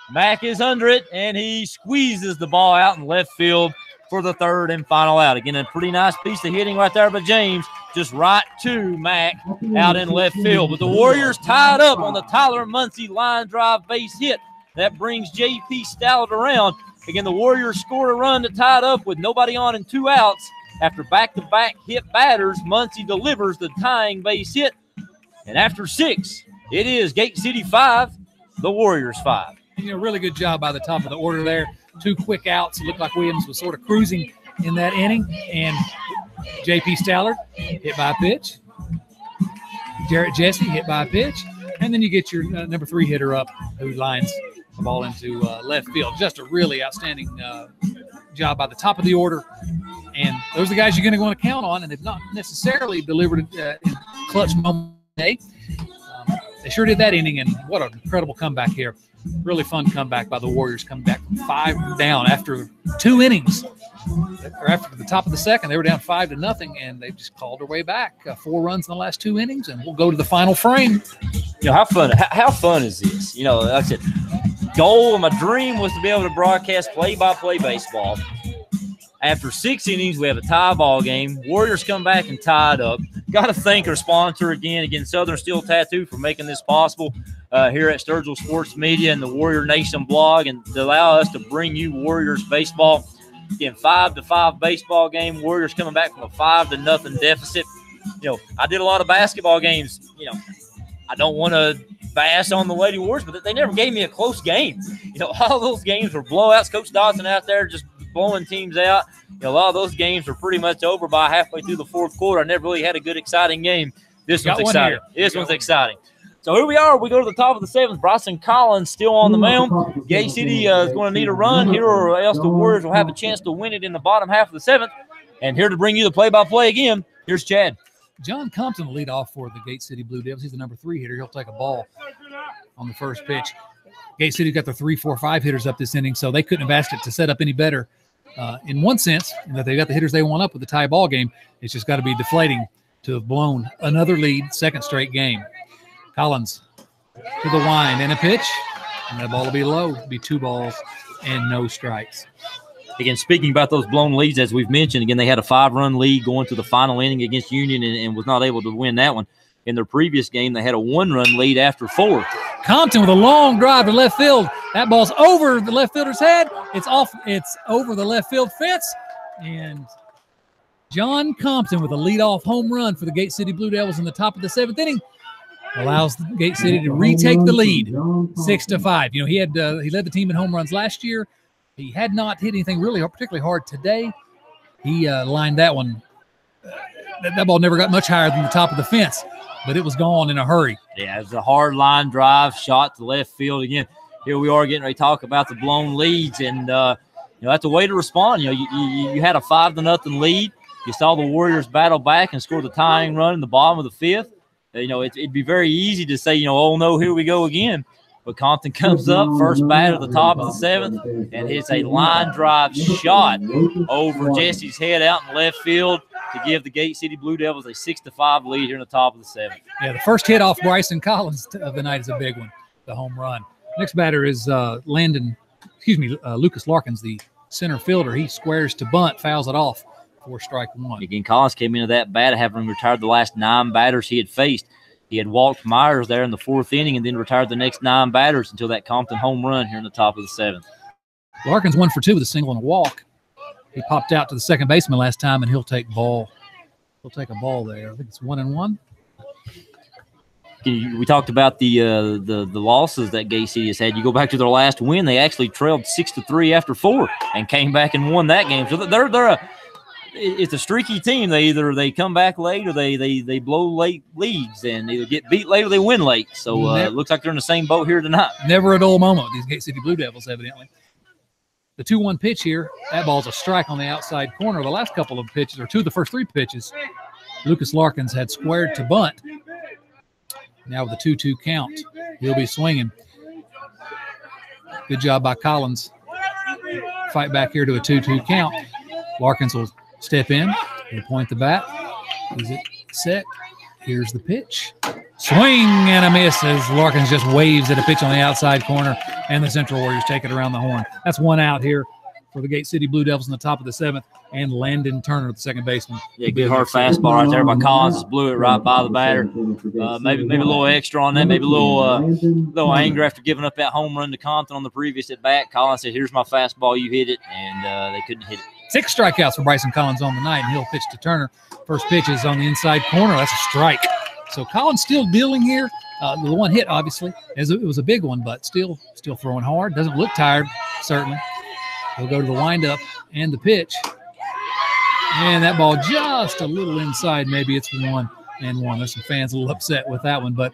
Mack is under it, and he squeezes the ball out in left field for the 3rd and final out. Again, a pretty nice piece of hitting right there by James, just right to Mack out in left field. But the Warriors tied up on the Tyler Muncie line drive base hit. That brings J.P. Stallard around. Again, the Warriors scored a run to tie it up with nobody on and 2 outs. After back-to-back hit batters, Muncie delivers the tying base hit. And after 6, it is Gate City 5, the Warriors 5. Really good job by the top of the order there. 2 quick outs. It looked like Williams was sort of cruising in that inning. And J.P. Stallard hit by a pitch. Jarrett Jesse hit by a pitch. And then you get your number 3 hitter up, who lines the ball into left field. Just a really outstanding job by the top of the order. And those are the guys you're going to want to count on, and they've not necessarily delivered in clutch moment today. They sure did that inning, and what an incredible comeback here. Really fun comeback by the Warriors, coming back from 5 down after 2 innings. Or after the top of the 2nd, they were down 5-0, and they've just called their way back. 4 runs in the last 2 innings, and we'll go to the final frame. How fun is this? Like I said, goal of my dream was to be able to broadcast play-by-play baseball. After 6 innings, we have a tie ball game. Warriors come back and tie it up. Got to thank our sponsor again, Southern Steel Tattoo, for making this possible here at Sturgill Sports Media and the Warrior Nation blog, and to allow us to bring you Warriors baseball. Again, 5-5 baseball game. Warriors coming back from a 5-0 deficit. I did a lot of basketball games. I don't want to bash on the Lady Warriors, but they never gave me a close game. All those games were blowouts. Coach Dodson out there just blowing teams out. A lot of those games were pretty much over by halfway through the 4th quarter. I never really had a good, exciting game. This one's exciting. This one's exciting. So here we are. We go to the top of the 7th. Bryson Collins still on the mound. Gate City is going to need a run here, or else the Warriors will have a chance to win it in the bottom half of the 7th. And here to bring you the play-by-play again, here's Chad. John Compton will lead off for the Gate City Blue Devils. He's the number 3 hitter. He'll take a ball on the first pitch. Gate City got their 3, 4, 5 hitters up this inning, so they couldn't have asked it to set up any better in one sense, in that they got the hitters they want up with the tie ball game. It's just got to be deflating to have blown another lead, second straight game. Collins to the wind and a pitch, and that ball will be low. It'll be 2 balls and no strikes. Again, speaking about those blown leads, as we've mentioned, again, they had a 5-run lead going to the final inning against Union and was not able to win that one. In their previous game, they had a 1-run lead after 4. Compton with a long drive to left field. That ball's over the left fielder's head. It's over the left field fence. And John Compton with a leadoff home run for the Gate City Blue Devils in the top of the 7th inning allows the Gate City to retake the lead, 6-5. You know, he led the team in home runs last year. He had not hit anything really particularly hard today. He lined that one. That ball never got much higher than the top of the fence, but it was gone in a hurry. Yeah, it's a hard line drive shot to left field. Again, here we are getting ready to talk about the blown leads, and you know, that's a way to respond. You know, you had a 5-0 lead. You saw the Warriors battle back and score the tying run in the bottom of the 5th. You know, it'd be very easy to say, you know, oh no, here we go again. But Compton comes up, first bat at the top of the 7th, and hits a line drive shot over Jesse's head out in left field to give the Gate City Blue Devils a 6-5 lead here in the top of the 7th. Yeah, the first hit off Bryson Collins of the night is a big one, the home run. Next batter is Lucas Larkins, the center fielder. He squares to bunt, fouls it off for strike 1. Again, Collins came into that bat having retired the last 9 batters he had faced. He had walked Myers there in the 4th inning and then retired the next 9 batters until that Compton home run here in the top of the 7th. Larkins 1 for 2 with a single and a walk. He popped out to the second baseman last time, and he'll take ball. He'll take a ball there. I think it's 1-1. We talked about the losses that Gate City has had. You go back to their last win; they actually trailed 6-3 after 4 and came back and won that game. So it's a streaky team. They come back late or they blow late leads and either get beat late or they win late. So it looks like they're in the same boat here tonight. Never a dull moment with these Gate City Blue Devils, evidently. The 2-1 pitch here, that ball's a strike on the outside corner. The last couple of pitches, or 2 of the first 3 pitches, Lucas Larkins had squared to bunt. Now with a 2-2 count, he'll be swinging. Good job by Collins. Fight back here to a 2-2 count. Larkins will step in. He'll point the bat. Is it set? Here's the pitch. Swing and a miss as Larkins just waves at a pitch on the outside corner, and the Central Warriors take it around the horn. That's 1 out here for the Gate City Blue Devils in the top of the 7th, and Landon Turner, the second baseman. Yeah, good hard fastball right there by Collins. Just blew it right by the batter. Maybe a little extra on that. Maybe a little anger after giving up that home run to Compton on the previous at bat. Collins said, "Here's my fastball. You hit it," and they couldn't hit it. 6 strikeouts for Bryson Collins on the night, and he'll pitch to Turner. First pitch is on the inside corner. That's a strike. So Collins still dealing here. The 1 hit, obviously, as it was a big one, but still throwing hard. Doesn't look tired, certainly. He'll go to the windup and the pitch. And that ball just a little inside. Maybe it's 1-1. There's some fans a little upset with that one, but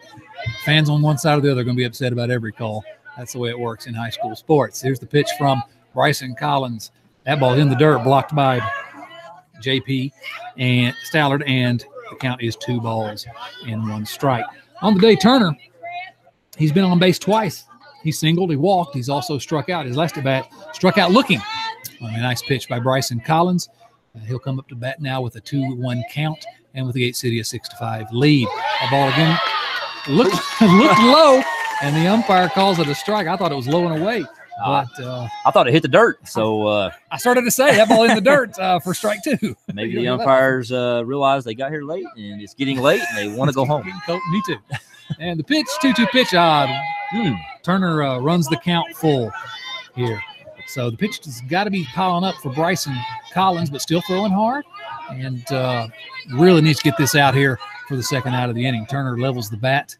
fans on one side or the other are going to be upset about every call. That's the way it works in high school sports. Here's the pitch from Bryson Collins. That ball in the dirt, blocked by JP and Stallard, and the count is 2 balls and 1 strike. On the day, Turner, he's been on base twice. He singled, he walked, he's also struck out. His last at bat, struck out looking. A nice pitch by Bryson Collins. He'll come up to bat now with a 2-1 count, and with the Gate City a 6-5 lead. That ball again looked low, and the umpire calls it a strike. I thought it was low and away. But I thought it hit the dirt, so I started to say that ball in the dirt for strike 2. Maybe the umpires realized they got here late and it's getting late and they want to go home. Me too. And the pitch, 2-2 pitch. Turner runs the count full here. So the pitch has got to be piling up for Bryson Collins, but still throwing hard, and really needs to get this out here for the second out of the inning. Turner levels the bat.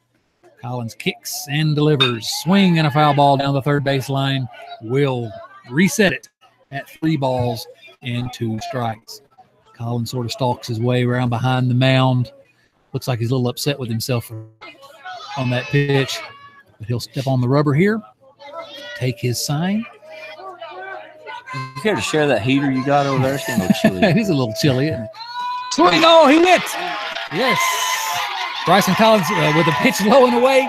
Collins kicks and delivers. Swing and a foul ball down the third base line. Will reset it at 3 balls and 2 strikes. Collins sort of stalks his way around behind the mound. Looks like he's a little upset with himself for on that pitch. But he'll step on the rubber here, take his sign. You care to share that heater you got over there? It's getting a little chilly. He's a little chilly, isn't he? Swing! Oh, he hit! Yes. Bryson Collins with a pitch low and away.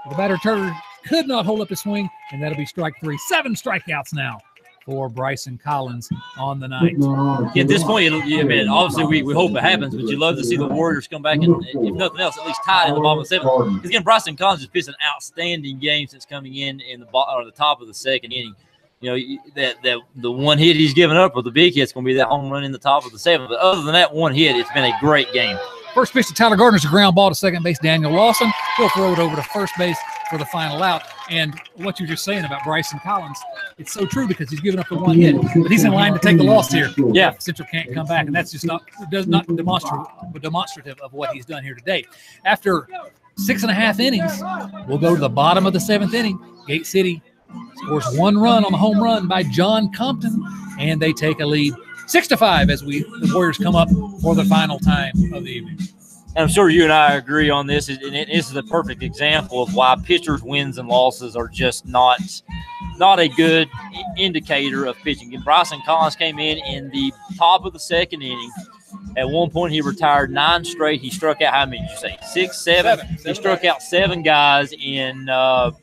The batter Turner could not hold up his swing, and that'll be strike 3. 7 strikeouts now for Bryson Collins on the night. Yeah, at this point, obviously we hope it happens, but you love to see the Warriors come back and, if nothing else, at least tie in the bottom of the 7th. Because again, Bryson Collins has pitched an outstanding game since coming in the top of the 2nd inning. You know, that the one hit he's given up, or the big hit's going to be that home run in the top of the 7th. But other than that one hit, it's been a great game. First pitch to Tyler Gardner's a ground ball to second base. Daniel Lawson. He'll throw it over to first base for the final out. And what you're just saying about Bryson Collins, it's so true because he's given up the one hit, but he's in line to take the loss here. Yeah, Central can't come back, and that's just not demonstrative of what he's done here today. After 6.5 innings, we'll go to the bottom of the 7th inning. Gate City scores 1 run on the home run by John Compton, and they take a lead 6-5 as the Warriors come up for the final time of the evening. And I'm sure you and I agree on this. And this is a perfect example of why pitchers' wins and losses are just not a good indicator of pitching. And Bryson Collins came in the top of the 2nd inning. At one point, he retired 9 straight. He struck out, how many did you say? 6, 7? He struck out 7 guys in, 5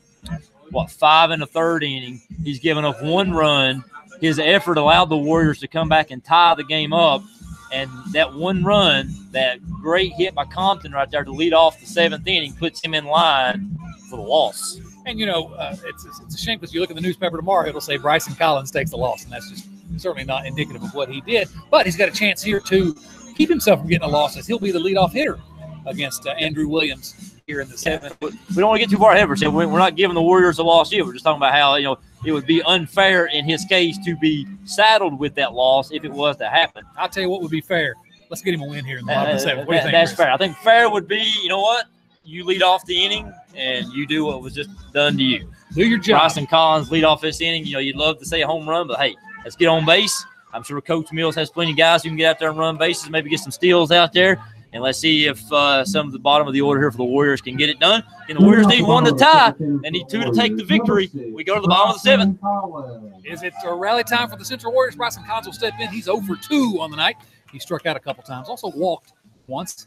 1/3 inning. He's given up 1 run. His effort allowed the Warriors to come back and tie the game up. And that 1 run, that great hit by Compton right there to lead off the 7th inning, puts him in line for the loss. And, it's a shame because you look at the newspaper tomorrow, it'll say Bryson Collins takes the loss, and that's just certainly not indicative of what he did. But he's got a chance here to keep himself from getting a loss, as he'll be the leadoff hitter against Andrew Williams here in the 7th. We don't want to get too far ahead of ourselves. We're not giving the Warriors a loss yet. We're just talking about how, it would be unfair in his case to be saddled with that loss if it was to happen. I'll tell you what would be fair. Let's get him a win here in the bottom of the 7th. What do you think, that's Chris? fair. I think fair would be, you know what? You lead off the inning and you do what was just done to you. Do your job. Bryson Collins lead off this inning. You'd love to say a home run, but hey, let's get on base. I'm sure Coach Mills has plenty of guys who can get out there and run bases, maybe get some steals out there. And let's see if some of the bottom of the order here for the Warriors can get it done. And the Warriors need 1 to tie. They need 2 to take the victory. We go to the bottom of the 7th. Is it a rally time for the Central Warriors? Bryson Collins will step in. He's 0 for 2 on the night. He struck out a couple times. Also walked once.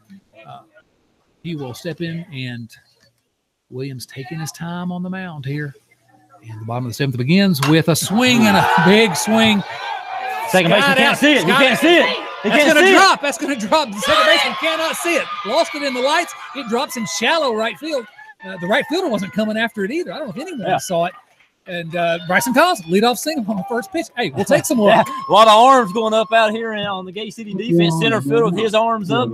He will step in, and Williams taking his time on the mound here. And the bottom of the 7th begins with a swing and a big swing. Second baseman can't see it. You can't see it. That's going to drop. That's going to drop. The second baseman cannot see it. Lost it in the lights. It drops in shallow right field. The right fielder wasn't coming after it either. I don't know if anyone saw it. And Bryson Collins, leadoff single on the first pitch. Hey, we'll take some more. A lot of arms going up out here on the Gate City defense. Center fielder with his arms up.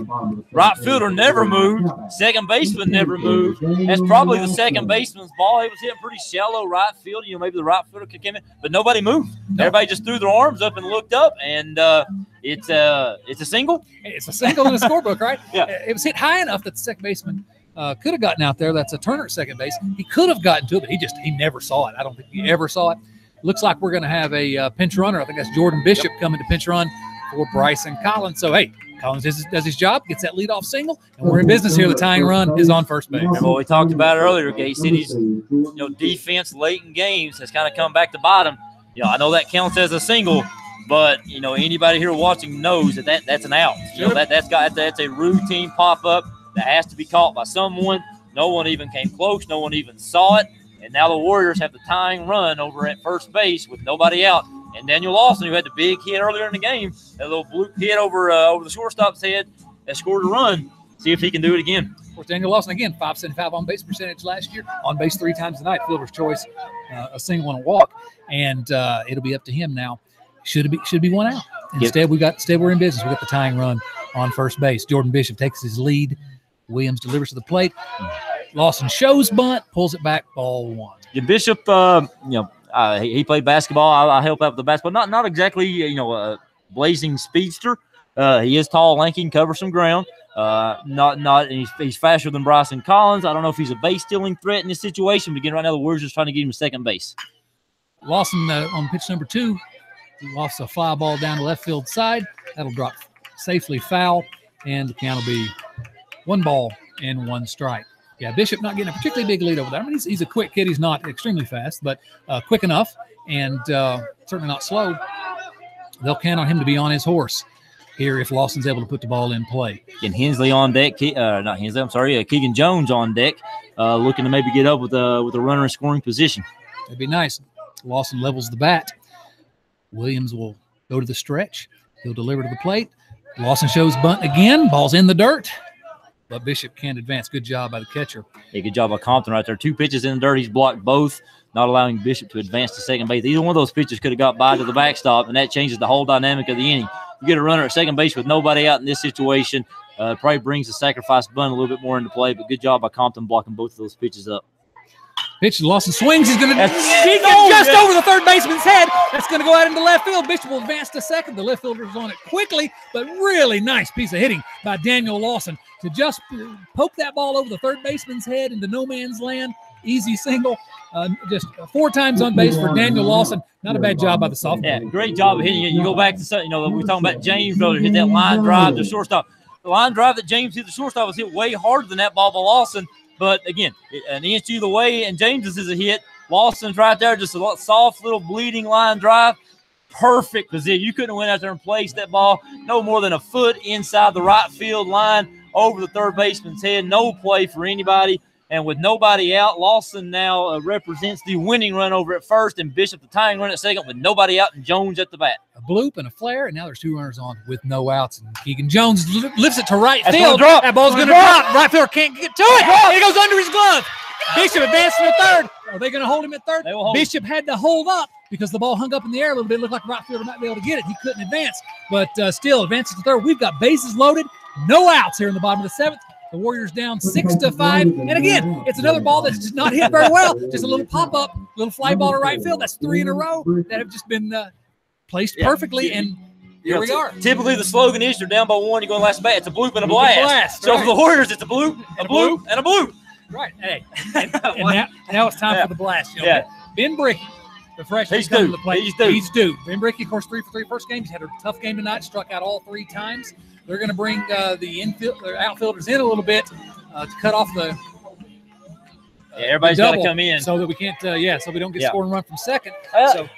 Right fielder never moved. Second baseman never moved. That's probably the second baseman's ball. It was hitting pretty shallow right field. Maybe the right fielder could come in, but nobody moved. Everybody just threw their arms up and looked up, and it's a single. It's a single in the scorebook, right? Yeah. It was hit high enough that the second baseman could have gotten out there. That's a Turner at second base. He could have gotten to it, but he never saw it. I don't think he ever saw it. Looks like we're going to have a pinch runner. I think that's Jordan Bishop coming to pinch run for Bryson Collins. So, hey, Collins does his job, gets that leadoff single, and we're in business here. The tying run is on first base. And what we talked about earlier, Gate City's defense late in games has kind of come back to bottom. I know that counts as a single, but anybody here watching knows that's an out. That's a routine pop up that has to be caught by someone. No one even came close. No one even saw it. And now the Warriors have the tying run over at first base with nobody out. And Daniel Lawson, who had the big hit earlier in the game, that little bloop hit over the shortstop's head, that scored a run. See if he can do it again. Of course, Daniel Lawson, again, .575 on base percentage last year. On base 3 times tonight. Fielder's choice, a single and a walk. And it'll be up to him now. Should be one out. Instead, we're in business. We got the tying run on first base. Jordan Bishop takes his lead. Williams delivers to the plate. Lawson shows bunt, pulls it back, ball 1. Yeah, Bishop, he played basketball. I help out with the basketball. Not exactly, a blazing speedster. He is tall, lanky, and covers some ground. He's faster than Bryson Collins. I don't know if he's a base stealing threat in this situation, but again, right now the Warriors are just trying to get him to second base. Lawson on pitch number 2, he lofts a fly ball down the left field side. That'll drop safely foul, and the count will be 1 ball and 1 strike. Yeah, Bishop not getting a particularly big lead over there. I mean, he's a quick kid. He's not extremely fast, but quick enough and certainly not slow. They'll count on him to be on his horse here if Lawson's able to put the ball in play. And Hensley on deck. Not Hensley, I'm sorry. Keegan Jones on deck, looking to maybe get up with a runner in scoring position. That'd be nice. Lawson levels the bat. Williams will go to the stretch. He'll deliver to the plate. Lawson shows bunt again. Ball's in the dirt. But Bishop can't advance. Good job by the catcher. Yeah, good job by Compton right there. 2 pitches in the dirt. He's blocked both, not allowing Bishop to advance to second base. Either one of those pitches could have got by to the backstop, and that changes the whole dynamic of the inning. You get a runner at second base with nobody out in this situation. Probably brings the sacrifice bunt a little bit more into play, but good job by Compton blocking both of those pitches up. Pitch, Lawson swings. He's going to just over the third baseman's head. That's going to go out into left field. Bishop will advance to second. The left fielder's on it quickly, but really nice piece of hitting by Daniel Lawson to just poke that ball over the third baseman's head into no man's land. Easy single. Just 4 times on base for Daniel Lawson. Not a bad job by the sophomore. Yeah, great job of hitting it. You go back to, we're talking about James Brother hit that line drive to shortstop. The line drive that James hit the shortstop was hit way harder than that ball by Lawson. But, again, an inch either way, and James's is a hit. Lawson's right there, just a soft little bleeding line drive. Perfect position. You couldn't have went out there and placed that ball no more than a foot inside the right field line over the third baseman's head. No play for anybody. And with nobody out, Lawson now represents the winning run over at first and Bishop the tying run at second with nobody out and Jones at the bat. A bloop and a flare, and now there's 2 runners on with no outs. And Keegan Jones lifts it to right That's field. Drop. That ball's going to drop. Right fielder can't get to it. And it goes under his glove. Bishop advancing to third. Are they going to hold him at third? Bishop had to hold up because the ball hung up in the air a little bit. It looked like right fielder might be able to get it. He couldn't advance, but still advances to third. We've got bases loaded. No outs here in the bottom of the 7th. The Warriors down 6-5. And again, it's another ball that's just not hit very well. Just a little pop-up, little fly ball to right field. That's 3 in a row that have just been placed perfectly. And here we are. Typically, the slogan is you're down by 1, you go last bat. It's a bloop and a blast. So for the Warriors, it's a bloop, a bloop, and a bloop. Right. Hey. And now it's time for the blast. Ben Bricky, the freshman, he's due. To the plate. He's due. Ben Bricky, of course, 3 for 3 first game. He's had a tough game tonight. Struck out all 3 times. They're going to bring the outfielders in a little bit to cut off the everybody's got to come in so that we can't so we don't get scored and run from second. So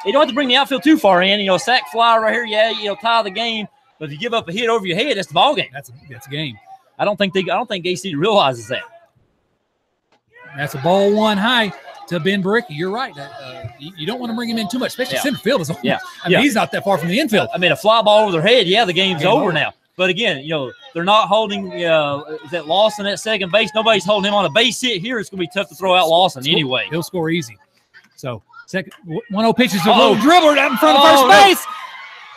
you don't have to bring the outfield too far in. A sack fly right here, tie the game. But if you give up a hit over your head, that's the ball game. That's a game. I don't think AC realizes that. That's a ball 1 high to Ben Bricky. You're right. You don't want to bring him in too much, especially center field. He's not that far from the infield. I mean, a fly ball over their head, the game's over now. But again, they're not holding is that Lawson at second base. Nobody's holding him on a base hit here. It's going to be tough to throw out Lawson anyway. He'll score easy. So, 1-0 pitches a little dribbler out in front of first base.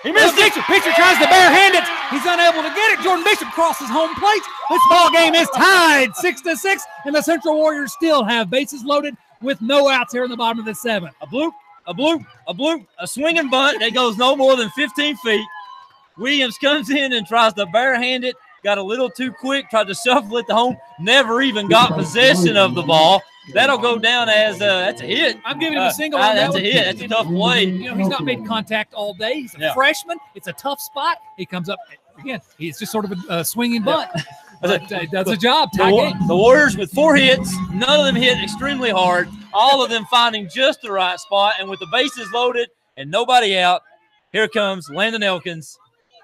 He missed it. Pitcher tries to barehand it. He's unable to get it. Jordan Bishop crosses home plate. This ball game is tied 6-6, and the Central Warriors still have bases loaded with no outs here in the bottom of the 7th. A bloop, a swinging bunt that goes no more than 15 feet. Williams comes in and tries to barehand it. Got a little too quick, tried to shuffle it to home. Never even got possession of the ball. That'll go down as that's a hit. I'm giving him a single. That's a hit. That's a tough play. He's not made contact all day. He's a freshman. It's a tough spot. He comes up again. It's just sort of a swinging bunt. But does a job. The Warriors with 4 hits, none of them hit extremely hard. All of them finding just the right spot. And with the bases loaded and nobody out, here comes Landon Elkins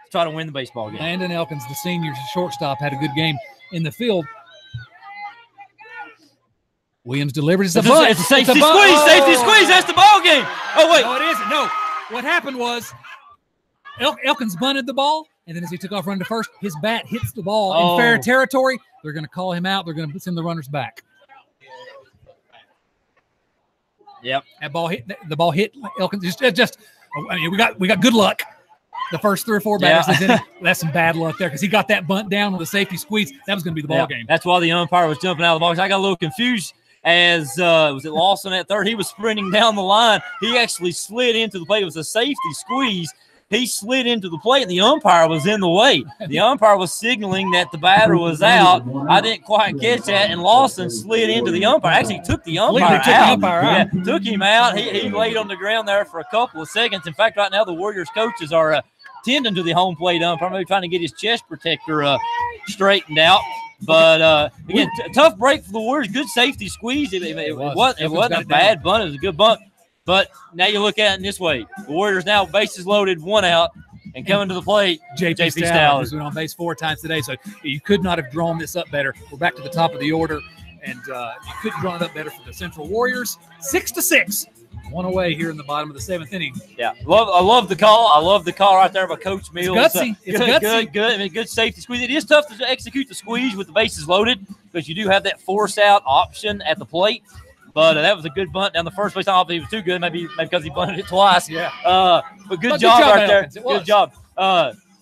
to try to win the baseball game. Landon Elkins, the senior shortstop, had a good game in the field. Williams delivers a bunt. It's a safety squeeze. Safety squeeze. That's the ball game. Oh, wait. No, it isn't. No. What happened was Elkins bunted the ball, and then as he took off running to first, his bat hits the ball in fair territory. They're going to call him out. They're going to send the runners back. Yep. That ball hit. The ball hit Elkins. We got good luck. The first 3 or 4 batters, that's some bad luck there because he got that bunt down with a safety squeeze. That was going to be the ball game. That's why the umpire was jumping out of the box. I got a little confused as was it Lawson at third? He was sprinting down the line. He actually slid into the plate. It was a safety squeeze. He slid into the plate, and the umpire was in the way. The umpire was signaling that the batter was out. I didn't quite catch that, and Lawson slid into the umpire. Actually, took the umpire out. Took him out. He laid on the ground there for a couple of seconds. In fact, right now the Warriors coaches are tending to the home plate umpire, maybe trying to get his chest protector straightened out. But again, tough break for the Warriors. Good safety squeeze. It wasn't a bad bunt. It was a good bunt. But now you look at it in this way: the Warriors now bases loaded, 1 out, and coming to the plate, JP Stallard. Who's been on base 4 times today, so you could not have drawn this up better. We're back to the top of the order, and you couldn't have drawn it up better for the Central Warriors. 6-6, 1 away here in the bottom of the 7th inning. Yeah, I love the call. I love the call right there by Coach Mills. It's gutsy. It's gutsy. Good. I mean, good safety squeeze. It is tough to execute the squeeze with the bases loaded because you do have that force out option at the plate. But that was a good bunt down the first base. I don't think it was too good, maybe because he bunted it twice. Yeah. But good job right there. Good job.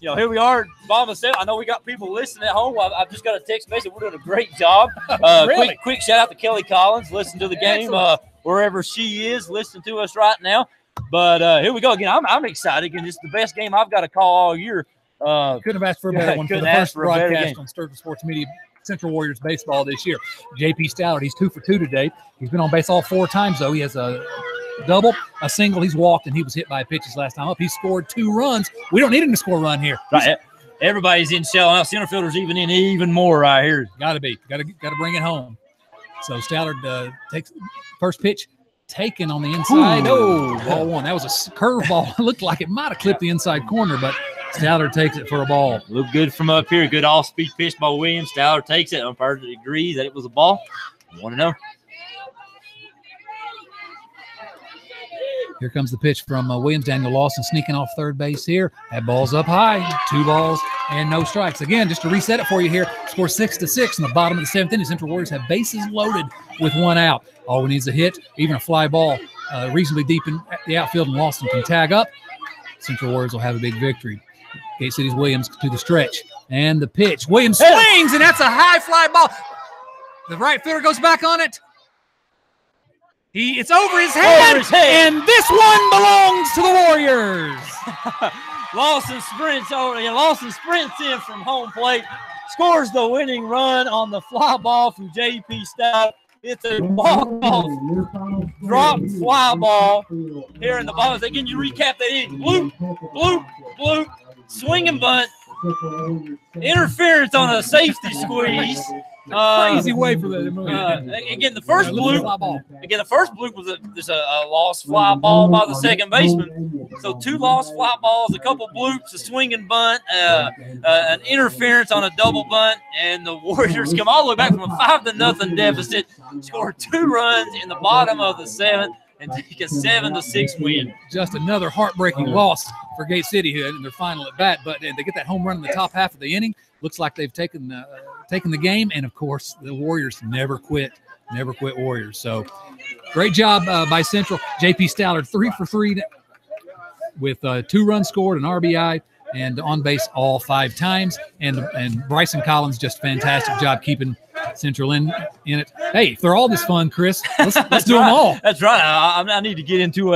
Here we are, bottom of the 7th. I know we got people listening at home. I've just got a text message. We're doing a great job. Really? Quick shout out to Kelly Collins. Listen to the game wherever she is. Listen to us right now. But here we go again. I'm excited. Again, this is the best game I've got to call all year. Couldn't have asked for a better one for the first broadcast on Sturgis Sports Media Central Warriors baseball this year. JP Stallard, he's 2 for 2 today. He's been on base all 4 times, though. He has a double, a single. He's walked, and he was hit by pitches last time up. He scored 2 runs. We don't need him to score a run here. Right. Everybody's in shell. Now center fielder's even more right here. Got to be. Got to bring it home. So Stallard takes first pitch. Taken on the inside. Oh, ball 1. That was a curveball. It looked like it might have clipped the inside corner, but Stallard takes it for a ball. Looked good from up here. Good off-speed pitch by Williams. Stallard takes it. Umpire agrees that it was a ball. 1-0. Here comes the pitch from Williams. Daniel Lawson sneaking off third base here. That ball's up high. 2 balls and no strikes. Again, just to reset it for you here, score 6-6 in the bottom of the 7th inning. Central Warriors have bases loaded with 1 out. All we need is a hit, even a fly ball reasonably deep in the outfield, and Lawson can tag up. Central Warriors will have a big victory. Gate City's Williams to the stretch. And the pitch. Williams swings, and that's a high fly ball. The right fielder goes back on it. It's over his head, and this one belongs to the Warriors. Lawson sprints over. Lawson sprints in from home plate, scores the winning run on the fly ball from JP Stallard. It's a walk-off drop fly ball here in the bottom. Again, you recap that inning. Bloop, bloop, bloop, swing and bunt, interference on a safety squeeze. Crazy way for that. Again, the first bloop was just a lost fly ball by the second baseman. So 2 lost fly balls, a couple bloops, a swing and bunt, an interference on a double bunt, and the Warriors come all the way back from a 5-0 deficit, score 2 runs in the bottom of the 7th, and take a 7-6 win. Just another heartbreaking loss for Gate City here in their final at bat, but they get that home run in the top half of the inning. Looks like they've taken the game, and of course the Warriors never quit Warriors. So great job by Central. JP Stallard 3 for 3 with 2 runs scored, an RBI, and on base all 5 times. And Bryson Collins, just fantastic job keeping Central in it. Hey, if they're all this fun, Chris, let's do them all. That's right. I need to get into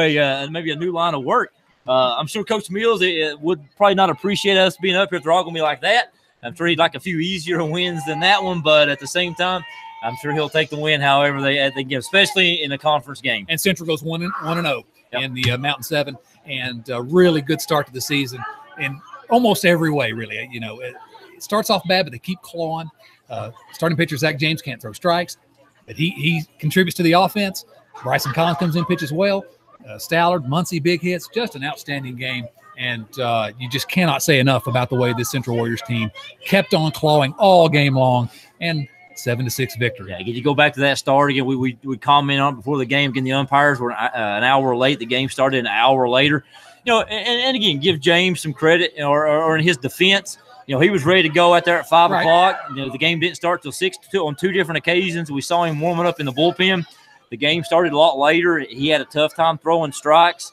maybe a new line of work. I'm sure Coach Mills would probably not appreciate us being up here if they're all going to be like that. I'm sure he'd like a few easier wins than that one, but at the same time, I'm sure he'll take the win however they give, especially in a conference game. And Central goes 1-0 in the Mountain 7, and a really good start to the season in almost every way, really. It starts off bad, but they keep clawing. Starting pitcher Zach James can't throw strikes, but he contributes to the offense. Bryson Collins comes in, pitches well. Stallard, Muncie, big hits, just an outstanding game. And you just cannot say enough about the way this Central Warriors team kept on clawing all game long, and 7-6 victory. Yeah, you go back to that start again. We comment on it before the game. Again, the umpires were an hour late. The game started an hour later. And again, give James some credit, or in his defense. He was ready to go out there at 5 o'clock. The game didn't start till 6 on 2 different occasions. We saw him warming up in the bullpen. The game started a lot later. He had a tough time throwing strikes.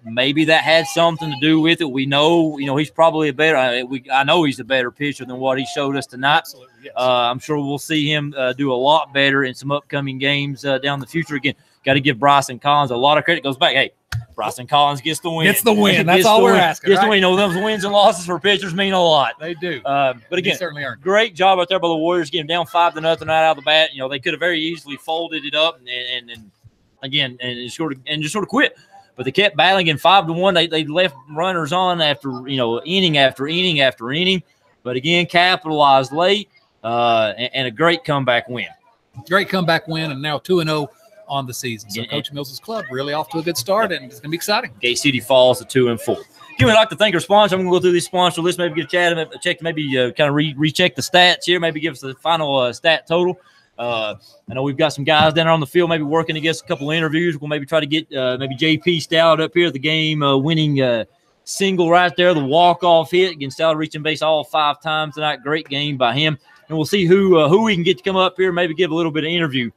Maybe that had something to do with it. We know, he's probably I know he's a better pitcher than what he showed us tonight. Absolutely, yes. I'm sure we'll see him do a lot better in some upcoming games down the future. Again, got to give Bryson Collins a lot of credit. Goes back, hey, Bryson Collins gets the win. Gets the win. That's all we're asking. Gets the win. Those wins and losses for pitchers mean a lot. They do. But again, certainly are. Great job out there by the Warriors, getting down 5-0 right out of the bat. They could have very easily folded it up and just sort of quit. But they kept battling in 5-1. They left runners on after inning after inning after inning. But again, capitalized late. and a great comeback win. Great comeback win, and now 2-0 on the season. So Coach Mills' club really off to a good start, and it's going to be exciting. Gate City falls to 2-4. Again, we'd like to thank our sponsor. I'm going to go through this sponsor list, maybe get a check, maybe kind of recheck the stats here, maybe give us the final stat total. I know we've got some guys down there on the field, maybe working against a couple of interviews. We'll maybe try to get maybe JP Stout up here, the game winning single right there, the walk-off hit against Stout, reaching base all 5 times tonight. Great game by him. And we'll see who we can get to come up here, maybe give a little bit of interview.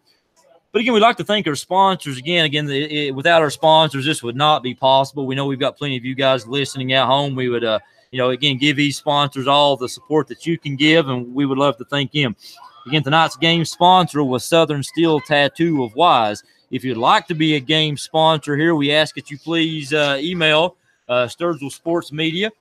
But again, we'd like to thank our sponsors. Again, without our sponsors, this would not be possible. We know we've got plenty of you guys listening at home. We would, again, give these sponsors all the support that you can give, and we would love to thank them. Again, tonight's game sponsor was Southern Steel Tattoo of Wise. If you'd like to be a game sponsor here, we ask that you please email Sturgill Sports Media.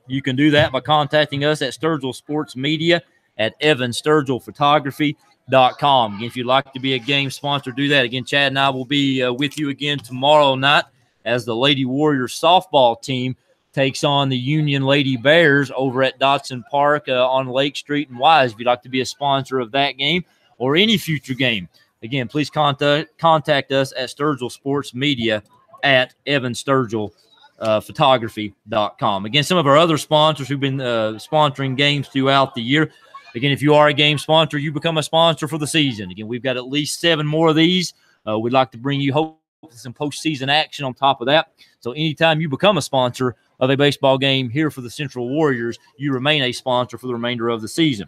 You can do that by contacting us at Sturgill Sports Media at evansturgillphotography.com. If you'd like to be a game sponsor, do that. Again, Chad and I will be with you again tomorrow night as the Lady Warriors softball team takes on the Union Lady Bears over at Dotson Park on Lake Street in Wise. If you'd like to be a sponsor of that game or any future game, again, please contact us at Sturgill Sports Media at evansturgillphotography.com. Again, some of our other sponsors who've been sponsoring games throughout the year. Again, if you are a game sponsor, you become a sponsor for the season. Again, we've got at least 7 more of these. We'd like to bring you hopefully some postseason action on top of that. So anytime you become a sponsor of a baseball game here for the Central Warriors, you remain a sponsor for the remainder of the season.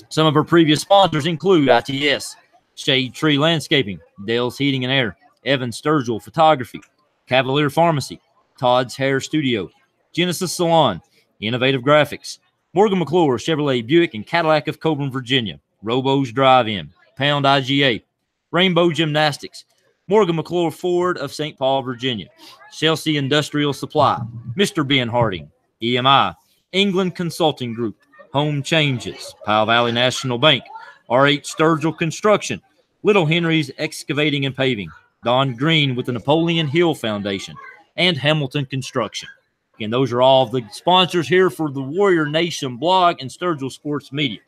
Some of our previous sponsors include ITS, Shade Tree Landscaping, Dale's Heating and Air, Evan Sturgill Photography, Cavalier Pharmacy, Todd's Hair Studio, Genesis Salon, Innovative Graphics, Morgan McClure, Chevrolet Buick and Cadillac of Coburn, Virginia, Robo's Drive-In, Pound IGA, Rainbow Gymnastics, Morgan McClure Ford of St. Paul, Virginia, Chelsea Industrial Supply, Mr. Ben Harding, EMI, England Consulting Group, Home Changes, Powell Valley National Bank, R.H. Sturgill Construction, Little Henry's Excavating and Paving, Don Green with the Napoleon Hill Foundation, and Hamilton Construction. Again, those are all of the sponsors here for the Warrior Nation blog and Sturgill Sports Media.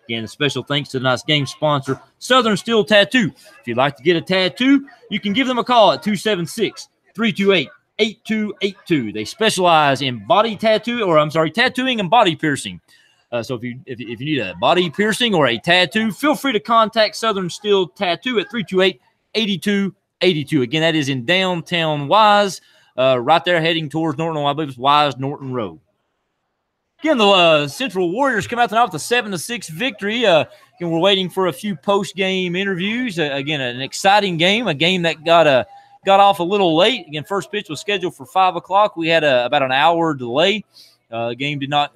Again, a special thanks to tonight's game sponsor, Southern Steel Tattoo. If you'd like to get a tattoo, you can give them a call at 276-328-8282. They specialize in tattooing and body piercing. So if you need a body piercing or a tattoo, feel free to contact Southern Steel Tattoo at 328-8282. Again, that is in downtown Wise. Right there heading towards Norton, I believe it's Wise Norton Road. Again, the Central Warriors come out tonight with a 7-6 victory. Again, we're waiting for a few post-game interviews. Again, an exciting game, a game that got off a little late. Again, first pitch was scheduled for 5 o'clock. We had about an hour delay. Game did not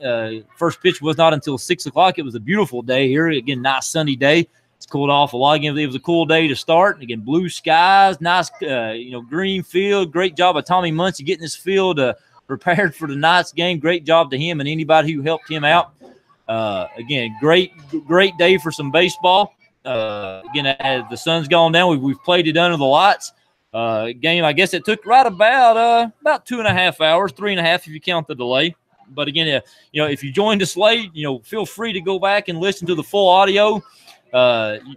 first pitch was not until 6 o'clock. It was a beautiful day here. Again, nice sunny day. It's cooled off a lot. Again, it was a cool day to start. Again, blue skies, nice, green field. Great job of Tommy Muncie getting this field prepared for tonight's game. Great job to him and anybody who helped him out. Again, great day for some baseball. Again, as the sun's gone down, we've played it under the lights. Game, I guess it took right about 2.5 hours, 3.5 if you count the delay. But again, if you joined us late, feel free to go back and listen to the full audio.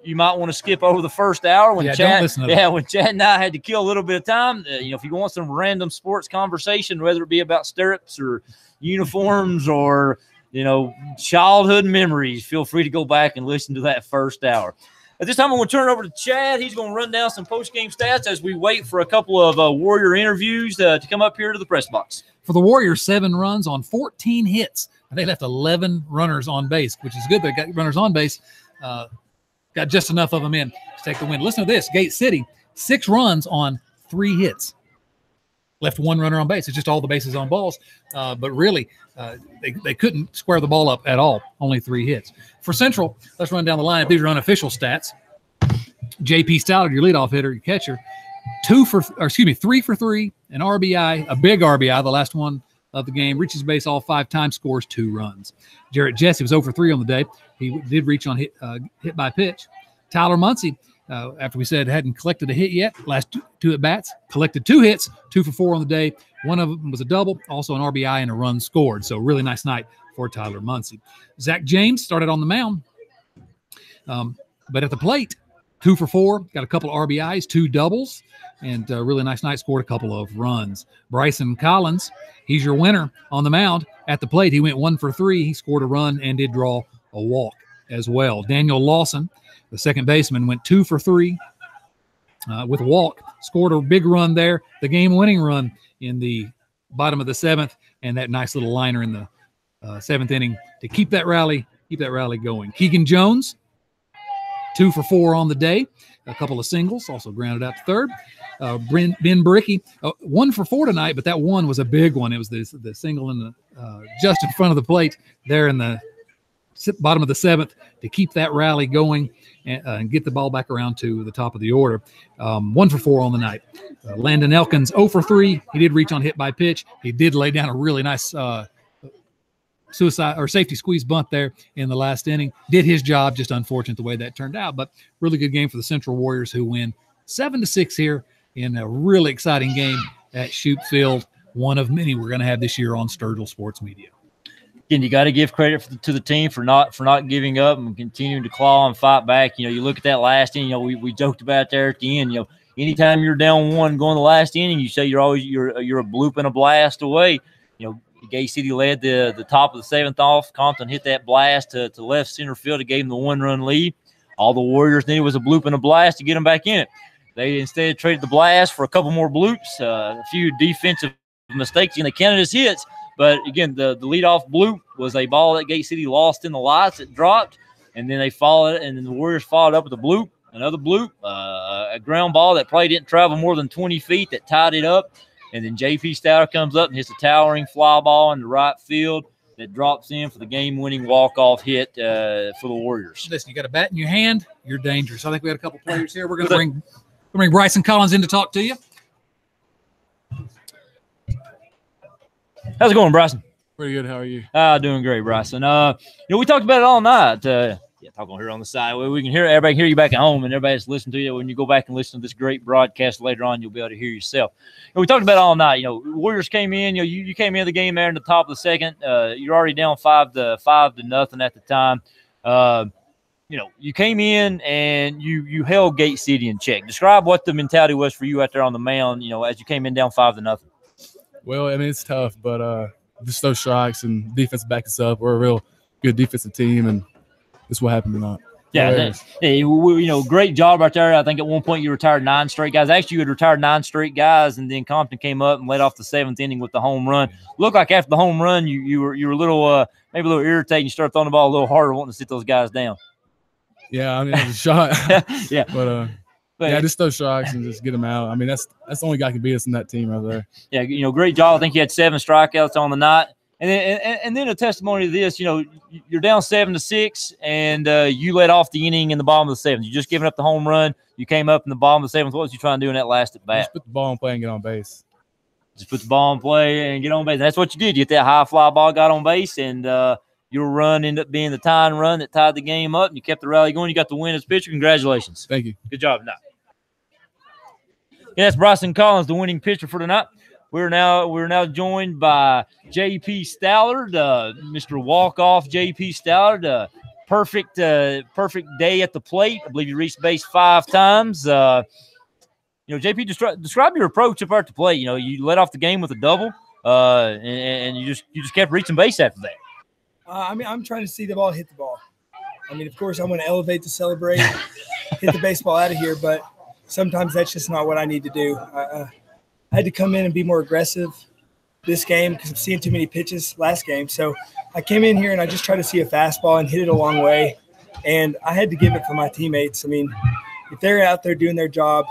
You might want to skip over the first hour when Chad and I had to kill a little bit of time. If you want some random sports conversation, whether it be about stirrups or uniforms or childhood memories, feel free to go back and listen to that first hour. At this time, I'm going to turn it over to Chad. He's going to run down some post-game stats as we wait for a couple of Warrior interviews to come up here to the press box. For the Warriors, 7 runs on 14 hits. They left 11 runners on base, which is good. They got runners on base. Got just enough of them in to take the win. Listen to this. Gate City, 6 runs on 3 hits. Left 1 runner on base. It's just all the bases on balls. But really, they couldn't square the ball up at all. Only 3 hits. For Central, let's run down the line. These are unofficial stats. J.P. Stallard, your leadoff hitter, your catcher, 3 for 3, an RBI, a big RBI, the last one of the game, reaches base all 5 times, scores 2 runs. Jarrett Jesse was 0 for 3 on the day. He did reach on hit by pitch. Tyler Muncie, after we said hadn't collected a hit yet, last 2 at bats, collected 2 hits, 2 for 4 on the day. One of them was a double, also an RBI and a run scored. So really nice night for Tyler Muncie. Zach James started on the mound. But at the plate, 2 for 4, got a couple of RBIs, 2 doubles, and a really nice night, scored a couple of runs. Bryson Collins, he's your winner on the mound. At the plate, he went 1 for 3. He scored a run and did draw a walk as well. Daniel Lawson, the second baseman, went 2 for 3 with a walk, scored a big run there, the game-winning run in the bottom of the 7th, and that nice little liner in the 7th inning to keep that rally going. Keegan Jones, 2 for 4 on the day, a couple of singles, also grounded out to third. Ben Bricky, 1 for 4 tonight, but that one was a big one. It was the single in the just in front of the plate there in the bottom of the 7th to keep that rally going and get the ball back around to the top of the order. 1 for 4 on the night. Landon Elkins, 0 for 3. He did reach on hit by pitch. He did lay down a really nice suicide or safety squeeze bunt there in the last inning. Did his job, just unfortunate the way that turned out, but really good game for the Central Warriors, who win 7-6 here in a really exciting game at Shoup Field, one of many we're going to have this year on Sturgill Sports Media. Again, you got to give credit to the team for not giving up and continuing to claw and fight back. You look at that last inning. We joked about there at the end. Anytime you're down 1 going the last inning, you say you're a bloop and a blast away. Gate City led the top of the 7th off. Compton hit that blast to left center field. It gave them the 1-run lead. All the Warriors needed was a bloop and a blast to get them back in it. They instead traded the blast for a couple more bloops, a few defensive mistakes, and they counted as hits. But, again, the leadoff bloop was a ball that Gate City lost in the lights. It dropped, and then they followed it, and then the Warriors followed up with a bloop, another bloop, a ground ball that probably didn't travel more than 20 feet that tied it up. And then J.P. Stouter comes up and hits a towering fly ball in the right field that drops in for the game-winning walk-off hit for the Warriors. Listen, you got a bat in your hand, you're dangerous. I think we had a couple players here. We're going to bring Bryson Collins in to talk to you. How's it going, Bryson? Pretty good. How are you? Doing great, Bryson. We talked about it all night. Talk on here on the side. We can hear everybody can hear you back at home, and everybody's listening to you. When you go back and listen to this great broadcast later on, you'll be able to hear yourself. We talked about it all night. Warriors came in. You came in the game there in the top of the 2nd. You're already down 5-0 at the time. You came in and you held Gate City in check. Describe what the mentality was for you out there on the mound. As you came in down 5-0. Well, it's tough, but just those strikes and defense back us up. We're a real good defensive team, and that's what happened tonight. Yeah, great job right there. I think at one point you retired 9 straight guys. Actually, you had retired 9 straight guys, and then Compton came up and led off the 7th inning with the home run. Looked like after the home run, you were a little maybe a little irritated. You started throwing the ball a little harder, wanting to sit those guys down. Yeah, it was a shot. Yeah, but just those strikes and just get them out. That's the only guy who can beat us in that team right there. Yeah, great job. I think you had 7 strikeouts on the night. And then a testimony to this, you're down 7-6, and you led off the inning in the bottom of the 7th. You just given up the home run. You came up in the bottom of the 7th. What was you trying to do in that last at bat? Just put the ball in play and get on base. Just put the ball in play and get on base. And that's what you did. You hit that high fly ball, got on base, and your run ended up being the tying run that tied the game up, and you kept the rally going. You got the win as pitcher. Congratulations. Thank you. Good job tonight. Yes, Bryson Collins, the winning pitcher for tonight. We're now joined by J.P. Stallard, Mr. Walk-Off J.P. Stallard. Perfect day at the plate. I believe you reached base 5 times. J.P., describe your approach up at the plate. You led off the game with a double, and you just kept reaching base after that. I'm trying to see the ball hit the ball. Of course, I'm going to elevate to celebrate, hit the baseball out of here, but sometimes that's just not what I need to do. I had to come in and be more aggressive this game because I'm seeing too many pitches last game. So I came in here and I just tried to see a fastball and hit it a long way. And I had to give it for my teammates. If they're out there doing their job,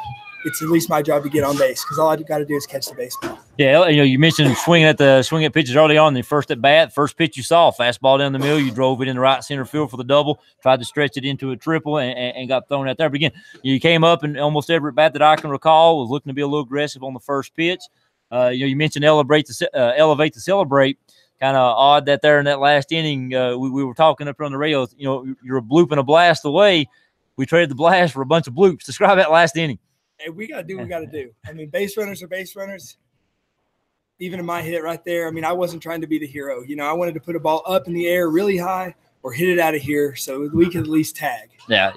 it's at least my job to get on base because all I got to do is catch the baseball. Yeah, you mentioned swinging at pitches early on. The first at bat, first pitch you saw, fastball down the middle. You drove it in the right center field for the double, tried to stretch it into a triple, and got thrown out there. But again, you came up and almost every at bat that I can recall was looking to be a little aggressive on the first pitch. You mentioned elevate to celebrate. Kind of odd that there in that last inning, we were talking up here on the radio. You're a bloop and a blast away. We traded the blast for a bunch of bloops. Describe that last inning. Hey, we got to do what we got to do. Base runners are base runners. Even in my hit right there, I wasn't trying to be the hero. I wanted to put a ball up in the air really high, or hit it out of here so we can at least tag. Yeah.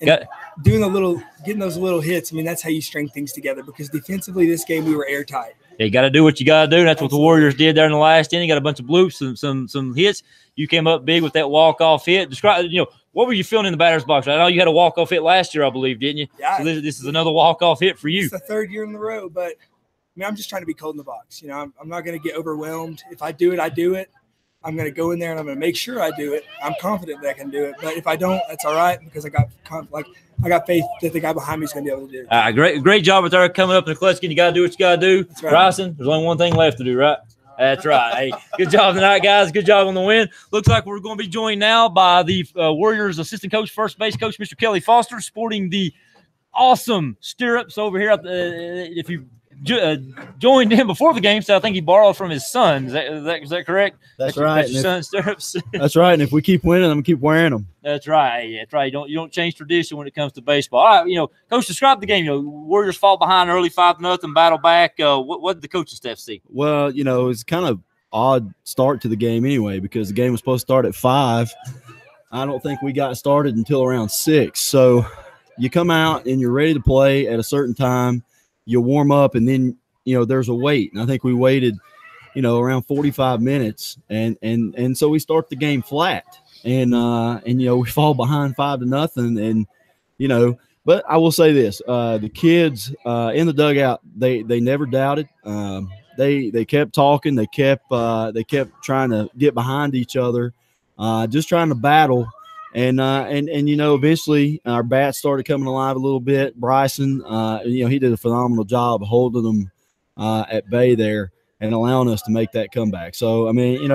And getting those little hits, I mean, that's how you string things together, because defensively this game we were airtight. Yeah, you got to do what you got to do. That's what the Warriors did there in the last inning. Got a bunch of bloops and some hits. You came up big with that walk-off hit. Describe, what were you feeling in the batter's box? I know you had a walk-off hit last year, I believe, didn't you? Yeah. So this is another walk-off hit for you. It's the third year in a row, but I mean, I'm just trying to be cold in the box. I'm not going to get overwhelmed. If I do it, I do it. I'm going to go in there and I'm going to make sure I do it. I'm confident that I can do it. But if I don't, that's all right, because I got faith that the guy behind me is going to be able to do it. Great job with her coming up in the clutch. You got to do what you got to do. That's right. Bryson, there's only one thing left to do, right? That's right. Hey, good job tonight, guys. Good job on the win. Looks like we're going to be joined now by the Warriors assistant coach, first base coach, Mr. Kelly Foster, sporting the awesome stirrups over here. If you joined him before the game, so I think he borrowed from his son. Is that correct? That's right. That's your son's stirrups. That's right. And if we keep winning, I'm gonna keep wearing them. That's right. Yeah, that's right. You don't change tradition when it comes to baseball. All right, Coach, describe the game. Warriors fall behind early 5-0, battle back. What did the coaching staff see? Well, it's kind of odd start to the game anyway, because the game was supposed to start at 5. I don't think we got started until around 6. So you come out and you're ready to play at a certain time. You warm up, and then there's a wait, and I think we waited around 45 minutes, and so we start the game flat, and we fall behind 5-0, and but I will say this: the kids in the dugout, they never doubted. They kept talking, they kept trying to get behind each other, just trying to battle. And eventually our bats started coming alive a little bit. Bryson, he did a phenomenal job holding them at bay there and allowing us to make that comeback. So, I mean,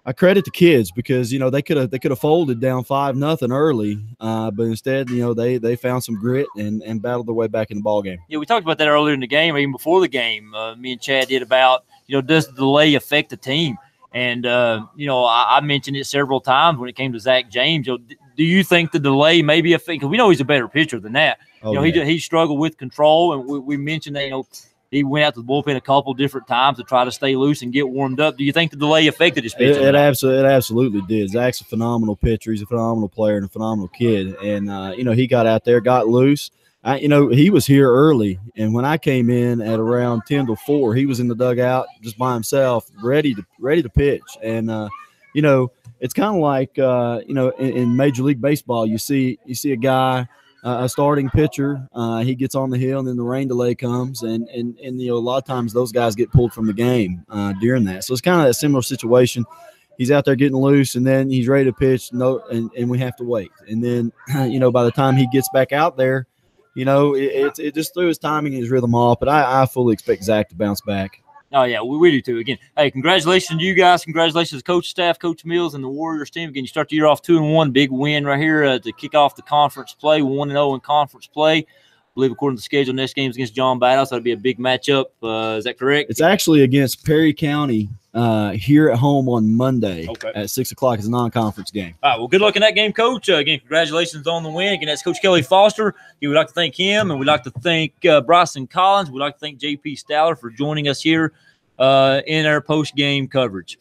I credit the kids, because, they could have folded down 5-0 early, but instead, they found some grit and battled their way back in the ball game. Yeah, we talked about that earlier in the game, or even before the game. Me and Chad did about, does the delay affect the team? And, I mentioned it several times when it came to Zach James. Do you think the delay maybe affect – because we know he's a better pitcher than that. He struggled with control, and we mentioned that, he went out to the bullpen a couple different times to try to stay loose and get warmed up. Do you think the delay affected his pitching? It absolutely did. Zach's a phenomenal pitcher. He's a phenomenal player and a phenomenal kid. And, he got out there, got loose. He was here early, and when I came in at around 10-4, he was in the dugout just by himself, ready to pitch. And it's kind of like in Major League Baseball, you see a guy, a starting pitcher, he gets on the hill, and then the rain delay comes, and a lot of times those guys get pulled from the game during that. So it's kind of a similar situation. He's out there getting loose, and then he's ready to pitch. And we have to wait. And then by the time he gets back out there, it just threw his timing and his rhythm off. But I fully expect Zach to bounce back. Oh, yeah, we do too. Again, hey, congratulations to you guys. Congratulations to coach staff, Coach Mills, and the Warriors team. Again, you start the year off 2-1. Big win right here to kick off the conference play, 1-0 in conference play. I believe, according to the schedule, next game is against John Battle, so that'll be a big matchup. Is that correct? It's actually against Perry County here at home on Monday at 6 o'clock. It's a non-conference game. All right, well, good luck in that game, Coach. Again, congratulations on the win. Again, that's Coach Kelly Foster. We'd like to thank him, and we'd like to thank Bryson Collins. We'd like to thank J.P. Stowler for joining us here in our post-game coverage.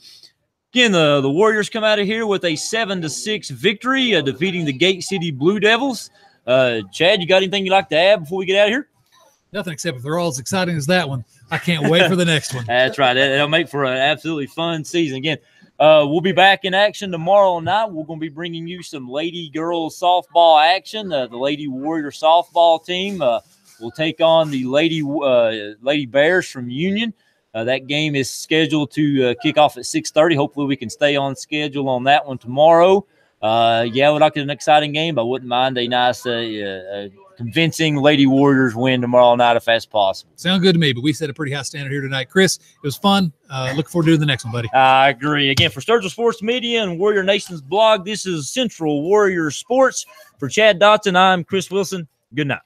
Again, the Warriors come out of here with a 7-6 victory, defeating the Gate City Blue Devils. Chad, you got anything you'd like to add before we get out of here? Nothing, except if they're all as exciting as that one. I can't wait for the next one. That's right. That'll make for an absolutely fun season. Again, we'll be back in action tomorrow night. We're going to be bringing you some lady-girls softball action. The Lady Warrior softball team will take on the Lady Bears from Union. That game is scheduled to kick off at 6:30. Hopefully we can stay on schedule on that one tomorrow. We'd like an exciting game, but I wouldn't mind a nice convincing Lady Warriors win tomorrow night if that's possible. Sound good to me, but we set a pretty high standard here tonight. Chris, it was fun. Looking forward to doing the next one, buddy. I agree. Again, for Sturgill Sports Media and Warrior Nation's blog, this is Central Warrior Sports. For Chad Dotson, I'm Chris Wilson. Good night.